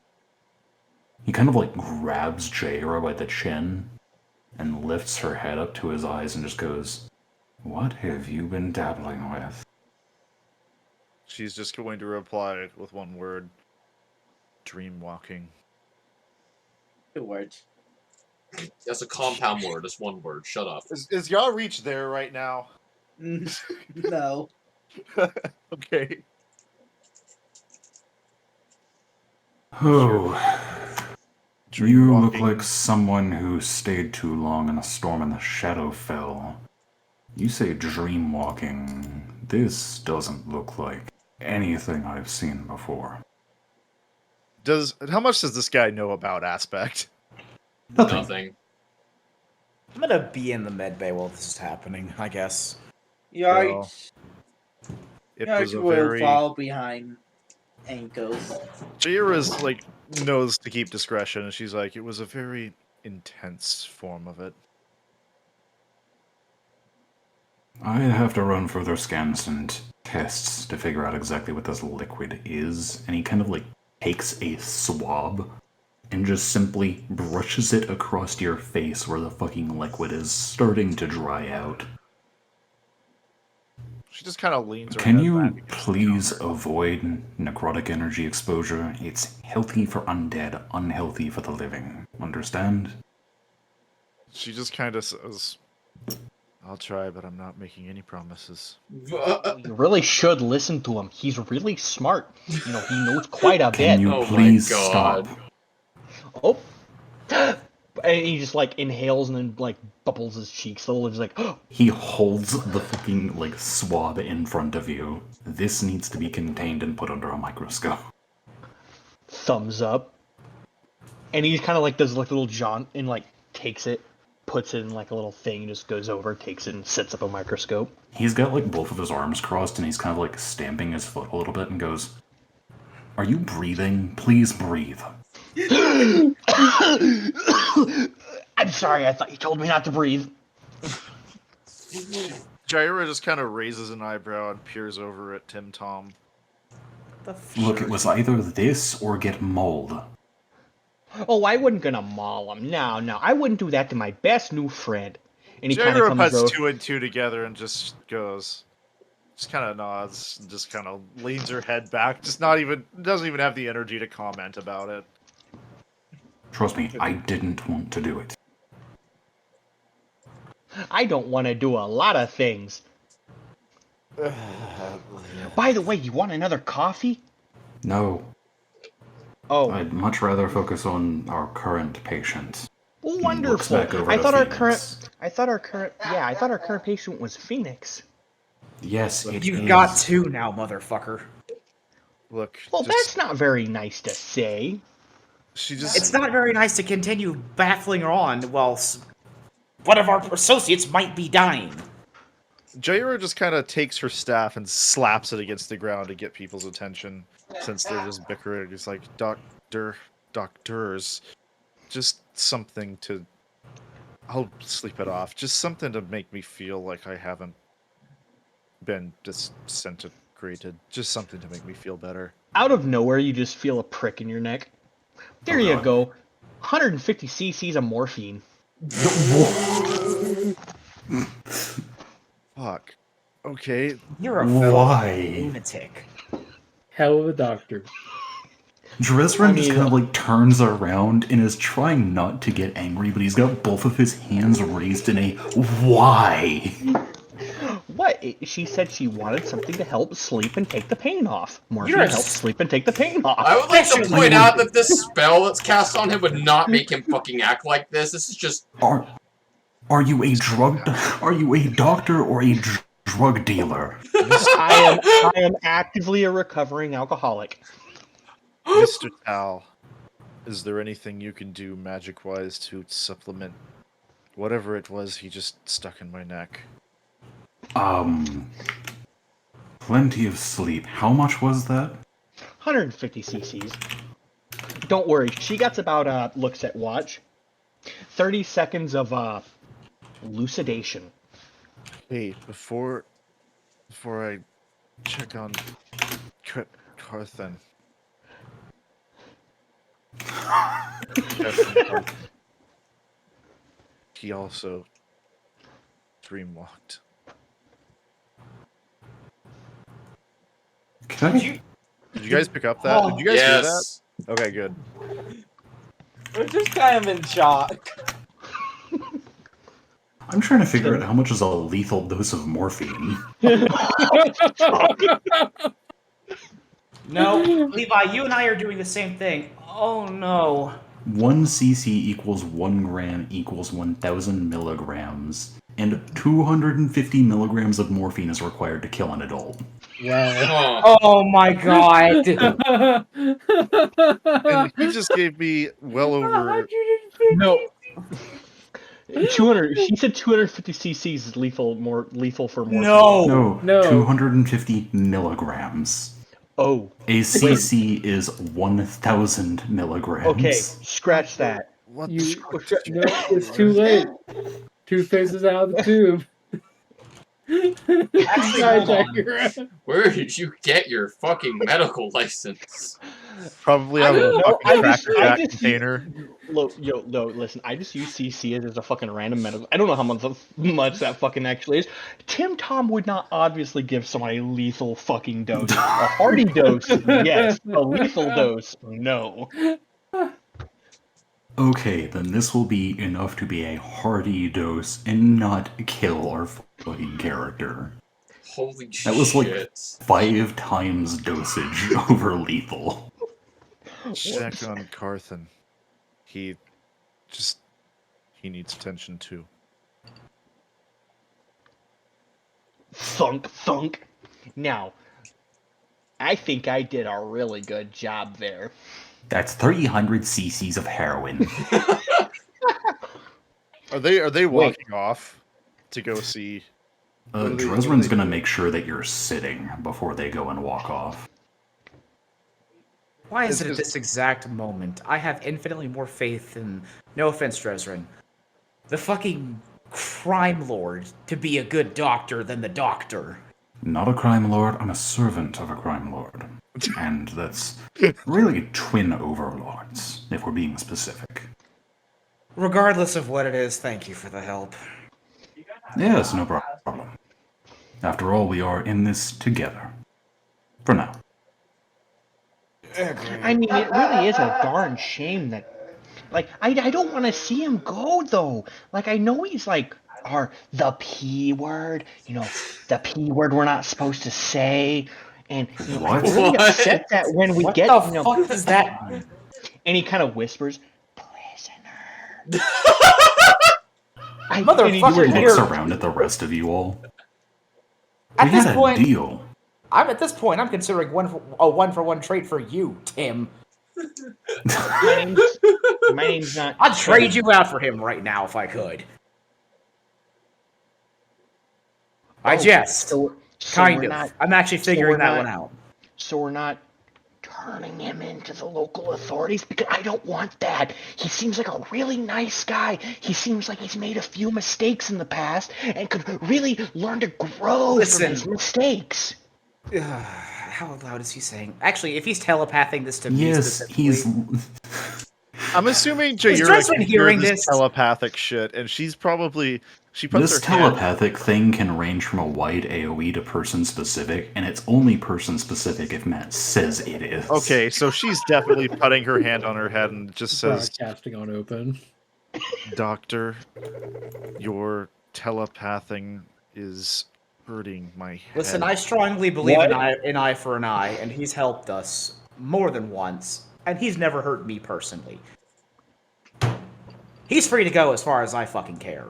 He kind of, like, grabs Jaira by the chin and lifts her head up to his eyes and just goes, "What have you been dabbling with?" She's just going to reply with one word: dream walking. Two words. That's a compound word. It's one word. Shut up. Is y'all reach there right now? No. Okay. Oh, Dream you look walking. like someone who stayed too long in a storm and the shadow fell. You say dream walking. This doesn't look like anything I've seen before. How much does this guy know about Aspect? Nothing. I'm gonna be in the med bay while this is happening, I guess. Well, it Yarch was a will very. fall behind ankles. Jaira's like knows to keep discretion, and she's like, it was a very intense form of it. I'd have to run further scans and tests to figure out exactly what this liquid is, and he kind of like takes a swab and just simply brushes it across your face where the fucking liquid is starting to dry out. She just kind of leans her Can head you back against the please counter. avoid necrotic energy exposure? It's healthy for undead, unhealthy for the living. Understand? She just kind of says, I'll try, but I'm not making any promises. You really should listen to him. He's really smart. You know, he knows quite a Can bit. you Oh my please God. stop? Oh. And he just like inhales and then like bubbles his cheeks a little. He's like, oh. He holds the fucking like swab in front of you. This needs to be contained and put under a microscope. Thumbs up. And he kind of like does like a little jaunt and like takes it, puts it in like a little thing, just goes over, takes it, and sets up a microscope. He's got like both of his arms crossed and he's kind of like stamping his foot a little bit and goes, "Are you breathing? Please breathe." I'm sorry, I thought you told me not to breathe. Jaira just kind of raises an eyebrow and peers over at Tim Tom. Look, it was either this or get mauled. Oh, I wasn't gonna maul him. No, I wouldn't do that to my best new friend. And he kind of Jaira comes puts over. 2 and 2 together and just goes, just kind of nods, and just kind of leans her head back, doesn't even have the energy to comment about it. Trust me, I didn't want to do it. I don't want to do a lot of things. By the way, you want another coffee? No, Oh, I'd much rather focus on our current patient. He looks wonderful. back over I to thought our Phoenix. current patient was Phoenix. Yes, it is. You've got two now, motherfucker. Look, Well, just, that's not very nice to say. she just. It's not very nice to continue baffling her on while one of our associates might be dying. Jairo just kind of takes her staff and slaps it against the ground to get people's attention, since they're just bickering. It's like, doctors, just something to. I'll sleep it off. Just something to make me feel like I haven't been disintegrated. Just something to make me feel better. Out of nowhere, you just feel a prick in your neck. There Oh, you God. go. 150 cc's of morphine. Fuck. Okay. You're a Why? lunatic. Hell of a doctor. Dresren I just mean- kind of like turns around and is trying not to get angry, but he's got both of his hands raised in a why. What? She said she wanted something to help sleep and take the pain off. Morphine You're a helps sleep and take the pain off. I would like to Especially point when- out that this spell that's cast on him would not make him fucking act like this. This is just Are you a doctor or a drug dealer? I am actively a recovering alcoholic. Mr. Tal, is there anything you can do magic-wise to supplement whatever it was he just stuck in my neck? Plenty of sleep. How much was that? 150 cc's. Don't worry, she gets about, looks at watch, 30 seconds of, lucidation. Hey, before I check on Carthen. He also dreamwalked. Okay. Did you guys pick up that? Did you guys hear that? yes. Okay, good. We're just kind of in shock. I'm trying to figure out how much is a lethal dose of morphine. No, Levi, you and I are doing the same thing. Oh no. 1 cc equals 1 gram equals 1,000 milligrams, and 250 milligrams of morphine is required to kill an adult. Wow. Huh. Oh my god. And he just gave me well over. No. 200. She said 250 cc's is more lethal for morphine. No. No, No. 250 milligrams. Oh. A cc is 1,000 milligrams. Okay. Scratch that. What You, the no, it's too late. Toothpaste is out of the tube. Actually, hold on. Hijacker. Where did you get your fucking medical license? Probably out of a No, fucking I Cracker just- Jack container. No, listen. I just use CC as a fucking random medical. I don't know how much that fucking actually is. Tim Tom would not obviously give someone a lethal fucking dose. A hearty dose, yes. A lethal dose, no. Okay, then this will be enough to be a hearty dose and not kill our fucking character. Holy That was like shit. 5 times dosage over lethal. Check on Carthen. He needs attention too. Thunk, thunk. Now, I think I did a really good job there. That's 300 cc's of heroin. Are they walking off to go see? Dresren's gonna make sure that you're sitting before they go and walk off. Why is it Is- at this exact moment I have infinitely more faith in, no offense, Dresren, the fucking crime lord to be a good doctor than the doctor? Not a crime lord, I'm a servant of a crime lord. And that's really twin overlords, if we're being specific. Regardless of what it is, thank you for the help. Yes, no problem. After all, we are in this together. For now. I mean, it really is a darn shame that, like, I don't want to see him go though. Like, I know he's like, the P word, the P word we're not supposed to say, and What? I'm really What? upset that when we What get, the fuck does that mean? and he kind of whispers, prisoner. Motherfucker, He You're- looks around at the rest of you all. At We this had a point, deal. At this point, I'm considering a one-for-one trade for you, Tim. My name's not. I'd trade you out for him right now if I could. I jest. So Kind we're of. not. I'm actually figuring that not- one out. So we're not turning him into the local authorities, because I don't want that. He seems like a really nice guy. He seems like he's made a few mistakes in the past and could really learn to grow from his mistakes. How loud is he saying? Actually, if he's telepathing this to me Yes, specifically... he's. I'm assuming Is Jaira Dresden can hearing hear this? telepathic shit, and she's probably she puts This her hand. telepathic thing can range from a wide AoE to person specific, and it's only person specific if Matt says it is. Okay, so she's definitely putting her hand on her head and just says, Broadcasting on open. "Doctor, your telepathing is hurting my head." Listen, I strongly believe What? in eye for an eye, and he's helped us more than once, and he's never hurt me personally. He's free to go as far as I fucking care.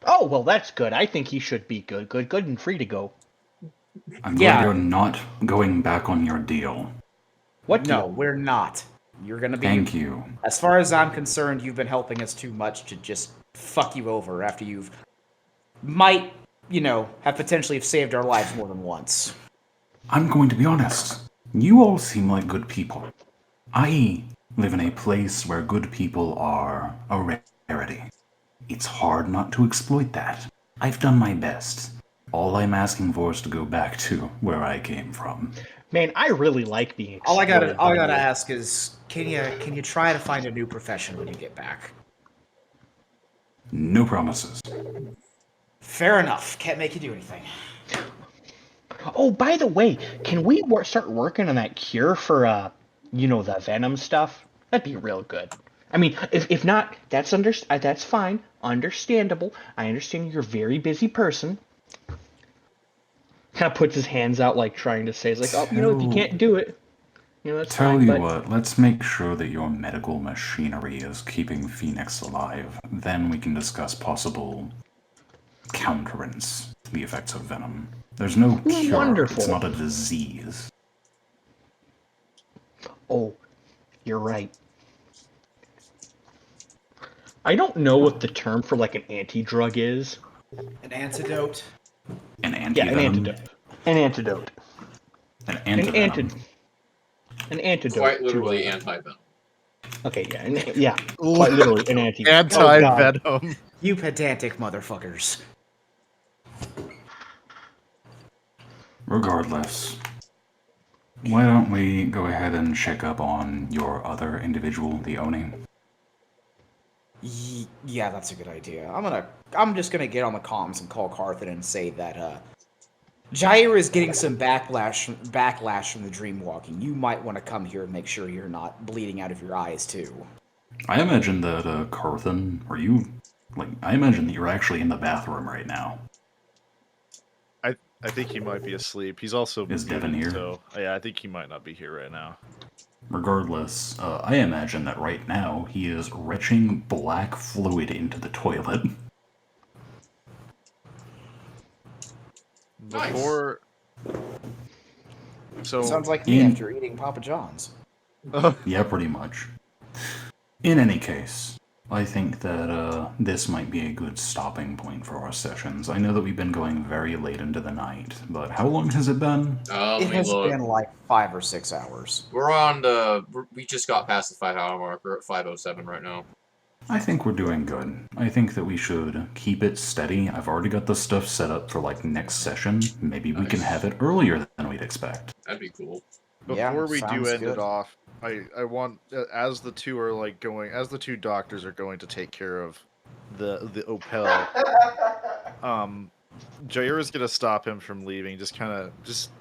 Oh, well, that's good. I think he should be good, and free to go. I'm Yeah. glad you're not going back on your deal. What No, deal? we're not. You're gonna be... Thank you. As far as I'm concerned, you've been helping us too much to just fuck you over after you've might, have potentially saved our lives more than once. I'm going to be honest. You all seem like good people. I live in a place where good people are a rarity. It's hard not to exploit that. I've done my best. All I'm asking for is to go back to where I came from. Man, I really like being All I exploited by gotta you. ask is, can you try to find a new profession when you get back? No promises. Fair enough. Can't make you do anything. Oh, by the way, can we start working on that cure for, the venom stuff? That'd be real good. I mean, if not, that's fine. Understandable. I understand you're a very busy person. Kind of puts his hands out, like trying to say, it's like, oh, if you can't do it, that's Tell fine. you But what, let's make sure that your medical machinery is keeping Phoenix alive. Then we can discuss possible counterance to the effects of venom. There's no cure. Wonderful. It's not a disease. oh, you're right. I don't know what the term for like an anti-drug is. An antidote. An Yeah, an antivenom. antidote. An antidote. An An antivenom. An antidote. Quite to, literally anti-venom. Okay, yeah, quite literally an anti. Oh, God. Anti-venom. You pedantic motherfuckers. Regardless, why don't we go ahead and check up on your other individual, the Oni? Yeah, that's a good idea. I'm just gonna get on the comms and call Carthen and say that Jair is getting some backlash from the dream walking. You might want to come here and make sure you're not bleeding out of your eyes too. I imagine that, Carthen, I imagine that you're actually in the bathroom right now. I think he might be asleep. He's also Is Devin here? So yeah, I think he might not be here right now. Regardless, I imagine that right now he is retching black fluid into the toilet. Nice. Before. So Sounds like me In- after eating Papa John's. Yeah, pretty much. In any case, I think that this might be a good stopping point for our sessions. I know that we've been going very late into the night, but how long has it been? It Let me has look. been like 5 or 6 hours. We're on we just got past the 5-hour mark. We're at 5:07 right now. I think we're doing good. I think that we should keep it steady. I've already got the stuff set up for next session. Maybe we can Nice. have it earlier than we'd expect. That'd be cool. Yeah, before we do sounds end good. it off, I want as the two are as the two doctors are going to take care of the Opel. Jair's gonna stop him from leaving. Just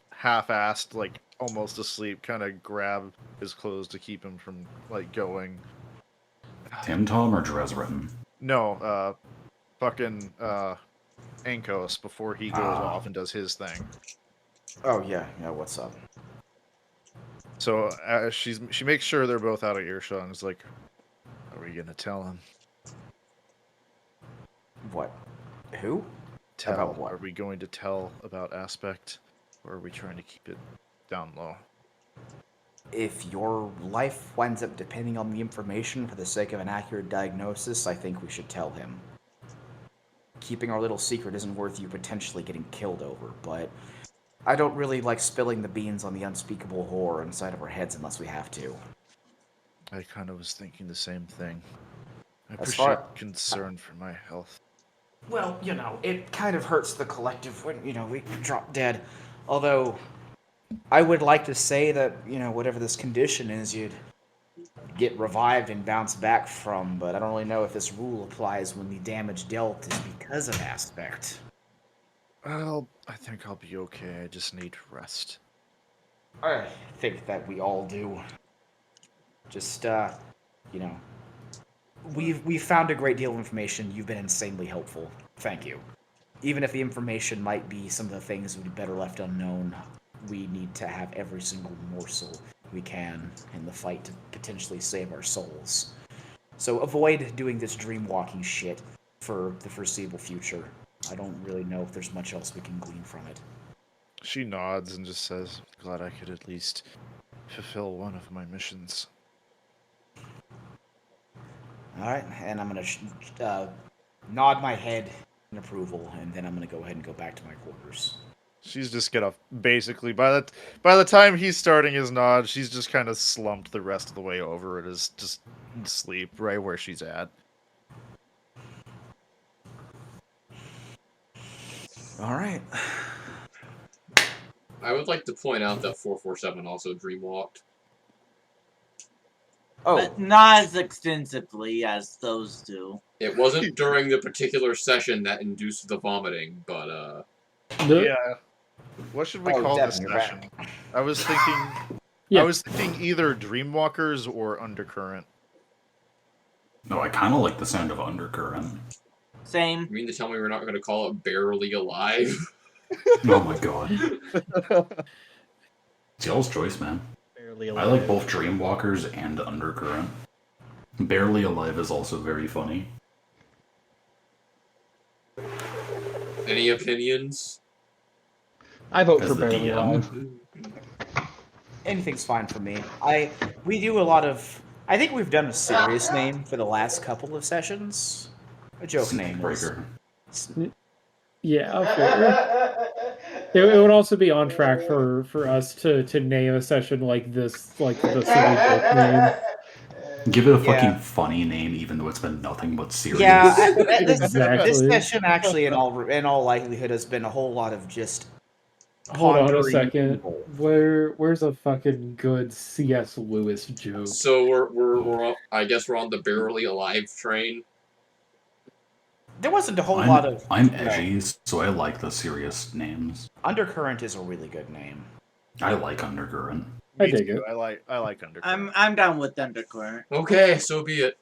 half-assed, almost asleep. Kind of grab his clothes to keep him from going. Tim Tom or Dresden? No, fucking Ankos before he goes off and does his thing. Oh yeah, what's up? So she makes sure they're both out of earshot and is like, "Are we gonna tell him? What? Who? Tell? About what? Are we going to tell about Aspect? Or are we trying to keep it down low? If your life winds up depending on the information for the sake of an accurate diagnosis, I think we should tell him. Keeping our little secret isn't worth you potentially getting killed over, but I don't really like spilling the beans on the unspeakable horror inside of our heads unless we have to. I kind of was thinking the same thing. I As appreciate far- concern for my health. Well, it kind of hurts the collective when, we drop dead. Although, I would like to say that, whatever this condition is, you'd get revived and bounce back from, but I don't really know if this rule applies when the damage dealt is because of aspect. Well, I think I'll be okay. I just need rest. I think that we all do. Just, we've found a great deal of information. You've been insanely helpful. Thank you. Even if the information might be some of the things would be better left unknown, we need to have every single morsel we can in the fight to potentially save our souls. So avoid doing this dream walking shit for the foreseeable future. I don't really know if there's much else we can glean from it. She nods and just says, glad I could at least fulfill one of my missions. Alright, and I'm gonna nod my head in approval, and then I'm gonna go ahead and go back to my quarters. She's just gonna basically by the time he's starting his nod, she's just kind of slumped the rest of the way over and is just asleep right where she's at. Alright. I would like to point out that 447 also dreamwalked. Oh, But not as extensively as those do. It wasn't during the particular session that induced the vomiting, but Yeah. What should we call this Devin, you're session? I was thinking Yeah. I was thinking either Dreamwalkers or Undercurrent. No, I kind of like the sound of Undercurrent. Same. you mean to tell me we're not going to call it Barely Alive? Oh my god. It's y'all's choice, man. Barely I like both Dreamwalkers and Undercurrent. Barely Alive is also very funny. Any opinions? I vote As for the Barely DM. Alive. anything's fine for me. We do a lot of. I think we've done a serious name for the last couple of sessions. A joke name was. Breaker. Yeah, it would also be on track for us to name a session like this, like the silly book name. Give it a Yeah. fucking funny name, even though it's been nothing but serious. Yeah, this Exactly. session actually, in all likelihood, has been a whole lot of just. Hold on a pondering second. evil. Where's a fucking good C.S. Lewis joke? So I guess we're on the Barely Alive train. There wasn't a whole lot of. I'm edgy, so I like the serious names. Undercurrent is a really good name. I like Undercurrent. I Me dig too. it. I like Undercurrent. I'm down with Undercurrent. Okay, so be it.